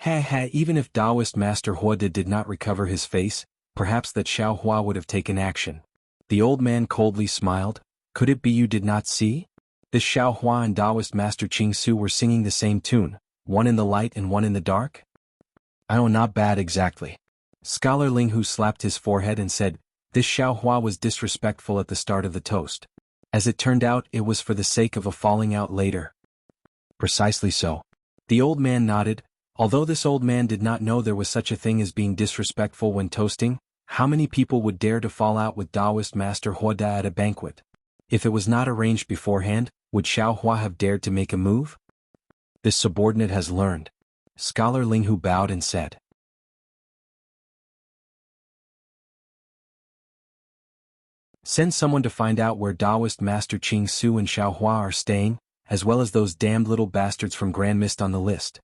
Even if Taoist Master Huoda did not recover his face, perhaps that Xiao Hua would have taken action. The old man coldly smiled. Could it be you did not see? This Xiao Hua and Taoist Master Ching Su were singing the same tune, one in the light and one in the dark? Oh, not bad exactly. Scholar Linghu slapped his forehead and said, This Xiao Hua was disrespectful at the start of the toast. As it turned out, it was for the sake of a falling out later. Precisely so. The old man nodded. Although this old man did not know there was such a thing as being disrespectful when toasting, how many people would dare to fall out with Taoist Master Huoda at a banquet? If it was not arranged beforehand, would Xiao Hua have dared to make a move? This subordinate has learned. Scholar Linghu bowed and said. Send someone to find out where Taoist Master Ching Su and Xiao Hua are staying, as well as those damned little bastards from Grand Mist on the list.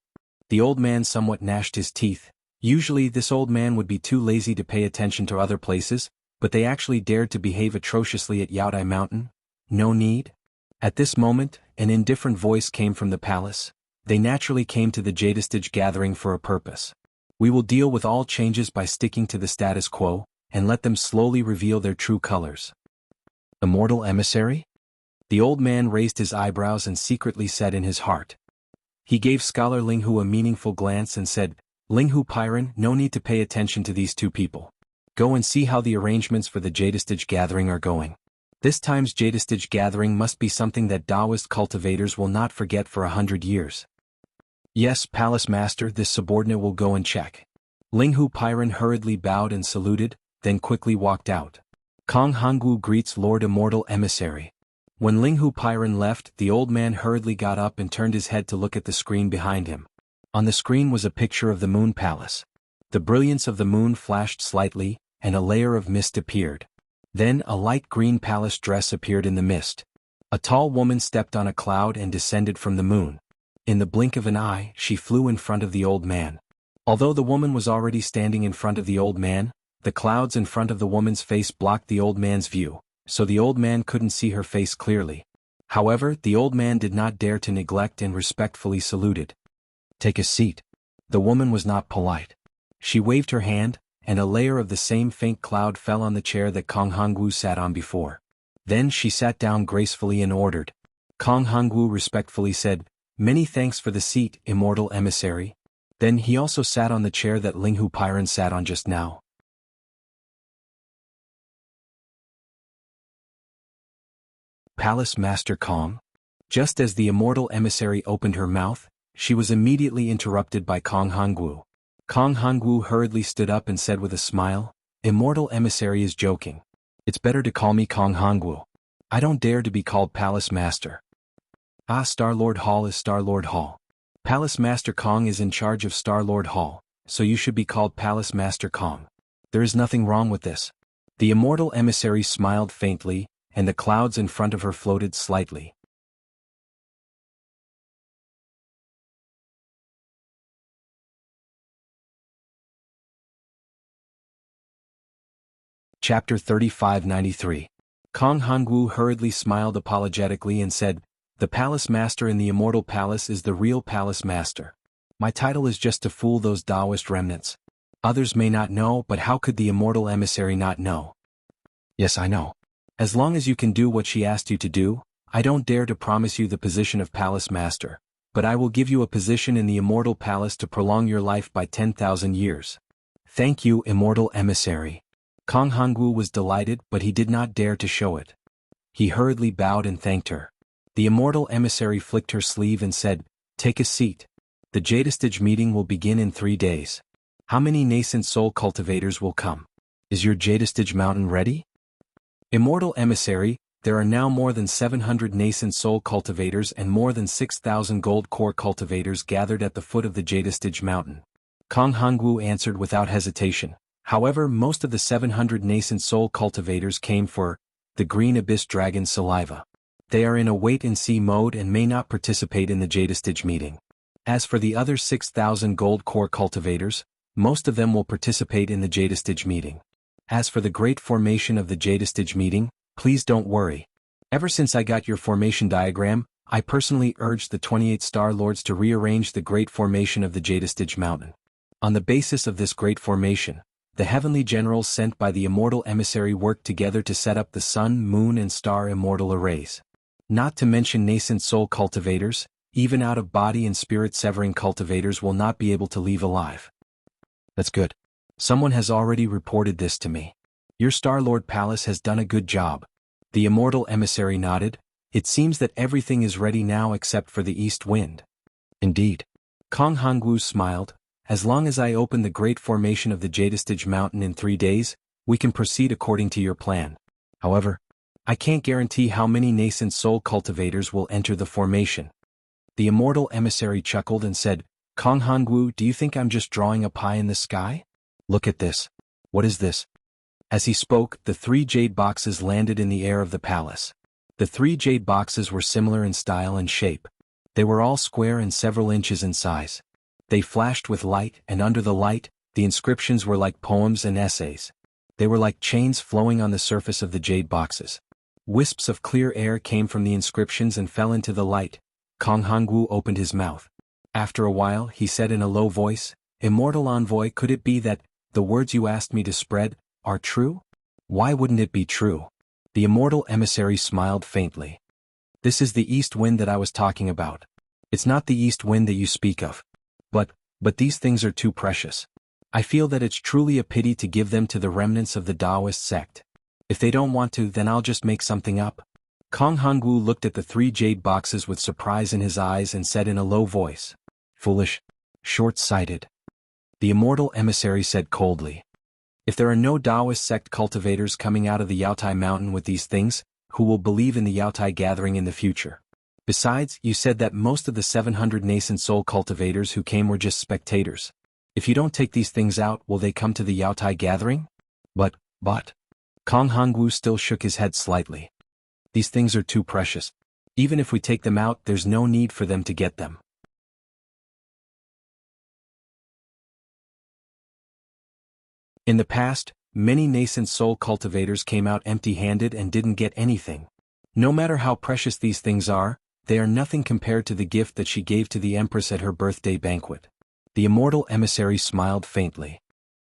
The old man somewhat gnashed his teeth. Usually this old man would be too lazy to pay attention to other places, but they actually dared to behave atrociously at Yaotai Mountain? No need? At this moment, an indifferent voice came from the palace. They naturally came to the Jadestage gathering for a purpose. We will deal with all changes by sticking to the status quo, and let them slowly reveal their true colors. Immortal emissary? The old man raised his eyebrows and secretly said in his heart. He gave Scholar Linghu a meaningful glance and said, Linghu Pyron, no need to pay attention to these two people. Go and see how the arrangements for the Jadestage gathering are going. This time's Jadestage gathering must be something that Taoist cultivators will not forget for 100 years. Yes, Palace Master, this subordinate will go and check. Linghu Pyron hurriedly bowed and saluted, then quickly walked out. Kong Hongwu greets Lord Immortal Emissary. When Linghu Pyron left, the old man hurriedly got up and turned his head to look at the screen behind him. On the screen was a picture of the Moon Palace. The brilliance of the moon flashed slightly, and a layer of mist appeared. Then a light green palace dress appeared in the mist. A tall woman stepped on a cloud and descended from the moon. In the blink of an eye, she flew in front of the old man. Although the woman was already standing in front of the old man, the clouds in front of the woman's face blocked the old man's view, so the old man couldn't see her face clearly. However, the old man did not dare to neglect and respectfully saluted. Take a seat. The woman was not polite. She waved her hand, and a layer of the same faint cloud fell on the chair that Kong Hongwu sat on before. Then she sat down gracefully and ordered. Kong Hongwu respectfully said, Many thanks for the seat, Immortal Emissary. Then he also sat on the chair that Linghu Pyron sat on just now. Palace Master Kong? Just as the Immortal Emissary opened her mouth, she was immediately interrupted by Kong Hongwu. Kong Hongwu hurriedly stood up and said with a smile, Immortal Emissary is joking. It's better to call me Kong Hongwu. I don't dare to be called Palace Master. Ah, Star-Lord Hall is Star-Lord Hall. Palace Master Kong is in charge of Star-Lord Hall, so you should be called Palace Master Kong. There is nothing wrong with this. The Immortal Emissary smiled faintly, and the clouds in front of her floated slightly. Chapter 3593. Kong Hongwu hurriedly smiled apologetically and said, The Palace Master in the Immortal Palace is the real Palace Master. My title is just to fool those Taoist remnants. Others may not know, but how could the Immortal Emissary not know? Yes, I know. As long as you can do what she asked you to do, I don't dare to promise you the position of Palace Master, but I will give you a position in the Immortal Palace to prolong your life by 10,000 years. Thank you, Immortal Emissary. Kong Hongwu was delighted, but he did not dare to show it. He hurriedly bowed and thanked her. The Immortal Emissary flicked her sleeve and said, Take a seat. The Jadestage meeting will begin in 3 days. How many nascent soul cultivators will come? Is your Jadestage mountain ready? Immortal Emissary, there are now more than 700 nascent soul cultivators and more than 6,000 gold core cultivators gathered at the foot of the Jadestage mountain. Kong Hongwu answered without hesitation. However, most of the 700 nascent soul cultivators came for the Green Abyss Dragon Saliva. They are in a wait-and-see mode and may not participate in the Jadestage meeting. As for the other 6,000 gold core cultivators, most of them will participate in the Jadestage meeting. As for the great formation of the Jadestage meeting, please don't worry. Ever since I got your formation diagram, I personally urged the 28 Star Lords to rearrange the great formation of the Jadestage mountain. On the basis of this great formation, the heavenly generals sent by the Immortal Emissary worked together to set up the Sun, Moon and Star Immortal arrays. Not to mention nascent soul cultivators, even out-of-body and spirit-severing cultivators will not be able to leave alive. That's good. Someone has already reported this to me. Your Star-Lord Palace has done a good job. The Immortal Emissary nodded. It seems that everything is ready now except for the east wind. Indeed. Kong Hongwu smiled. As long as I open the great formation of the Jadestage mountain in 3 days, we can proceed according to your plan. However, I can't guarantee how many nascent soul cultivators will enter the formation. The Immortal Emissary chuckled and said, Kong Hongwu, do you think I'm just drawing a pie in the sky? Look at this. What is this? As he spoke, the 3 jade boxes landed in the air of the palace. The 3 jade boxes were similar in style and shape. They were all square and several inches in size. They flashed with light, and under the light, the inscriptions were like poems and essays. They were like chains flowing on the surface of the jade boxes. Wisps of clear air came from the inscriptions and fell into the light. Kong Hongwu opened his mouth. After a while, he said in a low voice, "Immortal Envoy, could it be that the words you asked me to spread are true?" "Why wouldn't it be true?" The immortal emissary smiled faintly. "This is the east wind that I was talking about. It's not the east wind that you speak of. But these things are too precious. I feel that it's truly a pity to give them to the remnants of the Taoist sect. If they don't want to, then I'll just make something up." Kong Hongwu looked at the 3 jade boxes with surprise in his eyes and said in a low voice, "Foolish. Short-sighted." The immortal emissary said coldly, "If there are no Taoist sect cultivators coming out of the Yaotai mountain with these things, who will believe in the Yaotai gathering in the future? Besides, you said that most of the 700 nascent soul cultivators who came were just spectators. If you don't take these things out, will they come to the Yaotai gathering?" But, Kong Hongwu still shook his head slightly. "These things are too precious. Even if we take them out, there's no need for them to get them." In the past, many nascent soul cultivators came out empty-handed and didn't get anything. No matter how precious these things are, they are nothing compared to the gift that she gave to the Empress at her birthday banquet. The immortal emissary smiled faintly.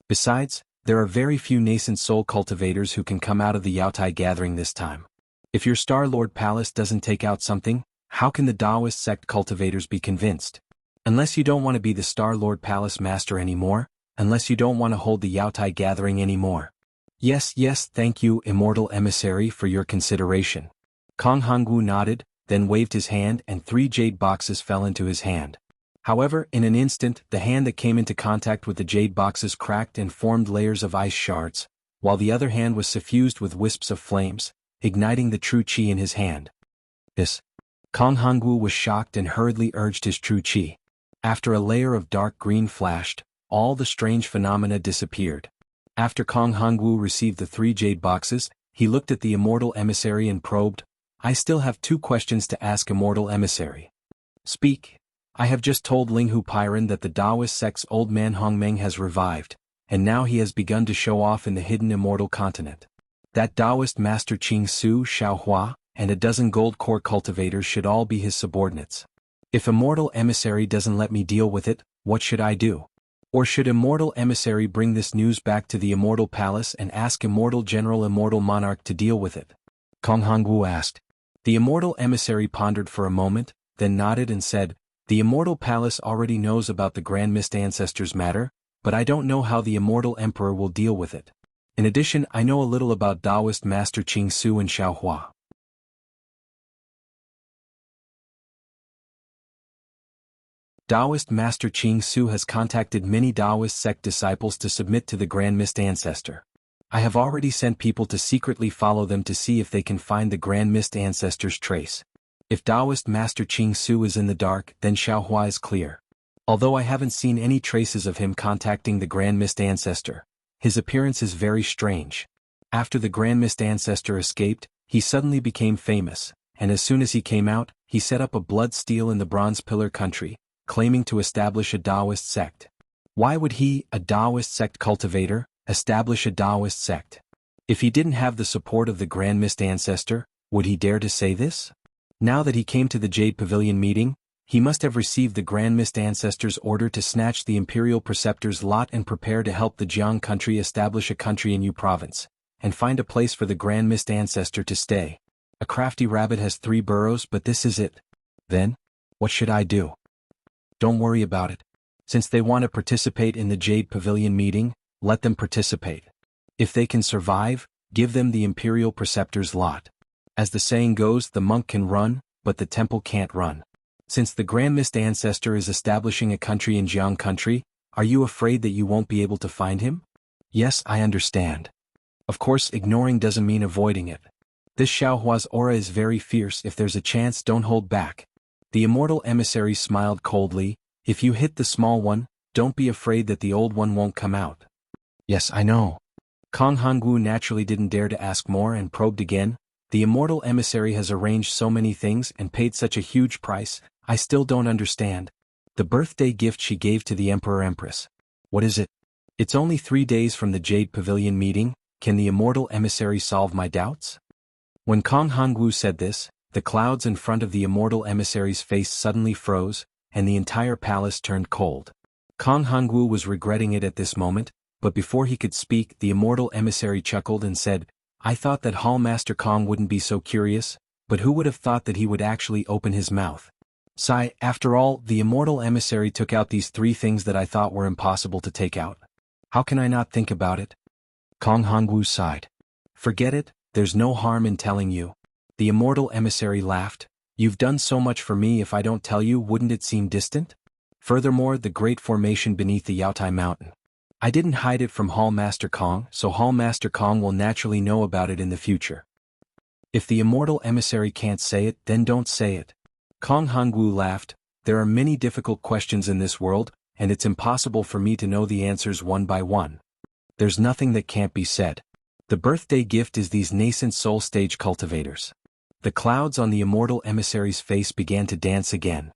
"Besides, there are very few nascent soul cultivators who can come out of the Yaotai gathering this time. If your Star Lord Palace doesn't take out something, how can the Taoist sect cultivators be convinced? Unless you don't want to be the Star Lord Palace master anymore, unless you don't want to hold the Yaotai gathering anymore." Yes, thank you, immortal emissary, for your consideration." Kong Hongwu nodded, then waved his hand and 3 jade boxes fell into his hand. However, in an instant, the hand that came into contact with the jade boxes cracked and formed layers of ice shards, while the other hand was suffused with wisps of flames, igniting the true qi in his hand. "This." Kong Hongwu was shocked and hurriedly urged his true qi. After a layer of dark green flashed, all the strange phenomena disappeared. After Kong Hongwu received the 3 jade boxes, he looked at the immortal emissary and probed, "I still have 2 questions to ask, immortal emissary." "Speak." "I have just told Linghu Pyron that the Taoist sect's old man Hongmeng has revived, and now he has begun to show off in the hidden immortal continent. That Taoist master Qing Su Xiaohua and a dozen gold core cultivators should all be his subordinates. If immortal emissary doesn't let me deal with it, what should I do? Or should immortal emissary bring this news back to the immortal palace and ask immortal general immortal monarch to deal with it?" Kong Hongwu asked. The immortal emissary pondered for a moment, then nodded and said, "The immortal palace already knows about the Grand Mist Ancestors matter, but I don't know how the immortal emperor will deal with it. In addition, I know a little about Taoist master Qing Su and Xiaohua." Taoist master Qing Su has contacted many Taoist sect disciples to submit to the Grand Mist Ancestor. I have already sent people to secretly follow them to see if they can find the Grand Mist Ancestor's trace. If Taoist master Qing Su is in the dark, then Xiaohua is clear. Although I haven't seen any traces of him contacting the Grand Mist Ancestor, his appearance is very strange. After the Grand Mist Ancestor escaped, he suddenly became famous, and as soon as he came out, he set up a blood steel in the Bronze Pillar country, claiming to establish a Taoist sect. Why would he, a Taoist sect cultivator, establish a Taoist sect? If he didn't have the support of the Grand Mist Ancestor, would he dare to say this? Now that he came to the Jade Pavilion meeting, he must have received the Grand Mist Ancestor's order to snatch the Imperial Preceptor's lot and prepare to help the Jianghu country establish a country in Yu province, and find a place for the Grand Mist Ancestor to stay. A crafty rabbit has 3 burrows, but this is it. Then, what should I do? Don't worry about it. Since they want to participate in the Jade Pavilion meeting, let them participate. If they can survive, give them the Imperial Preceptor's lot. As the saying goes, the monk can run, but the temple can't run. Since the Grand Mist Ancestor is establishing a country in Jianghu country, are you afraid that you won't be able to find him? Yes, I understand. Of course, ignoring doesn't mean avoiding it. This Xiaohua's aura is very fierce. If there's a chance, don't hold back. The immortal emissary smiled coldly. If you hit the small one, don't be afraid that the old one won't come out. Yes, I know. Kong Hongwu naturally didn't dare to ask more and probed again. The immortal emissary has arranged so many things and paid such a huge price, I still don't understand. The birthday gift she gave to the Emperor-Empress. What is it? It's only 3 days from the Jade Pavilion meeting. Can the immortal emissary solve my doubts? When Kong Hongwu said this, the clouds in front of the immortal emissary's face suddenly froze, and the entire palace turned cold. Kong Hongwu was regretting it at this moment, but before he could speak, the immortal emissary chuckled and said, "I thought that Hall Master Kong wouldn't be so curious, but who would have thought that he would actually open his mouth? Sigh, after all, the immortal emissary took out these 3 things that I thought were impossible to take out. How can I not think about it?" Kong Hongwu sighed. "Forget it, there's no harm in telling you." The immortal emissary laughed. "You've done so much for me, if I don't tell you, wouldn't it seem distant? Furthermore, the great formation beneath the Yaotai Mountain. I didn't hide it from Hall Master Kong, so Hall Master Kong will naturally know about it in the future. If the immortal emissary can't say it, then don't say it." Kong Hongwu laughed. "There are many difficult questions in this world, and it's impossible for me to know the answers one by one. There's nothing that can't be said. The birthday gift is these nascent soul stage cultivators." The clouds on the immortal emissary's face began to dance again.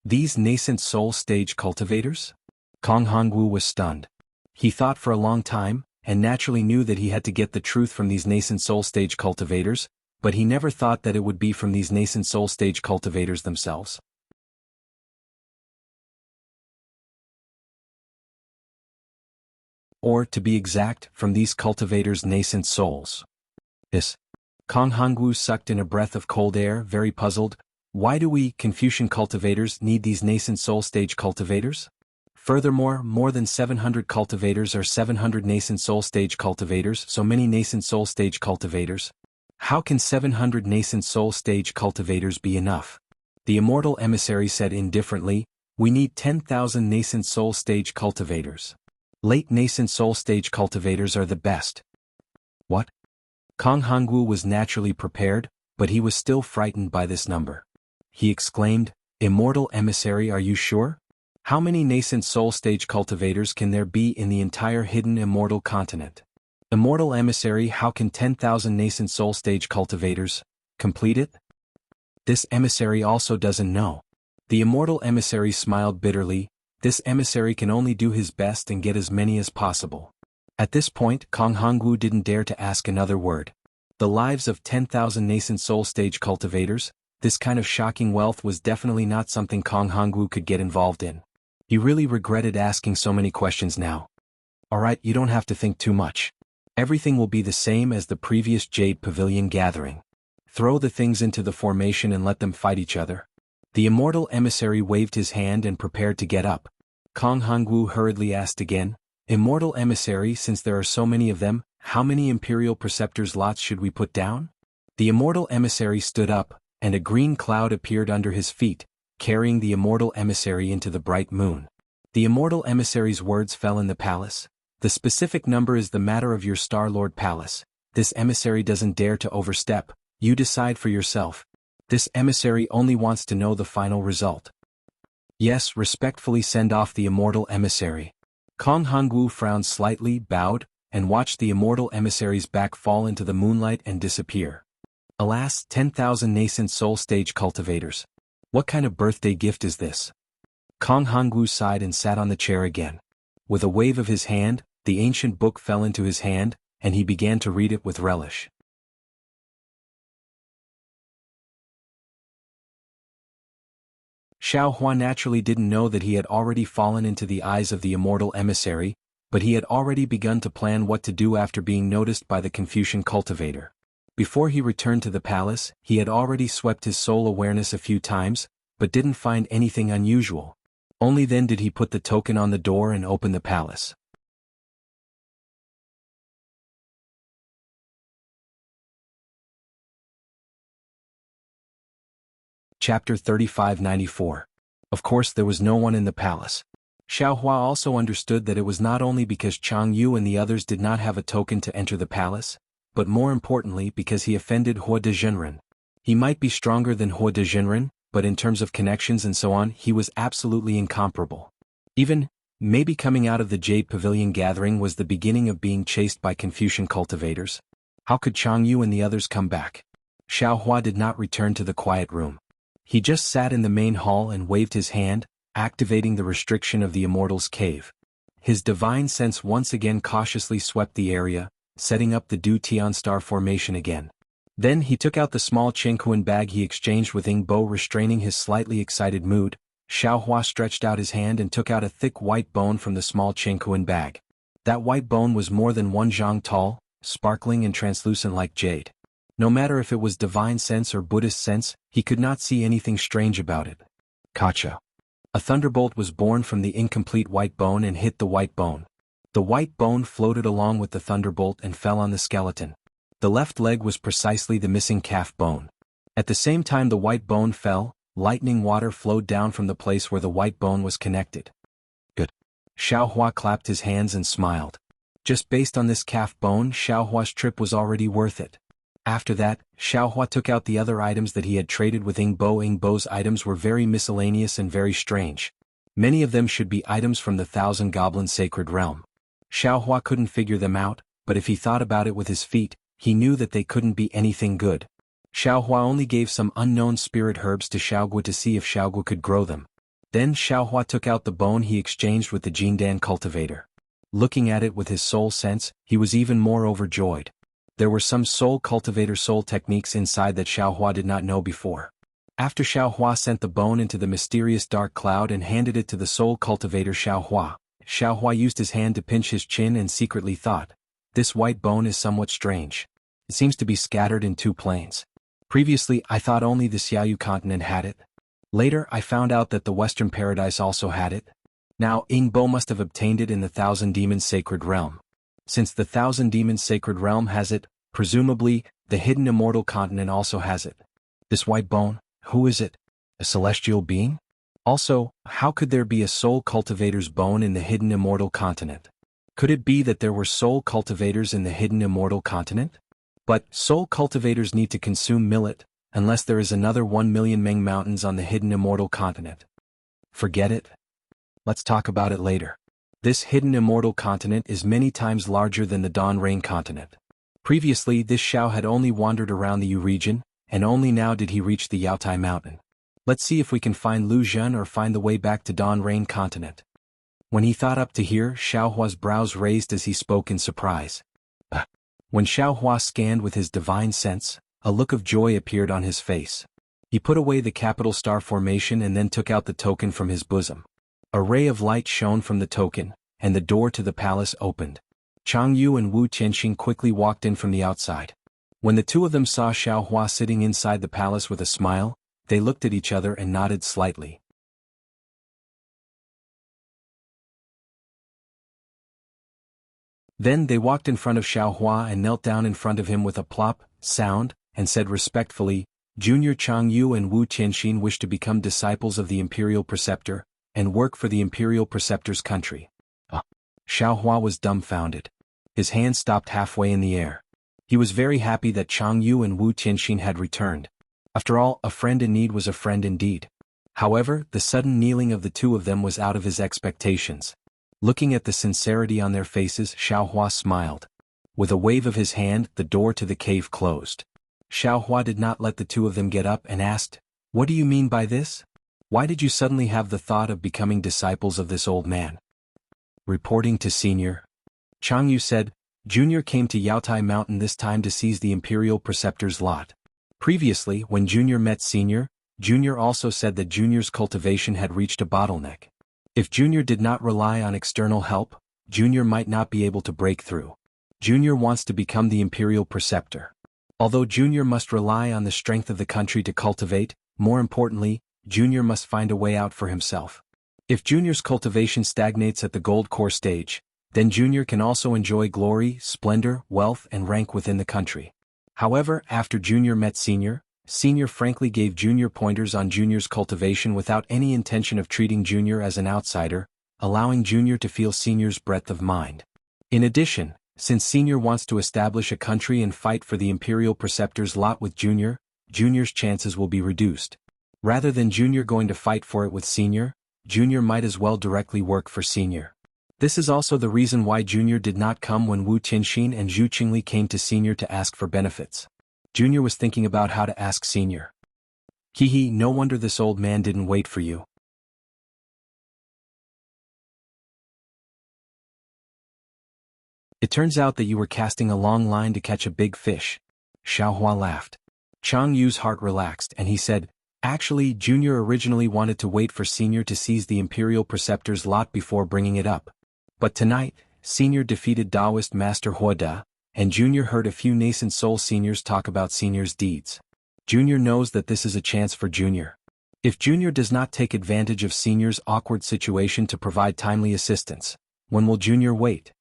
These nascent soul stage cultivators? Kong Hongwu was stunned. He thought for a long time, and naturally knew that he had to get the truth from these nascent soul stage cultivators, but he never thought that it would be from these nascent soul stage cultivators themselves. Or, to be exact, from these cultivators' nascent souls. Kong Hongwu sucked in a breath of cold air, very puzzled. Why do we, Confucian cultivators, need these nascent soul stage cultivators? Furthermore, more than 700 cultivators are 700 nascent soul stage cultivators, so many nascent soul stage cultivators. How can 700 nascent soul stage cultivators be enough? The immortal emissary said indifferently, "We need 10,000 nascent soul stage cultivators. Late nascent soul stage cultivators are the best." What? Kong Hongwu was naturally prepared, but he was still frightened by this number. He exclaimed, "Immortal emissary, are you sure? How many nascent soul stage cultivators can there be in the entire hidden immortal continent?" Immortal emissary, how can 10,000 nascent soul stage cultivators complete it? This emissary also doesn't know. The immortal emissary smiled bitterly. This emissary can only do his best and get as many as possible. At this point, Kong Hongwu didn't dare to ask another word. The lives of 10,000 nascent soul stage cultivators, this kind of shocking wealth was definitely not something Kong Hongwu could get involved in. He really regretted asking so many questions now. Alright, you don't have to think too much. Everything will be the same as the previous Jade Pavilion gathering. Throw the things into the formation and let them fight each other. The immortal emissary waved his hand and prepared to get up. Kong Hongwu hurriedly asked again, "Immortal emissary, since there are so many of them, how many Imperial Preceptors lots should we put down?" The immortal emissary stood up, and a green cloud appeared under his feet, carrying the immortal emissary into the bright moon. The immortal emissary's words fell in the palace. "The specific number is the matter of your Star-Lord Palace. This emissary doesn't dare to overstep. You decide for yourself. This emissary only wants to know the final result." "Yes, respectfully send off the immortal emissary." Kong Hongwu frowned slightly, bowed, and watched the immortal emissary's back fall into the moonlight and disappear. Alas, 10,000 nascent soul stage cultivators. What kind of birthday gift is this? Kong Hongwu sighed and sat on the chair again. With a wave of his hand, the ancient book fell into his hand, and he began to read it with relish. Xiao Hua naturally didn't know that he had already fallen into the eyes of the immortal emissary, but he had already begun to plan what to do after being noticed by the Confucian cultivator. Before he returned to the palace, he had already swept his soul awareness a few times, but didn't find anything unusual. Only then did he put the token on the door and open the palace. Chapter 3594. Of course there was no one in the palace. Xiao Hua also understood that it was not only because Chang Yu and the others did not have a token to enter the palace, but more importantly because he offended Hua de Jinren. He might be stronger than Hua de Jinren, but in terms of connections and so on, he was absolutely incomparable. Even, maybe coming out of the Jade Pavilion gathering was the beginning of being chased by Confucian cultivators. How could Chang Yu and the others come back? Xiao Hua did not return to the quiet room. He just sat in the main hall and waved his hand, activating the restriction of the Immortal's Cave. His divine sense once again cautiously swept the area, setting up the Du Tian star formation again. Then he took out the small Qinghuan bag he exchanged with Ing Bo, restraining his slightly excited mood. Xiaohua stretched out his hand and took out a thick white bone from the small Qingquan bag. That white bone was more than 1 zhang tall, sparkling and translucent like jade. No matter if it was divine sense or Buddhist sense, he could not see anything strange about it. Kacha. A thunderbolt was born from the incomplete white bone and hit the white bone. The white bone floated along with the thunderbolt and fell on the skeleton. The left leg was precisely the missing calf bone. At the same time the white bone fell, lightning water flowed down from the place where the white bone was connected. Good. Xiaohua clapped his hands and smiled. Just based on this calf bone, Xiaohua's trip was already worth it. After that, Xiaohua took out the other items that he had traded with Yingbo. Yingbo's items were very miscellaneous and very strange. Many of them should be items from the Thousand Goblin Sacred Realm. Xiaohua couldn't figure them out, but if he thought about it with his feet, he knew that they couldn't be anything good. Xiaohua only gave some unknown spirit herbs to Xiaogu to see if Xiaogu could grow them. Then Xiaohua took out the bone he exchanged with the Jindan cultivator. Looking at it with his soul sense, he was even more overjoyed. There were some soul cultivator soul techniques inside that Xiaohua did not know before. After Xiaohua sent the bone into the mysterious dark cloud and handed it to the soul cultivator Xiaohua used his hand to pinch his chin and secretly thought, "This white bone is somewhat strange. It seems to be scattered in 2 planes. Previously I thought only the Xiaoyu continent had it. Later I found out that the Western Paradise also had it. Now Yingbo must have obtained it in the Thousand Demons Sacred Realm. Since the Thousand Demons Sacred Realm has it, presumably, the hidden immortal continent also has it. This white bone, who is it? A celestial being? Also, how could there be a soul cultivator's bone in the hidden immortal continent? Could it be that there were soul cultivators in the hidden immortal continent? But soul cultivators need to consume millet, unless there is another 1 million Meng mountains on the hidden immortal continent. Forget it. Let's talk about it later. This hidden immortal continent is many times larger than the Dawn Rain continent. Previously this Xiao had only wandered around the Yu region, and only now did he reach the Yaotai mountain. Let's see if we can find Lu Zhen or find the way back to Dawn Rain continent. When he thought up to here, Xiaohua's brows raised as he spoke in surprise. When Xiaohua scanned with his divine sense, a look of joy appeared on his face. He put away the capital star formation and then took out the token from his bosom. A ray of light shone from the token, and the door to the palace opened. Chang Yu and Wu Tianxin quickly walked in from the outside. When the two of them saw Xiaohua sitting inside the palace with a smile, they looked at each other and nodded slightly. Then they walked in front of Xiaohua and knelt down in front of him with a plop sound, and said respectfully, "Junior Chang Yu and Wu Tianxin wish to become disciples of the Imperial Preceptor, and work for the Imperial Preceptor's country." Xiaohua was dumbfounded. His hand stopped halfway in the air. He was very happy that Chang Yu and Wu Tianxin had returned. After all, a friend in need was a friend indeed. However, the sudden kneeling of the two of them was out of his expectations. Looking at the sincerity on their faces, Xiaohua smiled. With a wave of his hand, the door to the cave closed. Xiaohua did not let the two of them get up and asked, "What do you mean by this? Why did you suddenly have the thought of becoming disciples of this old man?" Reporting to Senior, Chang Yu said, "Junior came to Yaotai Mountain this time to seize the Imperial Preceptor's lot. Previously, when Junior met Senior, Junior also said that Junior's cultivation had reached a bottleneck. If Junior did not rely on external help, Junior might not be able to break through. Junior wants to become the Imperial Preceptor. Although Junior must rely on the strength of the country to cultivate, more importantly, Junior must find a way out for himself. If Junior's cultivation stagnates at the gold core stage, then Junior can also enjoy glory, splendor, wealth and rank within the country. However, after Junior met Senior, Senior frankly gave Junior pointers on Junior's cultivation without any intention of treating Junior as an outsider, allowing Junior to feel Senior's breadth of mind. In addition, since Senior wants to establish a country and fight for the Imperial Preceptor's lot with Junior, Junior's chances will be reduced. Rather than Junior going to fight for it with Senior, Junior might as well directly work for Senior. This is also the reason why Junior did not come when Wu Tianxin and Zhu Qingli came to Senior to ask for benefits. Junior was thinking about how to ask Senior. Hee, no wonder this old man didn't wait for you. It turns out that you were casting a long line to catch a big fish. Xiaohua laughed. Chang Yu's heart relaxed and he said, Actually, Junior originally wanted to wait for Senior to seize the Imperial Preceptor's lot before bringing it up. But tonight, Senior defeated Taoist Master Huada, and Junior heard a few nascent soul seniors talk about Senior's deeds. Junior knows that this is a chance for Junior. If Junior does not take advantage of Senior's awkward situation to provide timely assistance, when will Junior wait?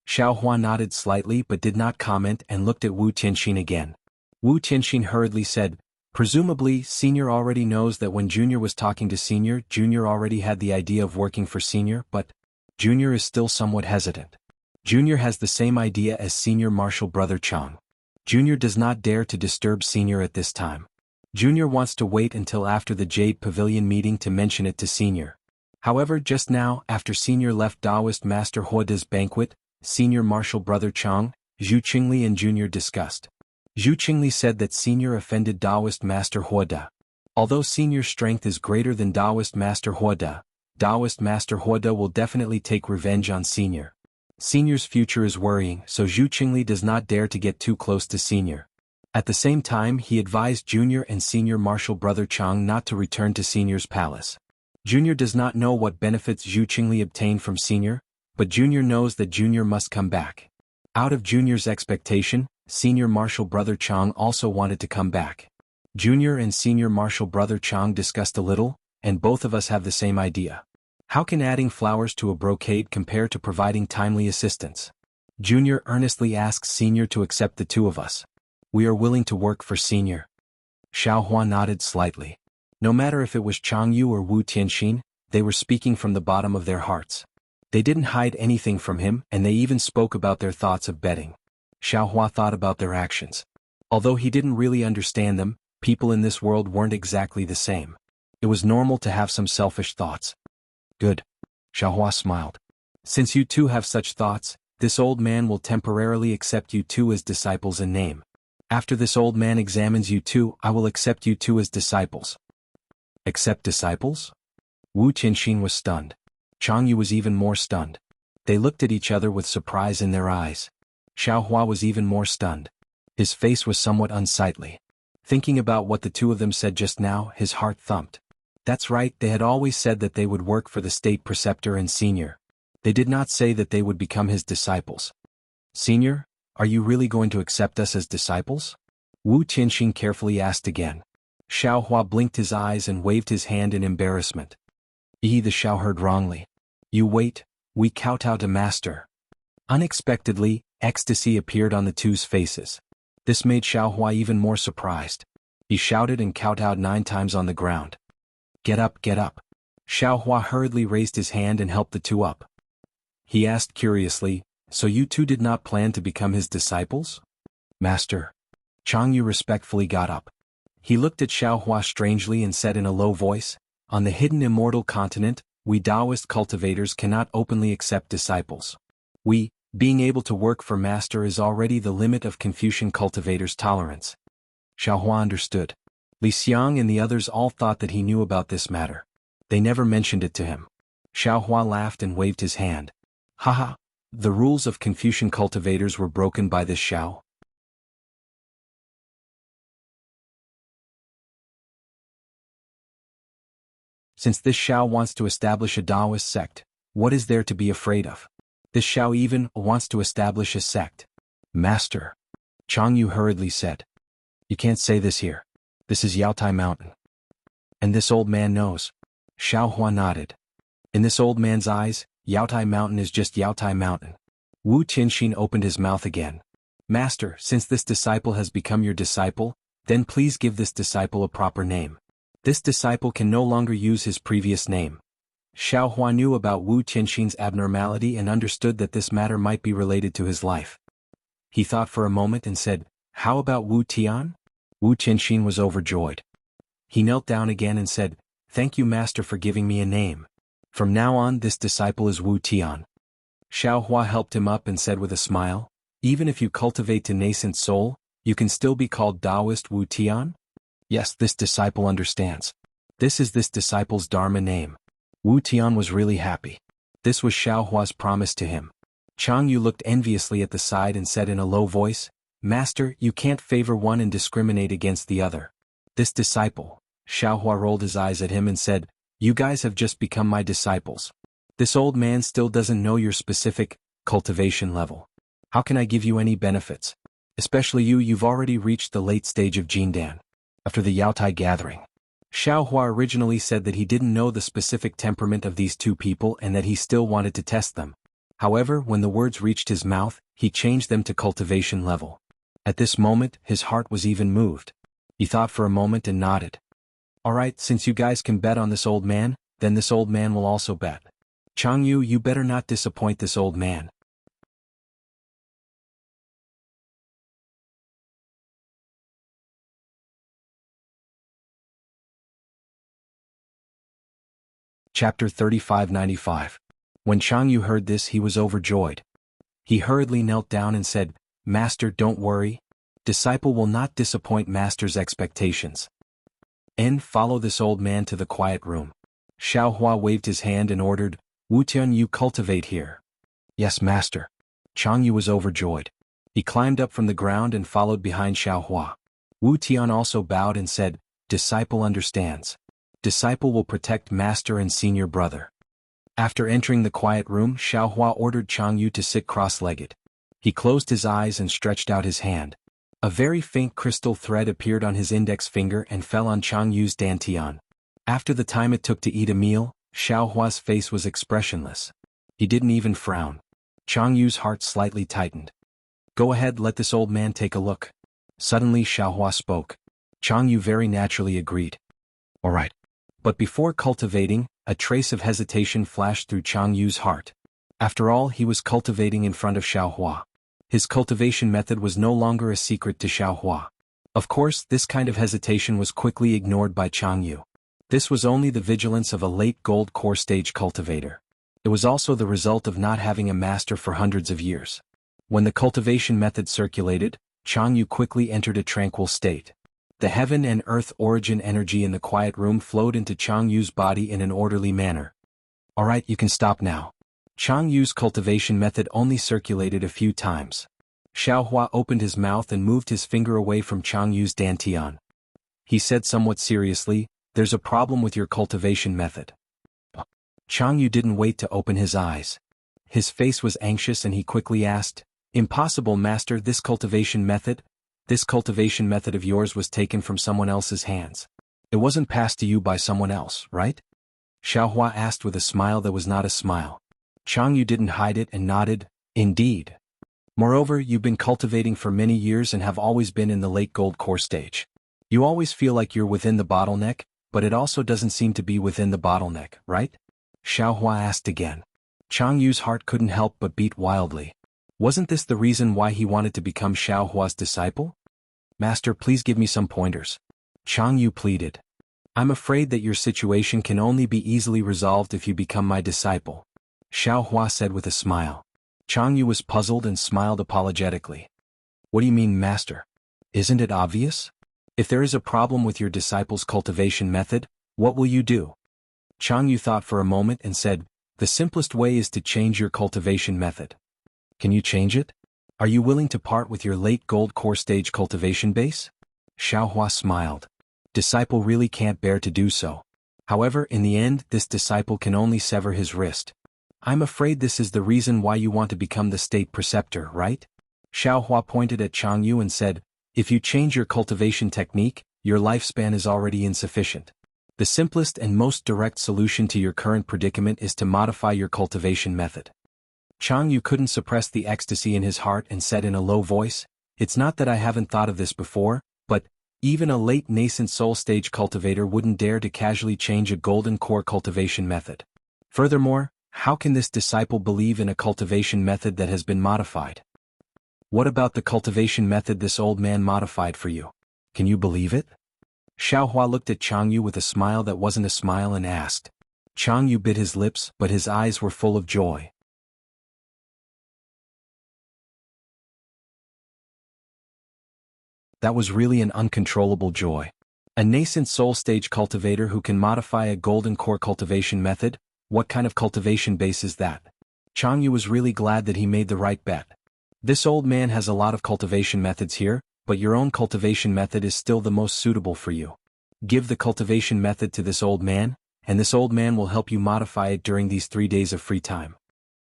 Xiaohua nodded slightly but did not comment and looked at Wu Tianxin again. Wu Tianxin hurriedly said, presumably, Senior already knows that when Junior was talking to Senior, Junior already had the idea of working for Senior, but Junior is still somewhat hesitant. Junior has the same idea as Senior Martial Brother Chang. Junior does not dare to disturb Senior at this time. Junior wants to wait until after the Jade Pavilion meeting to mention it to Senior. However, just now, after Senior left Taoist Master Huada's banquet, Senior Martial Brother Chang, Zhu Qingli and Junior discussed. Zhu Qingli said that Senior offended Taoist Master Huada. Although Senior's strength is greater than Taoist Master Huada will definitely take revenge on Senior. Senior's future is worrying, so Zhu Qingli does not dare to get too close to Senior. At the same time, he advised Junior and Senior Martial Brother Chang not to return to Senior's palace. Junior does not know what benefits Zhu Qingli obtained from Senior, but Junior knows that Junior must come back. Out of Junior's expectation, Senior Martial Brother Chang also wanted to come back. Junior and Senior Martial Brother Chang discussed a little, and both of us have the same idea. How can adding flowers to a brocade compare to providing timely assistance? Junior earnestly asks Senior to accept the two of us. We are willing to work for Senior. Xiaohua nodded slightly. No matter if it was Chang Yu or Wu Tianxin, they were speaking from the bottom of their hearts. They didn't hide anything from him, and they even spoke about their thoughts of betting. Xiaohua thought about their actions. Although he didn't really understand them, people in this world weren't exactly the same. It was normal to have some selfish thoughts. Good. Xiaohua smiled. Since you two have such thoughts, this old man will temporarily accept you two as disciples in name. After this old man examines you two, I will accept you two as disciples. Accept disciples? Wu Tianxin was stunned. Chang Yu was even more stunned. They looked at each other with surprise in their eyes. Xiaohua was even more stunned. His face was somewhat unsightly. Thinking about what the two of them said just now, his heart thumped. That's right, they had always said that they would work for the state preceptor and Senior. They did not say that they would become his disciples. Senior, are you really going to accept us as disciples? Wu Tianxin carefully asked again. Xiaohua blinked his eyes and waved his hand in embarrassment. The Xiao heard wrongly. You wait, we kowtow to master. Unexpectedly, ecstasy appeared on the two's faces. This made Xiaohua even more surprised. He shouted and kowtowed 9 times on the ground. Get up, get up. Xiaohua hurriedly raised his hand and helped the two up. He asked curiously, so you two did not plan to become his disciples? Master. Chang Yu respectfully got up. He looked at Xiaohua strangely and said in a low voice, on the hidden immortal continent, we Taoist cultivators cannot openly accept disciples. We, being able to work for master is already the limit of Confucian cultivators' tolerance. Xiaohua understood. Li Xiang and the others all thought that he knew about this matter. They never mentioned it to him. Xiaohua laughed and waved his hand. Haha, the rules of Confucian cultivators were broken by this Xiao. Since this Xiao wants to establish a Taoist sect, what is there to be afraid of? This Xiao even wants to establish a sect. Master. Chang Yu hurriedly said. You can't say this here. This is Yaotai Mountain. And this old man knows. Xiaohua nodded. In this old man's eyes, Yaotai Mountain is just Yaotai Mountain. Wu Tianxin opened his mouth again. Master, since this disciple has become your disciple, then please give this disciple a proper name. This disciple can no longer use his previous name. Xiaohua knew about Wu Tianxin's abnormality and understood that this matter might be related to his life. He thought for a moment and said, how about Wu Tian? Wu Tianxin was overjoyed. He knelt down again and said, thank you master for giving me a name. From now on this disciple is Wu Tian. Xiaohua helped him up and said with a smile, even if you cultivate to nascent soul, you can still be called Taoist Wu Tian? Yes, this disciple understands. This is this disciple's Dharma name. Wu Tian was really happy. This was Xiaohua's promise to him. Chang Yu looked enviously at the side and said in a low voice, Master, you can't favor one and discriminate against the other. This disciple, Xiaohua rolled his eyes at him and said, "You guys have just become my disciples. This old man still doesn't know your specific cultivation level. How can I give you any benefits? Especially you've already reached the late stage of Jindan. After the Yaotai gathering." Xiaohua originally said that he didn't know the specific temperament of these two people and that he still wanted to test them. However, when the words reached his mouth, he changed them to cultivation level. At this moment, his heart was even moved. He thought for a moment and nodded. "Alright, since you guys can bet on this old man, then this old man will also bet. Jianghu, you better not disappoint this old man." Chapter 3595. When Jianghu heard this, he was overjoyed. He hurriedly knelt down and said, "Master, don't worry. Disciple will not disappoint Master's expectations. Follow this old man to the quiet room." Xiaohua waved his hand and ordered, "Wuxian, you cultivate here." "Yes, Master." Jianghu was overjoyed. He climbed up from the ground and followed behind Xiaohua. Wu Tian also bowed and said, "Disciple understands. Disciple will protect Master and senior brother." After entering the quiet room, Xiaohua ordered Jianghu to sit cross-legged. He closed his eyes and stretched out his hand. A very faint crystal thread appeared on his index finger and fell on Jianghu's dantian. After the time it took to eat a meal, Xiaohua's face was expressionless. He didn't even frown. Jianghu's heart slightly tightened. "Go ahead, let this old man take a look." Suddenly Xiaohua spoke. Jianghu very naturally agreed. "Alright." But before cultivating, a trace of hesitation flashed through Jianghu's heart. After all, he was cultivating in front of Xiaohua. His cultivation method was no longer a secret to Xiaohua. Of course, this kind of hesitation was quickly ignored by Jianghu. This was only the vigilance of a late gold core stage cultivator. It was also the result of not having a master for hundreds of years. When the cultivation method circulated, Jianghu quickly entered a tranquil state. The heaven and earth origin energy in the quiet room flowed into Jianghu's body in an orderly manner. "Alright, you can stop now." Jianghu's cultivation method only circulated a few times. Xiaohua opened his mouth and moved his finger away from Jianghu's dantian. He said somewhat seriously, "There's a problem with your cultivation method." Jianghu didn't wait to open his eyes. His face was anxious and he quickly asked, "Impossible, Master, this cultivation method of yours was taken from someone else's hands. It wasn't passed to you by someone else, right?" Xiaohua asked with a smile that was not a smile. Jianghu didn't hide it and nodded, "Indeed. Moreover, you've been cultivating for many years and have always been in the late gold core stage. You always feel like you're within the bottleneck, but it also doesn't seem to be within the bottleneck, right?" Xiaohua asked again. Jianghu's heart couldn't help but beat wildly. Wasn't this the reason why he wanted to become Xiaohua's disciple? "Master, please give me some pointers." Jianghu pleaded. "I'm afraid that your situation can only be easily resolved if you become my disciple," Xiaohua said with a smile. Jianghu was puzzled and smiled apologetically. "What do you mean, Master? Isn't it obvious? If there is a problem with your disciple's cultivation method, what will you do?" Jianghu thought for a moment and said, "The simplest way is to change your cultivation method." "Can you change it? Are you willing to part with your late gold core stage cultivation base?" Xiaohua smiled. Disciple really can't bear to do so. However, in the end, this disciple can only sever his wrist. "I'm afraid this is the reason why you want to become the state preceptor, right?" Xiaohua pointed at Jianghu and said, "If you change your cultivation technique, your lifespan is already insufficient. The simplest and most direct solution to your current predicament is to modify your cultivation method." Jianghu couldn't suppress the ecstasy in his heart and said in a low voice, "It's not that I haven't thought of this before, but even a late nascent soul stage cultivator wouldn't dare to casually change a golden core cultivation method. Furthermore, how can this disciple believe in a cultivation method that has been modified? What about the cultivation method this old man modified for you? Can you believe it?" Xiaohua looked at Jianghu with a smile that wasn't a smile and asked. Jianghu bit his lips, but his eyes were full of joy. That was really an uncontrollable joy. A nascent soul stage cultivator who can modify a golden core cultivation method? What kind of cultivation base is that? Jianghu was really glad that he made the right bet. This old man has a lot of cultivation methods here, but your own cultivation method is still the most suitable for you. Give the cultivation method to this old man, and this old man will help you modify it during these 3 days of free time.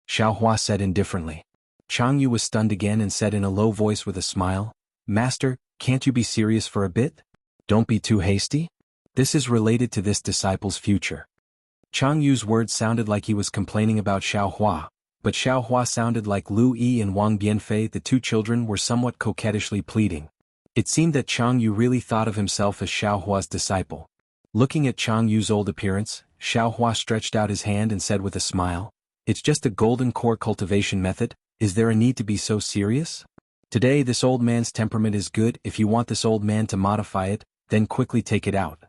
Xiaohua said indifferently. Jianghu was stunned again and said in a low voice with a smile, Master, can't you be serious for a bit? Don't be too hasty. This is related to this disciple's future. Jianghu's words sounded like he was complaining about Xiaohua, but Xiaohua sounded like Lu Yi and Wang Bianfei. The two children were somewhat coquettishly pleading. It seemed that Jianghu really thought of himself as Xiaohua's disciple. Looking at Jianghu's old appearance, Xiaohua stretched out his hand and said with a smile, It's just a golden core cultivation method, is there a need to be so serious? Today this old man's temperament is good. If you want this old man to modify it, then quickly take it out.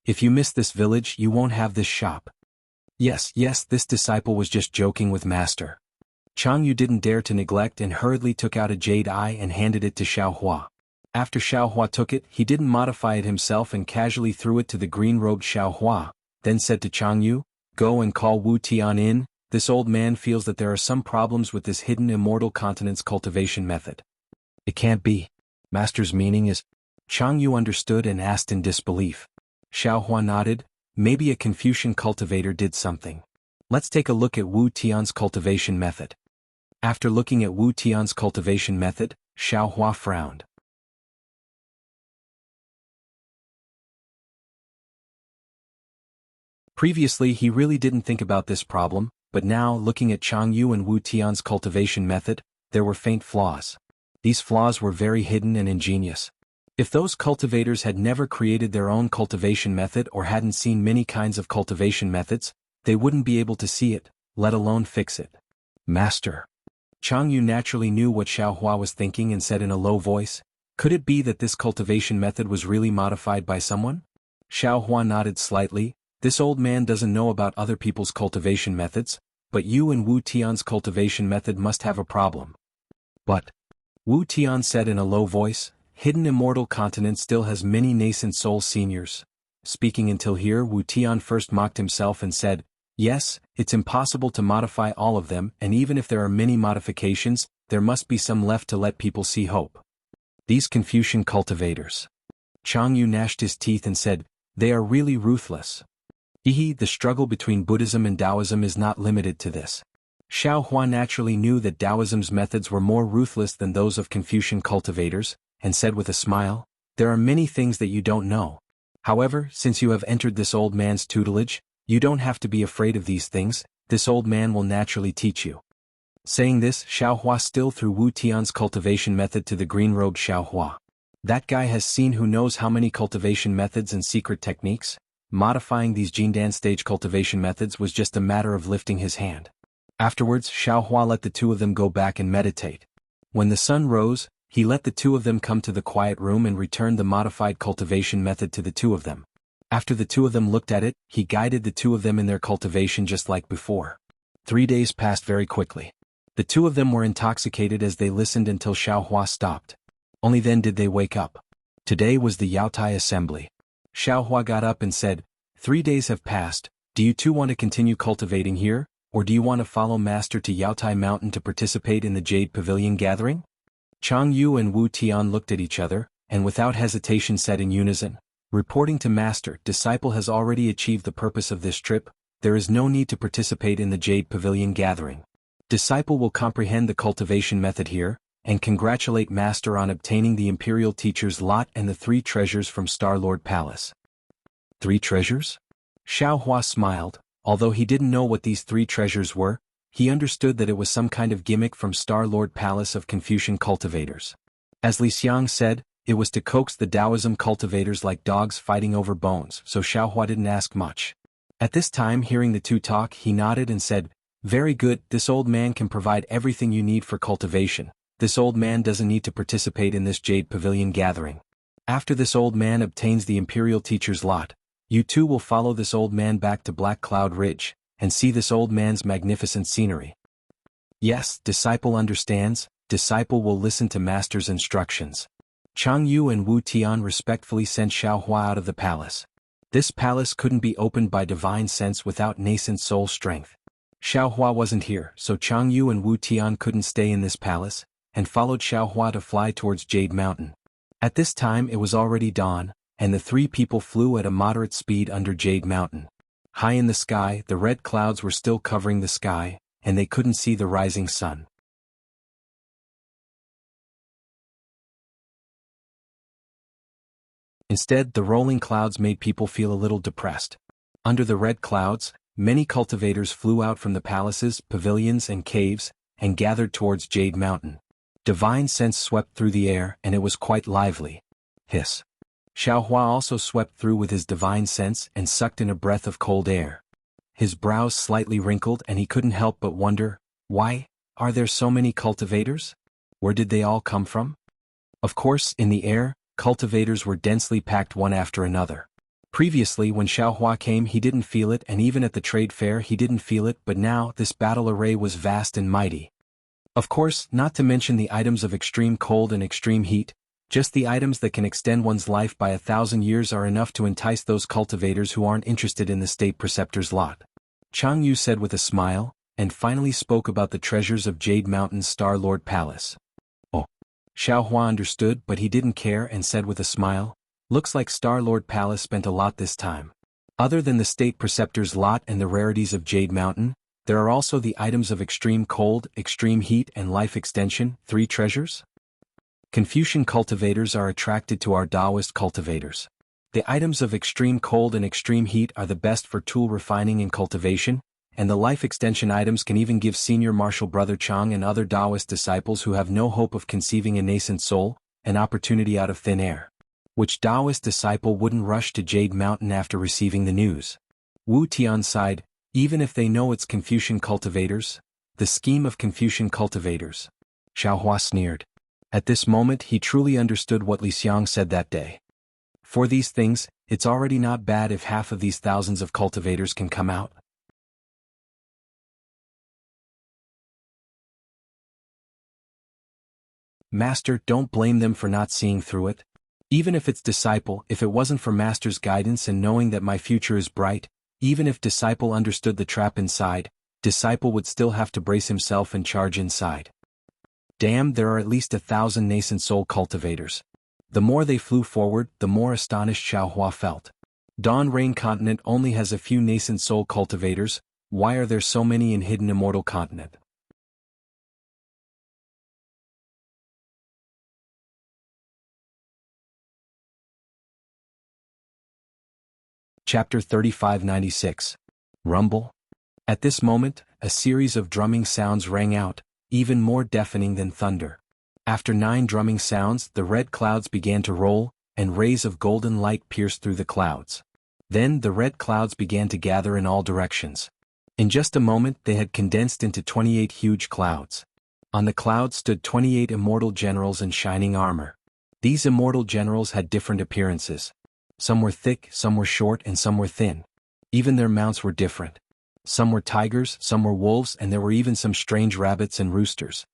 If you miss this village you won't have this shop. Yes, this disciple was just joking with Master. Jianghu didn't dare to neglect and hurriedly took out a jade eye and handed it to Xiaohua. After Xiaohua took it, he didn't modify it himself and casually threw it to the green-robed Xiaohua, then said to Jianghu, Go and call Wu Tian in, this old man feels that there are some problems with this hidden immortal continent's cultivation method. It can't be. Master's meaning is... Jianghu understood and asked in disbelief. Xiaohua nodded, maybe a Confucian cultivator did something. Let's take a look at Wu Tian's cultivation method. After looking at Wu Tian's cultivation method, Xiaohua frowned. Previously he really didn't think about this problem, but now, looking at Jianghu and Wu Tian's cultivation method, there were faint flaws. These flaws were very hidden and ingenious. If those cultivators had never created their own cultivation method or hadn't seen many kinds of cultivation methods, they wouldn't be able to see it, let alone fix it. Master. Jianghu naturally knew what Xiaohua was thinking and said in a low voice, Could it be that this cultivation method was really modified by someone? Xiaohua nodded slightly. This old man doesn't know about other people's cultivation methods, but you and Wu Tian's cultivation method must have a problem. But, Wu Tian said in a low voice, Hidden Immortal Continent still has many nascent soul seniors. Speaking until here, Wu Tian first mocked himself and said, Yes, it's impossible to modify all of them, and even if there are many modifications, there must be some left to let people see hope. These Confucian cultivators. Jianghu gnashed his teeth and said, They are really ruthless. The struggle between Buddhism and Taoism is not limited to this. Xiaohua naturally knew that Taoism's methods were more ruthless than those of Confucian cultivators, and said with a smile, There are many things that you don't know. However, since you have entered this old man's tutelage, you don't have to be afraid of these things, this old man will naturally teach you. Saying this, Xiaohua still threw Wu Tian's cultivation method to the green-robed Xiaohua. That guy has seen who knows how many cultivation methods and secret techniques. Modifying these Jindan stage cultivation methods was just a matter of lifting his hand. Afterwards, Xiaohua let the two of them go back and meditate. When the sun rose, he let the two of them come to the quiet room and returned the modified cultivation method to the two of them. After the two of them looked at it, he guided the two of them in their cultivation just like before. 3 days passed very quickly. The two of them were intoxicated as they listened until Xiaohua stopped. Only then did they wake up. Today was the Yaotai assembly. Xiaohua got up and said, 3 days have passed, do you two want to continue cultivating here, or do you want to follow Master to Yaotai Mountain to participate in the Jade Pavilion gathering? Jianghu and Wu Tian looked at each other, and without hesitation said in unison, Reporting to Master, Disciple has already achieved the purpose of this trip, there is no need to participate in the Jade Pavilion gathering. Disciple will comprehend the cultivation method here, and congratulate Master on obtaining the Imperial Teacher's lot and the 3 treasures from Star-Lord Palace. 3 treasures? Xiaohua smiled, although he didn't know what these 3 treasures were, he understood that it was some kind of gimmick from Star-Lord Palace of Confucian cultivators. As Li Xiang said, it was to coax the Taoism cultivators like dogs fighting over bones, so Xiaohua didn't ask much. At this time, hearing the two talk, he nodded and said, Very good, this old man can provide everything you need for cultivation. This old man doesn't need to participate in this Jade Pavilion gathering. After this old man obtains the Imperial Teacher's lot, you two will follow this old man back to Black Cloud Ridge, and see this old man's magnificent scenery. Yes, Disciple understands, Disciple will listen to Master's instructions. Jianghu and Wu Tian respectfully sent Xiaohua out of the palace. This palace couldn't be opened by divine sense without nascent soul strength. Xiaohua wasn't here, so Jianghu and Wu Tian couldn't stay in this palace, and followed Xiaohua to fly towards Jade Mountain. At this time it was already dawn, and the three people flew at a moderate speed under Jade Mountain. High in the sky, the red clouds were still covering the sky, and they couldn't see the rising sun. Instead, the rolling clouds made people feel a little depressed. Under the red clouds, many cultivators flew out from the palaces, pavilions and caves, and gathered towards Jade Mountain. Divine scents swept through the air, and it was quite lively. Hiss. Xiaohua also swept through with his divine scents and sucked in a breath of cold air. His brows slightly wrinkled and he couldn't help but wonder, why are there so many cultivators? Where did they all come from? Of course, in the air, cultivators were densely packed one after another. Previously when Xiaohua came he didn't feel it, and even at the trade fair he didn't feel it, but now this battle array was vast and mighty. Of course, not to mention the items of extreme cold and extreme heat, just the items that can extend one's life by 1,000 years are enough to entice those cultivators who aren't interested in the state preceptor's lot. Jianghu said with a smile, and finally spoke about the treasures of Jade Mountain's Star Lord Palace. Oh. Xiaohua understood, but he didn't care and said with a smile, looks like Star Lord Palace spent a lot this time. Other than the state preceptor's lot and the rarities of Jade Mountain, there are also the items of extreme cold, extreme heat and life extension, 3 treasures? Confucian cultivators are attracted to our Taoist cultivators. The items of extreme cold and extreme heat are the best for tool refining and cultivation, and the life extension items can even give senior martial brother Chang and other Taoist disciples who have no hope of conceiving a nascent soul, an opportunity out of thin air. Which Taoist disciple wouldn't rush to Jade Mountain after receiving the news? Wu Tian sighed, even if they know it's Confucian cultivators? The scheme of Confucian cultivators. Xiaohua sneered. At this moment he truly understood what Li Xiang said that day. For these things, it's already not bad if half of these thousands of cultivators can come out. Master, don't blame them for not seeing through it. Even if it's disciple, if it wasn't for Master's guidance and knowing that my future is bright, even if disciple understood the trap inside, disciple would still have to brace himself and charge inside. Damn, there are at least 1,000 nascent soul cultivators. The more they flew forward, the more astonished Xiaohua felt. Dawn Rain Continent only has a few nascent soul cultivators, why are there so many in Hidden Immortal Continent? Chapter 3596. Rumble? At this moment, a series of drumming sounds rang out, even more deafening than thunder. After 9 drumming sounds, the red clouds began to roll, and rays of golden light pierced through the clouds. Then the red clouds began to gather in all directions. In just a moment they had condensed into 28 huge clouds. On the clouds stood 28 immortal generals in shining armor. These immortal generals had different appearances. Some were thick, some were short and some were thin. Even their mounts were different. Some were tigers, some were wolves, and there were even some strange rabbits and roosters.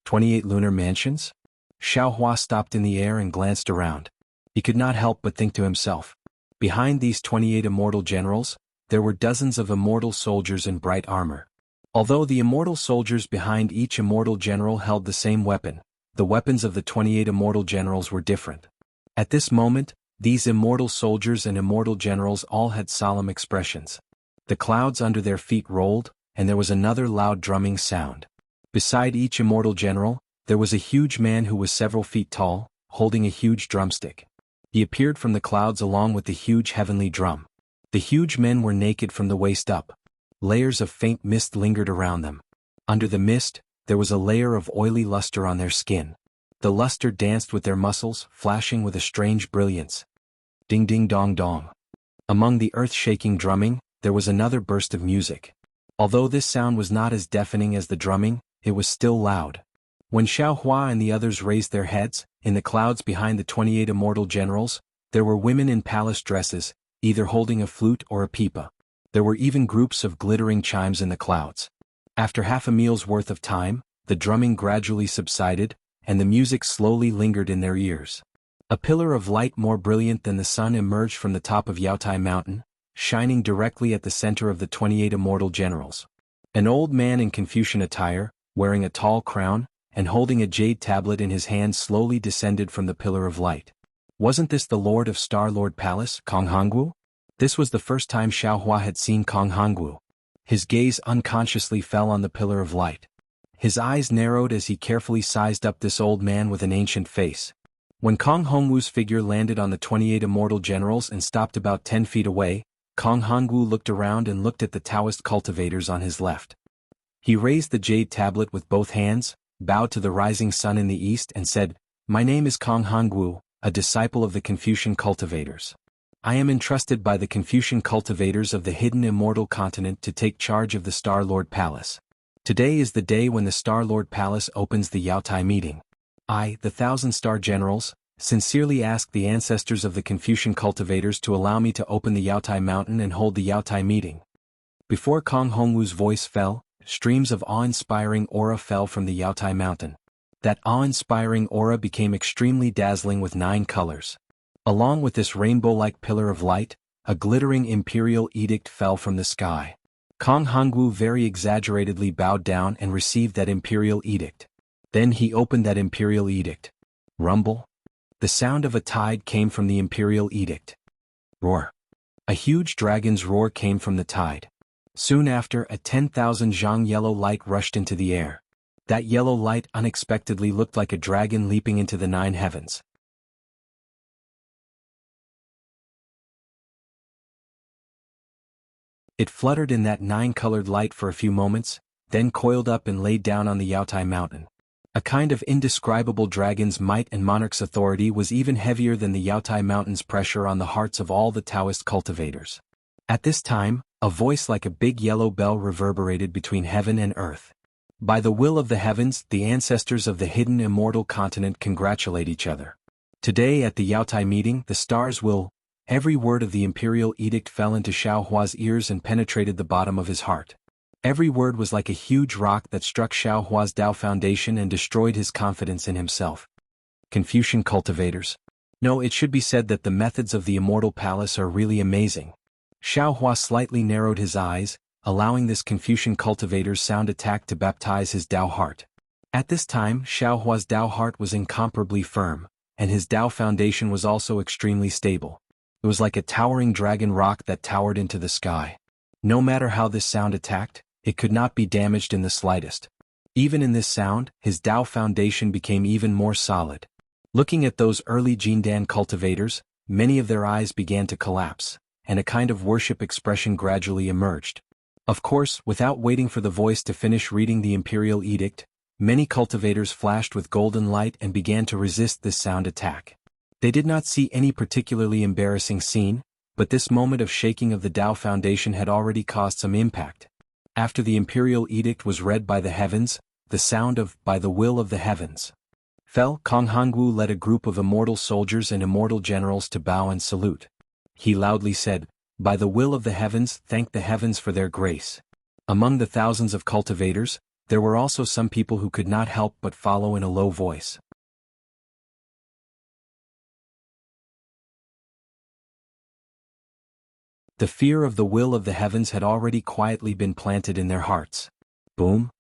28 lunar mansions? Xiaohua stopped in the air and glanced around. He could not help but think to himself. Behind these 28 immortal generals, there were dozens of immortal soldiers in bright armor. Although the immortal soldiers behind each immortal general held the same weapon, the weapons of the 28 immortal generals were different. At this moment, these immortal soldiers and immortal generals all had solemn expressions. The clouds under their feet rolled, and there was another loud drumming sound. Beside each immortal general, there was a huge man who was several feet tall, holding a huge drumstick. He appeared from the clouds along with the huge heavenly drum. The huge men were naked from the waist up. Layers of faint mist lingered around them. Under the mist, there was a layer of oily luster on their skin. The luster danced with their muscles, flashing with a strange brilliance. Ding ding dong dong. Among the earth-shaking drumming, there was another burst of music. Although this sound was not as deafening as the drumming, it was still loud. When Xiaohua and the others raised their heads, in the clouds behind the 28 immortal generals, there were women in palace dresses, either holding a flute or a pipa. There were even groups of glittering chimes in the clouds. After half a meal's worth of time, the drumming gradually subsided, and the music slowly lingered in their ears. A pillar of light more brilliant than the sun emerged from the top of Yaotai Mountain, shining directly at the center of the 28 immortal generals. An old man in Confucian attire, wearing a tall crown, and holding a jade tablet in his hand slowly descended from the pillar of light. Wasn't this the Lord of Star-Lord Palace, Kong Hongwu? This was the first time Xiaohua had seen Kong Hongwu. His gaze unconsciously fell on the pillar of light. His eyes narrowed as he carefully sized up this old man with an ancient face. When Kong Hongwu's figure landed on the 28 immortal generals and stopped about 10 feet away, Kong Hongwu looked around and looked at the Taoist cultivators on his left. He raised the jade tablet with both hands, bowed to the rising sun in the east and said, "My name is Kong Hongwu, a disciple of the Confucian cultivators. I am entrusted by the Confucian cultivators of the hidden immortal continent to take charge of the Star-Lord Palace. Today is the day when the Star-Lord Palace opens the Yaotai meeting. I, the 1,000-star generals, sincerely ask the ancestors of the Confucian cultivators to allow me to open the Yaotai mountain and hold the Yaotai meeting." Before Kong Hongwu's voice fell, streams of awe-inspiring aura fell from the Yaotai mountain. That awe-inspiring aura became extremely dazzling with 9 colors. Along with this rainbow-like pillar of light, a glittering imperial edict fell from the sky. Kong Hongwu very exaggeratedly bowed down and received that imperial edict. Then he opened that imperial edict. Rumble. The sound of a tide came from the imperial edict. Roar. A huge dragon's roar came from the tide. Soon after, a 10,000 zhang yellow light rushed into the air. That yellow light unexpectedly looked like a dragon leaping into the 9 heavens. It fluttered in that 9-colored light for a few moments, then coiled up and laid down on the Yaotai mountain. A kind of indescribable dragon's might and monarch's authority was even heavier than the Yaotai mountain's pressure on the hearts of all the Taoist cultivators. At this time, a voice like a big yellow bell reverberated between heaven and earth. By the will of the heavens, the ancestors of the hidden immortal continent congratulate each other. Today at the Yaotai meeting, the stars will. Every word of the imperial edict fell into Xiaohua's ears and penetrated the bottom of his heart. Every word was like a huge rock that struck Xiaohua's Tao foundation and destroyed his confidence in himself. Confucian cultivators. No, it should be said that the methods of the immortal palace are really amazing. Xiaohua slightly narrowed his eyes, allowing this Confucian cultivator's sound attack to baptize his Tao heart. At this time, Xiaohua's Tao heart was incomparably firm, and his Tao foundation was also extremely stable. It was like a towering dragon rock that towered into the sky. No matter how this sound attacked, it could not be damaged in the slightest. Even in this sound, his Tao foundation became even more solid. Looking at those early Jindan cultivators, many of their eyes began to collapse, and a kind of worship expression gradually emerged. Of course, without waiting for the voice to finish reading the imperial edict, many cultivators flashed with golden light and began to resist this sound attack. They did not see any particularly embarrassing scene, but this moment of shaking of the Tao foundation had already caused some impact. After the imperial edict was read by the heavens, the sound of "by the will of the heavens" fell. Kong Hongwu led a group of immortal soldiers and immortal generals to bow and salute. He loudly said, "By the will of the heavens, thank the heavens for their grace." Among the thousands of cultivators, there were also some people who could not help but follow in a low voice. The fear of the will of the heavens had already quietly been planted in their hearts. Boom!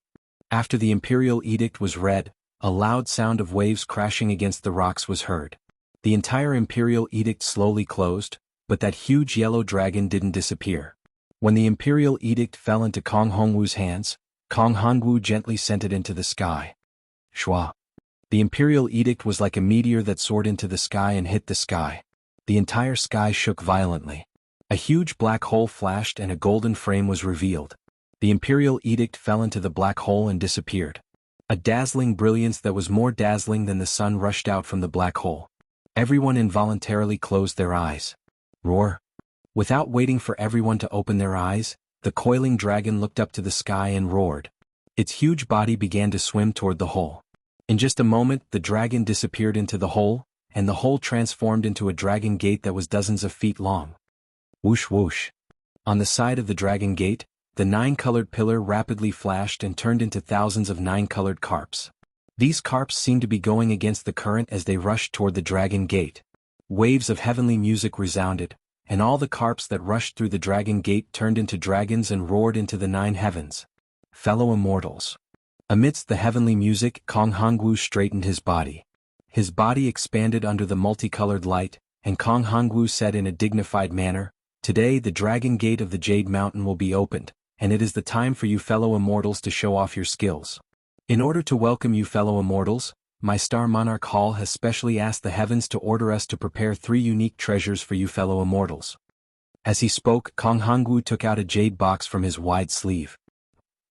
After the imperial edict was read, a loud sound of waves crashing against the rocks was heard. The entire imperial edict slowly closed, but that huge yellow dragon didn't disappear. When the imperial edict fell into Kong Hongwu's hands, Kong Hongwu gently sent it into the sky. Shua! The imperial edict was like a meteor that soared into the sky and hit the sky. The entire sky shook violently. A huge black hole flashed and a golden frame was revealed. The imperial edict fell into the black hole and disappeared. A dazzling brilliance that was more dazzling than the sun rushed out from the black hole. Everyone involuntarily closed their eyes. Roar! Without waiting for everyone to open their eyes, the coiling dragon looked up to the sky and roared. Its huge body began to swim toward the hole. In just a moment, the dragon disappeared into the hole, and the hole transformed into a dragon gate that was dozens of feet long. Whoosh whoosh. On the side of the dragon gate, the 9-colored pillar rapidly flashed and turned into thousands of 9-colored carps. These carps seemed to be going against the current as they rushed toward the dragon gate. Waves of heavenly music resounded, and all the carps that rushed through the dragon gate turned into dragons and roared into the 9 heavens. Fellow immortals. Amidst the heavenly music, Kong Hongwu straightened his body. His body expanded under the multicolored light, and Kong Hongwu said in a dignified manner, "Today the Dragon Gate of the Jade Mountain will be opened, and it is the time for you fellow immortals to show off your skills. In order to welcome you fellow immortals, my Star Monarch Hall has specially asked the heavens to order us to prepare 3 unique treasures for you fellow immortals." As he spoke, Kong Hongwu took out a jade box from his wide sleeve.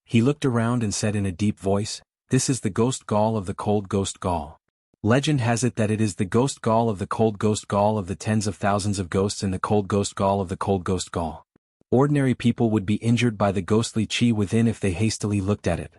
He looked around and said in a deep voice, "This is the ghost gall of the cold ghost gall. Legend has it that it is the ghost gall of the cold ghost gall of the tens of thousands of ghosts in the cold ghost gall of the cold ghost gall. Ordinary people would be injured by the ghostly chi within if they hastily looked at it.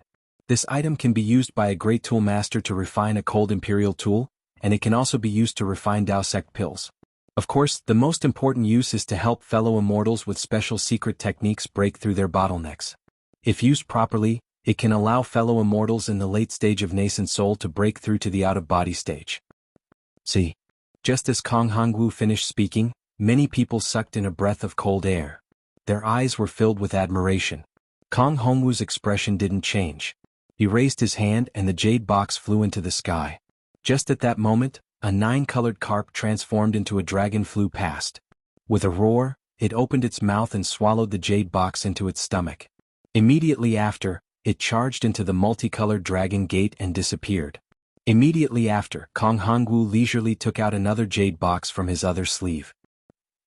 This item can be used by a great tool master to refine a cold imperial tool, and it can also be used to refine Dao sect pills. Of course, the most important use is to help fellow immortals with special secret techniques break through their bottlenecks. If used properly, it can allow fellow immortals in the late stage of nascent soul to break through to the out-of-body stage. See. Just as Kong Hongwu finished speaking, many people sucked in a breath of cold air. Their eyes were filled with admiration. Kong Hongwu's expression didn't change. He raised his hand and the jade box flew into the sky. Just at that moment, a 9-colored carp transformed into a dragon flew past. With a roar, it opened its mouth and swallowed the jade box into its stomach. Immediately after, it charged into the multicolored dragon gate and disappeared. Immediately after, Kong Hongwu leisurely took out another jade box from his other sleeve.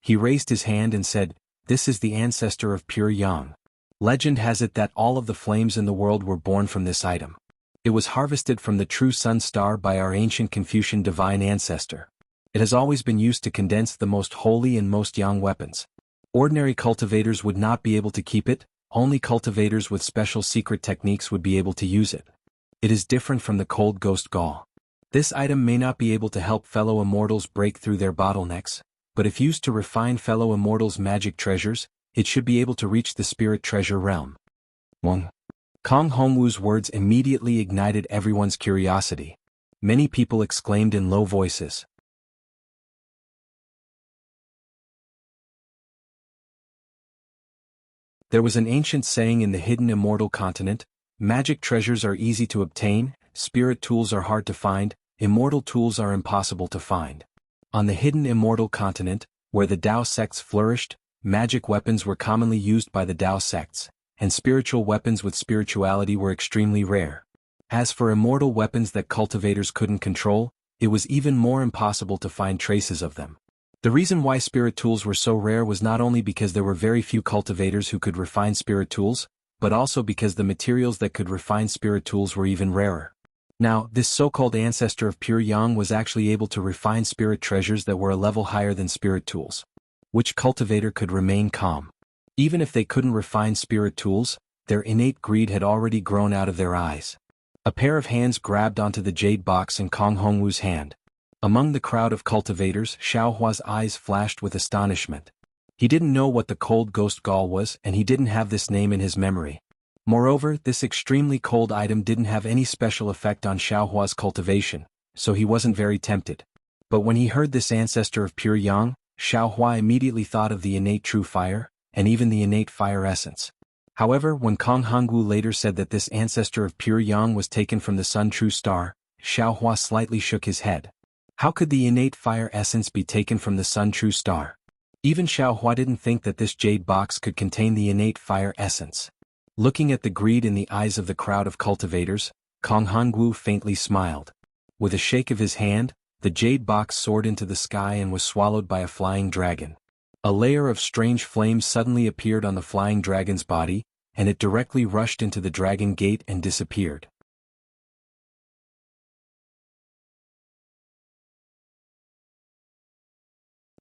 He raised his hand and said, "This is the ancestor of pure yang. Legend has it that all of the flames in the world were born from this item. It was harvested from the true sun star by our ancient Confucian divine ancestor. It has always been used to condense the most holy and most yang weapons. Ordinary cultivators would not be able to keep it, only cultivators with special secret techniques would be able to use it. It is different from the cold ghost gall. This item may not be able to help fellow immortals break through their bottlenecks, but if used to refine fellow immortals' magic treasures, it should be able to reach the spirit treasure realm." Kong Hongwu's words immediately ignited everyone's curiosity. Many people exclaimed in low voices. There was an ancient saying in the hidden immortal continent, "Magic treasures are easy to obtain, spirit tools are hard to find, immortal tools are impossible to find." On the hidden immortal continent, where the Dao sects flourished, magic weapons were commonly used by the Dao sects, and spiritual weapons with spirituality were extremely rare. As for immortal weapons that cultivators couldn't control, it was even more impossible to find traces of them. The reason why spirit tools were so rare was not only because there were very few cultivators who could refine spirit tools, but also because the materials that could refine spirit tools were even rarer. Now, this so-called ancestor of pure yang was actually able to refine spirit treasures that were a level higher than spirit tools. Which cultivator could remain calm? Even if they couldn't refine spirit tools, their innate greed had already grown out of their eyes. A pair of hands grabbed onto the jade box in Kong Hongwu's hand. Among the crowd of cultivators, Xiaohua's eyes flashed with astonishment. He didn't know what the cold ghost gall was, and he didn't have this name in his memory. Moreover, this extremely cold item didn't have any special effect on Xiaohua's cultivation, so he wasn't very tempted. But when he heard this ancestor of pure yang, Xiaohua immediately thought of the innate true fire, and even the innate fire essence. However, when Kong Hongwu later said that this ancestor of pure yang was taken from the sun true star, Xiaohua slightly shook his head. How could the innate fire essence be taken from the sun true star? Even Xiaohua didn't think that this jade box could contain the innate fire essence. Looking at the greed in the eyes of the crowd of cultivators, Kong Hongwu faintly smiled. With a shake of his hand, the jade box soared into the sky and was swallowed by a flying dragon. A layer of strange flames suddenly appeared on the flying dragon's body, and it directly rushed into the dragon gate and disappeared.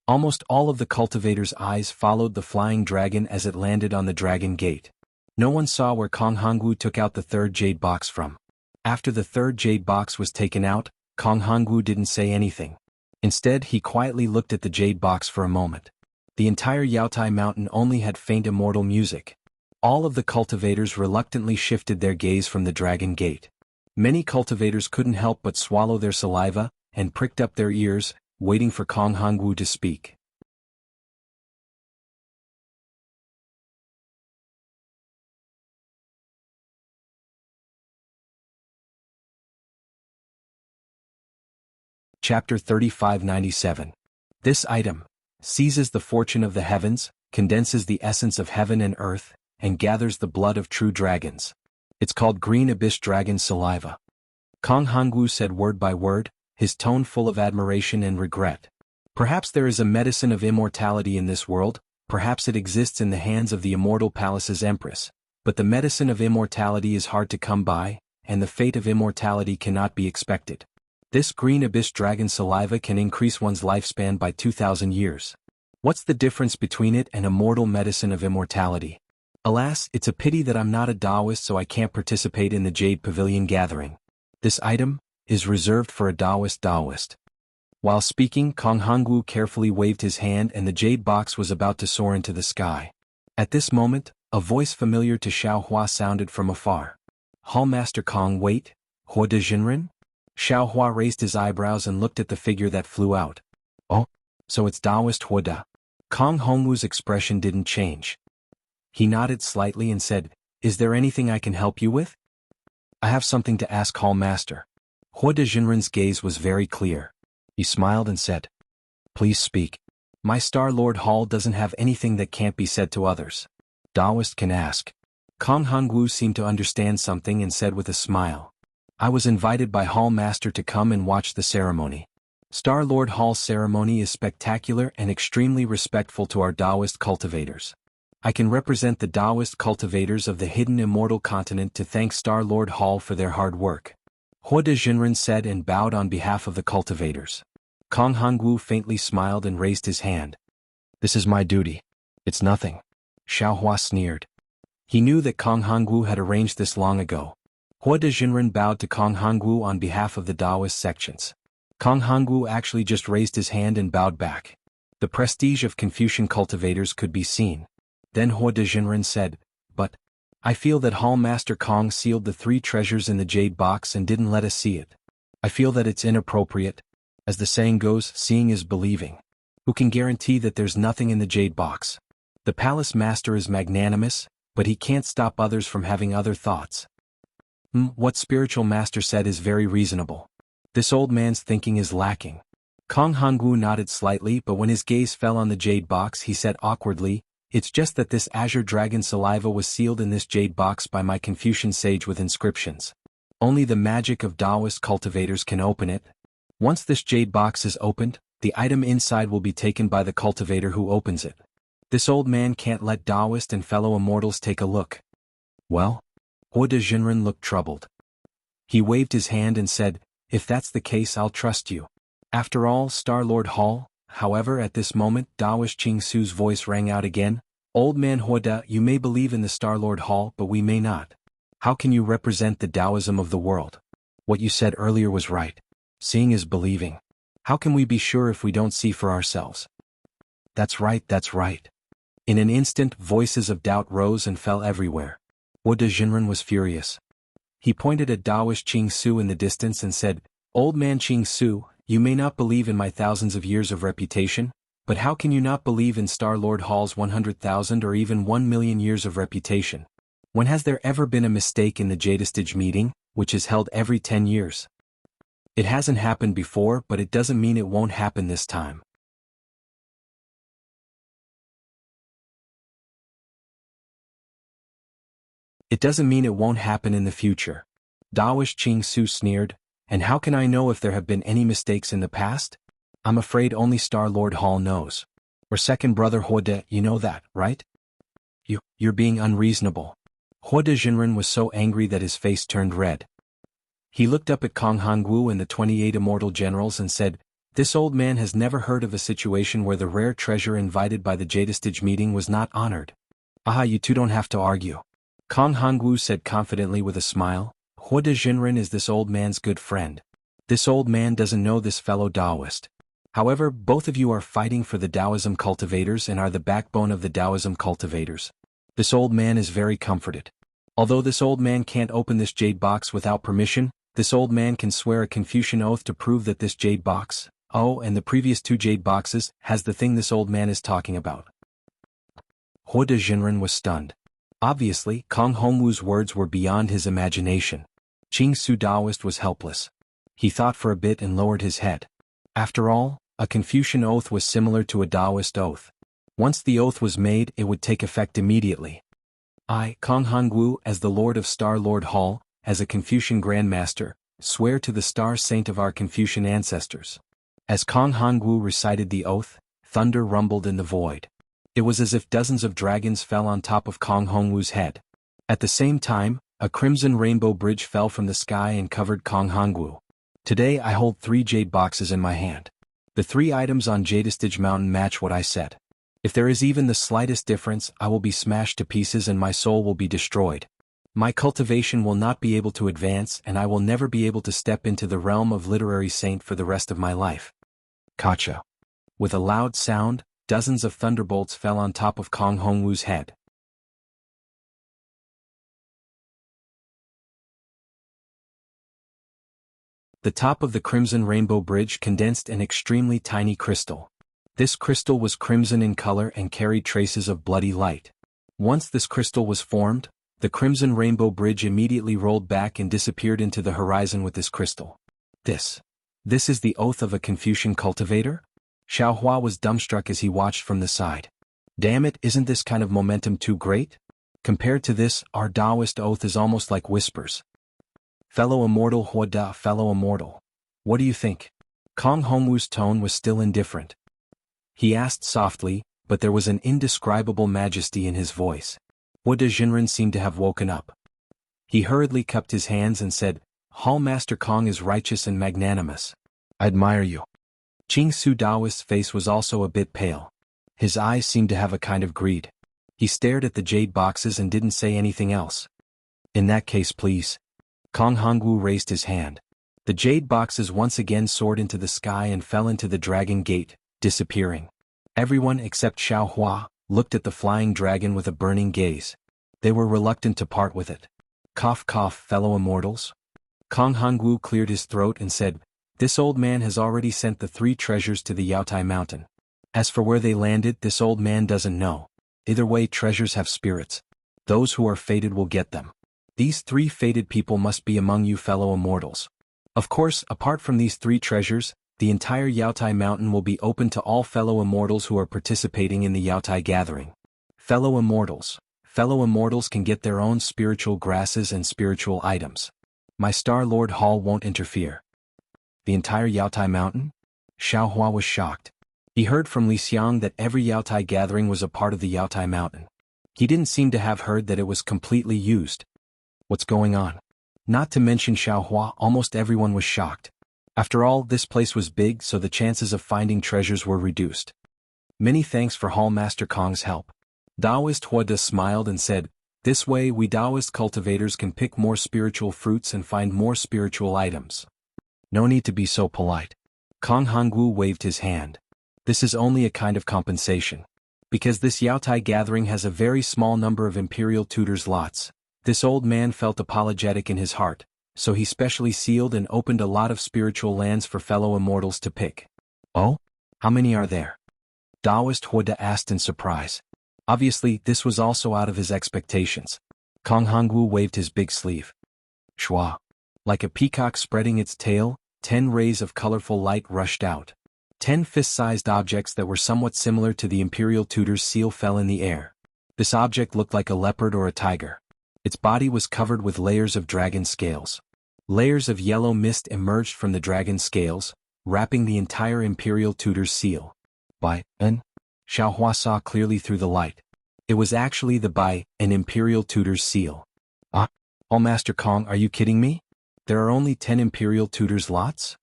Almost all of the cultivators' eyes followed the flying dragon as it landed on the dragon gate. No one saw where Kong Hongwu took out the third jade box from. After the third jade box was taken out, Kong Hongwu didn't say anything. Instead, he quietly looked at the jade box for a moment. The entire Yaotai mountain only had faint immortal music. All of the cultivators reluctantly shifted their gaze from the dragon gate. Many cultivators couldn't help but swallow their saliva, and pricked up their ears, waiting for Kong Hongwu to speak. Chapter 3597. This item seizes the fortune of the heavens, condenses the essence of heaven and earth, and gathers the blood of true dragons. It's called Green Abyss Dragon Saliva. Kong Hongwu said word by word, his tone full of admiration and regret. Perhaps there is a medicine of immortality in this world, perhaps it exists in the hands of the immortal palace's empress, but the medicine of immortality is hard to come by, and the fate of immortality cannot be expected. This Green Abyss Dragon Saliva can increase one's lifespan by 2,000 years. What's the difference between it and immortal medicine of immortality? Alas, it's a pity that I'm not a Taoist, so I can't participate in the Jade Pavilion gathering. This item is reserved for a Taoist. While speaking, Kong Hongwu carefully waved his hand and the jade box was about to soar into the sky. At this moment, a voice familiar to Xiao Hua sounded from afar. Hallmaster Kong, wait, Hua de Jinren? Xiao Hua raised his eyebrows and looked at the figure that flew out. Oh, so it's Taoist Hua de. Kong Hongwu's expression didn't change. He nodded slightly and said, is there anything I can help you with? I have something to ask Hallmaster. Hua de Jinren's gaze was very clear. He smiled and said, please speak. My Star Lord Hall doesn't have anything that can't be said to others. Taoist can ask. Kong Hongwu seemed to understand something and said with a smile. I was invited by Hallmaster to come and watch the ceremony. Star Lord Hall's ceremony is spectacular and extremely respectful to our Taoist cultivators. I can represent the Taoist cultivators of the hidden immortal continent to thank Star Lord Hall for their hard work. Hua de Jinren said and bowed on behalf of the cultivators. Kong Hongwu faintly smiled and raised his hand. This is my duty. It's nothing. Xiao Hua sneered. He knew that Kong Hongwu had arranged this long ago. Hua de Jinren bowed to Kong Hongwu on behalf of the Taoist sections. Kong Hongwu actually just raised his hand and bowed back. The prestige of Confucian cultivators could be seen. Then Hua de Jinren said, but I feel that Hallmaster Kong sealed the 3 treasures in the jade box and didn't let us see it. I feel that it's inappropriate. As the saying goes, seeing is believing. Who can guarantee that there's nothing in the jade box? The palace master is magnanimous, but he can't stop others from having other thoughts. What spiritual master said is very reasonable. This old man's thinking is lacking. Kong Hongwu nodded slightly, but when his gaze fell on the jade box he said awkwardly, it's just that this azure dragon saliva was sealed in this jade box by my Confucian sage with inscriptions. Only the magic of Taoist cultivators can open it. Once this jade box is opened, the item inside will be taken by the cultivator who opens it. This old man can't let Taoist and fellow immortals take a look. Well? Hua de Jinren looked troubled. He waved his hand and said, if that's the case I'll trust you. After all, Star Lord Hall. However, at this moment, Taoist Ching Su's voice rang out again. Old man Hua de, you may believe in the Star Lord Hall, but we may not. How can you represent the Taoism of the world? What you said earlier was right. Seeing is believing. How can we be sure if we don't see for ourselves? That's right, that's right. In an instant, voices of doubt rose and fell everywhere. Hua de Jinren was furious. He pointed at Taoist Ching Su in the distance and said, Old man Ching Su, you may not believe in my thousands of years of reputation, but how can you not believe in Star Lord Hall's 100,000 or even 1,000,000 years of reputation? When has there ever been a mistake in the Jadestage meeting, which is held every 10 years? It hasn't happened before, but it doesn't mean it won't happen this time. It doesn't mean it won't happen in the future. Taoist Ching Su sneered, and how can I know if there have been any mistakes in the past? I'm afraid only Star Lord Hall knows. Or second brother Hua de, you know that, right? You're being unreasonable. Hua de Jinren was so angry that his face turned red. He looked up at Kong Hongwu and the 28 immortal generals and said, this old man has never heard of a situation where the rare treasure invited by the Jadestage meeting was not honored. Aha, you two don't have to argue. Kong Hongwu said confidently with a smile, Hua de Jinren is this old man's good friend. This old man doesn't know this fellow Taoist. However, both of you are fighting for the Taoism cultivators and are the backbone of the Taoism cultivators. This old man is very comforted. Although this old man can't open this jade box without permission, this old man can swear a Confucian oath to prove that this jade box, and the previous 2 jade boxes, has the thing this old man is talking about. Hua de Jinren was stunned. Obviously, Kong Hongwu's words were beyond his imagination. Ching Su Taoist was helpless. He thought for a bit and lowered his head. After all, a Confucian oath was similar to a Taoist oath. Once the oath was made, it would take effect immediately. I, Kong Hongwu, as the Lord of Star Lord Hall, as a Confucian Grandmaster, swear to the Star Saint of our Confucian ancestors. As Kong Hongwu recited the oath, thunder rumbled in the void. It was as if dozens of dragons fell on top of Kong Hongwu's head. At the same time, a crimson rainbow bridge fell from the sky and covered Kong Hongwu. Today I hold 3 jade boxes in my hand. The 3 items on Jadestage Mountain match what I said. If there is even the slightest difference, I will be smashed to pieces and my soul will be destroyed. My cultivation will not be able to advance and I will never be able to step into the realm of literary saint for the rest of my life. Kacha. With a loud sound, dozens of thunderbolts fell on top of Kong Hongwu's head. The top of the crimson rainbow bridge condensed an extremely tiny crystal. This crystal was crimson in color and carried traces of bloody light. Once this crystal was formed, the crimson rainbow bridge immediately rolled back and disappeared into the horizon with this crystal. This is the oath of a Confucian cultivator? Xiaohua was dumbstruck as he watched from the side. Damn it, isn't this kind of momentum too great? Compared to this, our Taoist oath is almost like whispers. Fellow immortal Huada, fellow immortal. What do you think? Kong Hongwu's tone was still indifferent. He asked softly, but there was an indescribable majesty in his voice. Huada Jinren seemed to have woken up. He hurriedly cupped his hands and said, Hall Master Kong is righteous and magnanimous. I admire you. Qing Su Daoist's face was also a bit pale. His eyes seemed to have a kind of greed. He stared at the jade boxes and didn't say anything else. In that case, please. Kong Hongwu raised his hand. The jade boxes once again soared into the sky and fell into the dragon gate, disappearing. Everyone except Xiaohua looked at the flying dragon with a burning gaze. They were reluctant to part with it. Cough cough, fellow immortals. Kong Hongwu cleared his throat and said, This old man has already sent the 3 treasures to the Yaotai Mountain. As for where they landed, this old man doesn't know. Either way, treasures have spirits. Those who are fated will get them. These 3 fated people must be among you fellow immortals. Of course, apart from these 3 treasures, the entire Yaotai Mountain will be open to all fellow immortals who are participating in the Yaotai gathering. Fellow immortals can get their own spiritual grasses and spiritual items. My Star Lord Hall won't interfere. The entire Yaotai Mountain? Xiaohua was shocked. He heard from Li Xiang that every Yaotai gathering was a part of the Yaotai Mountain. He didn't seem to have heard that it was completely used. What's going on? Not to mention Xiaohua, almost everyone was shocked. After all, this place was big, so the chances of finding treasures were reduced. Many thanks for Hall Master Kong's help. Taoist Huada smiled and said, This way we Taoist cultivators can pick more spiritual fruits and find more spiritual items. No need to be so polite. Kong Hongwu waved his hand. This is only a kind of compensation. Because this Yaotai gathering has a very small number of Imperial Tutors lots, this old man felt apologetic in his heart, so he specially sealed and opened a lot of spiritual lands for fellow immortals to pick. Oh? How many are there? Taoist Huada asked in surprise. Obviously, this was also out of his expectations. Kong Hongwu waved his big sleeve. Shua. Like a peacock spreading its tail, 10 rays of colorful light rushed out. 10 fist-sized objects that were somewhat similar to the Imperial Tutor's seal fell in the air. This object looked like a leopard or a tiger. Its body was covered with layers of dragon scales. Layers of yellow mist emerged from the dragon scales, wrapping the entire Imperial Tutor's seal. Xiaohua saw clearly through the light. It was actually an Imperial Tutor's seal. All Master Kong, are you kidding me? There are only 10 Imperial Tutor's lots?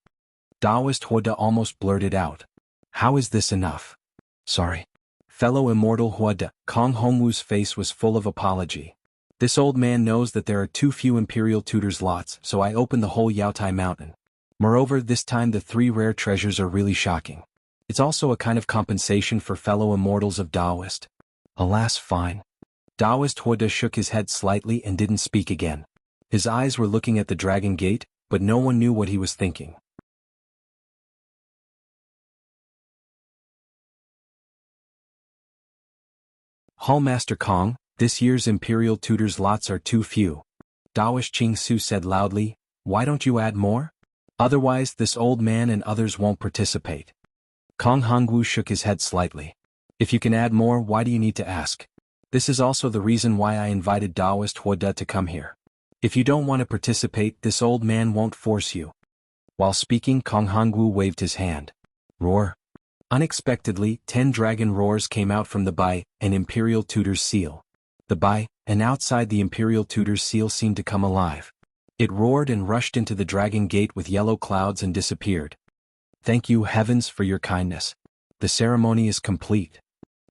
Taoist Huada almost blurted out. How is this enough? Sorry. Fellow immortal Huada, Kong Hongwu's face was full of apology. This old man knows that there are too few Imperial Tutor's lots, so I opened the whole Yaotai Mountain. Moreover, this time the 3 rare treasures are really shocking. It's also a kind of compensation for fellow immortals of Taoist. Alas, fine. Taoist Huada shook his head slightly and didn't speak again. His eyes were looking at the Dragon Gate, but no one knew what he was thinking. Hall Master Kong, this year's Imperial Tutor's lots are too few. Taoist Qing Su said loudly, Why don't you add more? Otherwise this old man and others won't participate. Kong Hongwu shook his head slightly. If you can add more, why do you need to ask? This is also the reason why I invited Daoist Huoda to come here. If you don't want to participate, this old man won't force you. While speaking, Kong Hongwu waved his hand. Roar. Unexpectedly, 10 dragon roars came out from the Bai, an Imperial Tutor's seal. The Bai, and outside the Imperial Tutor's seal seemed to come alive. It roared and rushed into the dragon gate with yellow clouds and disappeared. Thank you, heavens, for your kindness. The ceremony is complete.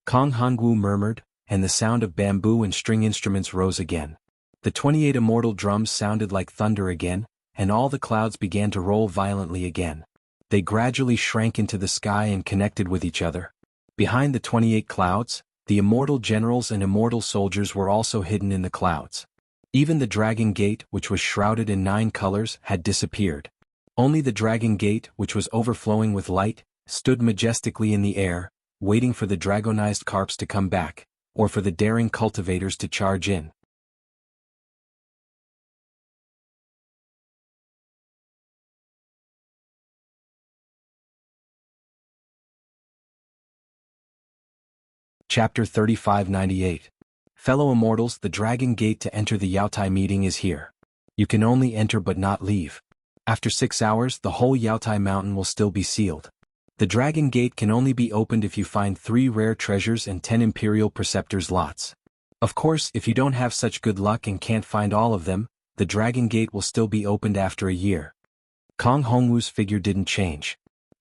Kong Hongwu murmured, and the sound of bamboo and string instruments rose again. The 28 immortal drums sounded like thunder again, and all the clouds began to roll violently again. They gradually shrank into the sky and connected with each other. Behind the 28 clouds, the immortal generals and immortal soldiers were also hidden in the clouds. Even the dragon gate, which was shrouded in 9 colors, had disappeared. Only the dragon gate, which was overflowing with light, stood majestically in the air, waiting for the dragonized carps to come back, or for the daring cultivators to charge in. Chapter 3598. Fellow Immortals, the Dragon Gate to enter the Yaotai meeting is here. You can only enter but not leave. After 6 hours, the whole Yaotai mountain will still be sealed. The Dragon Gate can only be opened if you find 3 rare treasures and 10 Imperial Preceptors lots. Of course, if you don't have such good luck and can't find all of them, the Dragon Gate will still be opened after a year. Kong Hongwu's figure didn't change.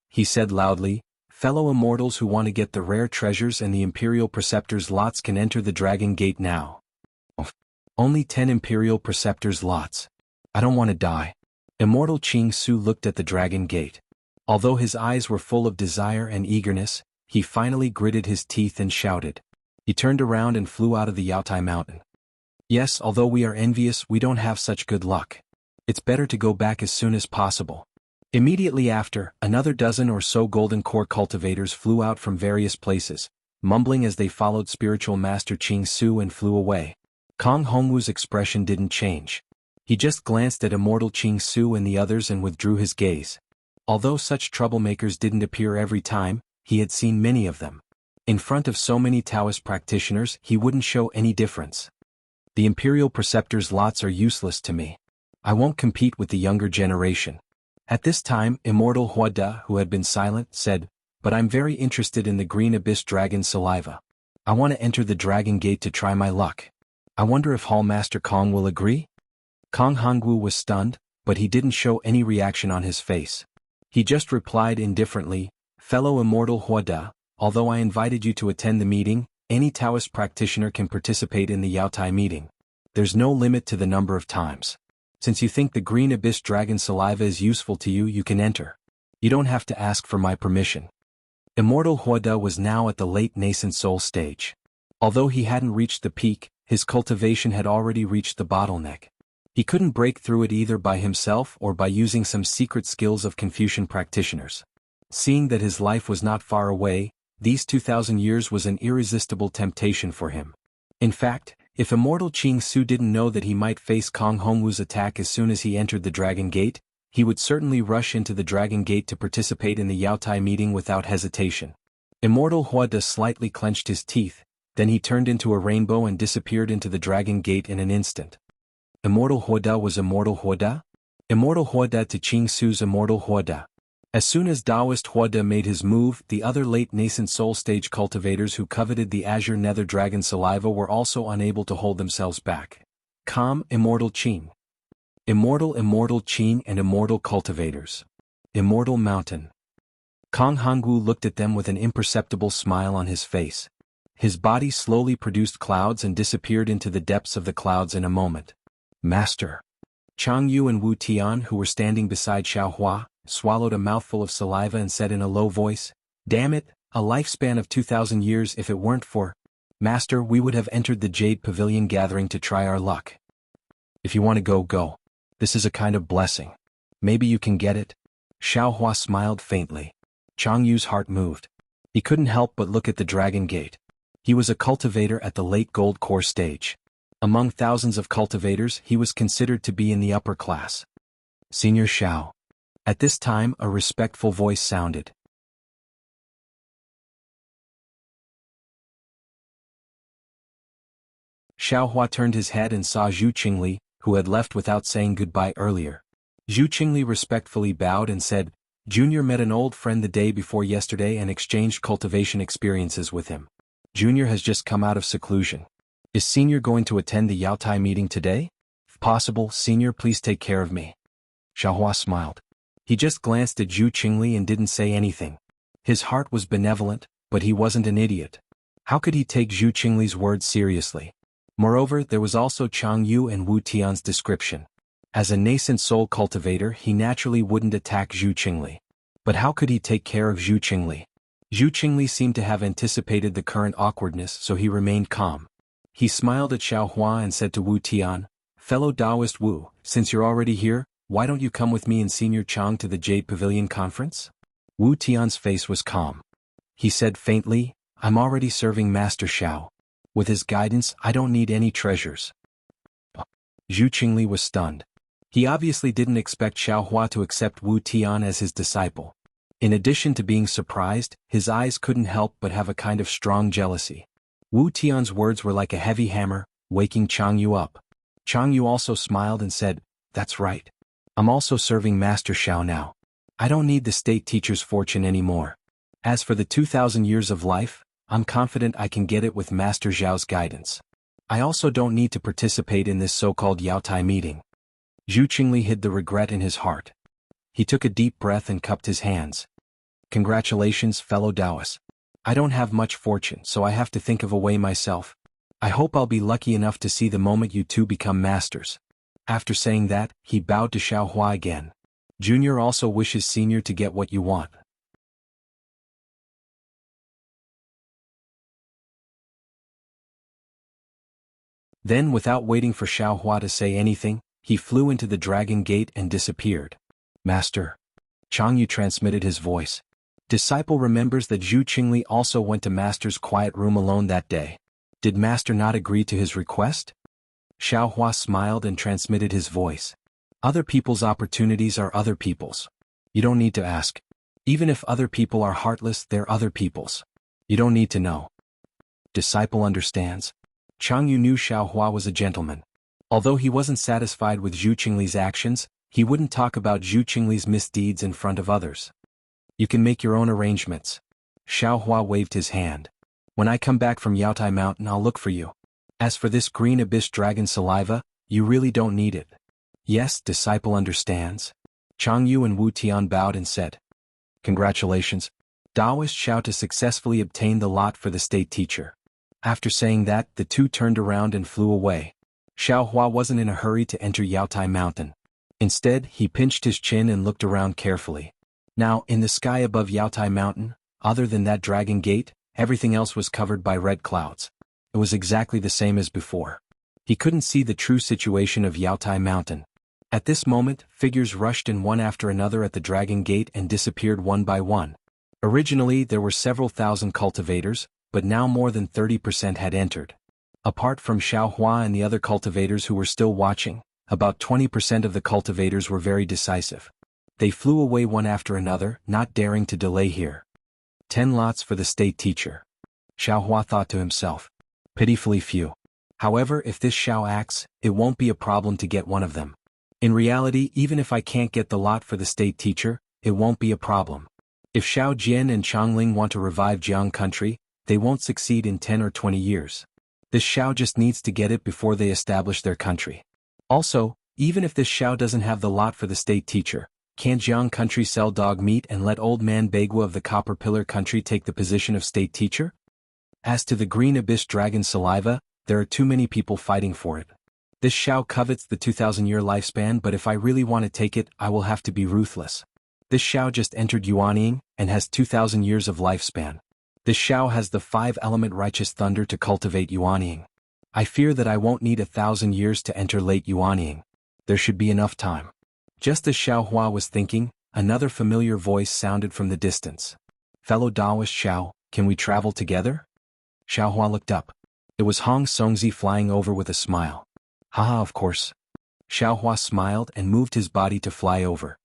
He said loudly, Fellow Immortals who want to get the rare treasures and the Imperial Preceptors lots can enter the Dragon Gate now. Only 10 Imperial Preceptors lots. I don't want to die. Immortal Qing Su looked at the Dragon Gate. Although his eyes were full of desire and eagerness, he finally gritted his teeth and shouted. He turned around and flew out of the Yaotai mountain. Yes, although we are envious, we don't have such good luck. It's better to go back as soon as possible. Immediately after, another dozen or so golden core cultivators flew out from various places, mumbling as they followed spiritual master Qing Su and flew away. Kong Hongwu's expression didn't change. He just glanced at immortal Qing Su and the others and withdrew his gaze. Although such troublemakers didn't appear every time, he had seen many of them. In front of so many Taoist practitioners, he wouldn't show any difference. The Imperial Preceptors lots are useless to me. I won't compete with the younger generation. At this time, Immortal Huoda, who had been silent, said, But I'm very interested in the Green Abyss Dragon Saliva. I want to enter the Dragon Gate to try my luck. I wonder if Hall Master Kong will agree? Kong Hongwu was stunned, but he didn't show any reaction on his face. He just replied indifferently, Fellow Immortal Huoda, although I invited you to attend the meeting, any Taoist practitioner can participate in the Yaotai meeting. There's no limit to the number of times. Since you think the Green Abyss Dragon Saliva is useful to you, you can enter. You don't have to ask for my permission. Immortal Huoda was now at the late nascent soul stage. Although he hadn't reached the peak, his cultivation had already reached the bottleneck. He couldn't break through it either by himself or by using some secret skills of Confucian practitioners. Seeing that his life was not far away, these 2,000 years was an irresistible temptation for him. In fact, if Immortal Qing Su didn't know that he might face Kong Hongwu's attack as soon as he entered the Dragon Gate, he would certainly rush into the Dragon Gate to participate in the Yaotai meeting without hesitation. Immortal Huoda slightly clenched his teeth, then he turned into a rainbow and disappeared into the Dragon Gate in an instant. Immortal Huoda was Immortal Huoda? Immortal Huoda to Qing Su's Immortal Huoda. As soon as Daoist Huoda made his move, the other late nascent soul stage cultivators who coveted the azure nether dragon saliva were also unable to hold themselves back. Calm, Immortal Qing. Immortal Qing and Immortal cultivators. Immortal Mountain. Kong Hongwu looked at them with an imperceptible smile on his face. His body slowly produced clouds and disappeared into the depths of the clouds in a moment. Master. Chang Yu and Wu Tian, who were standing beside Xiao Hua, swallowed a mouthful of saliva and said in a low voice, Damn it, a lifespan of 2,000 years. If it weren't for Master, we would have entered the Jade Pavilion gathering to try our luck. If you want to go, go. This is a kind of blessing. Maybe you can get it? Xiao Hua smiled faintly. Chang Yu's heart moved. He couldn't help but look at the Dragon Gate. He was a cultivator at the late gold core stage. Among thousands of cultivators, he was considered to be in the upper class. Senior Xiao. At this time, a respectful voice sounded. Xiaohua turned his head and saw Zhu Qingli, who had left without saying goodbye earlier. Zhu Qingli respectfully bowed and said, Junior met an old friend the day before yesterday and exchanged cultivation experiences with him. Junior has just come out of seclusion. Is Senior going to attend the Yaotai meeting today? If possible, Senior, please take care of me. Xiaohua smiled. He just glanced at Zhu Qingli and didn't say anything. His heart was benevolent, but he wasn't an idiot. How could he take Zhu Qingli's words seriously? Moreover, there was also Chang Yu and Wu Tian's description. As a nascent soul cultivator, he naturally wouldn't attack Zhu Qingli. But how could he take care of Zhu Qingli? Zhu Qingli seemed to have anticipated the current awkwardness, so he remained calm. He smiled at Xiaohua and said to Wu Tian, Fellow Taoist Wu, since you're already here, why don't you come with me and Senior Chang to the Jade Pavilion conference? Wu Tian's face was calm. He said faintly, I'm already serving Master Xiao. With his guidance, I don't need any treasures. Zhu Qingli was stunned. He obviously didn't expect Xiaohua to accept Wu Tian as his disciple. In addition to being surprised, his eyes couldn't help but have a kind of strong jealousy. Wu Tian's words were like a heavy hammer, waking Chang Yu up. Chang Yu also smiled and said, That's right. I'm also serving Master Xiao now. I don't need the state teacher's fortune anymore. As for the 2,000 years of life, I'm confident I can get it with Master Zhao's guidance. I also don't need to participate in this so-called Yaotai meeting. Zhu Qingli hid the regret in his heart. He took a deep breath and cupped his hands. Congratulations, fellow Taoists. I don't have much fortune, so I have to think of a way myself. I hope I'll be lucky enough to see the moment you two become masters. After saying that, he bowed to Xiaohua again. Junior also wishes Senior to get what you want. Then, without waiting for Xiaohua to say anything, he flew into the Dragon Gate and disappeared. Master. Chang Yu transmitted his voice. Disciple remembers that Zhu Qingli also went to Master's quiet room alone that day. Did Master not agree to his request? Xiaohua smiled and transmitted his voice. Other people's opportunities are other people's. You don't need to ask. Even if other people are heartless, they're other people's. You don't need to know. Disciple understands. Chang Yu knew Xiaohua was a gentleman. Although he wasn't satisfied with Zhu Qingli's actions, he wouldn't talk about Zhu Qingli's misdeeds in front of others. You can make your own arrangements. Xiaohua waved his hand. When I come back from Yaotai Mountain, I'll look for you. As for this green abyss dragon saliva, you really don't need it. Yes, disciple understands. Chang Yu and Wu Tian bowed and said, Congratulations. Taoist Xiao to successfully obtain the lot for the state teacher. After saying that, the two turned around and flew away. Xiaohua wasn't in a hurry to enter Yaotai Mountain. Instead, he pinched his chin and looked around carefully. Now, in the sky above Yaotai Mountain, other than that dragon gate, everything else was covered by red clouds. It was exactly the same as before. He couldn't see the true situation of Yaotai Mountain. At this moment, figures rushed in one after another at the dragon gate and disappeared one by one. Originally, there were several thousand cultivators, but now more than 30% had entered. Apart from Xiaohua and the other cultivators who were still watching, about 20% of the cultivators were very decisive. They flew away one after another, not daring to delay here. 10 lots for the state teacher. Xiaohua thought to himself. Pitifully few. However, if this Xiao acts, it won't be a problem to get one of them. In reality, even if I can't get the lot for the state teacher, it won't be a problem. If Xiao Jian and Changling want to revive Jiang country, they won't succeed in 10 or 20 years. This Xiao just needs to get it before they establish their country. Also, even if this Xiao doesn't have the lot for the state teacher, can Jiang country sell dog meat and let old man Bagua of the Copper Pillar country take the position of state teacher? As to the green abyss dragon saliva, there are too many people fighting for it. This Xiao covets the 2,000-year lifespan, but if I really want to take it, I will have to be ruthless. This Xiao just entered Yuanying and has 2,000 years of lifespan. This Xiao has the 5-element righteous thunder to cultivate Yuanying. I fear that I won't need 1,000 years to enter late Yuanying. There should be enough time. Just as Xiaohua was thinking, another familiar voice sounded from the distance. Fellow Taoist Xiao, can we travel together? Xiaohua looked up. It was Hong Songzi flying over with a smile. Haha, of course. Xiaohua smiled and moved his body to fly over.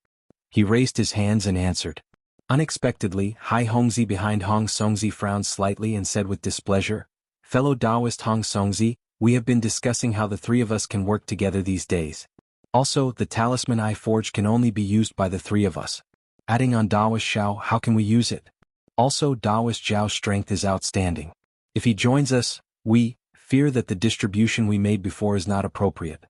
He raised his hands and answered. Unexpectedly, Hai Hongzi behind Hong Songzi frowned slightly and said with displeasure, "Fellow Taoist Hong Songzi, we have been discussing how the three of us can work together these days. Also, the talisman I forged can only be used by the three of us. Adding on Taoist Xiao, how can we use it? Also, Taoist Zhao's strength is outstanding. If he joins us, we fear that the distribution we made before is not appropriate."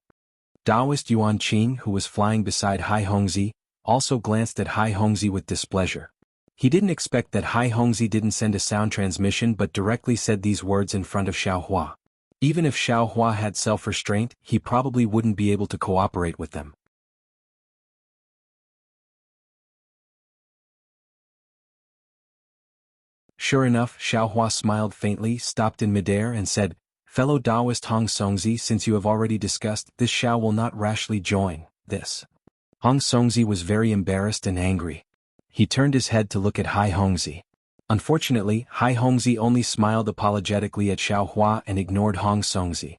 Taoist Yuan Qing, who was flying beside Hai Hongzi, also glanced at Hai Hongzi with displeasure. He didn't expect that Hai Hongzi didn't send a sound transmission but directly said these words in front of Xiao Hua. Even if Xiao Hua had self-restraint, he probably wouldn't be able to cooperate with them. Sure enough, Xiao Hua smiled faintly, stopped in midair and said, "Fellow Taoist Hong Songzi, since you have already discussed, this Xiao will not rashly join this." Hong Songzi was very embarrassed and angry. He turned his head to look at Hai Hongzi. Unfortunately, Hai Hongzi only smiled apologetically at Xiao Hua and ignored Hong Songzi.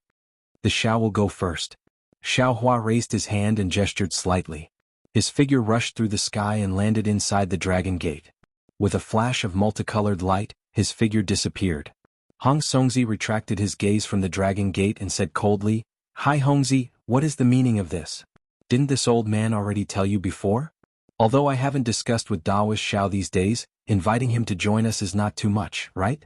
"The Xiao will go first." Xiao Hua raised his hand and gestured slightly. His figure rushed through the sky and landed inside the dragon gate. With a flash of multicolored light, his figure disappeared. Hong Songzi retracted his gaze from the dragon gate and said coldly, "Hai Hongzi, what is the meaning of this? Didn't this old man already tell you before? Although I haven't discussed with Taoist Xiao these days, inviting him to join us is not too much, right?"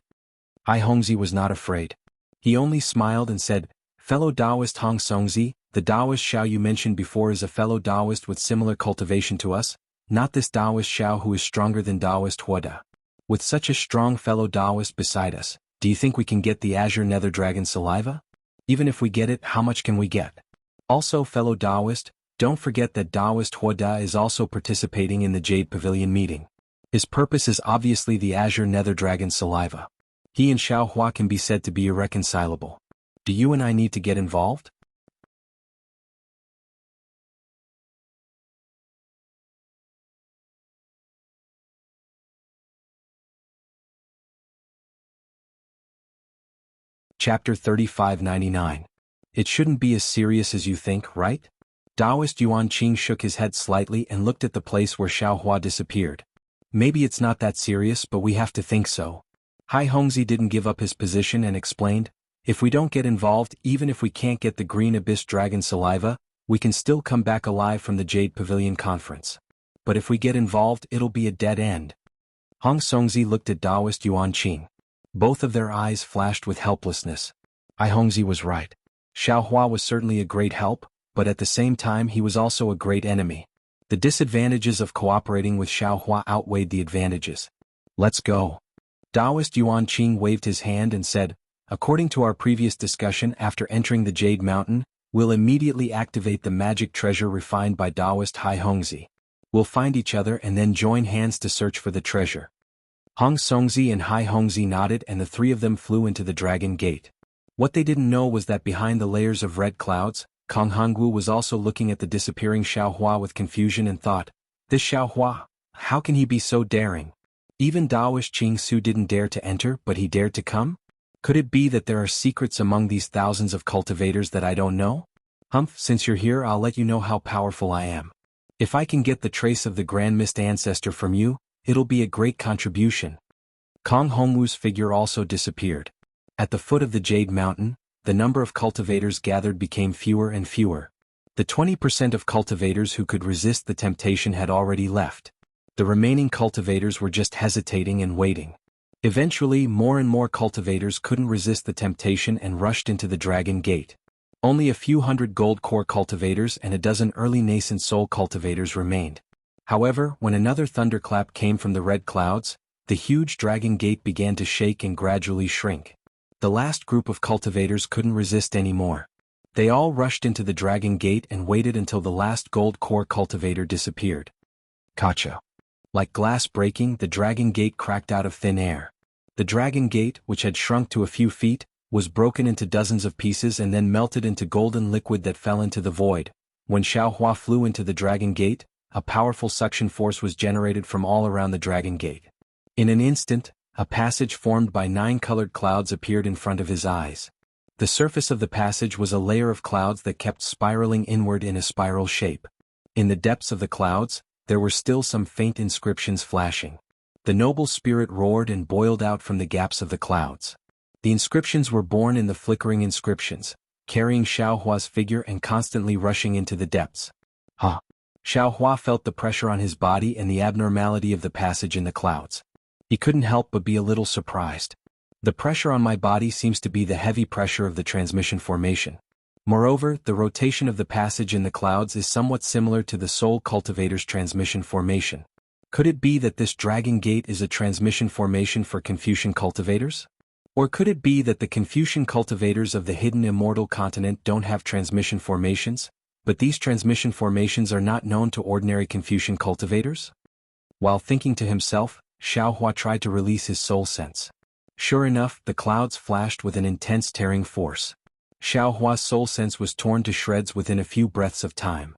Hai Hongzi was not afraid. He only smiled and said, "Fellow Taoist Hong Songzi, the Taoist Xiao you mentioned before is a fellow Taoist with similar cultivation to us, not this Taoist Xiao who is stronger than Taoist Huada. With such a strong fellow Taoist beside us, do you think we can get the Azure Nether Dragon saliva? Even if we get it, how much can we get? Also, fellow Taoist, don't forget that Taoist Huada is also participating in the Jade Pavilion meeting. His purpose is obviously the Azure Nether Dragon saliva. He and Xiao Hua can be said to be irreconcilable. Do you and I need to get involved?" Chapter 3599. It shouldn't be as serious as you think, right? Taoist Yuan Qing shook his head slightly and looked at the place where Xiao Hua disappeared. "Maybe it's not that serious, but we have to think so." Hai Hongzi didn't give up his position and explained, "If we don't get involved, even if we can't get the Green Abyss Dragon saliva, we can still come back alive from the Jade Pavilion conference. But if we get involved, it'll be a dead end." Hong Songzi looked at Taoist Yuan Qing. Both of their eyes flashed with helplessness. Hai Hongzi was right. Xiao Hua was certainly a great help, but at the same time he was also a great enemy. The disadvantages of cooperating with Xiao Hua outweighed the advantages. "Let's go." Taoist Yuan Qing waved his hand and said, "According to our previous discussion, after entering the Jade Mountain, we'll immediately activate the magic treasure refined by Taoist Hai Hongzi. We'll find each other and then join hands to search for the treasure." Hong Songzi and Hai Hongzi nodded and the three of them flew into the dragon gate. What they didn't know was that behind the layers of red clouds, Kong Hongwu was also looking at the disappearing Xiao Hua with confusion and thought, "This Xiao Hua, how can he be so daring? Even Taoist Qing Su didn't dare to enter, but he dared to come? Could it be that there are secrets among these thousands of cultivators that I don't know? Humph, since you're here, I'll let you know how powerful I am. If I can get the trace of the Grand Mist Ancestor from you, it'll be a great contribution." Kong Hongwu's figure also disappeared. At the foot of the Jade Mountain, the number of cultivators gathered became fewer and fewer. The 20% of cultivators who could resist the temptation had already left. The remaining cultivators were just hesitating and waiting. Eventually, more and more cultivators couldn't resist the temptation and rushed into the Dragon Gate. Only a few hundred gold core cultivators and a dozen early nascent soul cultivators remained. However, when another thunderclap came from the red clouds, the huge Dragon Gate began to shake and gradually shrink. The last group of cultivators couldn't resist anymore. They all rushed into the Dragon Gate and waited until the last gold core cultivator disappeared. Kacha. Like glass breaking, the Dragon Gate cracked out of thin air. The Dragon Gate, which had shrunk to a few feet, was broken into dozens of pieces and then melted into golden liquid that fell into the void. When Xiao Hua flew into the Dragon Gate, a powerful suction force was generated from all around the Dragon Gate. In an instant, a passage formed by 9 colored clouds appeared in front of his eyes. The surface of the passage was a layer of clouds that kept spiraling inward in a spiral shape. In the depths of the clouds, there were still some faint inscriptions flashing. The noble spirit roared and boiled out from the gaps of the clouds. The inscriptions were born in the flickering inscriptions, carrying Xiaohua's figure and constantly rushing into the depths. Huh. Xiaohua felt the pressure on his body and the abnormality of the passage in the clouds. He couldn't help but be a little surprised. The pressure on my body seems to be the heavy pressure of the transmission formation. Moreover, the rotation of the passage in the clouds is somewhat similar to the Soul Cultivator's transmission formation. Could it be that this Dragon Gate is a transmission formation for Confucian cultivators? Or could it be that the Confucian cultivators of the hidden immortal continent don't have transmission formations, but these transmission formations are not known to ordinary Confucian cultivators? While thinking to himself, Xiaohua tried to release his soul sense. Sure enough, the clouds flashed with an intense tearing force. Xiaohua's soul sense was torn to shreds within a few breaths of time.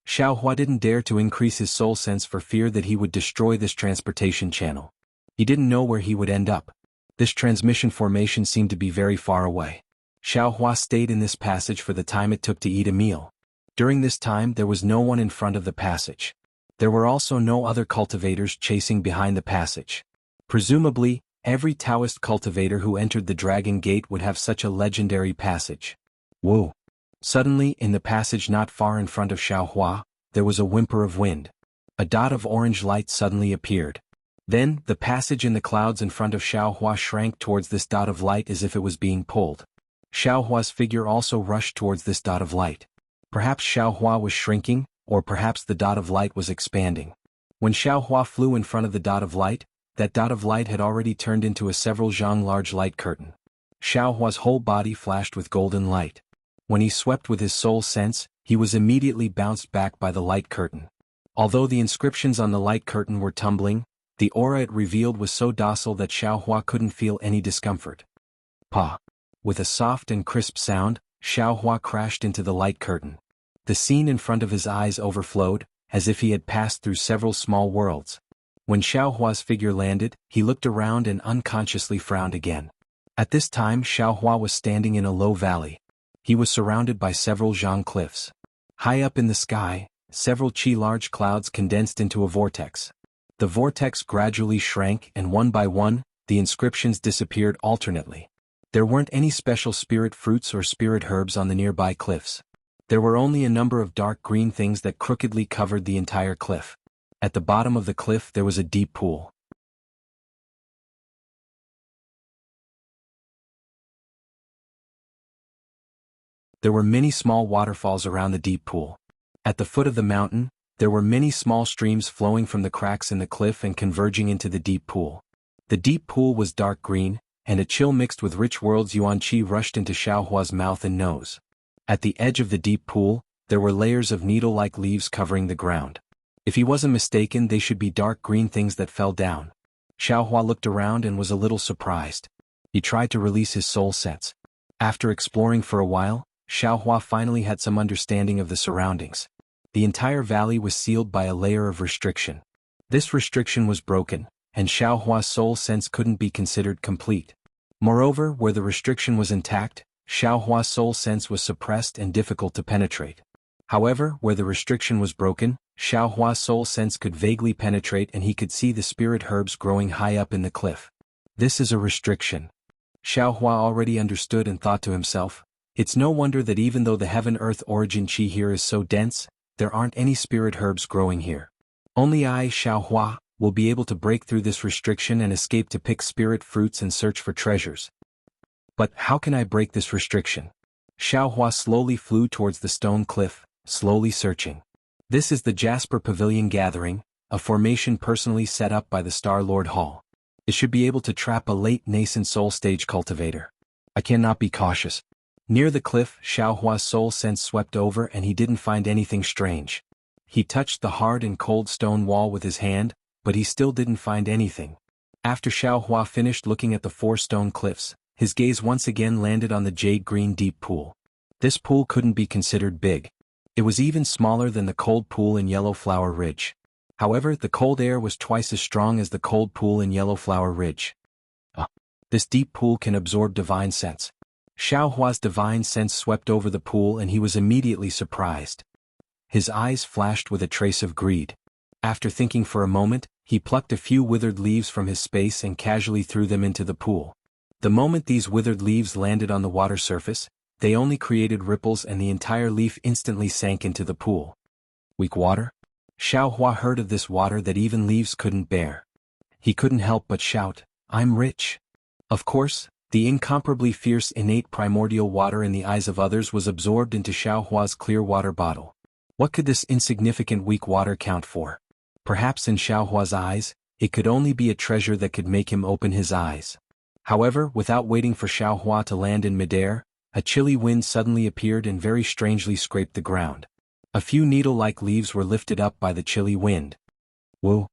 Xiaohua didn't dare to increase his soul sense for fear that he would destroy this transportation channel. He didn't know where he would end up. This transmission formation seemed to be very far away. Xiaohua stayed in this passage for the time it took to eat a meal. During this time there was no one in front of the passage. There were also no other cultivators chasing behind the passage. Presumably, every Taoist cultivator who entered the Dragon Gate would have such a legendary passage. Whoa! Suddenly, in the passage not far in front of Xiaohua, there was a whimper of wind. A dot of orange light suddenly appeared. Then, the passage in the clouds in front of Xiaohua shrank towards this dot of light as if it was being pulled. Xiaohua's figure also rushed towards this dot of light. Perhaps Xiaohua was shrinking, or perhaps the dot of light was expanding. When Xiaohua flew in front of the dot of light, that dot of light had already turned into a several zhang large light curtain. Xiaohua's whole body flashed with golden light. When he swept with his soul sense, he was immediately bounced back by the light curtain. Although the inscriptions on the light curtain were tumbling, the aura it revealed was so docile that Xiaohua couldn't feel any discomfort. Pa! With a soft and crisp sound, Xiaohua crashed into the light curtain. The scene in front of his eyes overflowed, as if he had passed through several small worlds. When Xiaohua's figure landed, he looked around and unconsciously frowned again. At this time Xiaohua was standing in a low valley. He was surrounded by several zhang cliffs. High up in the sky, several large clouds condensed into a vortex. The vortex gradually shrank and one by one, the inscriptions disappeared alternately. There weren't any special spirit fruits or spirit herbs on the nearby cliffs. There were only a number of dark green things that crookedly covered the entire cliff. At the bottom of the cliff there was a deep pool. There were many small waterfalls around the deep pool. At the foot of the mountain, there were many small streams flowing from the cracks in the cliff and converging into the deep pool. The deep pool was dark green, and a chill mixed with rich world's yuan qi rushed into Xiaohua's mouth and nose. At the edge of the deep pool, there were layers of needle-like leaves covering the ground. If he wasn't mistaken, they should be dark green things that fell down. Xiaohua looked around and was a little surprised. He tried to release his soul sense. After exploring for a while, Xiaohua finally had some understanding of the surroundings. The entire valley was sealed by a layer of restriction. This restriction was broken, and Xiaohua's soul sense couldn't be considered complete. Moreover, where the restriction was intact, Xiaohua's soul sense was suppressed and difficult to penetrate. However, where the restriction was broken, Xiaohua's soul sense could vaguely penetrate and he could see the spirit herbs growing high up in the cliff. This is a restriction. Xiaohua already understood and thought to himself, it's no wonder that even though the heaven-earth origin qi here is so dense, there aren't any spirit herbs growing here. Only I, Xiaohua, will be able to break through this restriction and escape to pick spirit fruits and search for treasures. But how can I break this restriction? Xiaohua slowly flew towards the stone cliff, slowly searching. This is the Jasper Pavilion Gathering, a formation personally set up by the Star-Lord Hall. It should be able to trap a late nascent soul stage cultivator. I cannot be cautious. Near the cliff, Xiaohua's soul sense swept over and he didn't find anything strange. He touched the hard and cold stone wall with his hand, but he still didn't find anything. After Xiaohua finished looking at the 4 stone cliffs, his gaze once again landed on the jade-green deep pool. This pool couldn't be considered big. It was even smaller than the cold pool in Yellowflower Ridge. However, the cold air was twice as strong as the cold pool in Yellowflower Ridge. This deep pool can absorb divine sense. Xiao Hua's divine sense swept over the pool and he was immediately surprised. His eyes flashed with a trace of greed. After thinking for a moment, he plucked a few withered leaves from his space and casually threw them into the pool. The moment these withered leaves landed on the water surface, they only created ripples and the entire leaf instantly sank into the pool. Weak water? Xiao Hua heard of this water that even leaves couldn't bear. He couldn't help but shout, "I'm rich!" Of course, the incomparably fierce innate primordial water in the eyes of others was absorbed into Xiao Hua's clear water bottle. What could this insignificant weak water count for? Perhaps in Xiao Hua's eyes, it could only be a treasure that could make him open his eyes. However, without waiting for Xiao Hua to land in midair, a chilly wind suddenly appeared and very strangely scraped the ground. A few needle-like leaves were lifted up by the chilly wind. Whoa!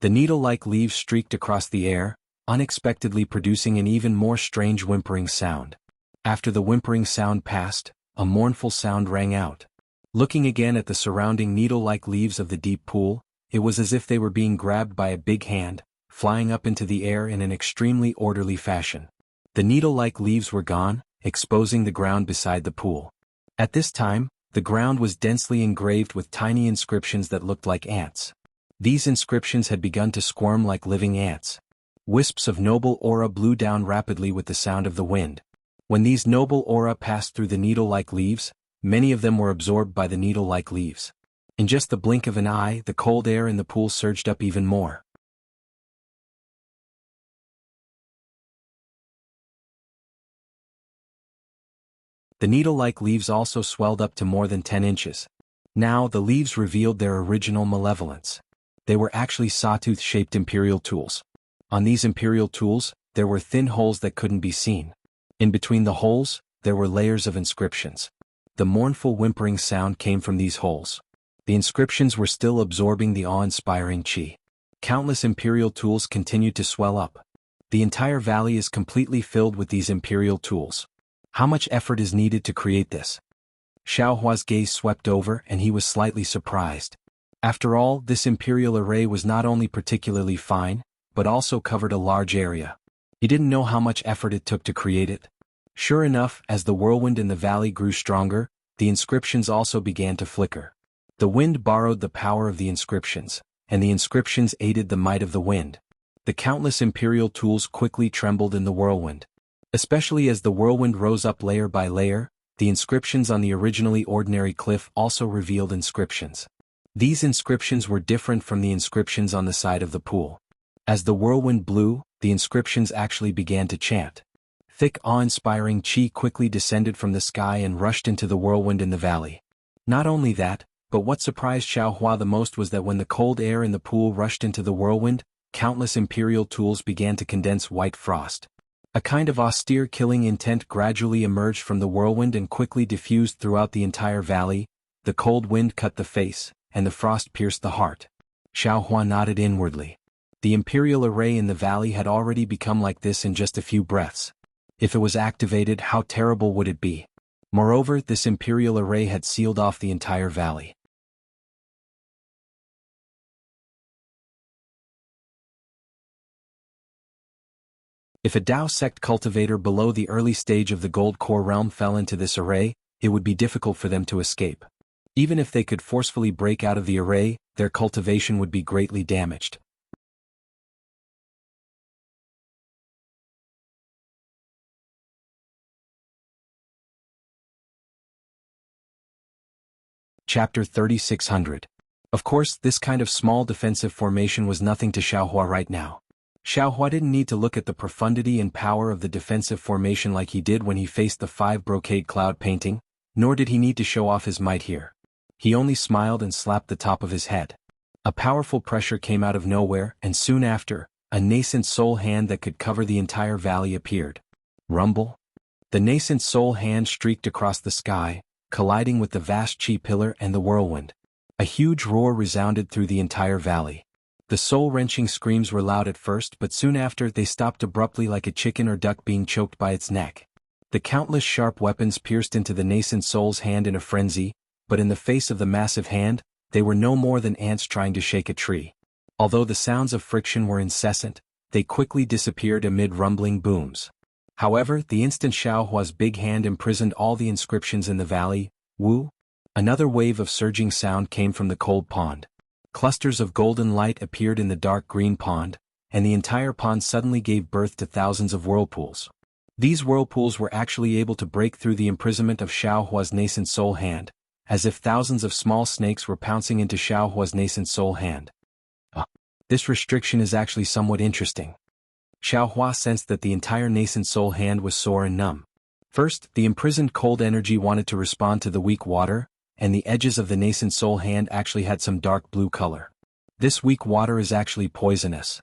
The needle-like leaves streaked across the air, unexpectedly producing an even more strange whimpering sound. After the whimpering sound passed, a mournful sound rang out. Looking again at the surrounding needle-like leaves of the deep pool, it was as if they were being grabbed by a big hand, flying up into the air in an extremely orderly fashion. The needle-like leaves were gone, exposing the ground beside the pool. At this time, the ground was densely engraved with tiny inscriptions that looked like ants. These inscriptions had begun to squirm like living ants. Wisps of noble aura blew down rapidly with the sound of the wind. When these noble aura passed through the needle-like leaves, many of them were absorbed by the needle-like leaves. In just the blink of an eye, the cold air in the pool surged up even more. The needle-like leaves also swelled up to more than 10 inches. Now the leaves revealed their original malevolence. They were actually sawtooth-shaped imperial tools. On these imperial tools, there were thin holes that couldn't be seen. In between the holes, there were layers of inscriptions. The mournful whimpering sound came from these holes. The inscriptions were still absorbing the awe-inspiring qi. Countless imperial tools continued to swell up. The entire valley is completely filled with these imperial tools. How much effort is needed to create this? Xiao Hua's gaze swept over and he was slightly surprised. After all, this imperial array was not only particularly fine, but also covered a large area. He didn't know how much effort it took to create it. Sure enough, as the whirlwind in the valley grew stronger, the inscriptions also began to flicker. The wind borrowed the power of the inscriptions, and the inscriptions aided the might of the wind. The countless imperial tools quickly trembled in the whirlwind. Especially as the whirlwind rose up layer by layer, the inscriptions on the originally ordinary cliff also revealed inscriptions. These inscriptions were different from the inscriptions on the side of the pool. As the whirlwind blew, the inscriptions actually began to chant. Thick awe-inspiring qi quickly descended from the sky and rushed into the whirlwind in the valley. Not only that, but what surprised Xiao Hua the most was that when the cold air in the pool rushed into the whirlwind, countless imperial tools began to condense white frost. A kind of austere killing intent gradually emerged from the whirlwind and quickly diffused throughout the entire valley. The cold wind cut the face, and the frost pierced the heart. Xiao Hua nodded inwardly. The imperial array in the valley had already become like this in just a few breaths. If it was activated, how terrible would it be? Moreover, this imperial array had sealed off the entire valley. If a Dao sect cultivator below the early stage of the Gold Core realm fell into this array, it would be difficult for them to escape. Even if they could forcefully break out of the array, their cultivation would be greatly damaged. Chapter 3600. Of course, this kind of small defensive formation was nothing to Xiao Hua right now. Xiao Hua didn't need to look at the profundity and power of the defensive formation like he did when he faced the 5 brocade cloud painting, nor did he need to show off his might here. He only smiled and slapped the top of his head. A powerful pressure came out of nowhere, and soon after, a nascent soul hand that could cover the entire valley appeared. Rumble? The nascent soul hand streaked across the sky, colliding with the vast chi pillar and the whirlwind. A huge roar resounded through the entire valley. The soul-wrenching screams were loud at first, but soon after they stopped abruptly like a chicken or duck being choked by its neck. The countless sharp weapons pierced into the nascent soul's hand in a frenzy, but in the face of the massive hand, they were no more than ants trying to shake a tree. Although the sounds of friction were incessant, they quickly disappeared amid rumbling booms. However, the instant Xiaohua's big hand imprisoned all the inscriptions in the valley, Wu. Another wave of surging sound came from the cold pond. Clusters of golden light appeared in the dark green pond, and the entire pond suddenly gave birth to thousands of whirlpools. These whirlpools were actually able to break through the imprisonment of Xiaohua's nascent soul hand, as if thousands of small snakes were pouncing into Xiaohua's nascent soul hand. This restriction is actually somewhat interesting. Xiaohua sensed that the entire nascent soul hand was sore and numb. First, the imprisoned cold energy wanted to respond to the weak water, and the edges of the nascent soul hand actually had some dark blue color. This weak water is actually poisonous.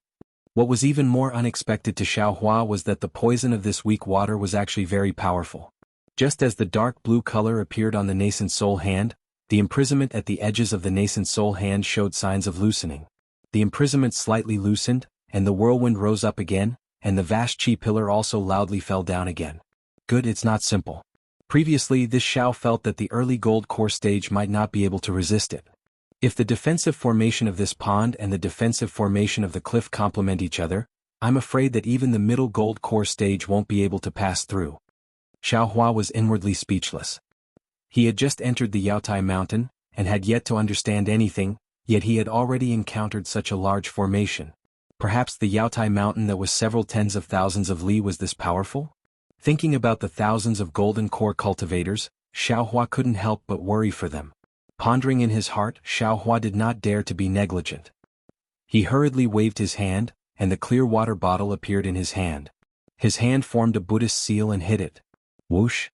What was even more unexpected to Xiaohua was that the poison of this weak water was actually very powerful. Just as the dark blue color appeared on the nascent soul hand, the imprisonment at the edges of the nascent soul hand showed signs of loosening. The imprisonment slightly loosened, and the whirlwind rose up again, and the vast chi pillar also loudly fell down again. Good, it's not simple. Previously, this Xiao felt that the early gold core stage might not be able to resist it. If the defensive formation of this pond and the defensive formation of the cliff complement each other, I'm afraid that even the middle gold core stage won't be able to pass through. Xiaohua was inwardly speechless. He had just entered the Yaotai mountain, and had yet to understand anything, yet he had already encountered such a large formation. Perhaps the Yaotai mountain that was several tens of thousands of li was this powerful? Thinking about the thousands of golden core cultivators, Xiaohua couldn't help but worry for them. Pondering in his heart, Xiaohua did not dare to be negligent. He hurriedly waved his hand, and the clear water bottle appeared in his hand. His hand formed a Buddhist seal and hit it. Whoosh!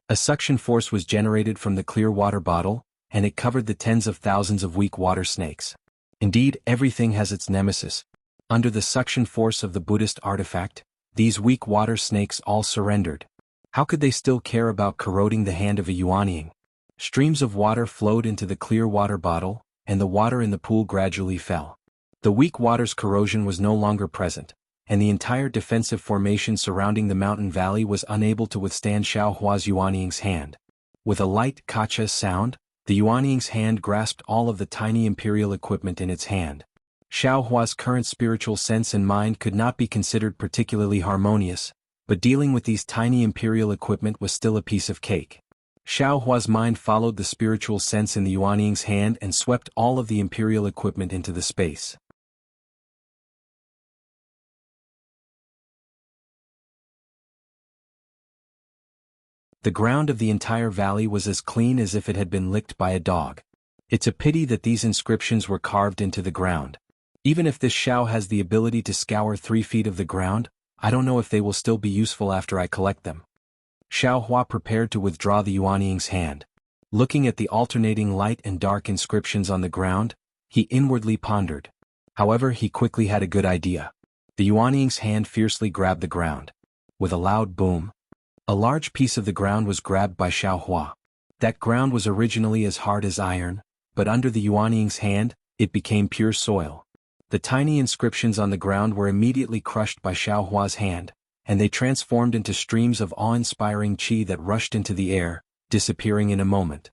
A suction force was generated from the clear water bottle, and it covered the tens of thousands of weak water snakes. Indeed, everything has its nemesis. Under the suction force of the Buddhist artifact, these weak water snakes all surrendered. How could they still care about corroding the hand of a Yuanying? Streams of water flowed into the clear water bottle, and the water in the pool gradually fell. The weak water's corrosion was no longer present, and the entire defensive formation surrounding the mountain valley was unable to withstand Xiaohua's Yuanying's hand. With a light kacha sound, the Yuanying's hand grasped all of the tiny imperial equipment in its hand. Xiaohua's current spiritual sense and mind could not be considered particularly harmonious, but dealing with these tiny imperial equipment was still a piece of cake. Xiaohua's mind followed the spiritual sense in the Yuanying's hand and swept all of the imperial equipment into the space. The ground of the entire valley was as clean as if it had been licked by a dog. It's a pity that these inscriptions were carved into the ground. Even if this Xiao has the ability to scour 3 feet of the ground, I don't know if they will still be useful after I collect them. Xiaohua prepared to withdraw the Yuanying's hand. Looking at the alternating light and dark inscriptions on the ground, he inwardly pondered. However, he quickly had a good idea. The Yuanying's hand fiercely grabbed the ground. With a loud boom, a large piece of the ground was grabbed by Xiaohua. That ground was originally as hard as iron, but under the Yuanying's hand, it became pure soil. The tiny inscriptions on the ground were immediately crushed by Xiaohua's hand, and they transformed into streams of awe-inspiring qi that rushed into the air, disappearing in a moment.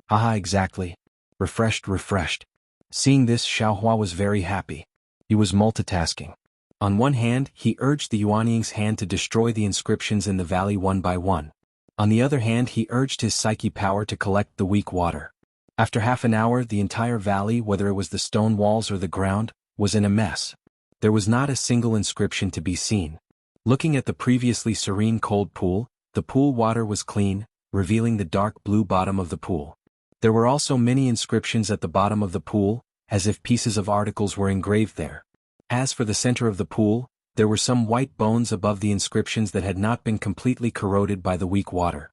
Aha, exactly. Refreshed. Seeing this, Xiaohua was very happy. He was multitasking. On one hand, he urged the Yuanying's hand to destroy the inscriptions in the valley one by one. On the other hand, he urged his psyche power to collect the weak water. After half an hour, the entire valley, whether it was the stone walls or the ground, was in a mess. There was not a single inscription to be seen. Looking at the previously serene cold pool, the pool water was clean, revealing the dark blue bottom of the pool. There were also many inscriptions at the bottom of the pool, as if pieces of articles were engraved there. As for the center of the pool, there were some white bones above the inscriptions that had not been completely corroded by the weak water.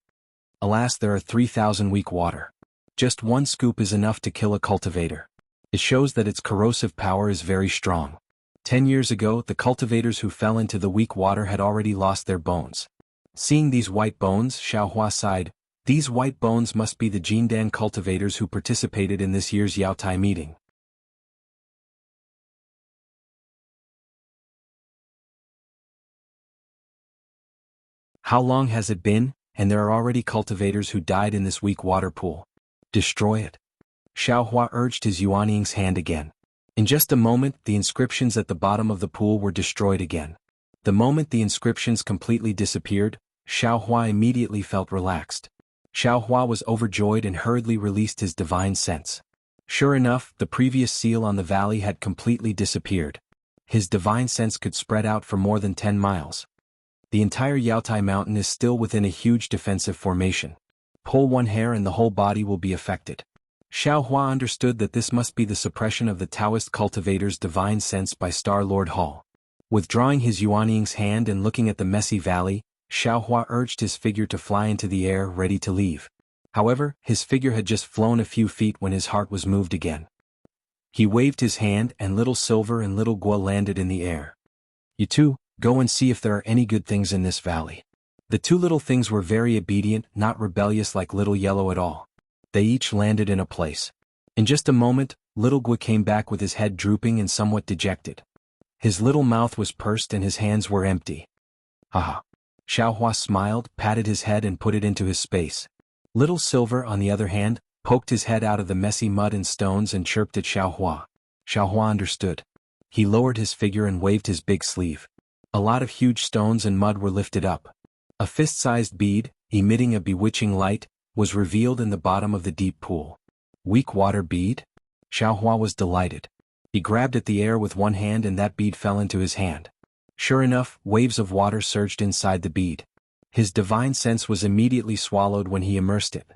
Alas, there are 3,000 weak water. Just one scoop is enough to kill a cultivator. It shows that its corrosive power is very strong. 10 years ago, the cultivators who fell into the weak water had already lost their bones. Seeing these white bones, Xiaohua sighed. These white bones must be the Jindan cultivators who participated in this year's Yaotai meeting. How long has it been, and there are already cultivators who died in this weak water pool? Destroy it. Xiaohua urged his Yuanying's hand again. In just a moment, the inscriptions at the bottom of the pool were destroyed again. The moment the inscriptions completely disappeared, Xiaohua immediately felt relaxed. Xiaohua was overjoyed and hurriedly released his divine sense. Sure enough, the previous seal on the valley had completely disappeared. His divine sense could spread out for more than 10 miles. The entire Yaotai mountain is still within a huge defensive formation. Pull one hair and the whole body will be affected. Xiaohua understood that this must be the suppression of the Taoist cultivator's divine sense by Star Lord Hall. Withdrawing his Yuanying's hand and looking at the messy valley, Xiaohua urged his figure to fly into the air, ready to leave. However, his figure had just flown a few feet when his heart was moved again. He waved his hand and Little Silver and Little Gua landed in the air. You two, go and see if there are any good things in this valley. The two little things were very obedient, not rebellious like Little Yellow at all. They each landed in a place. In just a moment, Little Gua came back with his head drooping and somewhat dejected. His little mouth was pursed and his hands were empty. Haha. Xiaohua smiled, patted his head and put it into his space. Little Silver, on the other hand, poked his head out of the messy mud and stones and chirped at Xiaohua. Xiaohua understood. He lowered his figure and waved his big sleeve. A lot of huge stones and mud were lifted up. A fist-sized bead, emitting a bewitching light, was revealed in the bottom of the deep pool. Weak water bead? Xiaohua was delighted. He grabbed at the air with one hand and that bead fell into his hand. Sure enough, waves of water surged inside the bead. His divine sense was immediately swallowed when he immersed it.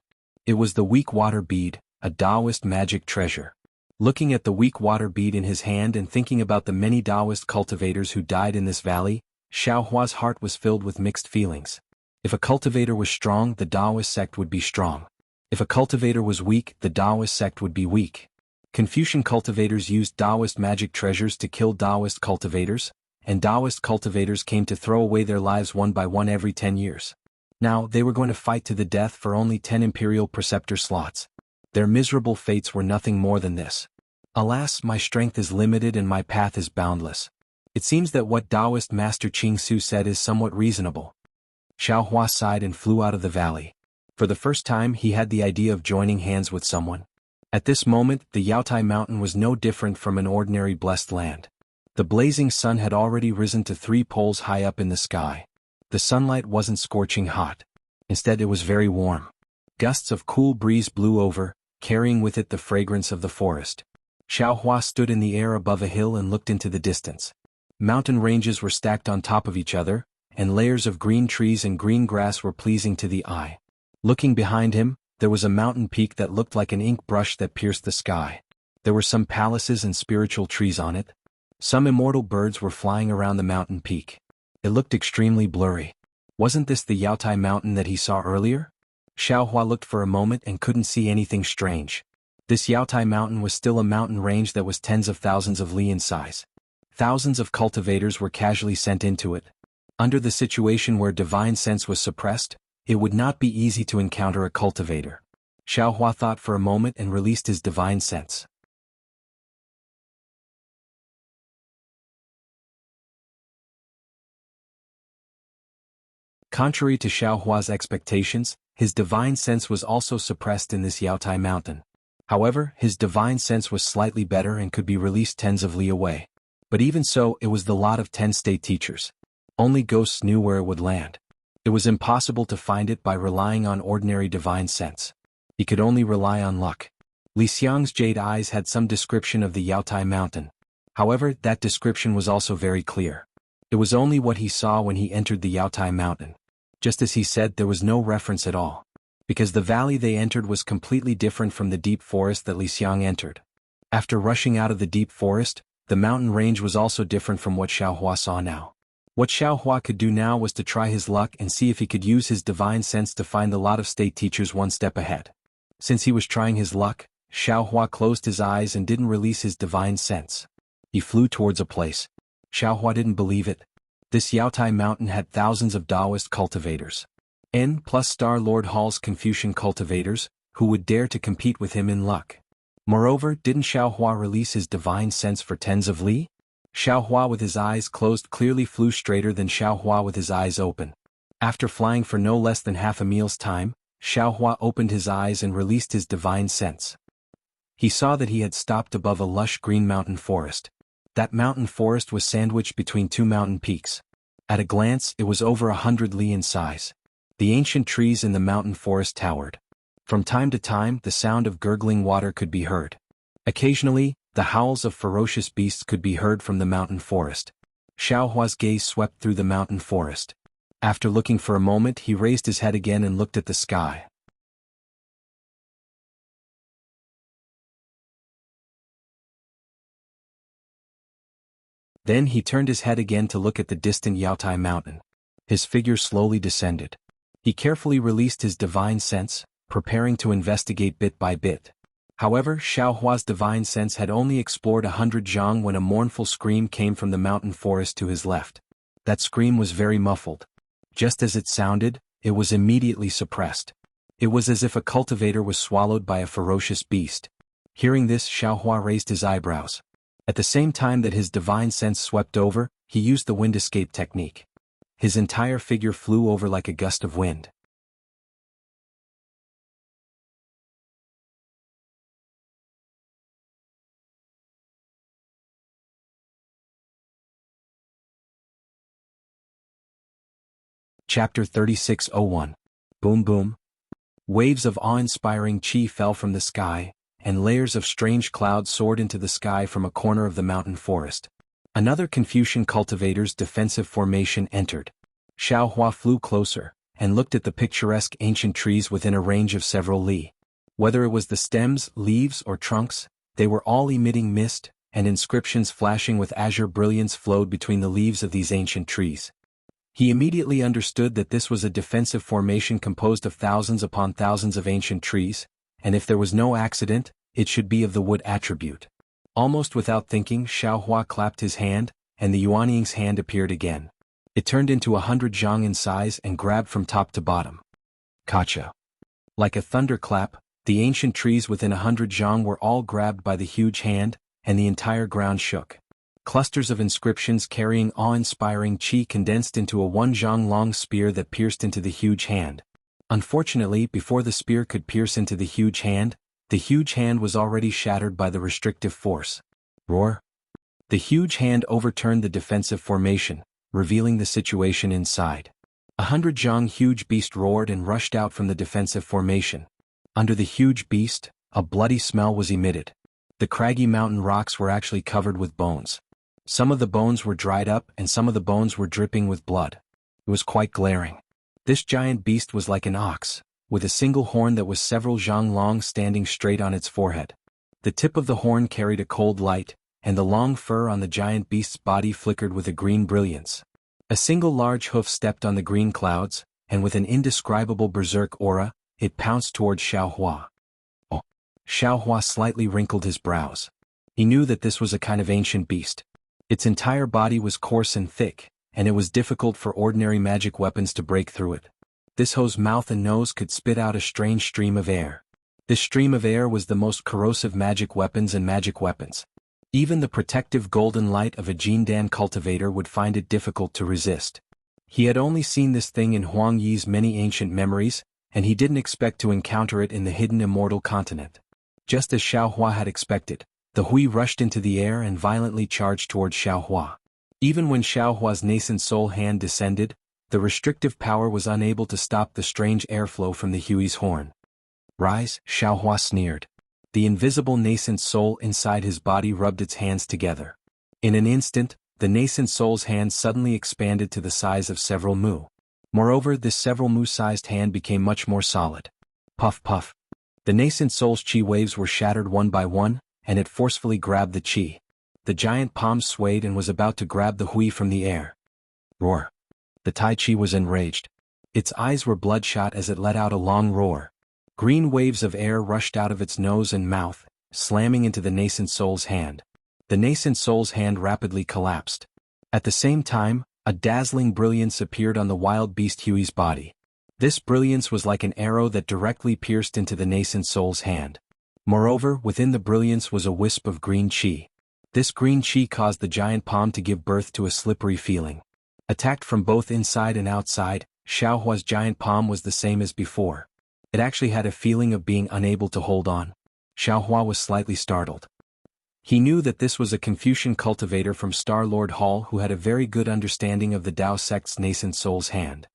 It was the weak water bead, a Taoist magic treasure. Looking at the weak water bead in his hand and thinking about the many Taoist cultivators who died in this valley, Xiaohua's heart was filled with mixed feelings. If a cultivator was strong, the Taoist sect would be strong. If a cultivator was weak, the Taoist sect would be weak. Confucian cultivators used Taoist magic treasures to kill Taoist cultivators, and Taoist cultivators came to throw away their lives one by one every 10 years. Now, they were going to fight to the death for only 10 imperial preceptor slots. Their miserable fates were nothing more than this. Alas, my strength is limited and my path is boundless. It seems that what Taoist master Qing Su said is somewhat reasonable. Xiaohua sighed and flew out of the valley. For the first time he had the idea of joining hands with someone. At this moment, the Yaotai mountain was no different from an ordinary blessed land. The blazing sun had already risen to 3 poles high up in the sky. The sunlight wasn't scorching hot. Instead it was very warm. Gusts of cool breeze blew over, carrying with it the fragrance of the forest. Xiaohua stood in the air above a hill and looked into the distance. Mountain ranges were stacked on top of each other, and layers of green trees and green grass were pleasing to the eye. Looking behind him, there was a mountain peak that looked like an ink brush that pierced the sky. There were some palaces and spiritual trees on it. Some immortal birds were flying around the mountain peak. It looked extremely blurry. Wasn't this the Yaotai mountain that he saw earlier? Xiaohua looked for a moment and couldn't see anything strange. This Yaotai mountain was still a mountain range that was tens of thousands of li in size. Thousands of cultivators were casually sent into it. Under the situation where divine sense was suppressed, it would not be easy to encounter a cultivator. Xiaohua thought for a moment and released his divine sense. Contrary to Xiaohua's expectations, his divine sense was also suppressed in this Yaotai mountain. However, his divine sense was slightly better and could be released tens of li away. But even so, it was the lot of 10 state teachers. Only ghosts knew where it would land. It was impossible to find it by relying on ordinary divine sense. He could only rely on luck. Li Xiang's jade eyes had some description of the Yaotai mountain. However, that description was also very clear. It was only what he saw when he entered the Yaotai mountain. Just as he said, there was no reference at all. Because the valley they entered was completely different from the deep forest that Li Xiang entered. After rushing out of the deep forest, the mountain range was also different from what Xiaohua saw now. What Xiaohua could do now was to try his luck and see if he could use his divine sense to find a lot of state teachers one step ahead. Since he was trying his luck, Xiaohua closed his eyes and didn't release his divine sense. He flew towards a place. Xiaohua didn't believe it. This Yaotai mountain had thousands of Taoist cultivators. N plus Star Lord Hall's Confucian cultivators, who would dare to compete with him in luck. Moreover, didn't Xiaohua release his divine sense for tens of li? Xiaohua with his eyes closed clearly flew straighter than Xiaohua with his eyes open. After flying for no less than half a meal's time, Xiaohua opened his eyes and released his divine sense. He saw that he had stopped above a lush green mountain forest. That mountain forest was sandwiched between 2 mountain peaks. At a glance, it was over 100 li in size. The ancient trees in the mountain forest towered. From time to time, the sound of gurgling water could be heard. Occasionally, the howls of ferocious beasts could be heard from the mountain forest. Xiaohua's gaze swept through the mountain forest. After looking for a moment, he raised his head again and looked at the sky. Then he turned his head again to look at the distant Yaotai mountain. His figure slowly descended. He carefully released his divine sense, preparing to investigate bit by bit. However, Xiaohua's divine sense had only explored 100 zhang when a mournful scream came from the mountain forest to his left. That scream was very muffled. Just as it sounded, it was immediately suppressed. It was as if a cultivator was swallowed by a ferocious beast. Hearing this, Xiaohua raised his eyebrows. At the same time that his divine sense swept over, he used the wind escape technique. His entire figure flew over like a gust of wind. Chapter 36:01. Boom Boom. Waves of awe-inspiring chi fell from the sky, and layers of strange clouds soared into the sky from a corner of the mountain forest. Another Confucian cultivator's defensive formation entered. Xiaohua flew closer, and looked at the picturesque ancient trees within a range of several li. Whether it was the stems, leaves, or trunks, they were all emitting mist, and inscriptions flashing with azure brilliance flowed between the leaves of these ancient trees. He immediately understood that this was a defensive formation composed of thousands upon thousands of ancient trees, and if there was no accident, it should be of the wood attribute. Almost without thinking, Xiaohua clapped his hand, and the Yuanying's hand appeared again. It turned into 100 zhang in size and grabbed from top to bottom. Kacha. Like a thunderclap, the ancient trees within 100 zhang were all grabbed by the huge hand, and the entire ground shook. Clusters of inscriptions carrying awe-inspiring chi condensed into a 1 zhang long spear that pierced into the huge hand. Unfortunately, before the spear could pierce into the huge hand was already shattered by the restrictive force. Roar! The huge hand overturned the defensive formation, revealing the situation inside. 100 zhang huge beast roared and rushed out from the defensive formation. Under the huge beast, a bloody smell was emitted. The craggy mountain rocks were actually covered with bones. Some of the bones were dried up and some of the bones were dripping with blood. It was quite glaring. This giant beast was like an ox, with a single horn that was several zhang long standing straight on its forehead. The tip of the horn carried a cold light, and the long fur on the giant beast's body flickered with a green brilliance. A single large hoof stepped on the green clouds, and with an indescribable berserk aura, it pounced towards Xiaohua. Oh! Xiaohua slightly wrinkled his brows. He knew that this was a kind of ancient beast. Its entire body was coarse and thick, and it was difficult for ordinary magic weapons to break through it. This hoe's mouth and nose could spit out a strange stream of air. This stream of air was the most corrosive magic weapons and magic weapons. Even the protective golden light of a Jindan cultivator would find it difficult to resist. He had only seen this thing in Huang Yi's many ancient memories, and he didn't expect to encounter it in the hidden immortal continent. Just as Xiaohua had expected, the Hui rushed into the air and violently charged towards Xiaohua. Even when Xiaohua's nascent soul hand descended, the restrictive power was unable to stop the strange airflow from the Hui's horn. Rise, Xiaohua sneered. The invisible nascent soul inside his body rubbed its hands together. In an instant, the nascent soul's hand suddenly expanded to the size of several mu. Moreover, this several mu-sized hand became much more solid. Puff puff. The nascent soul's chi waves were shattered one by one, and it forcefully grabbed the chi. The giant palm swayed and was about to grab the Hui from the air. Roar! The Tai Chi was enraged. Its eyes were bloodshot as it let out a long roar. Green waves of air rushed out of its nose and mouth, slamming into the nascent soul's hand. The nascent soul's hand rapidly collapsed. At the same time, a dazzling brilliance appeared on the wild beast Hui's body. This brilliance was like an arrow that directly pierced into the nascent soul's hand. Moreover, within the brilliance was a wisp of green chi. This green chi caused the giant palm to give birth to a slippery feeling. Attacked from both inside and outside, Xiaohua's giant palm was the same as before. It actually had a feeling of being unable to hold on. Xiaohua was slightly startled. He knew that this was a Confucian cultivator from Star-Lord Hall who had a very good understanding of the Tao sect's nascent soul's hand.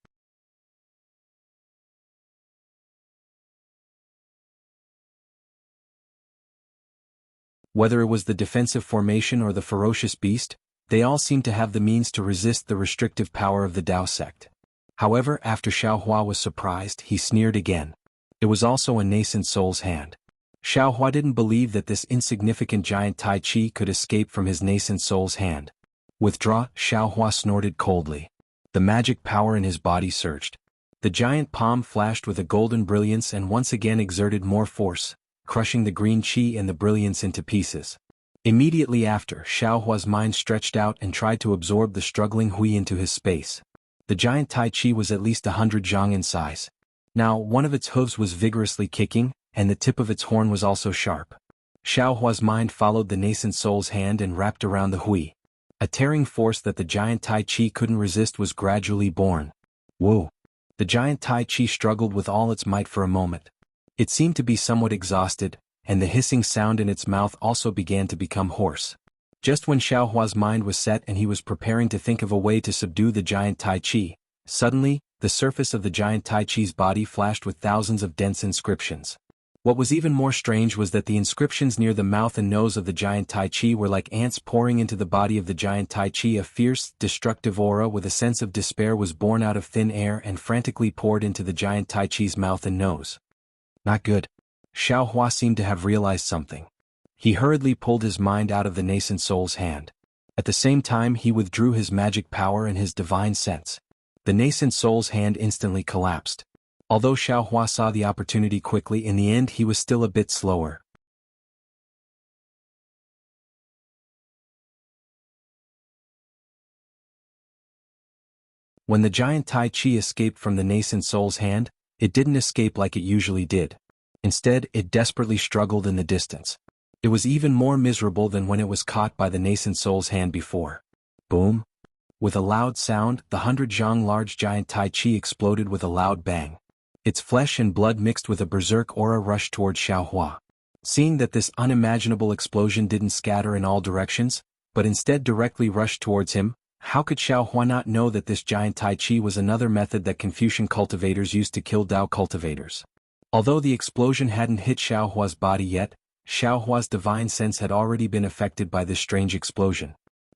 Whether it was the defensive formation or the ferocious beast, they all seemed to have the means to resist the restrictive power of the Tao sect. However, after Xiaohua was surprised, he sneered again. It was also a nascent soul's hand. Xiaohua didn't believe that this insignificant giant Tai Chi could escape from his nascent soul's hand. Withdraw, Xiaohua snorted coldly. The magic power in his body surged. The giant palm flashed with a golden brilliance and once again exerted more force, crushing the green chi and the brilliance into pieces. Immediately after, Xiaohua's mind stretched out and tried to absorb the struggling Hui into his space. The giant Tai Chi was at least 100 zhang in size. Now, one of its hooves was vigorously kicking, and the tip of its horn was also sharp. Xiaohua's mind followed the nascent soul's hand and wrapped around the Hui. A tearing force that the giant Tai Chi couldn't resist was gradually born. Whoa! The giant Tai Chi struggled with all its might for a moment. It seemed to be somewhat exhausted, and the hissing sound in its mouth also began to become hoarse. Just when Xiaohua's mind was set and he was preparing to think of a way to subdue the giant Tai Chi, suddenly, the surface of the giant Tai Chi's body flashed with thousands of dense inscriptions. What was even more strange was that the inscriptions near the mouth and nose of the giant Tai Chi were like ants pouring into the body of the giant Tai Chi. A fierce, destructive aura with a sense of despair was born out of thin air and frantically poured into the giant Tai Chi's mouth and nose. Not good. Xiaohua seemed to have realized something. He hurriedly pulled his mind out of the nascent soul's hand. At the same time he withdrew his magic power and his divine sense. The nascent soul's hand instantly collapsed. Although Xiaohua saw the opportunity quickly, in the end he was still a bit slower. When the giant Tai Chi escaped from the nascent soul's hand, it didn't escape like it usually did. Instead, it desperately struggled in the distance. It was even more miserable than when it was caught by the nascent soul's hand before. Boom! With a loud sound, the 100 zhang large giant Tai Chi exploded with a loud bang. Its flesh and blood mixed with a berserk aura rushed towards Xiaohua. Seeing that this unimaginable explosion didn't scatter in all directions, but instead directly rushed towards him, how could Xiaohua not know that this giant Tai Chi was another method that Confucian cultivators used to kill Tao cultivators? Although the explosion hadn't hit Xiaohua's body yet, Xiaohua's divine sense had already been affected by this strange explosion.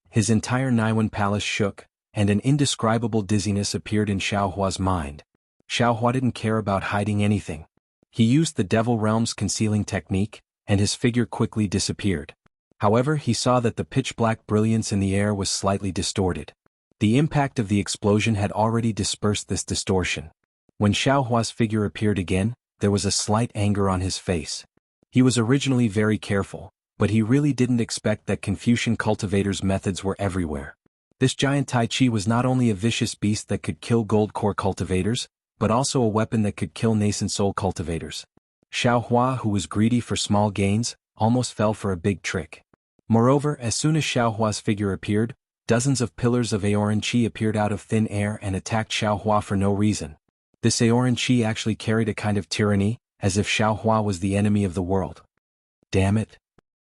His entire Naiwan palace shook, and an indescribable dizziness appeared in Xiaohua's mind. Xiaohua didn't care about hiding anything. He used the Devil Realm's concealing technique, and his figure quickly disappeared. However, he saw that the pitch-black brilliance in the air was slightly distorted. The impact of the explosion had already dispersed this distortion. When Xiaohua's figure appeared again, there was a slight anger on his face. He was originally very careful, but he really didn't expect that Confucian cultivators' methods were everywhere. This giant Tai Chi was not only a vicious beast that could kill gold core cultivators, but also a weapon that could kill nascent soul cultivators. Xiaohua, who was greedy for small gains, almost fell for a big trick. Moreover, as soon as Xiaohua's figure appeared, dozens of pillars of Aoran Qi appeared out of thin air and attacked Xiaohua for no reason. This Aoran Qi actually carried a kind of tyranny, as if Xiaohua was the enemy of the world. Damn it!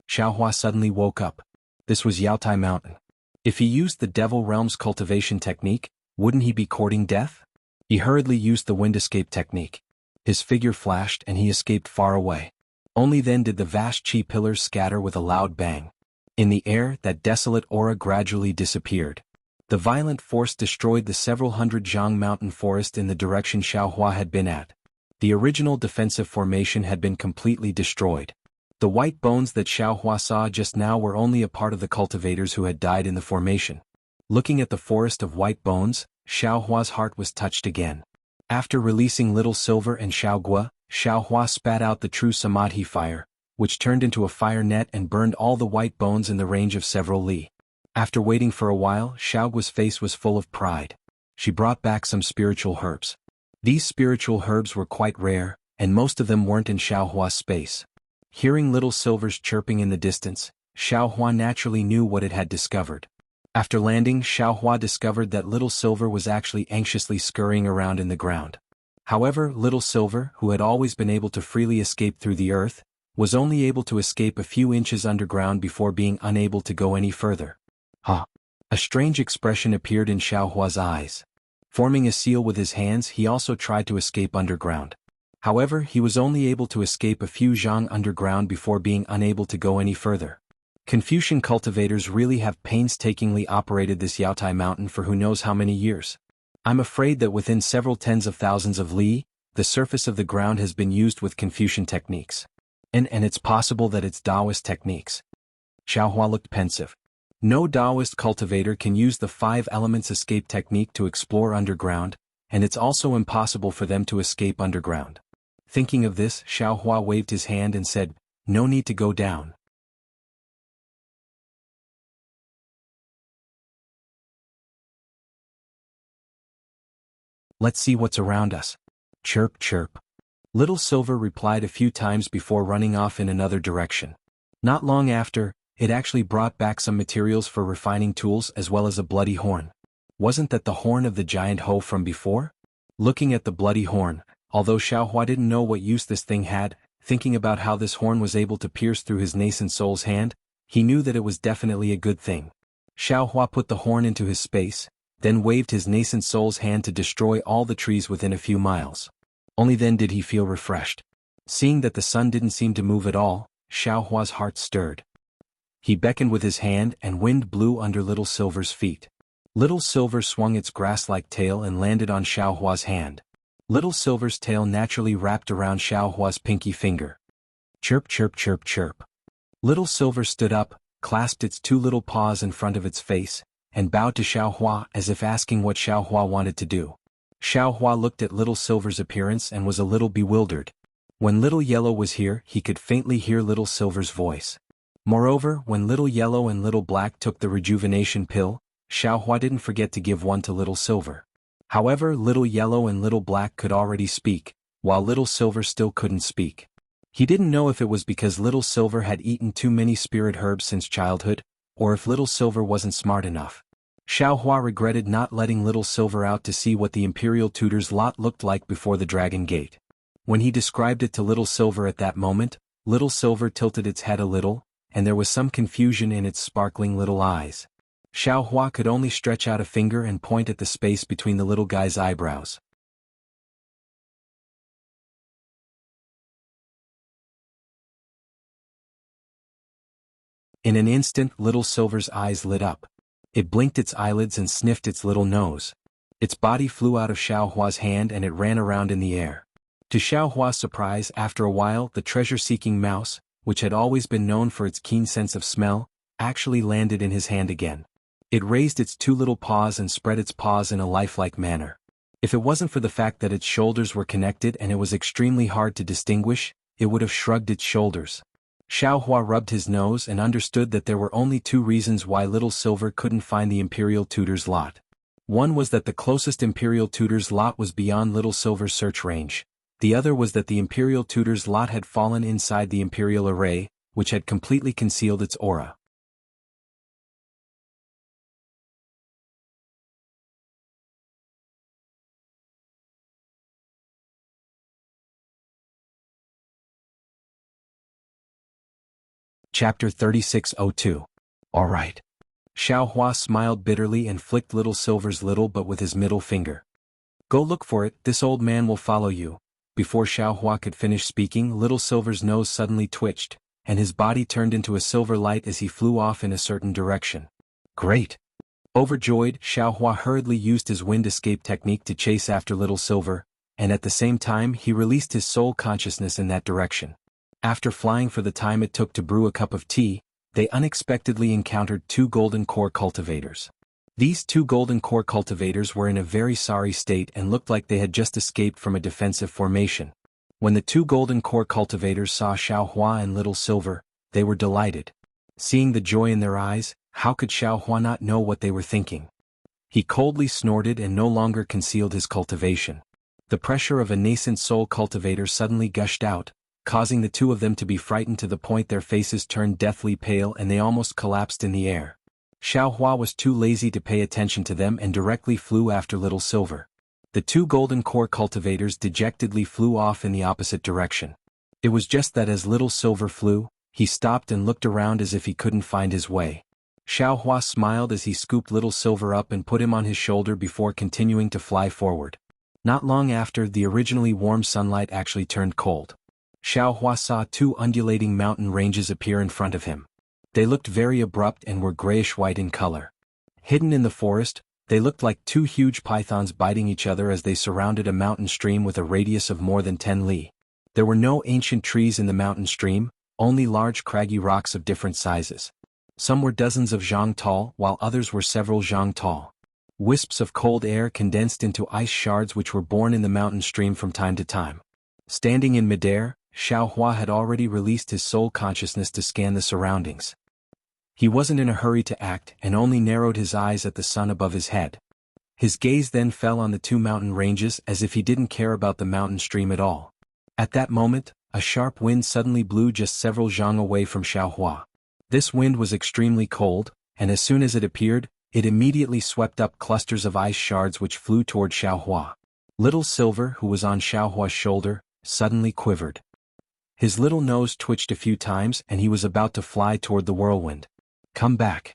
Xiaohua suddenly woke up. This was Yaotai Mountain. If he used the Devil Realm's cultivation technique, wouldn't he be courting death? He hurriedly used the wind escape technique. His figure flashed and he escaped far away. Only then did the vast Qi pillars scatter with a loud bang. In the air, that desolate aura gradually disappeared. The violent force destroyed the several hundred zhang mountain forest in the direction Xiaohua had been at. The original defensive formation had been completely destroyed. The white bones that Xiaohua saw just now were only a part of the cultivators who had died in the formation. Looking at the forest of white bones, Xiaohua's heart was touched again. After releasing Little Silver and Xiaogua, Xiaohua spat out the true Samadhi fire, which turned into a fire net and burned all the white bones in the range of several li. After waiting for a while, Xiaogua's face was full of pride. She brought back some spiritual herbs. These spiritual herbs were quite rare, and most of them weren't in Xiaohua's space. Hearing Little Silver's chirping in the distance, Xiaohua naturally knew what it had discovered. After landing, Xiaohua discovered that Little Silver was actually anxiously scurrying around in the ground. However, Little Silver, who had always been able to freely escape through the earth, was only able to escape a few inches underground before being unable to go any further. Huh. A strange expression appeared in Xiaohua's eyes. Forming a seal with his hands, he also tried to escape underground. However, he was only able to escape a few zhang underground before being unable to go any further. Confucian cultivators really have painstakingly operated this Yaotai mountain for who knows how many years. I'm afraid that within several tens of thousands of li, the surface of the ground has been used with Confucian techniques. And it's possible that it's Taoist techniques. Xiaohua looked pensive. No Taoist cultivator can use the 5 elements escape technique to explore underground, and it's also impossible for them to escape underground. Thinking of this, Xiaohua waved his hand and said, "No need to go down. Let's see what's around us." Chirp, chirp. Little Silver replied a few times before running off in another direction. Not long after, it actually brought back some materials for refining tools as well as a bloody horn. Wasn't that the horn of the giant hoe from before? Looking at the bloody horn, although Xiaohua didn't know what use this thing had, thinking about how this horn was able to pierce through his nascent soul's hand, he knew that it was definitely a good thing. Xiaohua put the horn into his space, then waved his nascent soul's hand to destroy all the trees within a few miles. Only then did he feel refreshed. Seeing that the sun didn't seem to move at all, Xiaohua's heart stirred. He beckoned with his hand and wind blew under Little Silver's feet. Little Silver swung its grass-like tail and landed on Xiaohua's hand. Little Silver's tail naturally wrapped around Xiaohua's pinky finger. Chirp, chirp, chirp, chirp. Little Silver stood up, clasped its 2 little paws in front of its face, and bowed to Xiaohua as if asking what Xiaohua wanted to do. Xiaohua looked at Little Silver's appearance and was a little bewildered. When Little Yellow was here, he could faintly hear Little Silver's voice. Moreover, when Little Yellow and Little Black took the rejuvenation pill, Xiaohua didn't forget to give one to Little Silver. However, Little Yellow and Little Black could already speak, while Little Silver still couldn't speak. He didn't know if it was because Little Silver had eaten too many spirit herbs since childhood, or if Little Silver wasn't smart enough. Xiaohua regretted not letting Little Silver out to see what the Imperial Tutor's lot looked like before the Dragon Gate. When he described it to Little Silver at that moment, Little Silver tilted its head a little, and there was some confusion in its sparkling little eyes. Xiaohua could only stretch out a finger and point at the space between the little guy's eyebrows. In an instant, Little Silver's eyes lit up. It blinked its eyelids and sniffed its little nose. Its body flew out of Xiaohua's hand and it ran around in the air. To Xiaohua's surprise, after a while, the treasure-seeking mouse, which had always been known for its keen sense of smell, actually landed in his hand again. It raised its 2 little paws and spread its paws in a lifelike manner. If it wasn't for the fact that its shoulders were connected and it was extremely hard to distinguish, it would have shrugged its shoulders. Xiaohua rubbed his nose and understood that there were only 2 reasons why Little Silver couldn't find the Imperial Tutor's lot. One was that the closest Imperial Tutor's lot was beyond Little Silver's search range. The other was that the Imperial Tutor's lot had fallen inside the Imperial Array, which had completely concealed its aura. Chapter 3602. Alright. Xiaohua smiled bitterly and flicked Little Silver's little butt with his middle finger. Go look for it, this old man will follow you. Before Xiaohua could finish speaking, Little Silver's nose suddenly twitched, and his body turned into a silver light as he flew off in a certain direction. Great! Overjoyed, Xiaohua hurriedly used his wind escape technique to chase after Little Silver, and at the same time he released his soul consciousness in that direction. After flying for the time it took to brew a cup of tea, they unexpectedly encountered 2 golden core cultivators. These 2 golden core cultivators were in a very sorry state and looked like they had just escaped from a defensive formation. When the 2 golden core cultivators saw Xiaohua and Little Silver, they were delighted. Seeing the joy in their eyes, how could Xiaohua not know what they were thinking? He coldly snorted and no longer concealed his cultivation. The pressure of a nascent soul cultivator suddenly gushed out, causing the 2 of them to be frightened to the point their faces turned deathly pale and they almost collapsed in the air. Xiaohua was too lazy to pay attention to them and directly flew after Little Silver. The 2 golden core cultivators dejectedly flew off in the opposite direction. It was just that as Little Silver flew, he stopped and looked around as if he couldn't find his way. Xiaohua smiled as he scooped Little Silver up and put him on his shoulder before continuing to fly forward. Not long after, the originally warm sunlight actually turned cold. Xiaohua saw two undulating mountain ranges appear in front of him. They looked very abrupt and were grayish-white in color. Hidden in the forest, they looked like two huge pythons biting each other as they surrounded a mountain stream with a radius of more than 10 li. There were no ancient trees in the mountain stream, only large craggy rocks of different sizes. Some were dozens of zhang tall, while others were several zhang tall. Wisps of cold air condensed into ice shards which were born in the mountain stream from time to time. Standing in midair, Xiaohua had already released his soul consciousness to scan the surroundings. He wasn't in a hurry to act and only narrowed his eyes at the sun above his head. His gaze then fell on the two mountain ranges as if he didn't care about the mountain stream at all. At that moment, a sharp wind suddenly blew just several zhang away from Xiaohua. This wind was extremely cold, and as soon as it appeared, it immediately swept up clusters of ice shards which flew toward Xiaohua. Little Silver, who was on Xiaohua's shoulder, suddenly quivered. His little nose twitched a few times and he was about to fly toward the whirlwind. "Come back."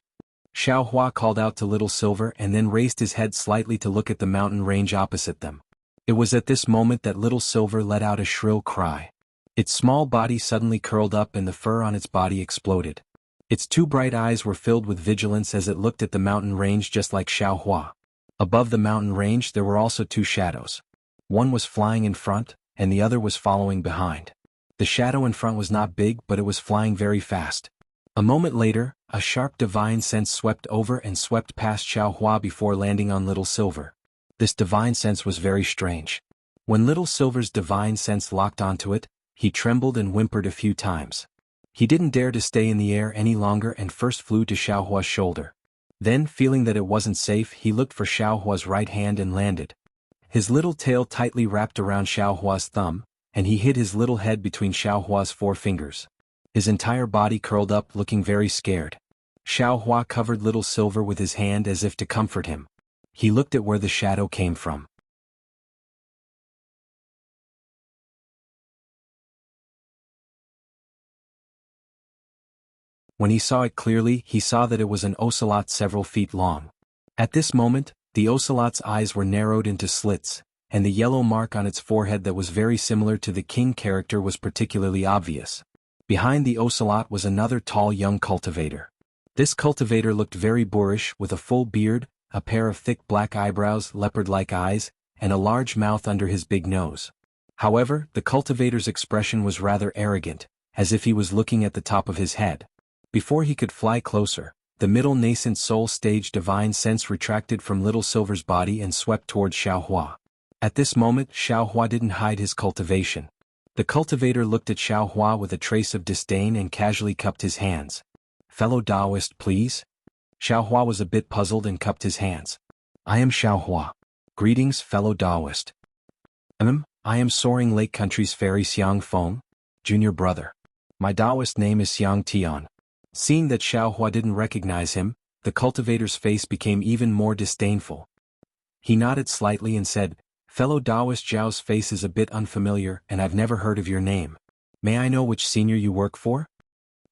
Xiaohua called out to Little Silver and then raised his head slightly to look at the mountain range opposite them. It was at this moment that Little Silver let out a shrill cry. Its small body suddenly curled up and the fur on its body exploded. Its two bright eyes were filled with vigilance as it looked at the mountain range just like Xiaohua. Above the mountain range there were also two shadows. One was flying in front, and the other was following behind. The shadow in front was not big, but it was flying very fast. A moment later, a sharp divine sense swept over and swept past Xiaohua before landing on Little Silver. This divine sense was very strange. When Little Silver's divine sense locked onto it, he trembled and whimpered a few times. He didn't dare to stay in the air any longer and first flew to Xiaohua's shoulder. Then, feeling that it wasn't safe, he looked for Xiaohua's right hand and landed. His little tail tightly wrapped around Xiaohua's thumb, and he hid his little head between Xiaohua's four fingers. His entire body curled up looking very scared. Xiaohua covered Little Silver with his hand as if to comfort him. He looked at where the shadow came from. When he saw it clearly, he saw that it was an ocelot several feet long. At this moment, the ocelot's eyes were narrowed into slits, and the yellow mark on its forehead that was very similar to the king character was particularly obvious. Behind the ocelot was another tall young cultivator. This cultivator looked very boorish with a full beard, a pair of thick black eyebrows, leopard-like eyes, and a large mouth under his big nose. However, the cultivator's expression was rather arrogant, as if he was looking at the top of his head. Before he could fly closer, the middle nascent soul stage divine sense retracted from Little Silver's body and swept towards Xiaohua. At this moment, Xiaohua didn't hide his cultivation. The cultivator looked at Xiaohua with a trace of disdain and casually cupped his hands. "Fellow Taoist, please?" Xiaohua was a bit puzzled and cupped his hands. "I am Xiaohua. Greetings, fellow Taoist." I am Soaring Lake Country's fairy Xiang Feng, junior brother. My Taoist name is Xiang Tian." Seeing that Xiaohua didn't recognize him, the cultivator's face became even more disdainful. He nodded slightly and said, "Fellow Taoist, Zhao's face is a bit unfamiliar and I've never heard of your name. May I know which senior you work for?"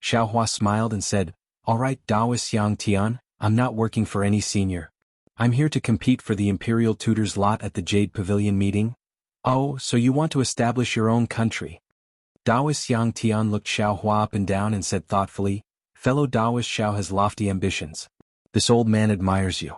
Xiaohua smiled and said, "All right, Taoist Yang Tian, I'm not working for any senior. I'm here to compete for the Imperial Tutor's lot at the Jade Pavilion meeting." "Oh, so you want to establish your own country?" Taoist Yang Tian looked Xiaohua up and down and said thoughtfully, "Fellow Taoist, Xiao has lofty ambitions. This old man admires you."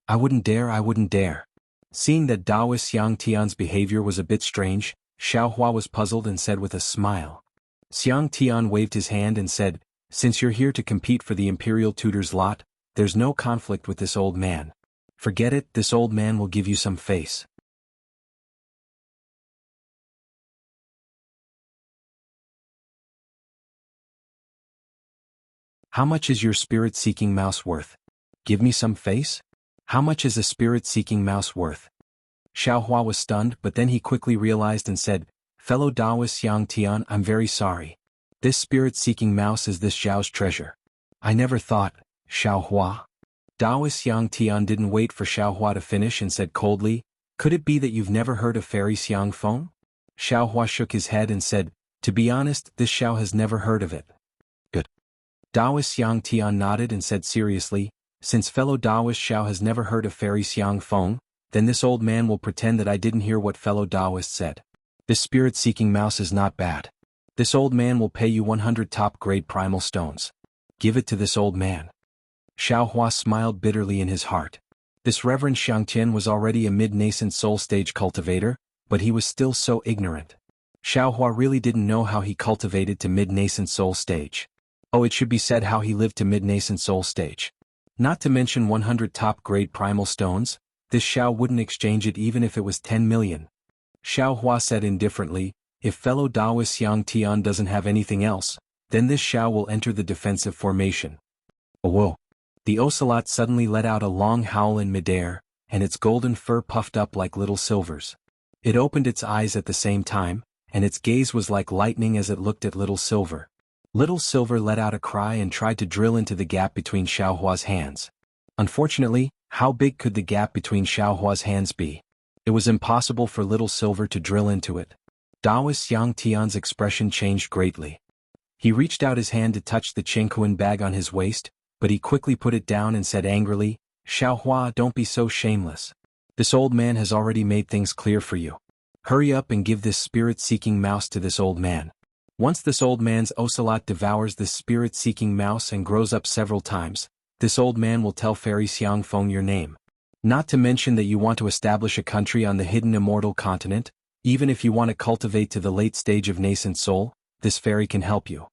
I wouldn't dare." Seeing that Taoist Xiang Tian's behavior was a bit strange, Xiaohua was puzzled and said with a smile. Xiang Tian waved his hand and said, "Since you're here to compete for the Imperial Tutor's lot, there's no conflict with this old man. Forget it, this old man will give you some face." "How much is your spirit-seeking mouse worth? Give me some face? How much is a spirit-seeking mouse worth?" Xiaohua was stunned, but then he quickly realized and said, "Fellow Taoist Yang Tian, I'm very sorry. This spirit-seeking mouse is this Zhao's treasure." "I never thought, Xiaohua." Taoist Yang Tian didn't wait for Xiaohua to finish and said coldly, "Could it be that you've never heard of fairy Xiang Feng?" Xiaohua shook his head and said, To be honest, this Xiao has never heard of it. Good. Daoist Xiang Tian nodded and said seriously, since fellow Daoist Xiao has never heard of Fairy Xiang Feng, then this old man will pretend that I didn't hear what fellow Daoist said. This spirit-seeking mouse is not bad. This old man will pay you 100 top-grade primal stones. Give it to this old man. Xiao Hua smiled bitterly in his heart. This Reverend Xiangtian was already a mid-nascent soul-stage cultivator, but he was still so ignorant. Xiao Hua really didn't know how he cultivated to mid-nascent soul stage. Oh, it should be said how he lived to mid-nascent soul stage. Not to mention 100 top-grade primal stones, this Xiao wouldn't exchange it even if it was 10 million. Xiao Hua said indifferently, if fellow Daoist Xiang Tian doesn't have anything else, then this Xiao will enter the defensive formation. Oh whoa. The ocelot suddenly let out a long howl in midair, and its golden fur puffed up like little silvers. It opened its eyes at the same time, and its gaze was like lightning as it looked at Little Silver. Little Silver let out a cry and tried to drill into the gap between Xiao Hua's hands. Unfortunately, how big could the gap between Xiao Hua's hands be? It was impossible for Little Silver to drill into it. Daoist Xiang Tian's expression changed greatly. He reached out his hand to touch the Qingquan bag on his waist, but he quickly put it down and said angrily, Xiao Hua, don't be so shameless. This old man has already made things clear for you. Hurry up and give this spirit-seeking mouse to this old man. Once this old man's ocelot devours this spirit-seeking mouse and grows up several times, this old man will tell Fairy Xiang Feng your name. Not to mention that you want to establish a country on the hidden immortal continent, even if you want to cultivate to the late stage of nascent soul, this fairy can help you.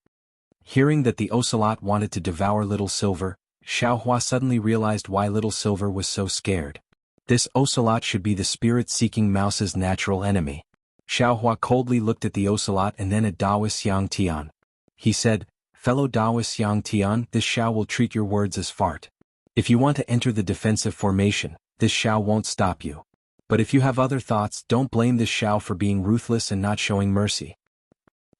Hearing that the ocelot wanted to devour Little Silver, Xiao Hua suddenly realized why Little Silver was so scared. This ocelot should be the spirit-seeking mouse's natural enemy. Xiao Hua coldly looked at the ocelot and then at Daoist Xiang Tian. He said, fellow Daoist Xiang Tian, this Xiao will treat your words as fart. If you want to enter the defensive formation, this Xiao won't stop you. But if you have other thoughts, don't blame this Xiao for being ruthless and not showing mercy.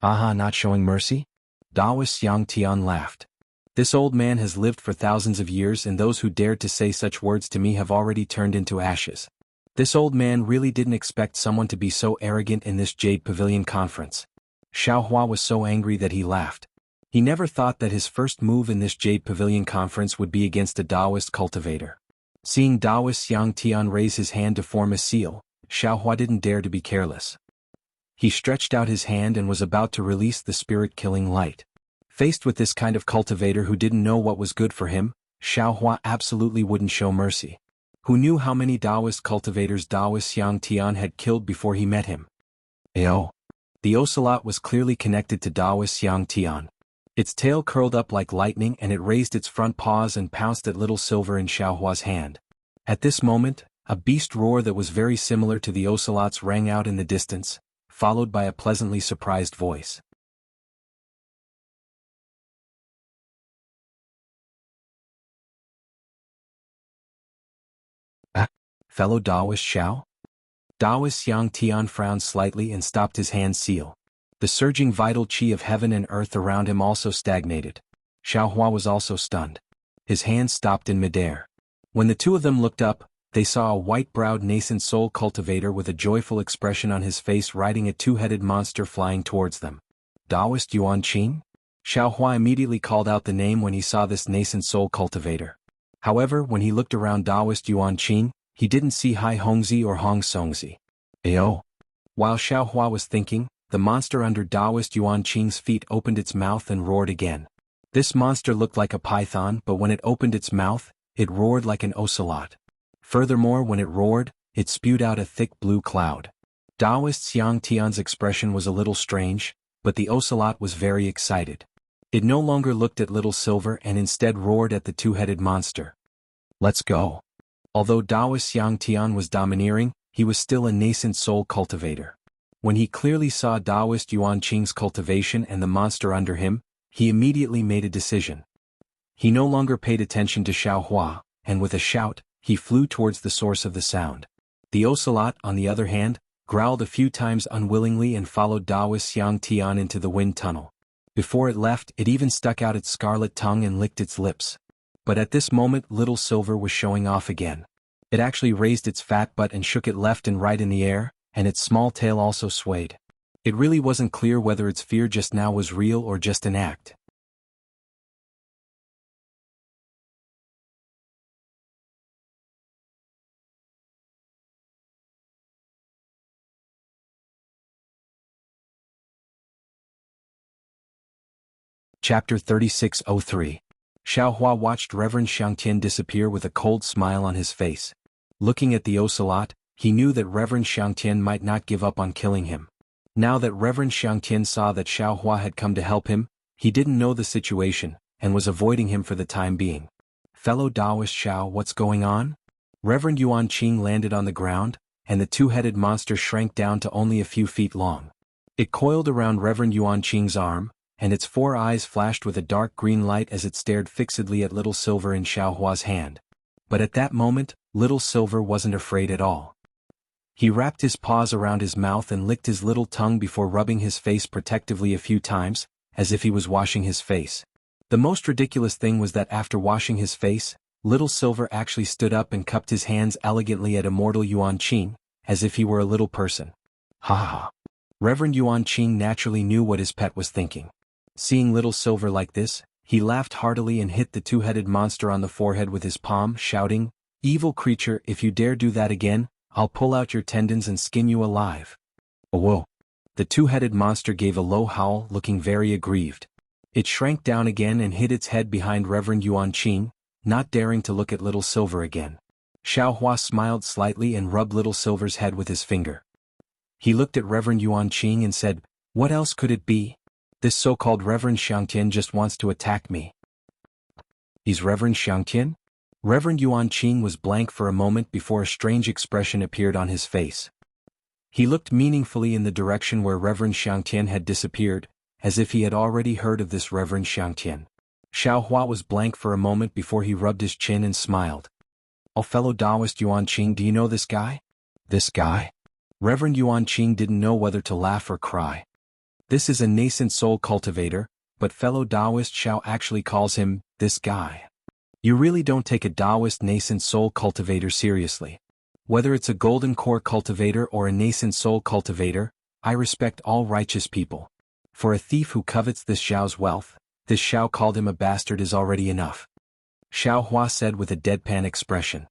Aha, not showing mercy? Daoist Xiang Tian laughed. This old man has lived for thousands of years and those who dared to say such words to me have already turned into ashes. This old man really didn't expect someone to be so arrogant in this Jade Pavilion conference. Xiao Hua was so angry that he laughed. He never thought that his first move in this Jade Pavilion conference would be against a Daoist cultivator. Seeing Daoist Xiang Tian raise his hand to form a seal, Xiao Hua didn't dare to be careless. He stretched out his hand and was about to release the spirit-killing light. Faced with this kind of cultivator who didn't know what was good for him, Xiao Hua absolutely wouldn't show mercy. Who knew how many Daoist cultivators Daoist Xiang Tian had killed before he met him? Ayo. The ocelot was clearly connected to Daoist Xiang Tian. Its tail curled up like lightning and it raised its front paws and pounced at Little Silver in Xiao Hua's hand. At this moment, a beast roar that was very similar to the ocelot's rang out in the distance, followed by a pleasantly surprised voice. Fellow Daoist Xiao? Daoist Xiang Tian frowned slightly and stopped his hand seal. The surging vital qi of heaven and earth around him also stagnated. Xiao Hua was also stunned. His hand stopped in midair. When the two of them looked up, they saw a white-browed nascent soul cultivator with a joyful expression on his face riding a two-headed monster flying towards them. Daoist Yuan Qing? Xiao Hua immediately called out the name when he saw this nascent soul cultivator. However, when he looked around Daoist Yuan Qing, he didn't see Hai Hongzi or Hong Songzi. Ayo. While Xiao Hua was thinking, the monster under Daoist Yuan Qing's feet opened its mouth and roared again. This monster looked like a python, but when it opened its mouth, it roared like an ocelot. Furthermore, when it roared, it spewed out a thick blue cloud. Daoist Xiang Tian's expression was a little strange, but the ocelot was very excited. It no longer looked at Little Silver and instead roared at the two-headed monster. Let's go. Although Daoist Xiang Tian was domineering, he was still a nascent soul cultivator. When he clearly saw Daoist Yuan Qing's cultivation and the monster under him, he immediately made a decision. He no longer paid attention to Xiao Hua, and with a shout, he flew towards the source of the sound. The ocelot, on the other hand, growled a few times unwillingly and followed Daoist Xiang Tian into the wind tunnel. Before it left, it even stuck out its scarlet tongue and licked its lips. But at this moment Little Silver was showing off again. It actually raised its fat butt and shook it left and right in the air, and its small tail also swayed. It really wasn't clear whether its fear just now was real or just an act. Chapter 3603. Xiao Hua watched Reverend Xiangtian disappear with a cold smile on his face. Looking at the ocelot, he knew that Reverend Xiangtian might not give up on killing him. Now that Reverend Xiangtian saw that Xiao Hua had come to help him, he didn't know the situation, and was avoiding him for the time being. Fellow Taoist Xiao, what's going on? Reverend Yuan Qing landed on the ground, and the two-headed monster shrank down to only a few feet long. It coiled around Reverend Yuan Qing's arm, and its 4 eyes flashed with a dark green light as it stared fixedly at Little Silver in Xiao Hua's hand. But at that moment, Little Silver wasn't afraid at all. He wrapped his paws around his mouth and licked his little tongue before rubbing his face protectively a few times, as if he was washing his face. The most ridiculous thing was that after washing his face, Little Silver actually stood up and cupped his hands elegantly at Immortal Yuan Qing, as if he were a little person. Ha ha ha. Reverend Yuan Qing naturally knew what his pet was thinking. Seeing Little Silver like this, he laughed heartily and hit the two-headed monster on the forehead with his palm, shouting, "Evil creature, if you dare do that again, I'll pull out your tendons and skin you alive." Oh whoa. The two-headed monster gave a low howl, looking very aggrieved. It shrank down again and hid its head behind Reverend Yuan Qing, not daring to look at Little Silver again. Xiao Hua smiled slightly and rubbed Little Silver's head with his finger. He looked at Reverend Yuan Qing and said, "What else could it be? This so-called Reverend Xiangtian just wants to attack me." "He's Reverend Xiangtian?" Reverend Yuan Qing was blank for a moment before a strange expression appeared on his face. He looked meaningfully in the direction where Reverend Xiangtian had disappeared, as if he had already heard of this Reverend Xiangtian. Xiao Hua was blank for a moment before he rubbed his chin and smiled. "Oh, fellow Taoist Yuan Qing, do you know this guy?" "This guy?" Reverend Yuan Qing didn't know whether to laugh or cry. This is a nascent soul cultivator, but fellow Taoist Xiao actually calls him, "this guy." You really don't take a Taoist nascent soul cultivator seriously. Whether it's a golden core cultivator or a nascent soul cultivator, I respect all righteous people. For a thief who covets this Xiao's wealth, this Xiao called him a bastard is already enough. Xiao Hua said with a deadpan expression.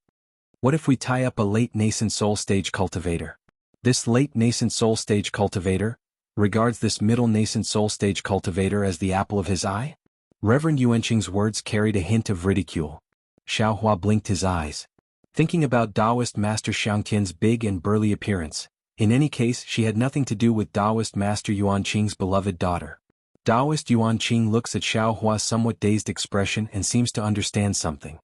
What if we tie up a late nascent soul stage cultivator? This late nascent soul stage cultivator regards this middle nascent soul stage cultivator as the apple of his eye? Reverend Yuanqing's words carried a hint of ridicule. Xiao Hua blinked his eyes, thinking about Taoist Master Xiangtian's big and burly appearance. In any case, she had nothing to do with Taoist Master Yuanqing's beloved daughter. Taoist Yuanqing looks at Xiao Hua's somewhat dazed expression and seems to understand something.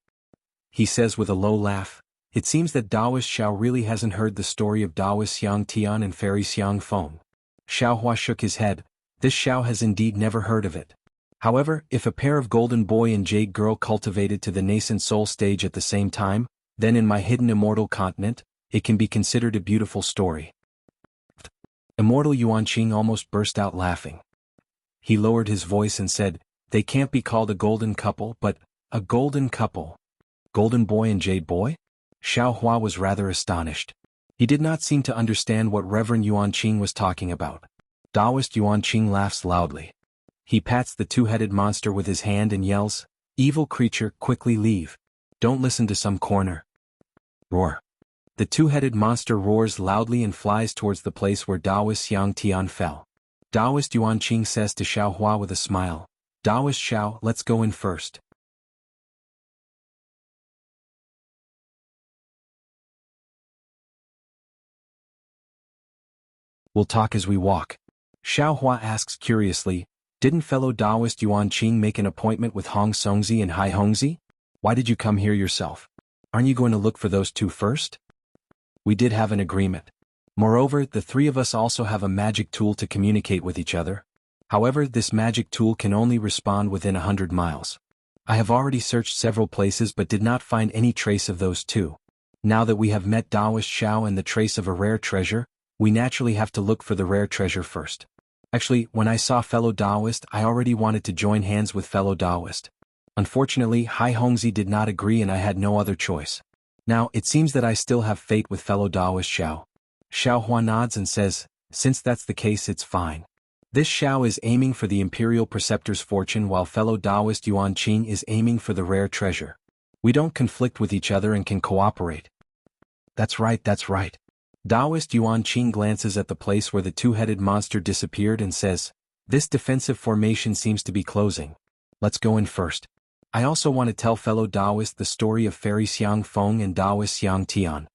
He says with a low laugh, "It seems that Taoist Xiao really hasn't heard the story of Taoist Xiang Tian and Fairy Xiang Feng." Xiao Hua shook his head. This Xiao has indeed never heard of it. However, if a pair of golden boy and jade girl cultivated to the nascent soul stage at the same time, then in my hidden immortal continent, it can be considered a beautiful story. Immortal Yuanqing almost burst out laughing. He lowered his voice and said, "They can't be called a golden couple, but a golden couple. Golden boy and jade boy?" Xiao Hua was rather astonished. He did not seem to understand what Reverend Yuanqing was talking about. Taoist Yuanqing laughs loudly. He pats the two-headed monster with his hand and yells, "Evil creature, quickly leave. Don't listen to some corner." Roar. The two-headed monster roars loudly and flies towards the place where Taoist Xiang Tian fell. Taoist Yuanqing says to Xiao Hua with a smile, "Taoist Xiao, let's go in first." "We'll talk as we walk." Xiao Hua asks curiously, "Didn't fellow Taoist Yuanqing make an appointment with Hong Songzi and Hai Hongzi? Why did you come here yourself? Aren't you going to look for those two first?" "We did have an agreement. Moreover, the three of us also have a magic tool to communicate with each other. However, this magic tool can only respond within 100 miles. I have already searched several places but did not find any trace of those two. Now that we have met Taoist Xiao and the trace of a rare treasure, we naturally have to look for the rare treasure first. Actually, when I saw fellow Taoist, I already wanted to join hands with fellow Taoist. Unfortunately, Hai Hongzi did not agree and I had no other choice. Now, it seems that I still have fate with fellow Taoist Xiao." Xiao Hua nods and says, Since that's the case, it's fine. This Xiao is aiming for the Imperial Preceptor's fortune while fellow Taoist Yuan Qing is aiming for the rare treasure. We don't conflict with each other and can cooperate. That's right, that's right. Taoist Yuan Qing glances at the place where the two-headed monster disappeared and says, "This defensive formation seems to be closing. Let's go in first. I also want to tell fellow Taoist the story of Fairy Xiang Feng and Taoist Xiang Tian."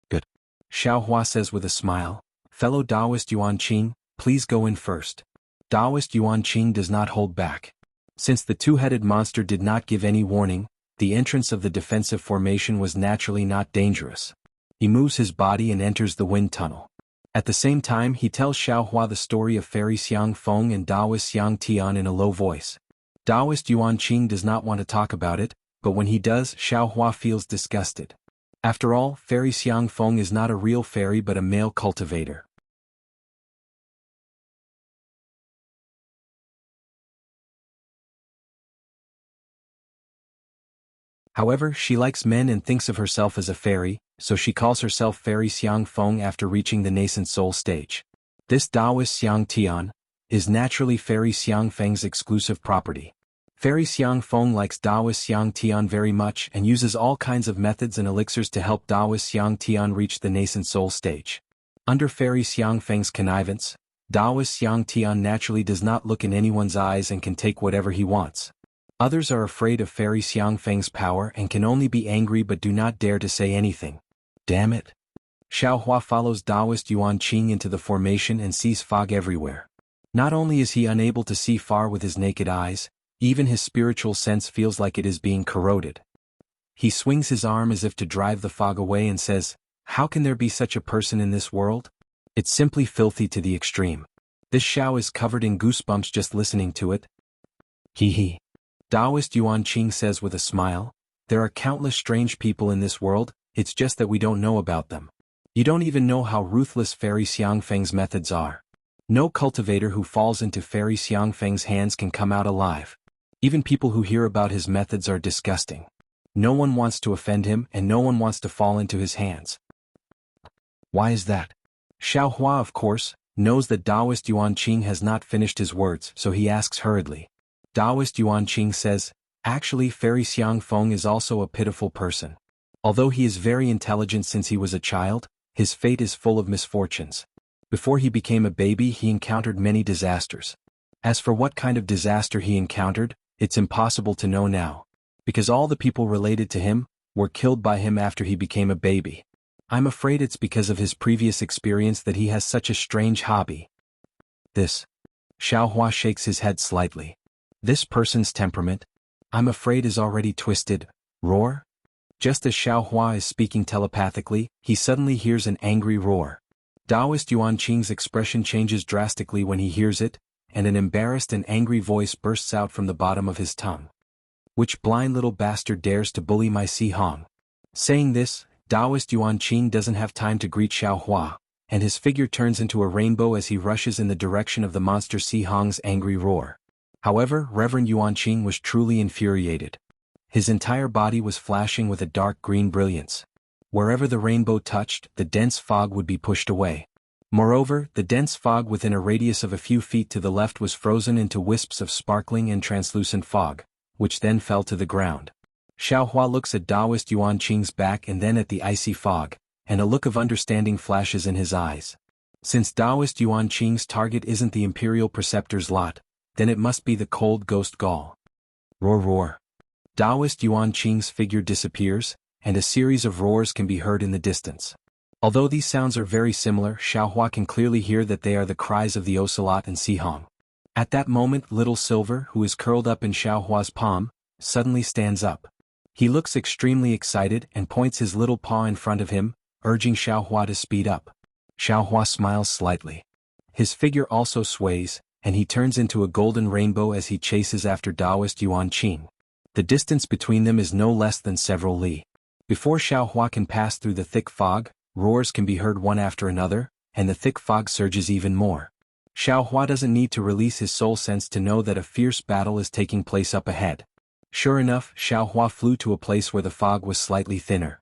Good. Xiao Hua says with a smile, "Fellow Taoist Yuan Qing, please go in first." Taoist Yuan Qing does not hold back. Since the two-headed monster did not give any warning, the entrance of the defensive formation was naturally not dangerous. He moves his body and enters the wind tunnel. At the same time, he tells Xiao Hua the story of Fairy Xiang Feng and Taoist Xiang Tian in a low voice. Taoist Yuan Qing does not want to talk about it, but when he does, Xiao Hua feels disgusted. After all, Fairy Xiang Feng is not a real fairy but a male cultivator. However, she likes men and thinks of herself as a fairy, so she calls herself Fairy Xiang Feng after reaching the nascent soul stage. This Taoist Xiang Tian is naturally Fairy Xiang Feng's exclusive property. Fairy Xiang Feng likes Taoist Xiang Tian very much and uses all kinds of methods and elixirs to help Taoist Xiang Tian reach the nascent soul stage. Under Fairy Xiang Feng's connivance, Taoist Xiang Tian naturally does not look in anyone's eyes and can take whatever he wants. Others are afraid of Fairy Xiang Feng's power and can only be angry but do not dare to say anything. Damn it. Xiao Hua follows Taoist Yuan Qing into the formation and sees fog everywhere. Not only is he unable to see far with his naked eyes, even his spiritual sense feels like it is being corroded. He swings his arm as if to drive the fog away and says, "How can there be such a person in this world? It's simply filthy to the extreme. This Xiao is covered in goosebumps just listening to it." Hee hee. Taoist Yuan Qing says with a smile, "There are countless strange people in this world, it's just that we don't know about them. You don't even know how ruthless Fairy Xiang Feng's methods are. No cultivator who falls into Fairy Xiang Feng's hands can come out alive. Even people who hear about his methods are disgusting. No one wants to offend him and no one wants to fall into his hands." Why is that? Xiao Hua, of course, knows that Taoist Yuan Qing has not finished his words, so he asks hurriedly. Taoist Yuan Qing says, "Actually, Fairy Xiang Feng is also a pitiful person. Although he is very intelligent since he was a child, his fate is full of misfortunes. Before he became a baby, he encountered many disasters. As for what kind of disaster he encountered, it's impossible to know now. Because all the people related to him were killed by him after he became a baby. I'm afraid it's because of his previous experience that he has such a strange hobby." This. Xiao Hua shakes his head slightly. This person's temperament, I'm afraid, is already twisted. Roar? Just as Xiao Hua is speaking telepathically, he suddenly hears an angry roar. Taoist Yuan Qing's expression changes drastically when he hears it, and an embarrassed and angry voice bursts out from the bottom of his tongue. "Which blind little bastard dares to bully my Si Hong?" Saying this, Taoist Yuan Qing doesn't have time to greet Xiao Hua, and his figure turns into a rainbow as he rushes in the direction of the monster Si Hong's angry roar. However, Reverend Yuan Qing was truly infuriated. His entire body was flashing with a dark green brilliance. Wherever the rainbow touched, the dense fog would be pushed away. Moreover, the dense fog within a radius of a few feet to the left was frozen into wisps of sparkling and translucent fog, which then fell to the ground. Xiao Hua looks at Taoist Yuan Qing's back and then at the icy fog, and a look of understanding flashes in his eyes. Since Taoist Yuan Qing's target isn't the Imperial Preceptor's lot, then it must be the cold ghost Gaul. Roar roar. Taoist Yuan Qing's figure disappears, and a series of roars can be heard in the distance. Although these sounds are very similar, Xiao Hua can clearly hear that they are the cries of the ocelot and Si Hong. At that moment, Little Silver, who is curled up in Xiao Hua's palm, suddenly stands up. He looks extremely excited and points his little paw in front of him, urging Xiao Hua to speed up. Xiao Hua smiles slightly. His figure also sways, and he turns into a golden rainbow as he chases after Taoist Yuan Qing. The distance between them is no less than several li. Before Xiao Hua can pass through the thick fog, roars can be heard one after another, and the thick fog surges even more. Xiao Hua doesn't need to release his soul sense to know that a fierce battle is taking place up ahead. Sure enough, Xiao Hua flew to a place where the fog was slightly thinner.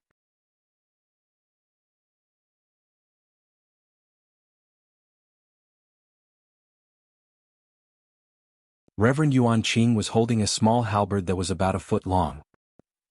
Reverend Yuan Qing was holding a small halberd that was about a foot long.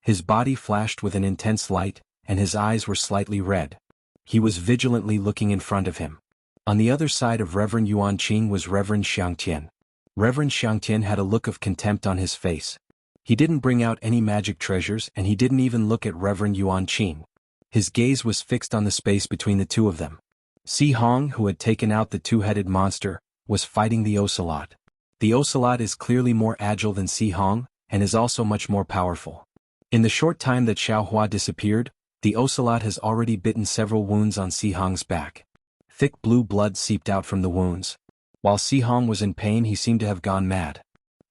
His body flashed with an intense light, and his eyes were slightly red. He was vigilantly looking in front of him. On the other side of Reverend Yuan Qing was Reverend Xiangtian. Reverend Xiangtian had a look of contempt on his face. He didn't bring out any magic treasures and he didn't even look at Reverend Yuan Qing. His gaze was fixed on the space between the two of them. Si Hong, who had taken out the two-headed monster, was fighting the ocelot. The ocelot is clearly more agile than Si Hong, and is also much more powerful. In the short time that Xiaohua disappeared, the ocelot has already bitten several wounds on Si Hong's back. Thick blue blood seeped out from the wounds. While Si Hong was in pain, he seemed to have gone mad.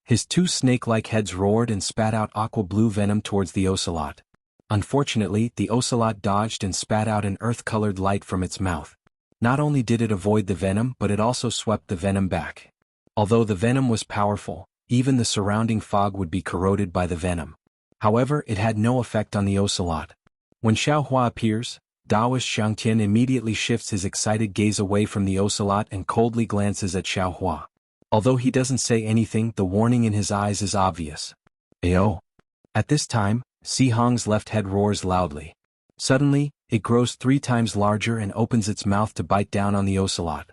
His two snake-like heads roared and spat out aqua-blue venom towards the ocelot. Unfortunately, the ocelot dodged and spat out an earth-colored light from its mouth. Not only did it avoid the venom, but it also swept the venom back. Although the venom was powerful, even the surrounding fog would be corroded by the venom. However, it had no effect on the ocelot. When Xiaohua appears, Daoist Xiangtian immediately shifts his excited gaze away from the ocelot and coldly glances at Xiaohua. Although he doesn't say anything, the warning in his eyes is obvious. Ayo! At this time, Si Hong's left head roars loudly. Suddenly, it grows 3 times larger and opens its mouth to bite down on the ocelot.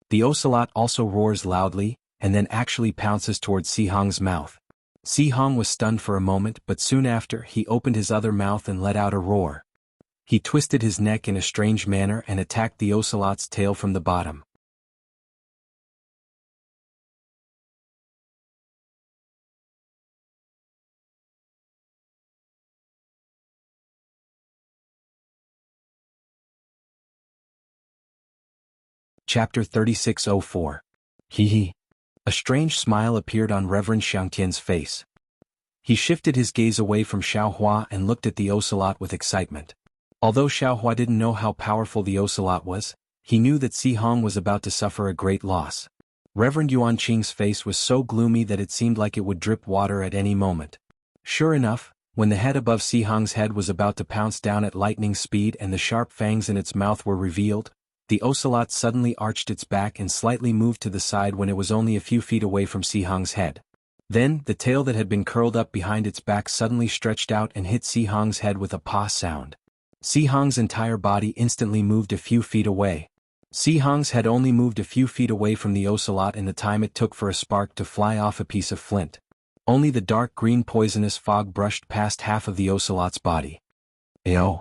The ocelot also roars loudly, and then actually pounces towards Si Hong's mouth. Si Hong was stunned for a moment, but soon after he opened his other mouth and let out a roar. He twisted his neck in a strange manner and attacked the ocelot's tail from the bottom. Chapter 3604. Hee. A strange smile appeared on Reverend Xiangtian's face. He shifted his gaze away from Xiaohua and looked at the ocelot with excitement. Although Xiaohua didn't know how powerful the ocelot was, he knew that Si Hong was about to suffer a great loss. Reverend Yuan Qing's face was so gloomy that it seemed like it would drip water at any moment. Sure enough, when the head above Si Hong's head was about to pounce down at lightning speed and the sharp fangs in its mouth were revealed, the ocelot suddenly arched its back and slightly moved to the side when it was only a few feet away from Si Hong's head. Then, the tail that had been curled up behind its back suddenly stretched out and hit Si Hong's head with a "pa" sound. Si Hong's entire body instantly moved a few feet away. Si Hong's head only moved a few feet away from the ocelot in the time it took for a spark to fly off a piece of flint. Only the dark green poisonous fog brushed past half of the ocelot's body. Ayo!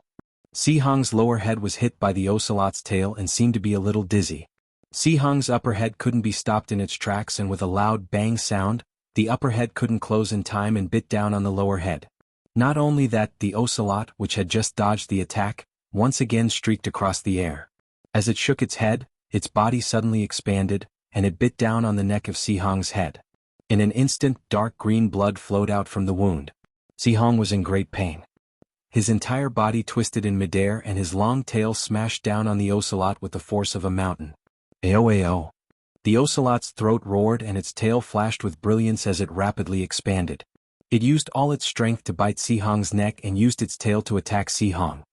Si Hong's lower head was hit by the ocelot's tail and seemed to be a little dizzy. Si Hong's upper head couldn't be stopped in its tracks, and with a loud bang sound, the upper head couldn't close in time and bit down on the lower head. Not only that, the ocelot, which had just dodged the attack, once again streaked across the air. As it shook its head, its body suddenly expanded, and it bit down on the neck of Si Hong's head. In an instant, dark green blood flowed out from the wound. Si Hong was in great pain. His entire body twisted in midair and his long tail smashed down on the ocelot with the force of a mountain. Ayo! The ocelot's throat roared and its tail flashed with brilliance as it rapidly expanded. It used all its strength to bite Si Hong's neck and used its tail to attack Si Hong.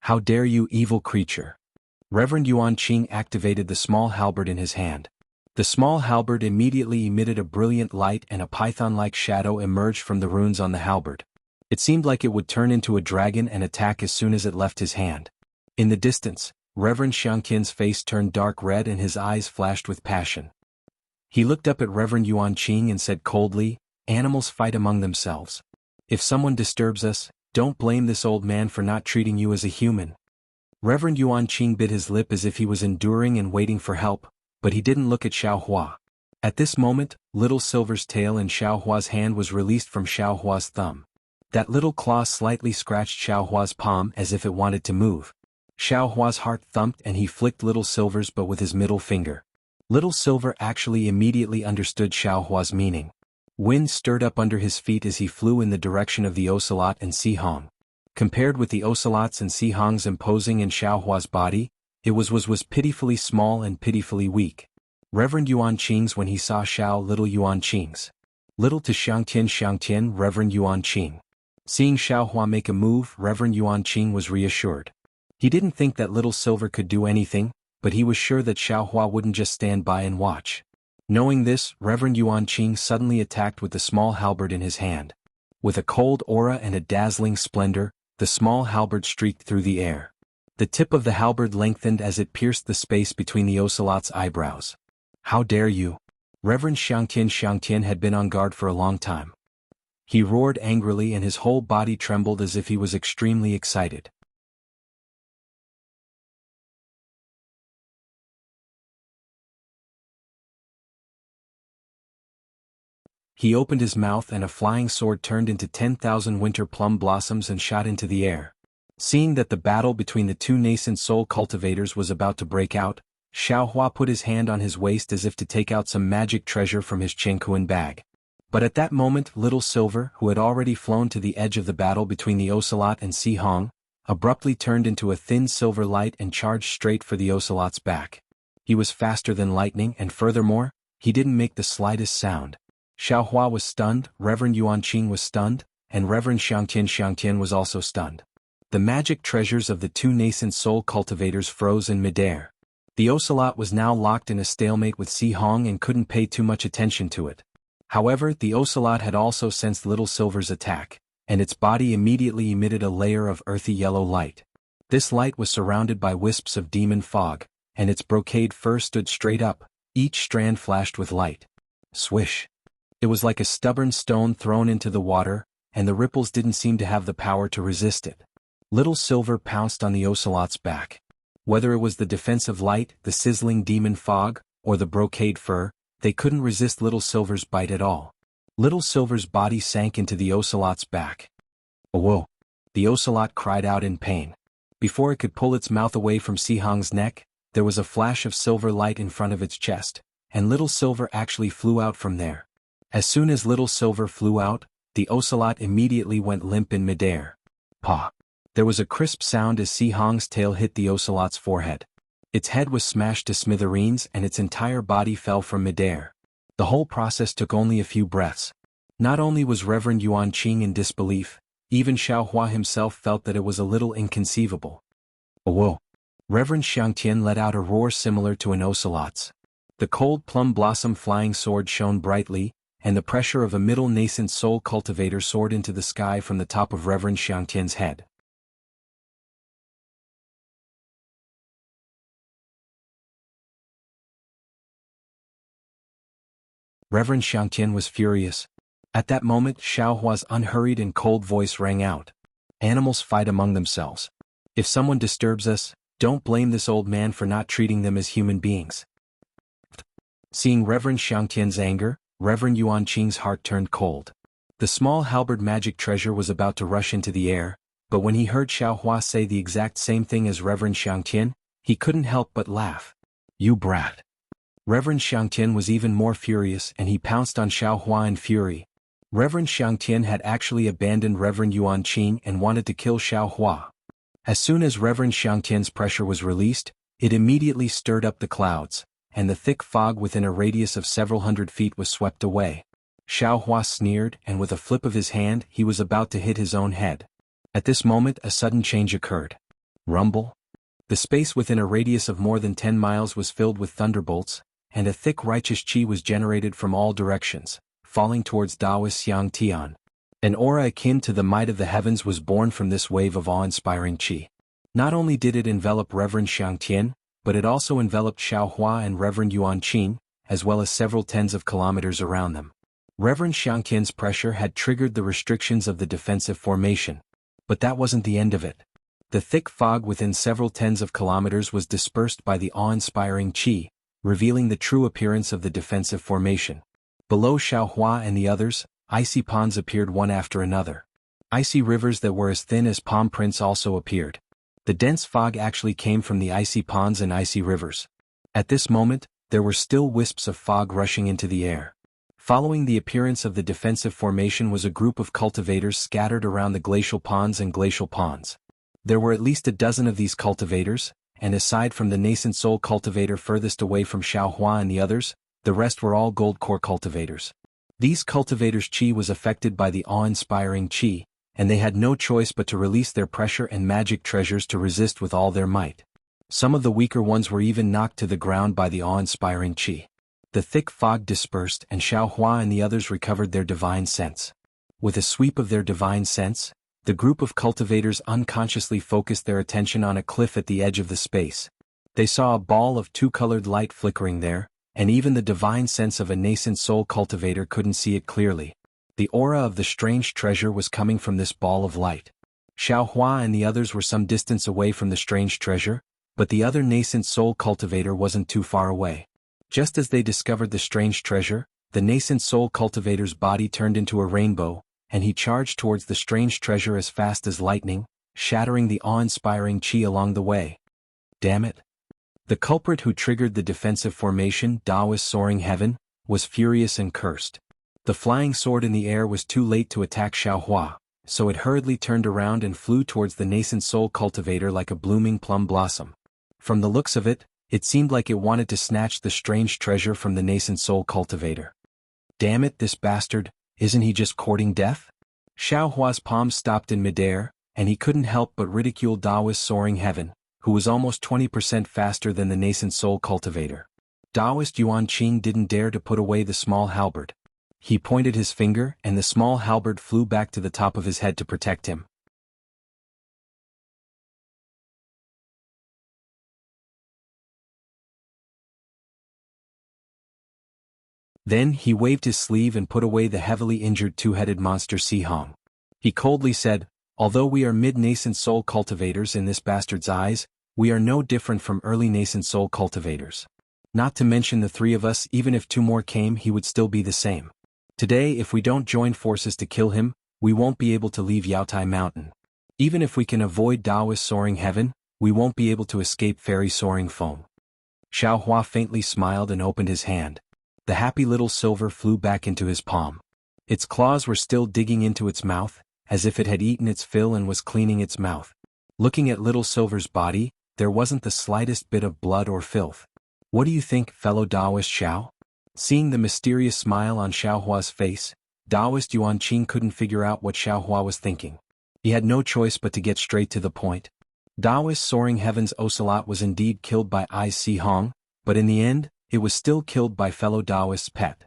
How dare you, evil creature! Reverend Yuan Qing activated the small halberd in his hand. The small halberd immediately emitted a brilliant light and a python-like shadow emerged from the runes on the halberd. It seemed like it would turn into a dragon and attack as soon as it left his hand. In the distance, Reverend Xiangtian's face turned dark red and his eyes flashed with passion. He looked up at Reverend Yuan Qing and said coldly, "Animals fight among themselves. If someone disturbs us, don't blame this old man for not treating you as a human." Reverend Yuan Qing bit his lip as if he was enduring and waiting for help, but he didn't look at Xiaohua. At this moment, Little Silver's tail in Xiaohua's hand was released from Xiaohua's thumb. That little claw slightly scratched Xiaohua's palm as if it wanted to move. Xiaohua's heart thumped and he flicked Little Silver's but with his middle finger. Little Silver actually immediately understood Xiaohua's meaning. Wind stirred up under his feet as he flew in the direction of the ocelot and Si Hong. Compared with the ocelot's and Si Hong's imposing and Xiaohua's body, it was pitifully small and pitifully weak. Reverend Yuan Qing's when he saw Xiao Little Yuan Qing's. Little to Xiangtian Reverend Yuan Qing. Seeing Xiaohua make a move, Reverend Yuan Qing was reassured. He didn't think that Little Silver could do anything, but he was sure that Xiaohua wouldn't just stand by and watch. Knowing this, Reverend Yuan Qing suddenly attacked with the small halberd in his hand. With a cold aura and a dazzling splendor, the small halberd streaked through the air. The tip of the halberd lengthened as it pierced the space between the ocelot's eyebrows. "How dare you!" Reverend Xiangtian had been on guard for a long time. He roared angrily and his whole body trembled as if he was extremely excited. He opened his mouth and a flying sword turned into 10,000 winter plum blossoms and shot into the air. Seeing that the battle between the two nascent soul cultivators was about to break out, Xiaohua put his hand on his waist as if to take out some magic treasure from his Chengkuan bag. But at that moment Little Silver, who had already flown to the edge of the battle between the ocelot and Si Hong, abruptly turned into a thin silver light and charged straight for the ocelot's back. He was faster than lightning and furthermore, he didn't make the slightest sound. Xiaohua was stunned, Reverend Yuan Qing was stunned, and Reverend Xiangtian was also stunned. The magic treasures of the two nascent soul cultivators froze in midair. The ocelot was now locked in a stalemate with Si Hong and couldn't pay too much attention to it. However, the ocelot had also sensed Little Silver's attack, and its body immediately emitted a layer of earthy yellow light. This light was surrounded by wisps of demon fog, and its brocade fur stood straight up, each strand flashed with light. Swish! It was like a stubborn stone thrown into the water, and the ripples didn't seem to have the power to resist it. Little Silver pounced on the ocelot's back. Whether it was the defensive light, the sizzling demon fog, or the brocade fur, they couldn't resist Little Silver's bite at all. Little Silver's body sank into the ocelot's back. "Whoa!" The ocelot cried out in pain. Before it could pull its mouth away from Si Hong's neck, there was a flash of silver light in front of its chest, and Little Silver actually flew out from there. As soon as Little Silver flew out, the ocelot immediately went limp in midair. Paw! There was a crisp sound as Si Hong's tail hit the ocelot's forehead. Its head was smashed to smithereens and its entire body fell from midair. The whole process took only a few breaths. Not only was Reverend Yuan Qing in disbelief, even Xiaohua himself felt that it was a little inconceivable. "Whoa!" Reverend Xiangtian let out a roar similar to an ocelot's. The cold plum blossom flying sword shone brightly, and the pressure of a middle nascent soul cultivator soared into the sky from the top of Reverend Xiangtian's head. Reverend Xiangtian was furious. At that moment Xiaohua's unhurried and cold voice rang out. "Animals fight among themselves. If someone disturbs us, don't blame this old man for not treating them as human beings." Seeing Reverend Xiangtian's anger, Reverend Yuan Qing's heart turned cold. The small halberd magic treasure was about to rush into the air, but when he heard Xiaohua say the exact same thing as Reverend Xiangtian, he couldn't help but laugh. "You brat." Reverend Xiangtian was even more furious and he pounced on Xiaohua in fury. Reverend Xiangtian had actually abandoned Reverend Yuan Qing and wanted to kill Xiaohua. As soon as Reverend Xiangtian's pressure was released, it immediately stirred up the clouds, and the thick fog within a radius of several hundred feet was swept away. Xiaohua sneered and with a flip of his hand he was about to hit his own head. At this moment a sudden change occurred. Rumble. The space within a radius of more than 10 miles was filled with thunderbolts, and a thick righteous qi was generated from all directions, falling towards Daoist Xiangtian. An aura akin to the might of the heavens was born from this wave of awe-inspiring qi. Not only did it envelop Reverend Xiangtian, but it also enveloped Xiaohua and Reverend Yuan Qing, as well as several tens of kilometers around them. Reverend Xiangtian's pressure had triggered the restrictions of the defensive formation. But that wasn't the end of it. The thick fog within several tens of kilometers was dispersed by the awe-inspiring qi, revealing the true appearance of the defensive formation. Below Xiaohua and the others, icy ponds appeared one after another. Icy rivers that were as thin as palm prints also appeared. The dense fog actually came from the icy ponds and icy rivers. At this moment, there were still wisps of fog rushing into the air. Following the appearance of the defensive formation was a group of cultivators scattered around the glacial ponds and glacial ponds. There were at least a dozen of these cultivators, and aside from the nascent soul cultivator furthest away from Xiaohua and the others, the rest were all gold core cultivators. These cultivators' qi was affected by the awe-inspiring qi, and they had no choice but to release their pressure and magic treasures to resist with all their might. Some of the weaker ones were even knocked to the ground by the awe-inspiring qi. The thick fog dispersed and Xiao Hua and the others recovered their divine sense. With a sweep of their divine sense, the group of cultivators unconsciously focused their attention on a cliff at the edge of the space. They saw a ball of two-colored light flickering there, and even the divine sense of a nascent soul cultivator couldn't see it clearly. The aura of the strange treasure was coming from this ball of light. Xiao Hua and the others were some distance away from the strange treasure, but the other nascent soul cultivator wasn't too far away. Just as they discovered the strange treasure, the nascent soul cultivator's body turned into a rainbow, and he charged towards the strange treasure as fast as lightning, shattering the awe-inspiring qi along the way. Damn it! The culprit who triggered the defensive formation, Taoist soaring heaven, was furious and cursed. The flying sword in the air was too late to attack Xiao Hua, so it hurriedly turned around and flew towards the nascent soul cultivator like a blooming plum blossom. From the looks of it, it seemed like it wanted to snatch the strange treasure from the nascent soul cultivator. Damn it, this bastard, isn't he just courting death? Xiao Hua's palms stopped in midair, and he couldn't help but ridicule Taoist soaring heaven, who was almost 20% faster than the nascent soul cultivator. Taoist Yuan Qing didn't dare to put away the small halberd. He pointed his finger and the small halberd flew back to the top of his head to protect him. Then he waved his sleeve and put away the heavily injured two-headed monster Si Hong. He coldly said, "Although we are mid-nascent soul cultivators in this bastard's eyes, we are no different from early nascent soul cultivators. Not to mention the three of us, even if two more came he would still be the same. Today if we don't join forces to kill him, we won't be able to leave Yaotai Mountain. Even if we can avoid Taoist soaring heaven, we won't be able to escape fairy soaring foam." Xiao Hua faintly smiled and opened his hand. The happy little silver flew back into his palm. Its claws were still digging into its mouth, as if it had eaten its fill and was cleaning its mouth. Looking at little silver's body, there wasn't the slightest bit of blood or filth. "What do you think, fellow Taoist Xiao?" Seeing the mysterious smile on Xiao Hua's face, Taoist Yuan Qing couldn't figure out what Xiao Hua was thinking. He had no choice but to get straight to the point. Taoist soaring heaven's ocelot was indeed killed by Si Hong, but in the end, it was still killed by fellow Taoist's pet.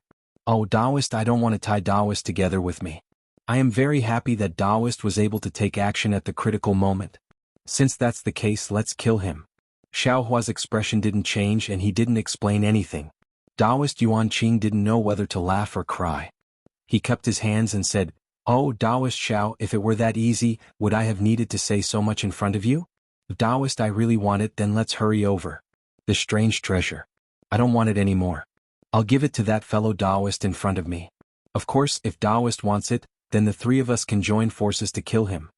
"Oh Taoist, I don't want to tie Taoist together with me. I am very happy that Taoist was able to take action at the critical moment. Since that's the case, let's kill him." Xiao Hua's expression didn't change and he didn't explain anything. Taoist Yuan Qing didn't know whether to laugh or cry. He cupped his hands and said, "Oh Taoist Xiao, if it were that easy, would I have needed to say so much in front of you? If Taoist I really want it, then let's hurry over. The strange treasure. I don't want it anymore. I'll give it to that fellow Taoist in front of me. Of course, if Taoist wants it, then the three of us can join forces to kill him."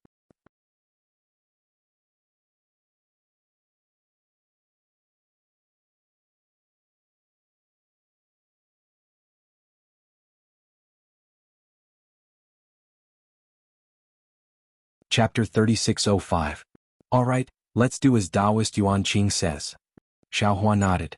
Chapter 3605. Alright, let's do as Taoist Yuan Qing says. Xiao Hua nodded.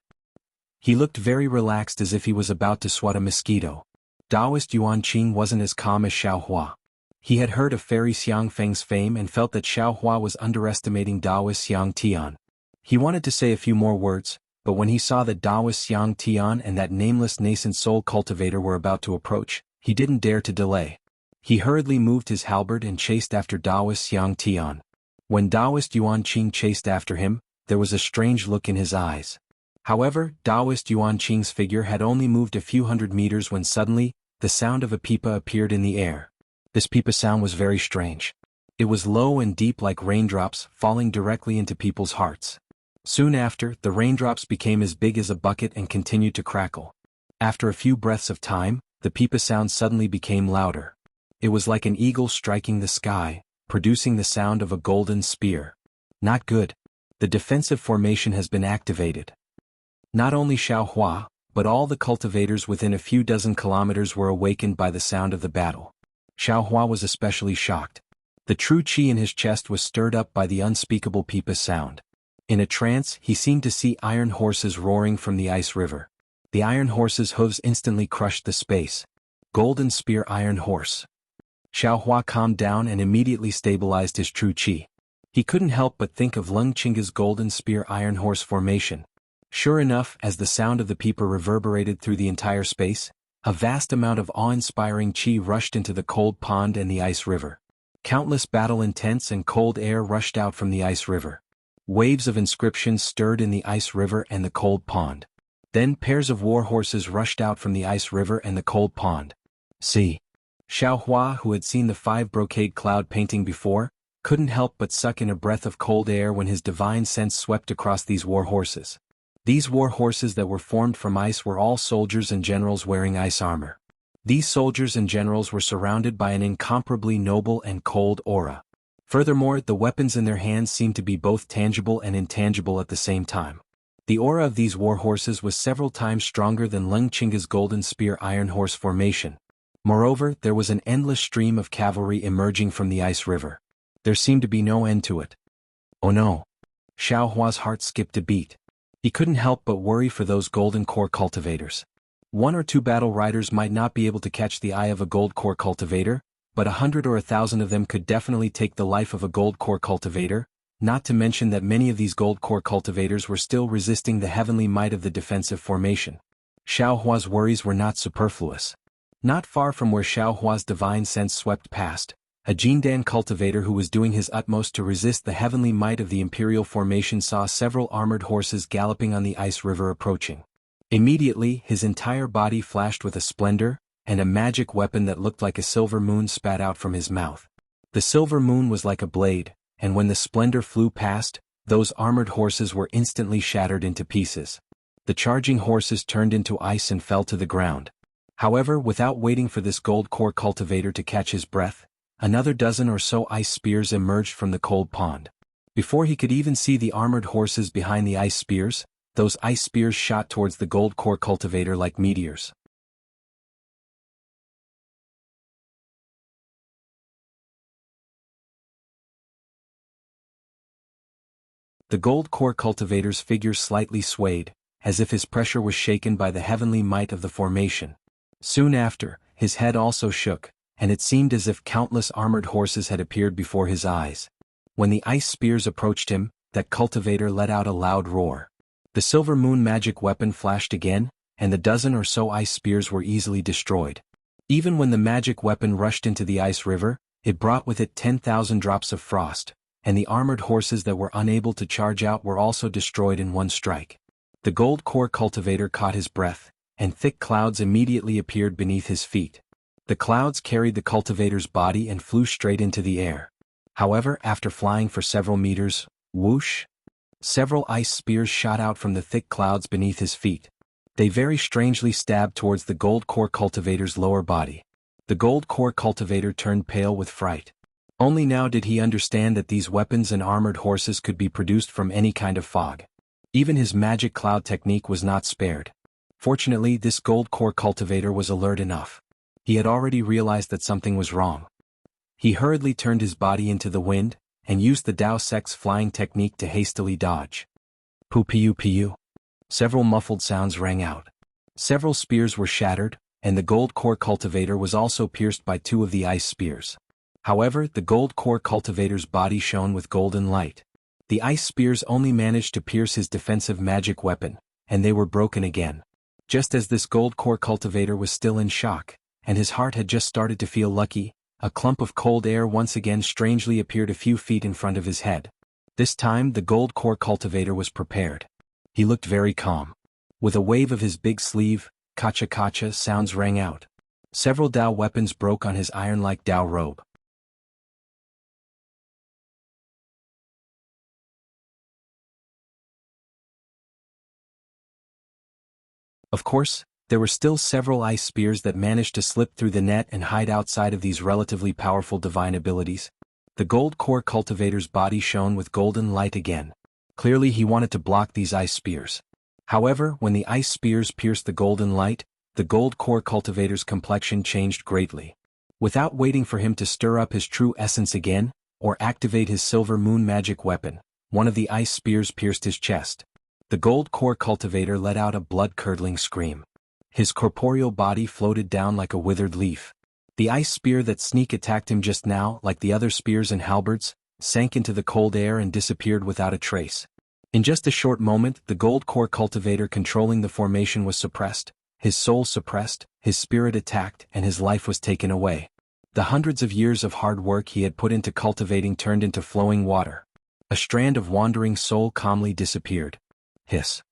He looked very relaxed as if he was about to swat a mosquito. Taoist Yuan Qing wasn't as calm as Xiao Hua. He had heard of Fairy Xiang Feng's fame and felt that Xiao Hua was underestimating Taoist Xiang Tian. He wanted to say a few more words, but when he saw that Taoist Xiang Tian and that nameless nascent soul cultivator were about to approach, he didn't dare to delay. He hurriedly moved his halberd and chased after Taoist Xiang Tian. When Taoist Yuan Qing chased after him, there was a strange look in his eyes. However, Taoist Yuan Qing's figure had only moved a few hundred meters when suddenly, the sound of a pipa appeared in the air. This pipa sound was very strange. It was low and deep like raindrops falling directly into people's hearts. Soon after, the raindrops became as big as a bucket and continued to crackle. After a few breaths of time, the pipa sound suddenly became louder. It was like an eagle striking the sky, producing the sound of a golden spear. Not good. The defensive formation has been activated. Not only Xiao Hua, but all the cultivators within a few dozen kilometers were awakened by the sound of the battle. Xiao Hua was especially shocked. The true qi in his chest was stirred up by the unspeakable pipa sound. In a trance, he seemed to see iron horses roaring from the ice river. The iron horse's hooves instantly crushed the space. Golden spear iron horse. Xiao Hua calmed down and immediately stabilized his true qi. He couldn't help but think of Lung Chinga's golden spear iron horse formation. Sure enough, as the sound of the peeper reverberated through the entire space, a vast amount of awe-inspiring chi rushed into the cold pond and the ice river. Countless battle-intense and cold air rushed out from the ice river. Waves of inscriptions stirred in the ice river and the cold pond. Then pairs of war horses rushed out from the ice river and the cold pond. See. Xiao Hua, who had seen the 5 brocade cloud painting before, couldn't help but suck in a breath of cold air when his divine sense swept across these war horses. These war horses that were formed from ice were all soldiers and generals wearing ice armor. These soldiers and generals were surrounded by an incomparably noble and cold aura. Furthermore, the weapons in their hands seemed to be both tangible and intangible at the same time. The aura of these war horses was several times stronger than Leng Qingge's golden spear iron horse formation. Moreover, there was an endless stream of cavalry emerging from the ice river. There seemed to be no end to it. Oh no! Xiao Hua's heart skipped a beat. He couldn't help but worry for those golden core cultivators. 1 or 2 battle riders might not be able to catch the eye of a gold core cultivator, but 100 or 1,000 of them could definitely take the life of a gold core cultivator, not to mention that many of these gold core cultivators were still resisting the heavenly might of the defensive formation. Xiao Hua's worries were not superfluous. Not far from where Xiao Hua's divine sense swept past, a Jindan cultivator who was doing his utmost to resist the heavenly might of the imperial formation saw several armored horses galloping on the ice river approaching. Immediately, his entire body flashed with a splendor, and a magic weapon that looked like a silver moon spat out from his mouth. The silver moon was like a blade, and when the splendor flew past, those armored horses were instantly shattered into pieces. The charging horses turned into ice and fell to the ground. However, without waiting for this gold core cultivator to catch his breath, another dozen or so ice spears emerged from the cold pond. Before he could even see the armored horses behind the ice spears, those ice spears shot towards the gold core cultivator like meteors. The gold core cultivator's figure slightly swayed, as if his pressure was shaken by the heavenly might of the formation. Soon after, his head also shook, and it seemed as if countless armored horses had appeared before his eyes. When the ice spears approached him, that cultivator let out a loud roar. The silver moon magic weapon flashed again, and the dozen or so ice spears were easily destroyed. Even when the magic weapon rushed into the ice river, it brought with it 10,000 drops of frost, and the armored horses that were unable to charge out were also destroyed in one strike. The gold core cultivator caught his breath, and thick clouds immediately appeared beneath his feet. The clouds carried the cultivator's body and flew straight into the air. However, after flying for several meters, whoosh! Several ice spears shot out from the thick clouds beneath his feet. They very strangely stabbed towards the gold core cultivator's lower body. The gold core cultivator turned pale with fright. Only now did he understand that these weapons and armored horses could be produced from any kind of fog. Even his magic cloud technique was not spared. Fortunately, this gold core cultivator was alert enough. He had already realized that something was wrong. He hurriedly turned his body into the wind, and used the Dao Sec's flying technique to hastily dodge. Pu-pu-pu. Several muffled sounds rang out. Several spears were shattered, and the gold core cultivator was also pierced by 2 of the ice spears. However, the gold core cultivator's body shone with golden light. The ice spears only managed to pierce his defensive magic weapon, and they were broken again. Just as this gold core cultivator was still in shock, and his heart had just started to feel lucky, a clump of cold air once again strangely appeared a few feet in front of his head. This time the gold core cultivator was prepared. He looked very calm. With a wave of his big sleeve, kacha-kacha sounds rang out. Several Dao weapons broke on his iron-like Dao robe. Of course, there were still several ice spears that managed to slip through the net and hide outside of these relatively powerful divine abilities. The gold core cultivator's body shone with golden light again. Clearly he wanted to block these ice spears. However, when the ice spears pierced the golden light, the gold core cultivator's complexion changed greatly. Without waiting for him to stir up his true essence again, or activate his silver moon magic weapon, one of the ice spears pierced his chest. The gold core cultivator let out a blood-curdling scream. His corporeal body floated down like a withered leaf. The ice spear that sneak attacked him just now, like the other spears and halberds, sank into the cold air and disappeared without a trace. In just a short moment, the gold core cultivator controlling the formation was suppressed, his soul suppressed, his spirit attacked, and his life was taken away. The hundreds of years of hard work he had put into cultivating turned into flowing water. A strand of wandering soul calmly disappeared. Hiss.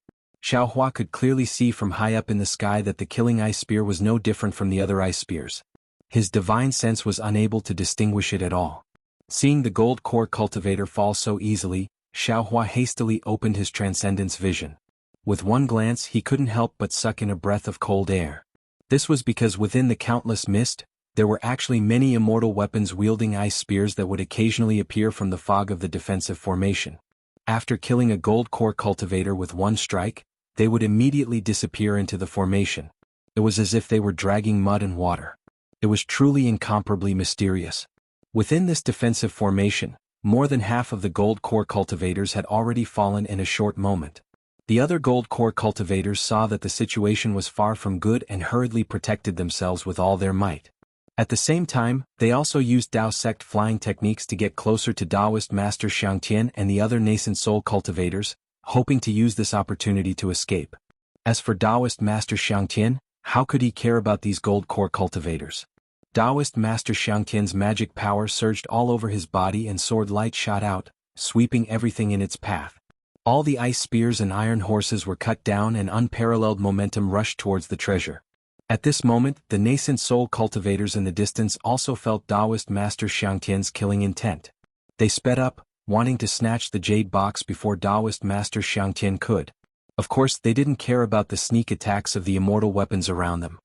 Xiaohua could clearly see from high up in the sky that the killing ice spear was no different from the other ice spears. His divine sense was unable to distinguish it at all. Seeing the gold core cultivator fall so easily, Xiaohua hastily opened his transcendence vision. With one glance he couldn't help but suck in a breath of cold air. This was because within the countless mist, there were actually many immortal weapons wielding ice spears that would occasionally appear from the fog of the defensive formation. After killing a gold core cultivator with one strike, they would immediately disappear into the formation. It was as if they were dragging mud and water. It was truly incomparably mysterious. Within this defensive formation, more than half of the gold core cultivators had already fallen in a short moment. The other gold core cultivators saw that the situation was far from good and hurriedly protected themselves with all their might. At the same time, they also used Dao sect flying techniques to get closer to Taoist Master Xiangtian and the other nascent soul cultivators, hoping to use this opportunity to escape. As for Taoist Master Xiangtian, how could he care about these gold core cultivators? Taoist Master Xiangtian's magic power surged all over his body and sword light shot out, sweeping everything in its path. All the ice spears and iron horses were cut down and unparalleled momentum rushed towards the treasure. At this moment, the nascent soul cultivators in the distance also felt Taoist Master Xiangtian's killing intent. They sped up, wanting to snatch the jade box before Taoist Master Xiangtian could. Of course, they didn't care about the sneak attacks of the immortal weapons around them.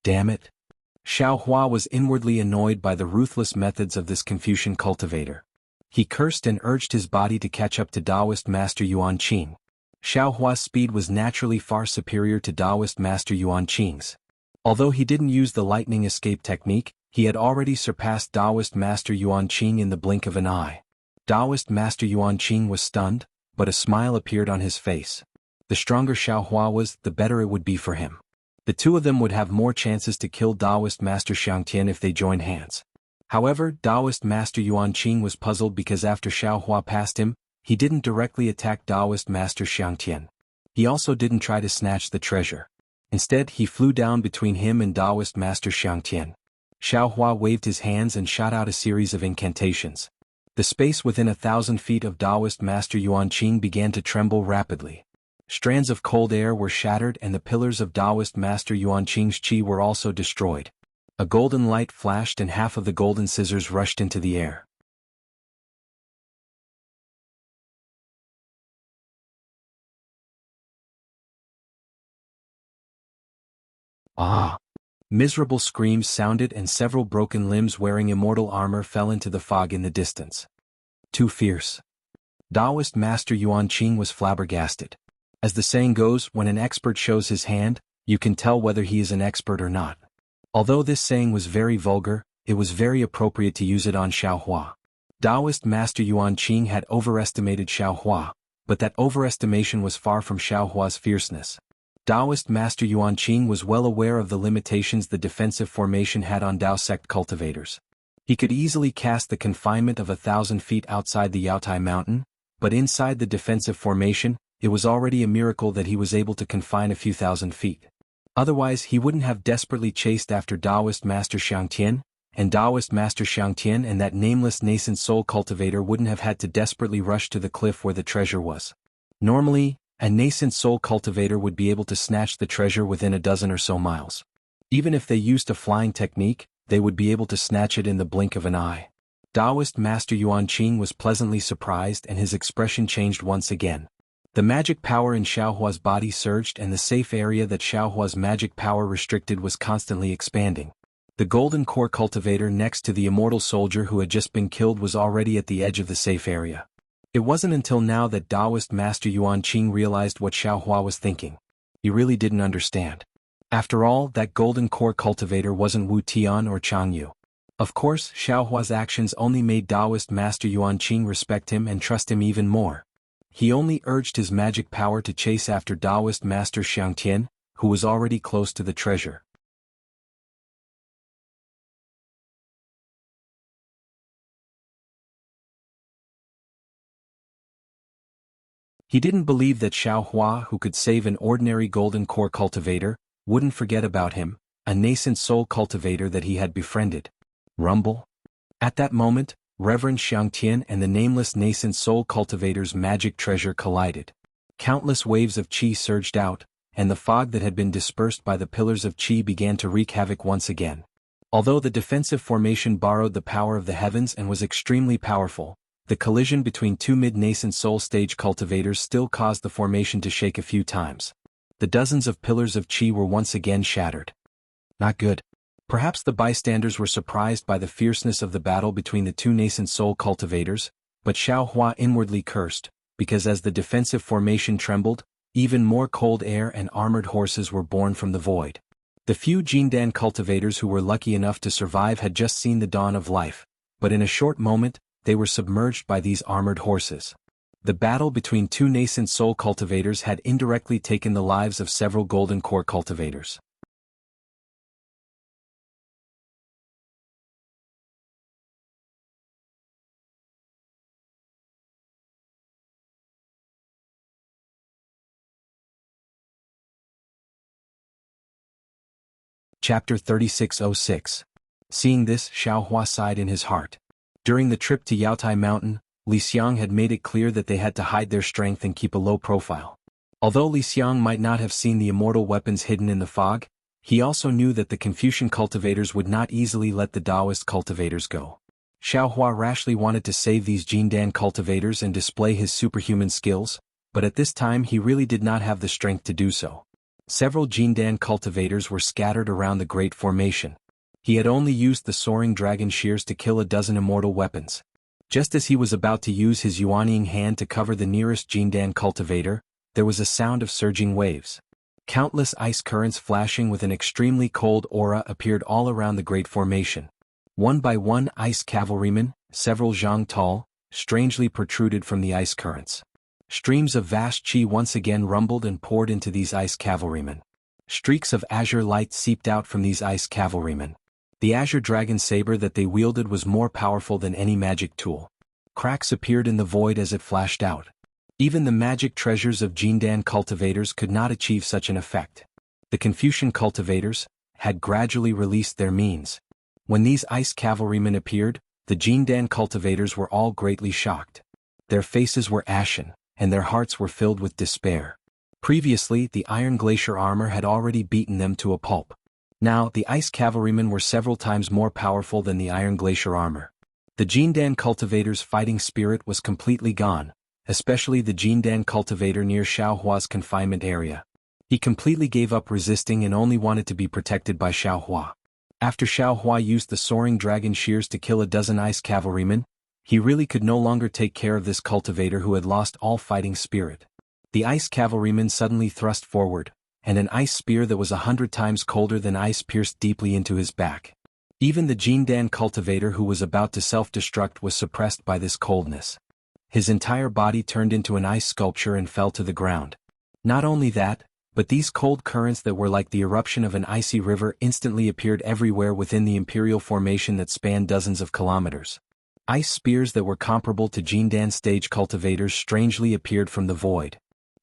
Damn it! Xiaohua was inwardly annoyed by the ruthless methods of this Confucian cultivator. He cursed and urged his body to catch up to Taoist Master Yuanqing. Xiaohua's speed was naturally far superior to Taoist Master Yuanqing's. Although he didn't use the lightning escape technique, he had already surpassed Taoist Master Yuanqing in the blink of an eye. Taoist Master Yuanqing was stunned, but a smile appeared on his face. The stronger Xiaohua was, the better it would be for him. The two of them would have more chances to kill Taoist Master Xiangtian if they joined hands. However, Taoist Master Yuanqing was puzzled because after Xiaohua passed him, he didn't directly attack Taoist Master Xiangtian. He also didn't try to snatch the treasure. Instead, he flew down between him and Taoist Master Xiangtian. Xiaohua waved his hands and shot out a series of incantations. The space within 1,000 feet of Taoist Master Yuanqing began to tremble rapidly. Strands of cold air were shattered and the pillars of Taoist Master Yuanqing's qi were also destroyed. A golden light flashed and half of the golden scissors rushed into the air. Ah! Miserable screams sounded and several broken limbs wearing immortal armor fell into the fog in the distance. Too fierce. Taoist Master Yuanqing was flabbergasted. As the saying goes, when an expert shows his hand, you can tell whether he is an expert or not. Although this saying was very vulgar, it was very appropriate to use it on Xiaohua. Taoist Master Yuanqing had overestimated Xiaohua, but that overestimation was far from Xiaohua's fierceness. Taoist Master Yuanqing was well aware of the limitations the defensive formation had on Dao sect cultivators. He could easily cast the confinement of 1,000 feet outside the Yaotai mountain, but inside the defensive formation, it was already a miracle that he was able to confine a few thousand feet. Otherwise he wouldn't have desperately chased after Taoist Master Xiangtian, and Taoist Master Xiangtian and that nameless nascent soul cultivator wouldn't have had to desperately rush to the cliff where the treasure was. Normally, a nascent soul cultivator would be able to snatch the treasure within a dozen or so miles. Even if they used a flying technique, they would be able to snatch it in the blink of an eye. Taoist Master Yuanqing was pleasantly surprised and his expression changed once again. The magic power in Xiaohua's body surged and the safe area that Xiaohua's magic power restricted was constantly expanding. The golden core cultivator next to the immortal soldier who had just been killed was already at the edge of the safe area. It wasn't until now that Taoist Master Yuanqing realized what Xiaohua was thinking. He really didn't understand. After all, that golden core cultivator wasn't Wu Tian or Changyu. Of course, Xiaohua's actions only made Taoist Master Yuanqing respect him and trust him even more. He only urged his magic power to chase after Taoist Master Xiangtian, who was already close to the treasure. He didn't believe that Xiao Hua, who could save an ordinary golden core cultivator, wouldn't forget about him, a nascent soul cultivator that he had befriended. Rumble? At that moment, Reverend Xiangtian and the nameless nascent soul cultivator's magic treasure collided. Countless waves of qi surged out, and the fog that had been dispersed by the pillars of qi began to wreak havoc once again. Although the defensive formation borrowed the power of the heavens and was extremely powerful, the collision between two mid-nascent soul stage cultivators still caused the formation to shake a few times. The dozens of pillars of qi were once again shattered. Not good. Perhaps the bystanders were surprised by the fierceness of the battle between the two nascent soul cultivators, but Xiao Hua inwardly cursed, because as the defensive formation trembled, even more cold air and armored horses were born from the void. The few Jindan cultivators who were lucky enough to survive had just seen the dawn of life, but in a short moment, they were submerged by these armored horses. The battle between two nascent soul cultivators had indirectly taken the lives of several golden core cultivators. Chapter 3606. Seeing this, Xiao Hua sighed in his heart. During the trip to Yaotai Mountain, Li Xiang had made it clear that they had to hide their strength and keep a low profile. Although Li Xiang might not have seen the immortal weapons hidden in the fog, he also knew that the Confucian cultivators would not easily let the Taoist cultivators go. Xiao Hua rashly wanted to save these Jindan cultivators and display his superhuman skills, but at this time he really did not have the strength to do so. Several Jindan cultivators were scattered around the Great Formation. He had only used the soaring dragon shears to kill a dozen immortal weapons. Just as he was about to use his Yuanying hand to cover the nearest Jindan cultivator, there was a sound of surging waves. Countless ice currents flashing with an extremely cold aura appeared all around the Great Formation. One by one ice cavalrymen, several zhang tall, strangely protruded from the ice currents. Streams of vast qi once again rumbled and poured into these ice cavalrymen. Streaks of azure light seeped out from these ice cavalrymen. The azure dragon saber that they wielded was more powerful than any magic tool. Cracks appeared in the void as it flashed out. Even the magic treasures of Jindan cultivators could not achieve such an effect. The Confucian cultivators had gradually released their means. When these ice cavalrymen appeared, the Jindan cultivators were all greatly shocked. Their faces were ashen, and their hearts were filled with despair. Previously, the Iron Glacier armor had already beaten them to a pulp. Now, the Ice Cavalrymen were several times more powerful than the Iron Glacier armor. The Jindan cultivator's fighting spirit was completely gone, especially the Jindan cultivator near Xiao Hua's confinement area. He completely gave up resisting and only wanted to be protected by Xiao Hua. After Xiao Hua used the soaring dragon shears to kill a dozen Ice Cavalrymen, he really could no longer take care of this cultivator who had lost all fighting spirit. The Ice Cavalryman suddenly thrust forward, and an ice spear that was 100 times colder than ice pierced deeply into his back. Even the Jindan cultivator who was about to self-destruct was suppressed by this coldness. His entire body turned into an ice sculpture and fell to the ground. Not only that, but these cold currents that were like the eruption of an icy river instantly appeared everywhere within the imperial formation that spanned dozens of kilometers. Ice spears that were comparable to Jindan stage cultivators strangely appeared from the void.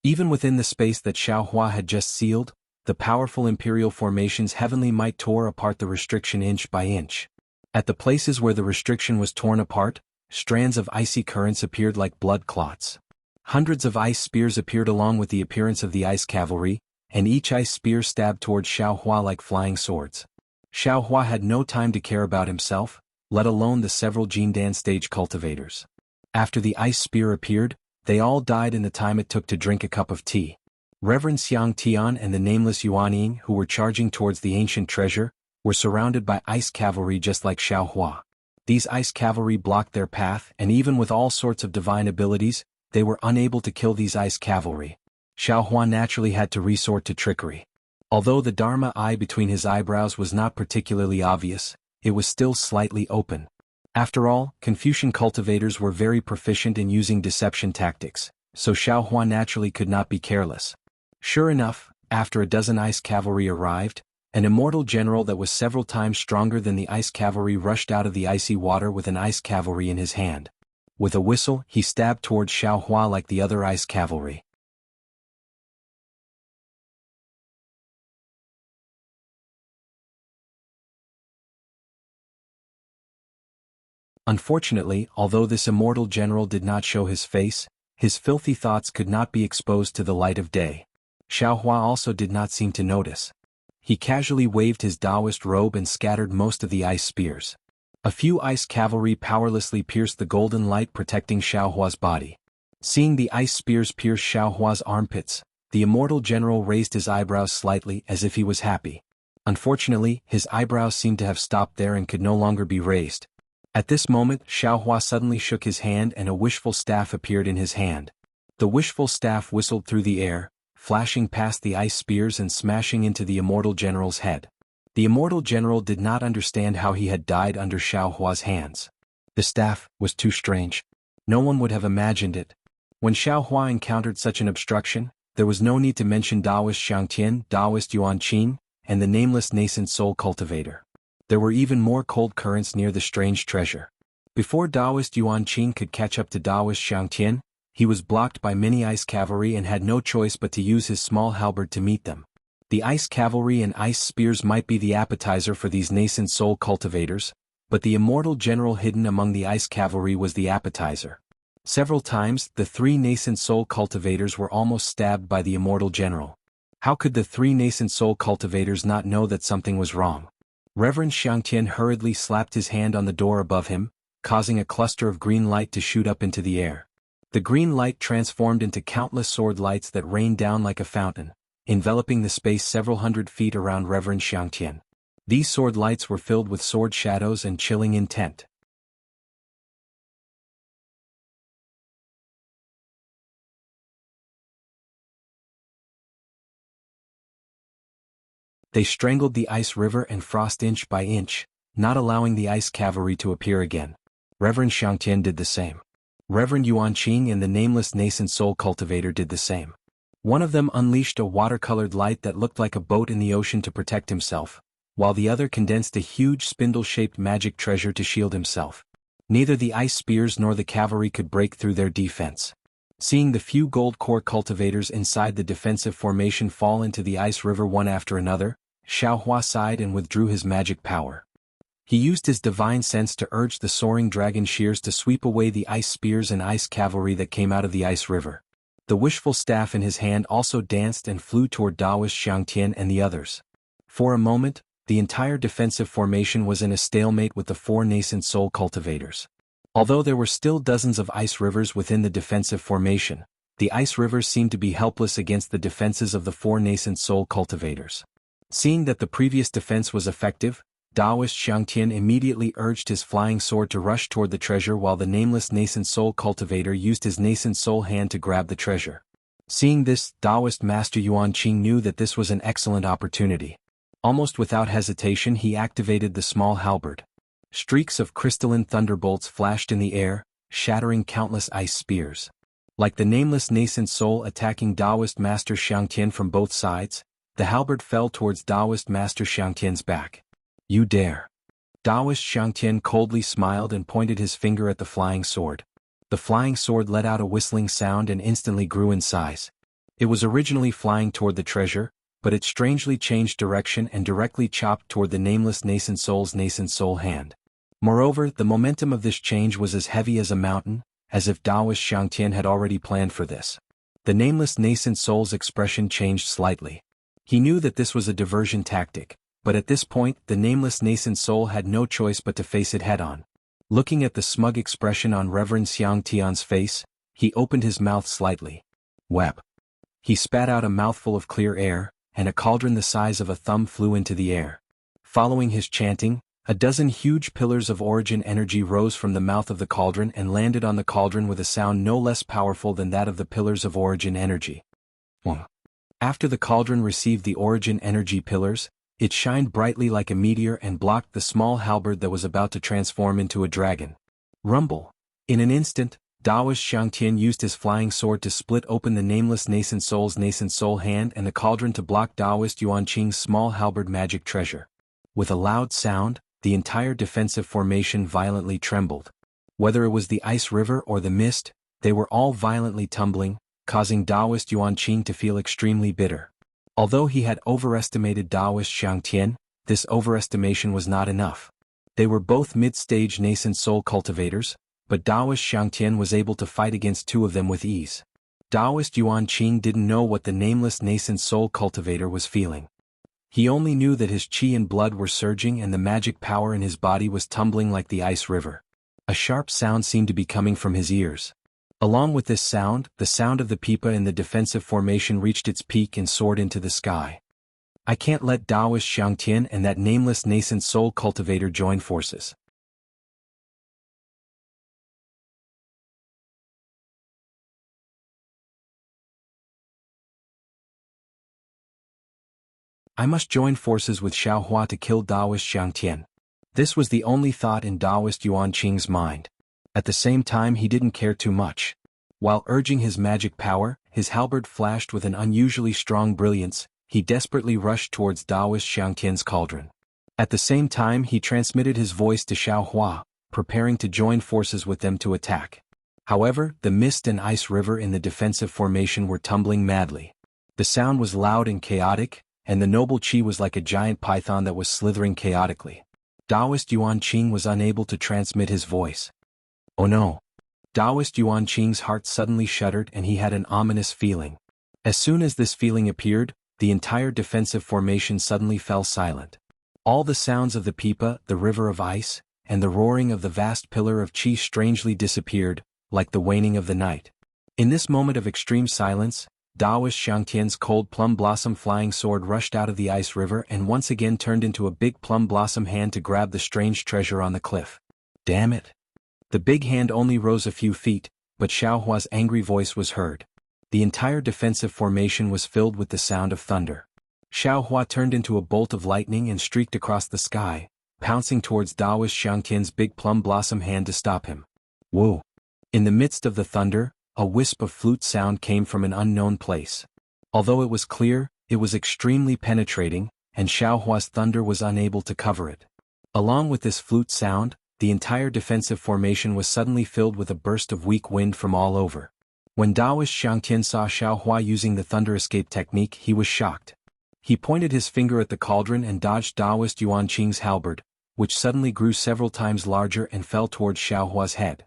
Even within the space that Xiao Hua had just sealed, the powerful imperial formation's heavenly might tore apart the restriction inch by inch. At the places where the restriction was torn apart, strands of icy currents appeared like blood clots. Hundreds of ice spears appeared along with the appearance of the ice cavalry, and each ice spear stabbed towards Xiao Hua like flying swords. Xiao Hua had no time to care about himself, let alone the several Jindan stage cultivators. After the ice spear appeared, they all died in the time it took to drink a cup of tea. Reverend Xiang Tian and the nameless Yuanying, who were charging towards the ancient treasure, were surrounded by ice cavalry just like Xiao Hua. These ice cavalry blocked their path, and even with all sorts of divine abilities, they were unable to kill these ice cavalry. Xiao Hua naturally had to resort to trickery. Although the Dharma eye between his eyebrows was not particularly obvious, it was still slightly open. After all, Confucian cultivators were very proficient in using deception tactics, so Xiao Hua naturally could not be careless. Sure enough, after a dozen ice cavalry arrived, an immortal general that was several times stronger than the ice cavalry rushed out of the icy water with an ice cavalry in his hand. With a whistle, he stabbed towards Xiaohua like the other ice cavalry. Unfortunately, although this immortal general did not show his face, his filthy thoughts could not be exposed to the light of day. Xiaohua also did not seem to notice. He casually waved his Taoist robe and scattered most of the ice spears. A few ice cavalry powerlessly pierced the golden light protecting Xiaohua's body. Seeing the ice spears pierce Xiaohua's armpits, the immortal general raised his eyebrows slightly as if he was happy. Unfortunately, his eyebrows seemed to have stopped there and could no longer be raised. At this moment, Xiaohua suddenly shook his hand and a wishful staff appeared in his hand. The wishful staff whistled through the air, flashing past the ice spears and smashing into the immortal general's head. The immortal general did not understand how he had died under Xiaohua's hands. The staff was too strange. No one would have imagined it. When Xiaohua encountered such an obstruction, there was no need to mention Taoist Shangtian, Taoist Yuanqing, and the nameless nascent soul cultivator. There were even more cold currents near the strange treasure. Before Taoist Yuanqing could catch up to Taoist Shangtian, he was blocked by many ice cavalry and had no choice but to use his small halberd to meet them. The ice cavalry and ice spears might be the appetizer for these nascent soul cultivators, but the immortal general hidden among the ice cavalry was the appetizer. Several times, the three nascent soul cultivators were almost stabbed by the immortal general. How could the three nascent soul cultivators not know that something was wrong? Reverend Xiangtian hurriedly slapped his hand on the door above him, causing a cluster of green light to shoot up into the air. The green light transformed into countless sword lights that rained down like a fountain, enveloping the space several hundred feet around Reverend Xiangtian. These sword lights were filled with sword shadows and chilling intent. They strangled the ice river and frost inch by inch, not allowing the ice cavalry to appear again. Reverend Xiangtian did the same. Reverend Yuanqing and the nameless nascent soul cultivator did the same. One of them unleashed a watercolored light that looked like a boat in the ocean to protect himself, while the other condensed a huge spindle-shaped magic treasure to shield himself. Neither the ice spears nor the cavalry could break through their defense. Seeing the few gold core cultivators inside the defensive formation fall into the ice river one after another, Xiaohua sighed and withdrew his magic power. He used his divine sense to urge the soaring dragon shears to sweep away the ice spears and ice cavalry that came out of the ice river. The wishful staff in his hand also danced and flew toward Taoist Xiangtian and the others. For a moment, the entire defensive formation was in a stalemate with the four nascent soul cultivators. Although there were still dozens of ice rivers within the defensive formation, the ice rivers seemed to be helpless against the defenses of the four nascent soul cultivators. Seeing that the previous defense was effective, Taoist Xiangtian immediately urged his flying sword to rush toward the treasure while the nameless nascent soul cultivator used his nascent soul hand to grab the treasure. Seeing this, Taoist Master Yuanqing knew that this was an excellent opportunity. Almost without hesitation he activated the small halberd. Streaks of crystalline thunderbolts flashed in the air, shattering countless ice spears. Like the nameless nascent soul attacking Taoist Master Xiangtian from both sides, the halberd fell towards Taoist Master Xiangtian's back. "You dare." Taoist Xiangtian coldly smiled and pointed his finger at the flying sword. The flying sword let out a whistling sound and instantly grew in size. It was originally flying toward the treasure, but it strangely changed direction and directly chopped toward the nameless nascent soul's nascent soul hand. Moreover, the momentum of this change was as heavy as a mountain, as if Taoist Xiangtian had already planned for this. The nameless nascent soul's expression changed slightly. He knew that this was a diversion tactic, but at this point the nameless nascent soul had no choice but to face it head-on. Looking at the smug expression on Reverend Xiangtian's face, he opened his mouth slightly. Web. He spat out a mouthful of clear air, and a cauldron the size of a thumb flew into the air. Following his chanting, a dozen huge pillars of origin energy rose from the mouth of the cauldron and landed on the cauldron with a sound no less powerful than that of the pillars of origin energy. After the cauldron received the origin energy pillars, it shined brightly like a meteor and blocked the small halberd that was about to transform into a dragon. Rumble. In an instant, Taoist Xiangtian used his flying sword to split open the nameless nascent soul hand and the cauldron to block Taoist Yuanqing's small halberd magic treasure. With a loud sound, the entire defensive formation violently trembled. Whether it was the ice river or the mist, they were all violently tumbling, causing Taoist Yuan Qing to feel extremely bitter. Although he had overestimated Taoist Xiangtian, this overestimation was not enough. They were both mid-stage nascent soul cultivators, but Taoist Xiangtian was able to fight against two of them with ease. Taoist Yuan Qing didn't know what the nameless nascent soul cultivator was feeling. He only knew that his qi and blood were surging and the magic power in his body was tumbling like the ice river. A sharp sound seemed to be coming from his ears. Along with this sound, the sound of the pipa in the defensive formation reached its peak and soared into the sky. I can't let Taoist Xiangtian and that nameless nascent soul cultivator join forces. I must join forces with Xiaohua to kill Taoist Xiangtian. This was the only thought in Taoist Yuan Qing's mind. At the same time he didn't care too much. While urging his magic power, his halberd flashed with an unusually strong brilliance. He desperately rushed towards Taoist Xiangtian's cauldron. At the same time he transmitted his voice to Xiaohua, preparing to join forces with them to attack. However, the mist and ice river in the defensive formation were tumbling madly. The sound was loud and chaotic, and the noble qi was like a giant python that was slithering chaotically. Taoist Yuan Qing was unable to transmit his voice. Oh no! Taoist Yuan Qing's heart suddenly shuddered and he had an ominous feeling. As soon as this feeling appeared, the entire defensive formation suddenly fell silent. All the sounds of the pipa, the river of ice, and the roaring of the vast pillar of qi strangely disappeared, like the waning of the night. In this moment of extreme silence, Taoist Xiangtian's cold plum blossom flying sword rushed out of the ice river and once again turned into a big plum blossom hand to grab the strange treasure on the cliff. Damn it! The big hand only rose a few feet, but Xiaohua's angry voice was heard. The entire defensive formation was filled with the sound of thunder. Xiaohua turned into a bolt of lightning and streaked across the sky, pouncing towards Taoist Xiangtian's big plum blossom hand to stop him. Whoa! In the midst of the thunder, a wisp of flute sound came from an unknown place. Although it was clear, it was extremely penetrating, and Xiaohua's thunder was unable to cover it. Along with this flute sound, the entire defensive formation was suddenly filled with a burst of weak wind from all over. When Taoist Xiangtian saw Xiaohua using the thunder escape technique, he was shocked. He pointed his finger at the cauldron and dodged Taoist Yuan Qing's halberd, which suddenly grew several times larger and fell towards Xiaohua's head.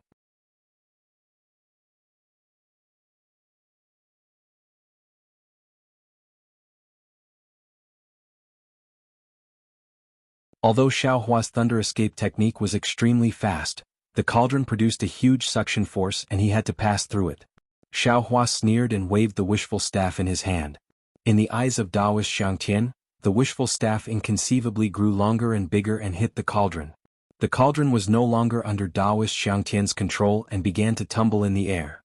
Although Xiaohua's thunder escape technique was extremely fast, the cauldron produced a huge suction force and he had to pass through it. Xiaohua sneered and waved the wishful staff in his hand. In the eyes of Taoist Xiangtian, the wishful staff inconceivably grew longer and bigger and hit the cauldron. The cauldron was no longer under Taoist Xiangtian's control and began to tumble in the air.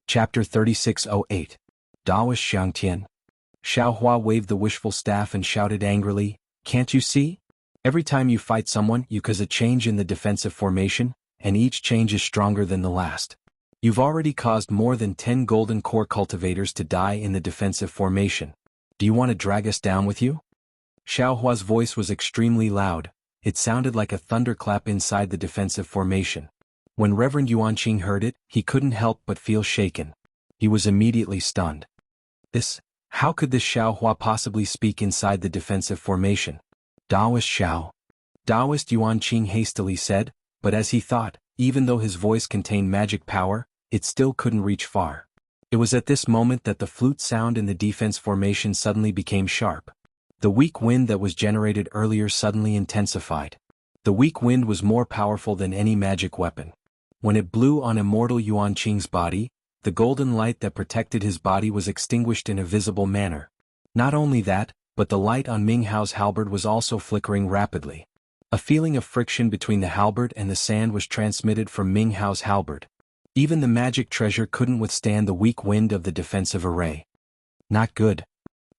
Chapter 3608. Taoist Xiangtian. Xiaohua waved the wishful staff and shouted angrily, "Can't you see? Every time you fight someone you cause a change in the defensive formation, and each change is stronger than the last. You've already caused more than 10 golden core cultivators to die in the defensive formation. Do you want to drag us down with you?" Xiaohua's voice was extremely loud. It sounded like a thunderclap inside the defensive formation. When Reverend Yuan Qing heard it, he couldn't help but feel shaken. He was immediately stunned. How could this Xiaohua possibly speak inside the defensive formation? Taoist Xiao. Taoist Yuan Qing hastily said, but as he thought, even though his voice contained magic power, it still couldn't reach far. It was at this moment that the flute sound in the defense formation suddenly became sharp. The weak wind that was generated earlier suddenly intensified. The weak wind was more powerful than any magic weapon. When it blew on immortal Yuan Qing's body, the golden light that protected his body was extinguished in a visible manner. Not only that, but the light on Ming Hao's halberd was also flickering rapidly. A feeling of friction between the halberd and the sand was transmitted from Ming Hao's halberd. Even the magic treasure couldn't withstand the weak wind of the defensive array. Not good.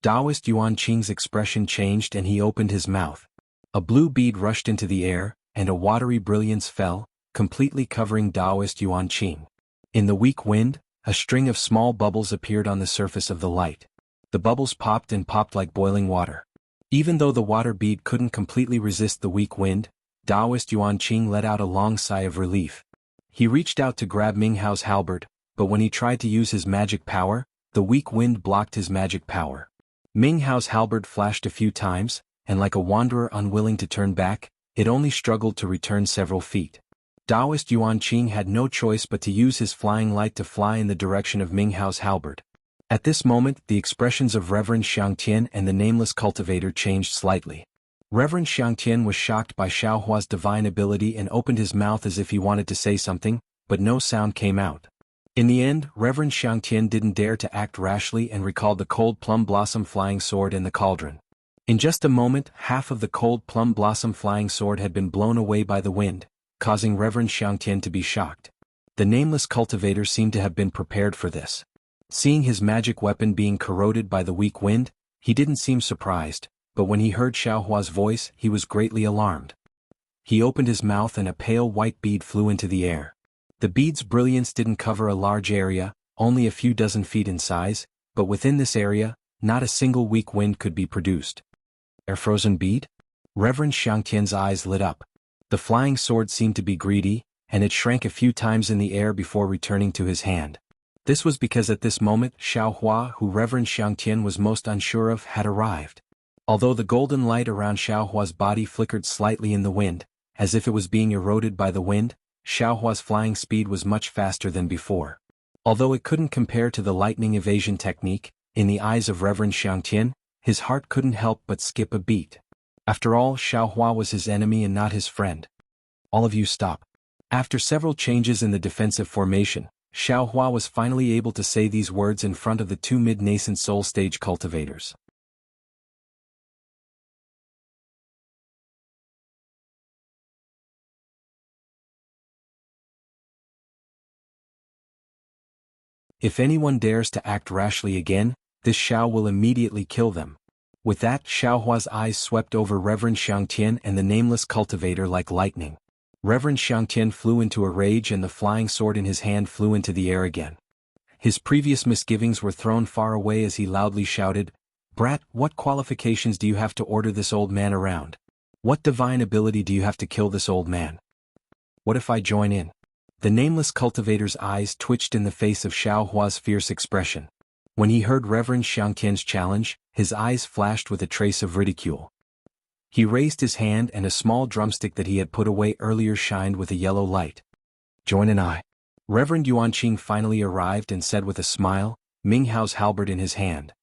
Taoist Yuan Qing's expression changed and he opened his mouth. A blue bead rushed into the air, and a watery brilliance fell, completely covering Taoist Yuan Qing. In the weak wind, a string of small bubbles appeared on the surface of the light. The bubbles popped and popped like boiling water. Even though the water bead couldn't completely resist the weak wind, Taoist Yuan Qing let out a long sigh of relief. He reached out to grab Ming Hao's halberd, but when he tried to use his magic power, the weak wind blocked his magic power. Ming Hao's halberd flashed a few times, and like a wanderer unwilling to turn back, it only struggled to return several feet. Taoist Yuan Qing had no choice but to use his flying light to fly in the direction of Ming Hao's halberd. At this moment, the expressions of Reverend Xiangtian and the nameless cultivator changed slightly. Reverend Xiangtian was shocked by Xiaohua's divine ability and opened his mouth as if he wanted to say something, but no sound came out. In the end, Reverend Xiangtian didn't dare to act rashly and recalled the cold plum blossom flying sword and the cauldron. In just a moment, half of the cold plum blossom flying sword had been blown away by the wind, causing Reverend Xiangtian to be shocked. The nameless cultivator seemed to have been prepared for this. Seeing his magic weapon being corroded by the weak wind, he didn't seem surprised, but when he heard Xiaohua's voice, he was greatly alarmed. He opened his mouth and a pale white bead flew into the air. The bead's brilliance didn't cover a large area, only a few dozen feet in size, but within this area, not a single weak wind could be produced. A frozen bead? Reverend Xiangtian's eyes lit up. The flying sword seemed to be greedy, and it shrank a few times in the air before returning to his hand. This was because at this moment Xiaohua, who Reverend Xiangtian was most unsure of, had arrived. Although the golden light around Xiaohua's body flickered slightly in the wind, as if it was being eroded by the wind, Xiaohua's flying speed was much faster than before. Although it couldn't compare to the lightning evasion technique, in the eyes of Reverend Xiangtian, his heart couldn't help but skip a beat. After all, Xiaohua was his enemy and not his friend. All of you stop. After several changes in the defensive formation, Xiaohua was finally able to say these words in front of the two mid-nascent soul stage cultivators. If anyone dares to act rashly again, this Xiao will immediately kill them. With that, Xiaohua's eyes swept over Reverend Xiangtian and the nameless cultivator like lightning. Reverend Xiangtian flew into a rage and the flying sword in his hand flew into the air again. His previous misgivings were thrown far away as he loudly shouted, "Brat, what qualifications do you have to order this old man around? What divine ability do you have to kill this old man? What if I join in?" The nameless cultivator's eyes twitched in the face of Xiaohua's fierce expression. When he heard Reverend Xiangtian's challenge, his eyes flashed with a trace of ridicule. He raised his hand and a small drumstick that he had put away earlier shined with a yellow light. "Join an eye." Reverend Yuanqing finally arrived and said with a smile, Ming Hao's halberd in his hand.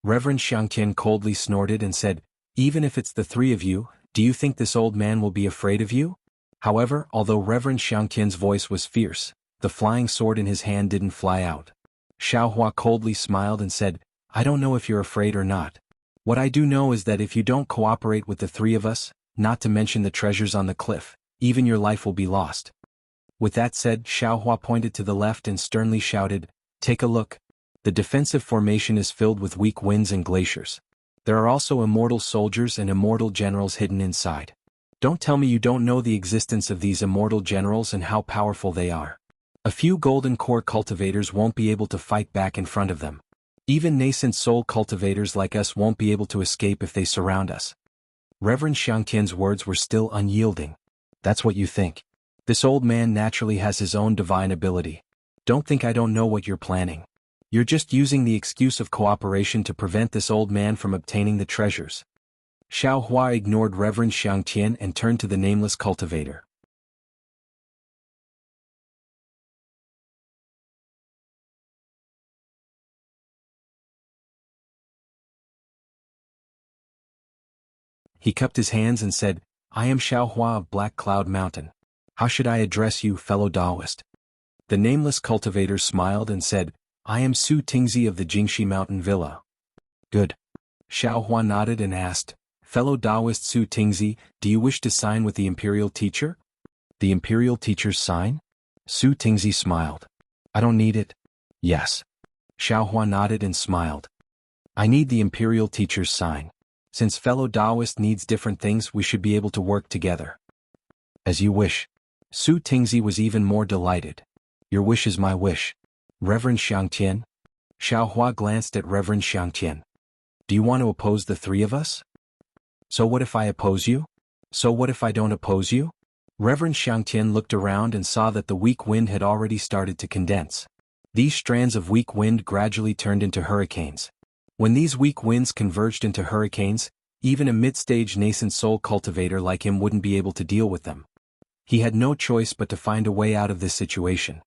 Reverend Xiangtian coldly snorted and said, "Even if it's the three of you, do you think this old man will be afraid of you?" However, although Reverend Xiangtian's voice was fierce, the flying sword in his hand didn't fly out. Xiaohua coldly smiled and said, "I don't know if you're afraid or not. What I do know is that if you don't cooperate with the three of us, not to mention the treasures on the cliff, even your life will be lost." With that said, Xiaohua pointed to the left and sternly shouted, "Take a look. The defensive formation is filled with weak winds and glaciers. There are also immortal soldiers and immortal generals hidden inside. Don't tell me you don't know the existence of these immortal generals and how powerful they are. A few golden core cultivators won't be able to fight back in front of them. Even nascent soul cultivators like us won't be able to escape if they surround us." Reverend Xiangtian's words were still unyielding. "That's what you think. This old man naturally has his own divine ability. Don't think I don't know what you're planning. You're just using the excuse of cooperation to prevent this old man from obtaining the treasures." Xiaohua ignored Reverend Xiangtian and turned to the nameless cultivator. He cupped his hands and said, "I am Xiaohua of Black Cloud Mountain. How should I address you, fellow Taoist?" The nameless cultivator smiled and said, "I am Su Tingzi of the Jingxi Mountain Villa." "Good." Xiaohua nodded and asked, "Fellow Taoist Su Tingzi, do you wish to sign with the Imperial Teacher?" "The Imperial Teacher's sign?" Su Tingzi smiled. "I don't need it." "Yes." Xiaohua nodded and smiled. "I need the Imperial Teacher's sign. Since fellow Taoist needs different things, we should be able to work together." As you wish. Su Tingzi was even more delighted. Your wish is my wish. Reverend Xiangtian? Xiaohua glanced at Reverend Xiangtian. Do you want to oppose the three of us? So what if I oppose you? So what if I don't oppose you? Reverend Xiangtian looked around and saw that the weak wind had already started to condense. These strands of weak wind gradually turned into hurricanes. When these weak winds converged into hurricanes, even a mid-stage nascent soul cultivator like him wouldn't be able to deal with them. He had no choice but to find a way out of this situation.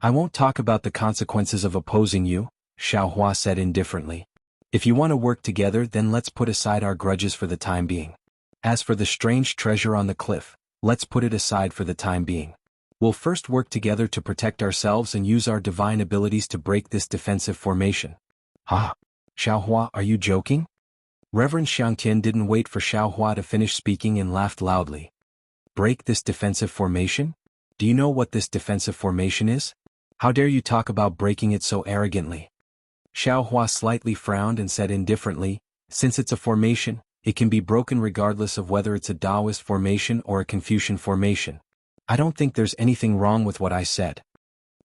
I won't talk about the consequences of opposing you, Xiaohua said indifferently. If you want to work together, then let's put aside our grudges for the time being. As for the strange treasure on the cliff, let's put it aside for the time being. We'll first work together to protect ourselves and use our divine abilities to break this defensive formation. Ha! Xiaohua, are you joking? Reverend Xiangtian didn't wait for Xiaohua to finish speaking and laughed loudly. Break this defensive formation? Do you know what this defensive formation is? How dare you talk about breaking it so arrogantly? Xiaohua slightly frowned and said indifferently, since it's a formation, it can be broken regardless of whether it's a Taoist formation or a Confucian formation. I don't think there's anything wrong with what I said.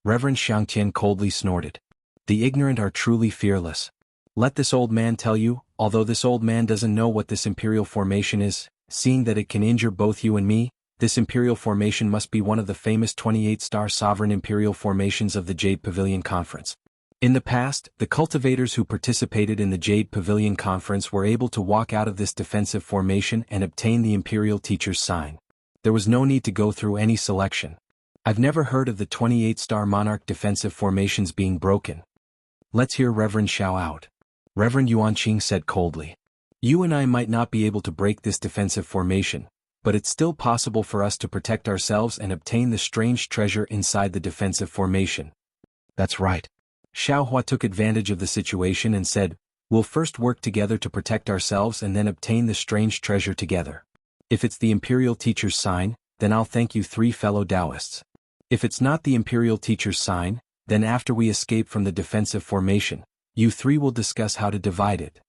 Reverend Xiangtian coldly snorted. The ignorant are truly fearless. Let this old man tell you, although this old man doesn't know what this imperial formation is, seeing that it can injure both you and me, this imperial formation must be one of the famous 28-star sovereign imperial formations of the Jade Pavilion Conference. In the past, the cultivators who participated in the Jade Pavilion Conference were able to walk out of this defensive formation and obtain the imperial teacher's sign. There was no need to go through any selection. I've never heard of the 28-star monarch defensive formations being broken. Let's hear Reverend Xiao out. Reverend Yuanqing said coldly. You and I might not be able to break this defensive formation, but it's still possible for us to protect ourselves and obtain the strange treasure inside the defensive formation. That's right. Xiaohua took advantage of the situation and said, we'll first work together to protect ourselves and then obtain the strange treasure together. If it's the imperial teacher's sign, then I'll thank you three fellow Taoists. If it's not the imperial teacher's sign, then after we escape from the defensive formation, you three will discuss how to divide it.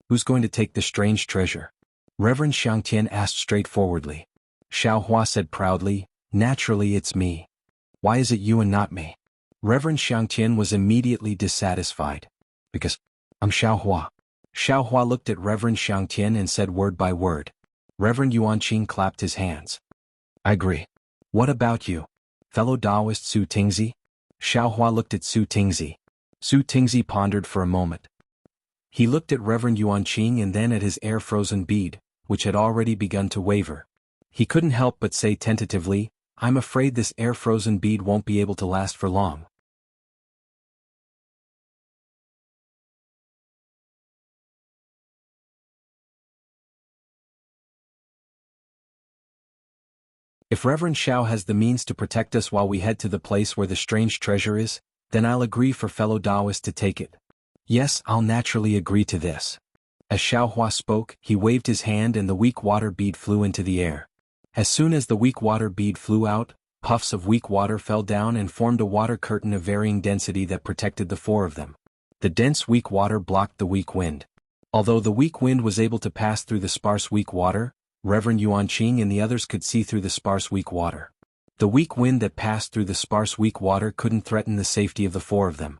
Who's going to take the strange treasure? Reverend Xiangtian asked straightforwardly. Xiaohua said proudly, naturally it's me. Why is it you and not me? Reverend Xiangtian was immediately dissatisfied. Because I'm Xiaohua. Xiaohua looked at Reverend Xiangtian and said word by word. Reverend Yuanqing clapped his hands. I agree. What about you? Fellow Taoist Su Tingzi? Xiaohua looked at Su Tingzi. Su Tingzi pondered for a moment. He looked at Reverend Yuanqing and then at his air-frozen bead, which had already begun to waver. He couldn't help but say tentatively, I'm afraid this air-frozen bead won't be able to last for long. If Reverend Xiao has the means to protect us while we head to the place where the strange treasure is, then I'll agree for fellow Taoists to take it. Yes, I'll naturally agree to this. As Xiaohua spoke, he waved his hand and the weak water bead flew into the air. As soon as the weak water bead flew out, puffs of weak water fell down and formed a water curtain of varying density that protected the four of them. The dense weak water blocked the weak wind. Although the weak wind was able to pass through the sparse weak water, Reverend Yuanqing and the others could see through the sparse weak water. The weak wind that passed through the sparse weak water couldn't threaten the safety of the four of them.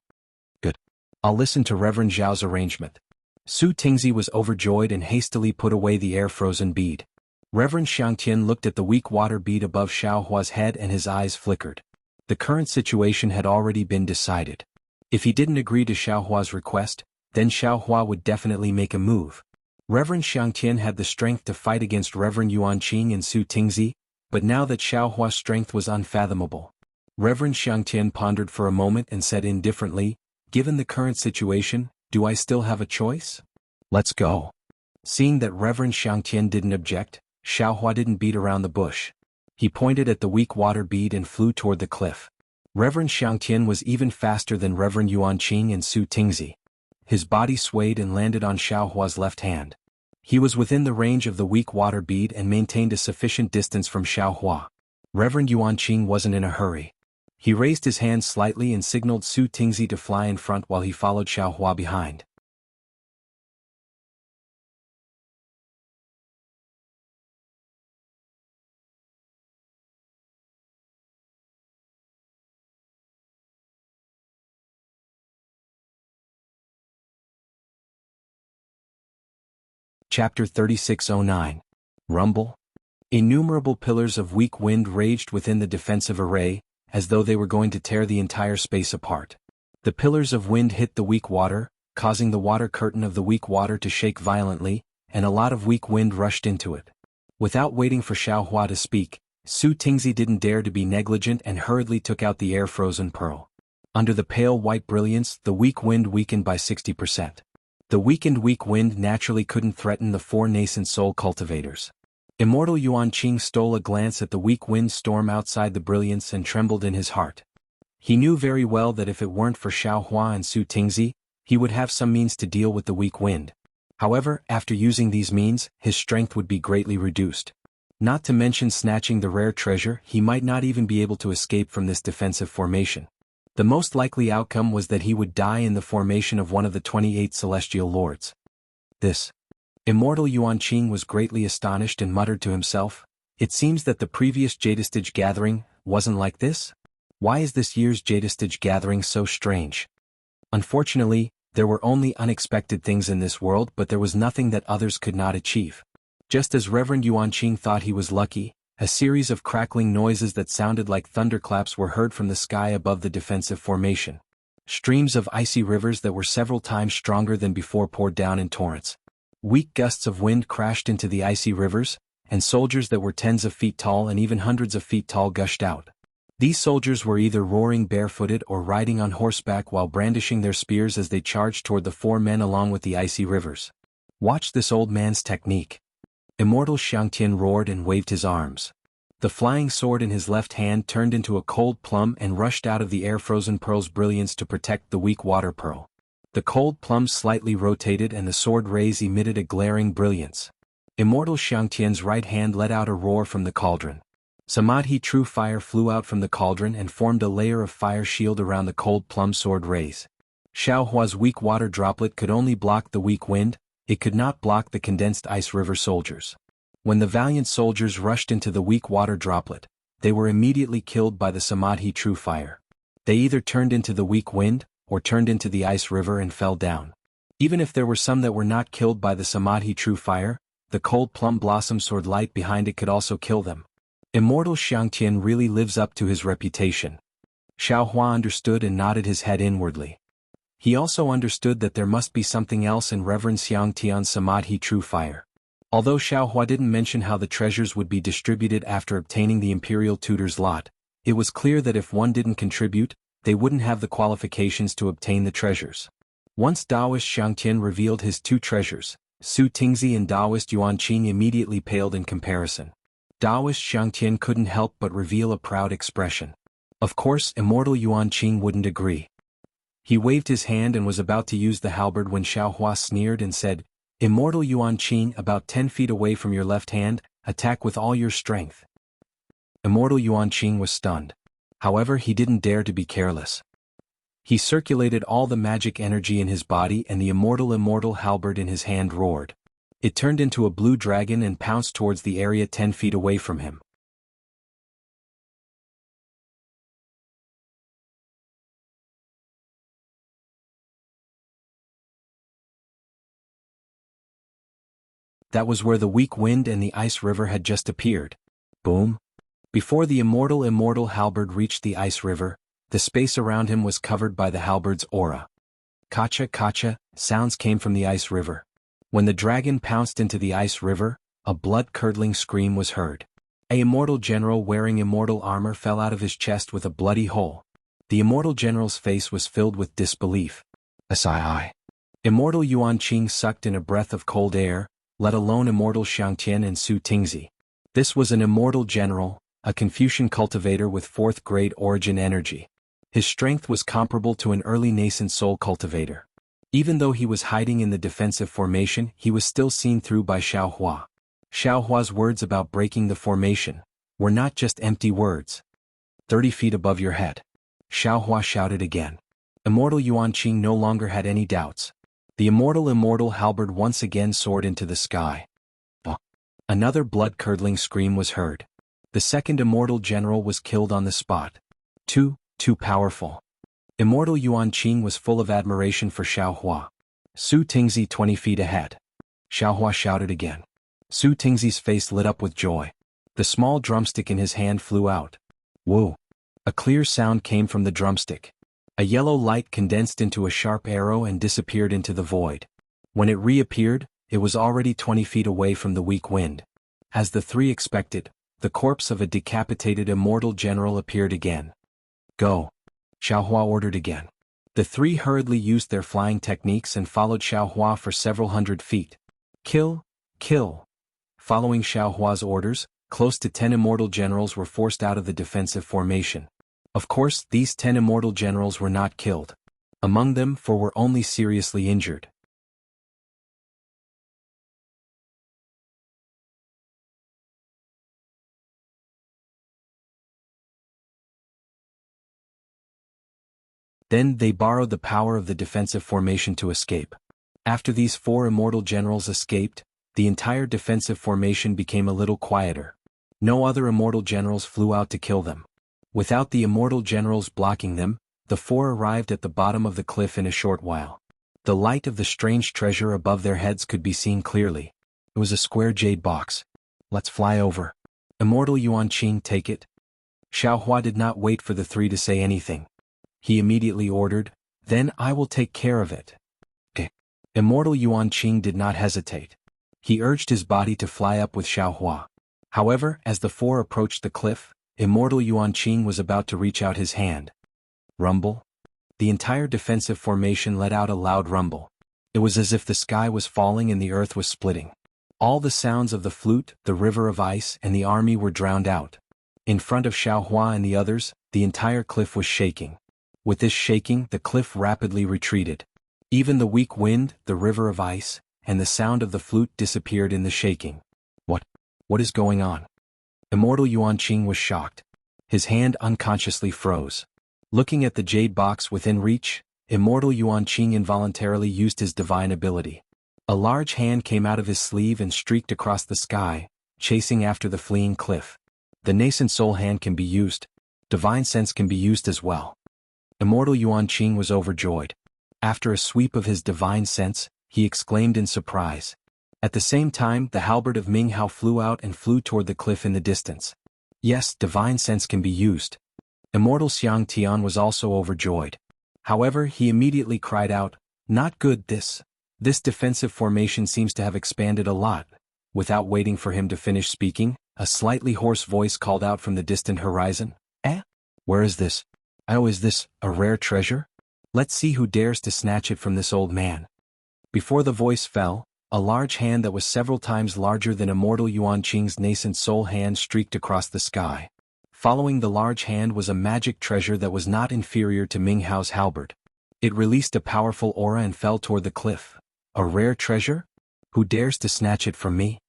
Good. I'll listen to Reverend Zhao's arrangement. Su Tingzi was overjoyed and hastily put away the air-frozen bead. Reverend Xiangtian looked at the weak water bead above Xiaohua's head and his eyes flickered. The current situation had already been decided. If he didn't agree to Xiaohua's request, then Xiaohua would definitely make a move. Reverend Xiangtian had the strength to fight against Reverend Yuanqing and Su Tingzi, but now that Xiaohua's strength was unfathomable. Reverend Xiangtian pondered for a moment and said indifferently, given the current situation, do I still have a choice? Let's go. Seeing that Reverend Xiangtian didn't object, Xiaohua didn't beat around the bush. He pointed at the weak water bead and flew toward the cliff. Reverend Xiangtian was even faster than Reverend Yuanqing and Su Tingzi. His body swayed and landed on Xiaohua's left hand. He was within the range of the weak water bead and maintained a sufficient distance from Xiaohua. Reverend Yuanqing wasn't in a hurry. He raised his hand slightly and signaled Su Tingzi to fly in front while he followed Xiaohua behind. Chapter 3609. Rumble? Innumerable pillars of weak wind raged within the defensive array, as though they were going to tear the entire space apart. The pillars of wind hit the weak water, causing the water curtain of the weak water to shake violently, and a lot of weak wind rushed into it. Without waiting for Xiaohua to speak, Su Tingzi didn't dare to be negligent and hurriedly took out the air-frozen pearl. Under the pale white brilliance, the weak wind weakened by 60%. The weakened weak wind naturally couldn't threaten the 4 nascent soul cultivators. Immortal Yuan Qing stole a glance at the weak wind storm outside the brilliance and trembled in his heart. He knew very well that if it weren't for Xiaohua and Su Tingzi, he would have some means to deal with the weak wind. However, after using these means, his strength would be greatly reduced. Not to mention snatching the rare treasure, he might not even be able to escape from this defensive formation. The most likely outcome was that he would die in the formation of one of the 28 celestial lords. This. Immortal Yuan Qing was greatly astonished and muttered to himself, "It seems that the previous Jadestage gathering wasn't like this? Why is this year's Jadestage gathering so strange?" Unfortunately, there were only unexpected things in this world, but there was nothing that others could not achieve. Just as Reverend Yuan Qing thought he was lucky, a series of crackling noises that sounded like thunderclaps were heard from the sky above the defensive formation. Streams of icy rivers that were several times stronger than before poured down in torrents. Weak gusts of wind crashed into the icy rivers, and soldiers that were tens of feet tall and even hundreds of feet tall gushed out. These soldiers were either roaring barefooted or riding on horseback while brandishing their spears as they charged toward the 4 men along with the icy rivers. "Watch this old man's technique." Immortal Xiangtian roared and waved his arms. The flying sword in his left hand turned into a cold plum and rushed out of the air-frozen pearl's brilliance to protect the weak water pearl. The cold plum slightly rotated and the sword rays emitted a glaring brilliance. Immortal Xiangtian's right hand let out a roar from the cauldron. Samadhi true fire flew out from the cauldron and formed a layer of fire shield around the cold plum sword rays. Xiaohua's weak water droplet could only block the weak wind, it could not block the condensed ice river soldiers. When the valiant soldiers rushed into the weak water droplet, they were immediately killed by the Samadhi true fire. They either turned into the weak wind, or turned into the ice river and fell down. Even if there were some that were not killed by the Samadhi true fire, the cold plum blossom sword light behind it could also kill them. Immortal Xiangtian really lives up to his reputation. Xiaohua understood and nodded his head inwardly. He also understood that there must be something else in Reverend Xiangtian's Samadhi true fire. Although Xiaohua didn't mention how the treasures would be distributed after obtaining the Imperial Tutor's lot, it was clear that if one didn't contribute, they wouldn't have the qualifications to obtain the treasures. Once Taoist Xiangtian revealed his 2 treasures, Su Tingzi and Taoist Yuan Qing immediately paled in comparison. Taoist Xiangtian couldn't help but reveal a proud expression. Of course, Immortal Yuan Qing wouldn't agree. He waved his hand and was about to use the halberd when Xiaohua sneered and said, "Immortal Yuan Qing, about 10 feet away from your left hand, attack with all your strength." Immortal Yuan Qing was stunned. However, he didn't dare to be careless. He circulated all the magic energy in his body and the immortal halberd in his hand roared. It turned into a blue dragon and pounced towards the area 10 feet away from him. That was where the weak wind and the ice river had just appeared. Boom! Before the immortal halberd reached the ice river, the space around him was covered by the halberd's aura. Kacha kacha, sounds came from the ice river. When the dragon pounced into the ice river, a blood-curdling scream was heard. A immortal general wearing immortal armor fell out of his chest with a bloody hole. The immortal general's face was filled with disbelief. Asai. Immortal Yuan Qing sucked in a breath of cold air, let alone Immortal Xiangtian and Su Tingzi. This was an immortal general, a Confucian cultivator with 4th-grade origin energy. His strength was comparable to an early nascent soul cultivator. Even though he was hiding in the defensive formation, he was still seen through by Xiaohua. Xiaohua's words about breaking the formation were not just empty words. 30 feet above your head. Xiaohua shouted again. Immortal Yuan Qing no longer had any doubts. The immortal halberd once again soared into the sky. Another blood-curdling scream was heard. The second immortal general was killed on the spot. Too powerful. Immortal Yuan Qing was full of admiration for Xiaohua. Su Tingzi 20 feet ahead. Xiaohua shouted again. Su Tingzi's face lit up with joy. The small drumstick in his hand flew out. Whoa! A clear sound came from the drumstick. A yellow light condensed into a sharp arrow and disappeared into the void. When it reappeared, it was already 20 feet away from the weak wind. As the three expected, the corpse of a decapitated immortal general appeared again. Go! Xiaohua ordered again. The three hurriedly used their flying techniques and followed Xiaohua for several hundred feet. Kill! Kill! Following Xiaohua's orders, close to 10 immortal generals were forced out of the defensive formation. Of course, these 10 immortal generals were not killed. Among them, 4 were only seriously injured. Then they borrowed the power of the defensive formation to escape. After these 4 immortal generals escaped, the entire defensive formation became a little quieter. No other immortal generals flew out to kill them. Without the immortal generals blocking them, the 4 arrived at the bottom of the cliff in a short while. The light of the strange treasure above their heads could be seen clearly. It was a square jade box. Let's fly over. Immortal Yuanqing, take it. Xiaohua did not wait for the 3 to say anything. He immediately ordered, then I will take care of it. Okay. Immortal Yuanqing did not hesitate. He urged his body to fly up with Xiaohua. However, as the 4 approached the cliff, Immortal Yuanqing was about to reach out his hand. Rumble? The entire defensive formation let out a loud rumble. It was as if the sky was falling and the earth was splitting. All the sounds of the flute, the river of ice, and the army were drowned out. In front of Xiaohua and the others, the entire cliff was shaking. With this shaking, the cliff rapidly retreated. Even the weak wind, the river of ice, and the sound of the flute disappeared in the shaking. What is going on? Immortal Yuanqing was shocked. His hand unconsciously froze. Looking at the jade box within reach, Immortal Yuanqing involuntarily used his divine ability. A large hand came out of his sleeve and streaked across the sky, chasing after the fleeing cliff. The nascent soul hand can be used. Divine sense can be used as well. Immortal Yuanqing was overjoyed. After a sweep of his divine sense, he exclaimed in surprise. At the same time, the halberd of Ming Hao flew out and flew toward the cliff in the distance. Yes, divine sense can be used. Immortal Xiang Tian was also overjoyed. However, he immediately cried out, not good this defensive formation seems to have expanded a lot. Without waiting for him to finish speaking, a slightly hoarse voice called out from the distant horizon. Where is this? Oh, is this a rare treasure? Let's see who dares to snatch it from this old man. Before the voice fell, a large hand that was several times larger than Immortal Yuanqing's nascent soul hand streaked across the sky. Following the large hand was a magic treasure that was not inferior to Ming Hao's halberd. It released a powerful aura and fell toward the cliff. A rare treasure? Who dares to snatch it from me?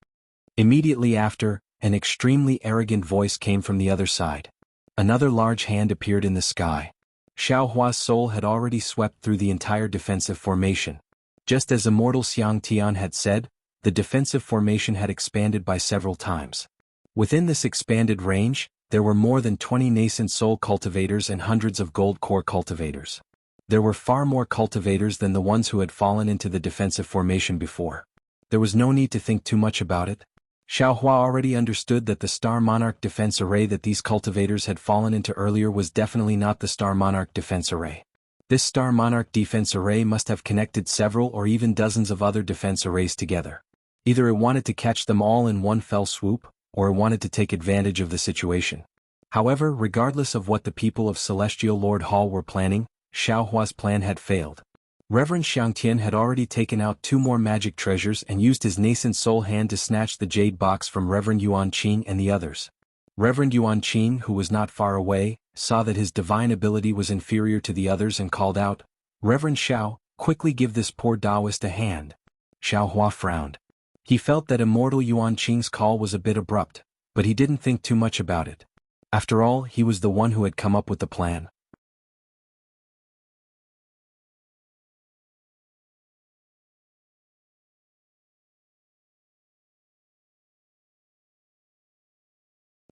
Immediately after, an extremely arrogant voice came from the other side. Another large hand appeared in the sky. Xiaohua's soul had already swept through the entire defensive formation. Just as Immortal Xiang Tian had said, the defensive formation had expanded by several times. Within this expanded range, there were more than 20 nascent soul cultivators and hundreds of gold core cultivators. There were far more cultivators than the ones who had fallen into the defensive formation before. There was no need to think too much about it. Xiaohua already understood that the Star Monarch defense array that these cultivators had fallen into earlier was definitely not the Star Monarch defense array. This Star Monarch defense array must have connected several or even dozens of other defense arrays together. Either it wanted to catch them all in one fell swoop, or it wanted to take advantage of the situation. However, regardless of what the people of Celestial Lord Hall were planning, Xiaohua's plan had failed. Reverend Xiangtian had already taken out 2 more magic treasures and used his nascent soul hand to snatch the jade box from Reverend Yuanqing and the others. Reverend Yuanqing, who was not far away, saw that his divine ability was inferior to the others and called out, Reverend Xiao, quickly give this poor Taoist a hand. Xiaohua frowned. He felt that Immortal Yuanqing's call was a bit abrupt, but he didn't think too much about it. After all, he was the one who had come up with the plan.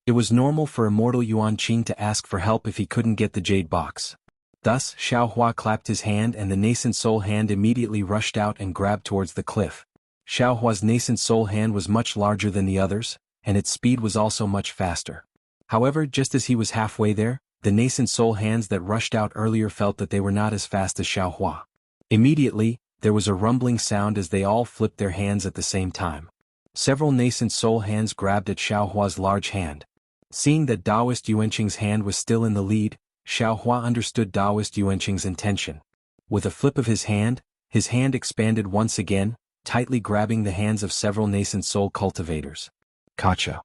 It was normal for Immortal Yuanqing to ask for help if he couldn't get the jade box. Thus, Xiaohua clapped his hand and the nascent soul hand immediately rushed out and grabbed towards the cliff. Xiaohua's nascent soul hand was much larger than the others, and its speed was also much faster. However, just as he was halfway there, the nascent soul hands that rushed out earlier felt that they were not as fast as Xiaohua. Immediately, there was a rumbling sound as they all flipped their hands at the same time. Several nascent soul hands grabbed at Xiaohua's large hand. Seeing that Taoist Yuanqing's hand was still in the lead, Xiaohua understood Taoist Yuanqing's intention. With a flip of his hand expanded once again, tightly grabbing the hands of several nascent soul cultivators. Kacha.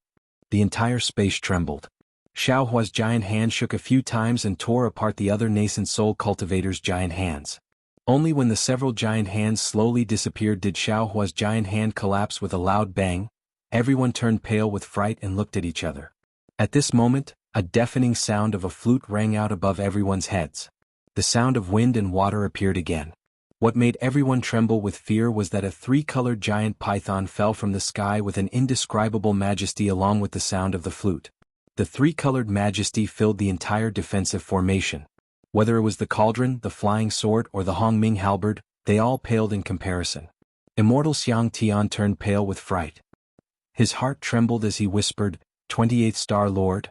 The entire space trembled. Xiaohua's giant hand shook a few times and tore apart the other nascent soul cultivators' giant hands. Only when the several giant hands slowly disappeared did Xiaohua's giant hand collapse with a loud bang. Everyone turned pale with fright and looked at each other. At this moment, a deafening sound of a flute rang out above everyone's heads. The sound of wind and water appeared again. What made everyone tremble with fear was that a three-colored giant python fell from the sky with an indescribable majesty along with the sound of the flute. The three-colored majesty filled the entire defensive formation. Whether it was the cauldron, the flying sword, or the Hongming halberd, they all paled in comparison. Immortal Xiang Tian turned pale with fright. His heart trembled as he whispered, 28th Star Lord?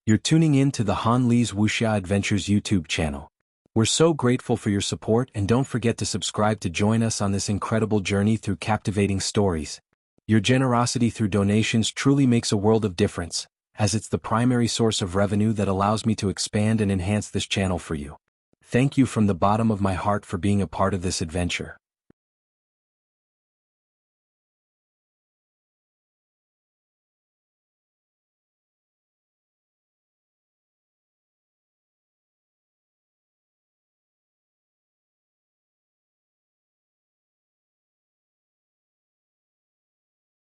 You're tuning in to the Han Li's Wuxia Adventures YouTube channel. We're so grateful for your support, and don't forget to subscribe to join us on this incredible journey through captivating stories. Your generosity through donations truly makes a world of difference, as it's the primary source of revenue that allows me to expand and enhance this channel for you. Thank you from the bottom of my heart for being a part of this adventure.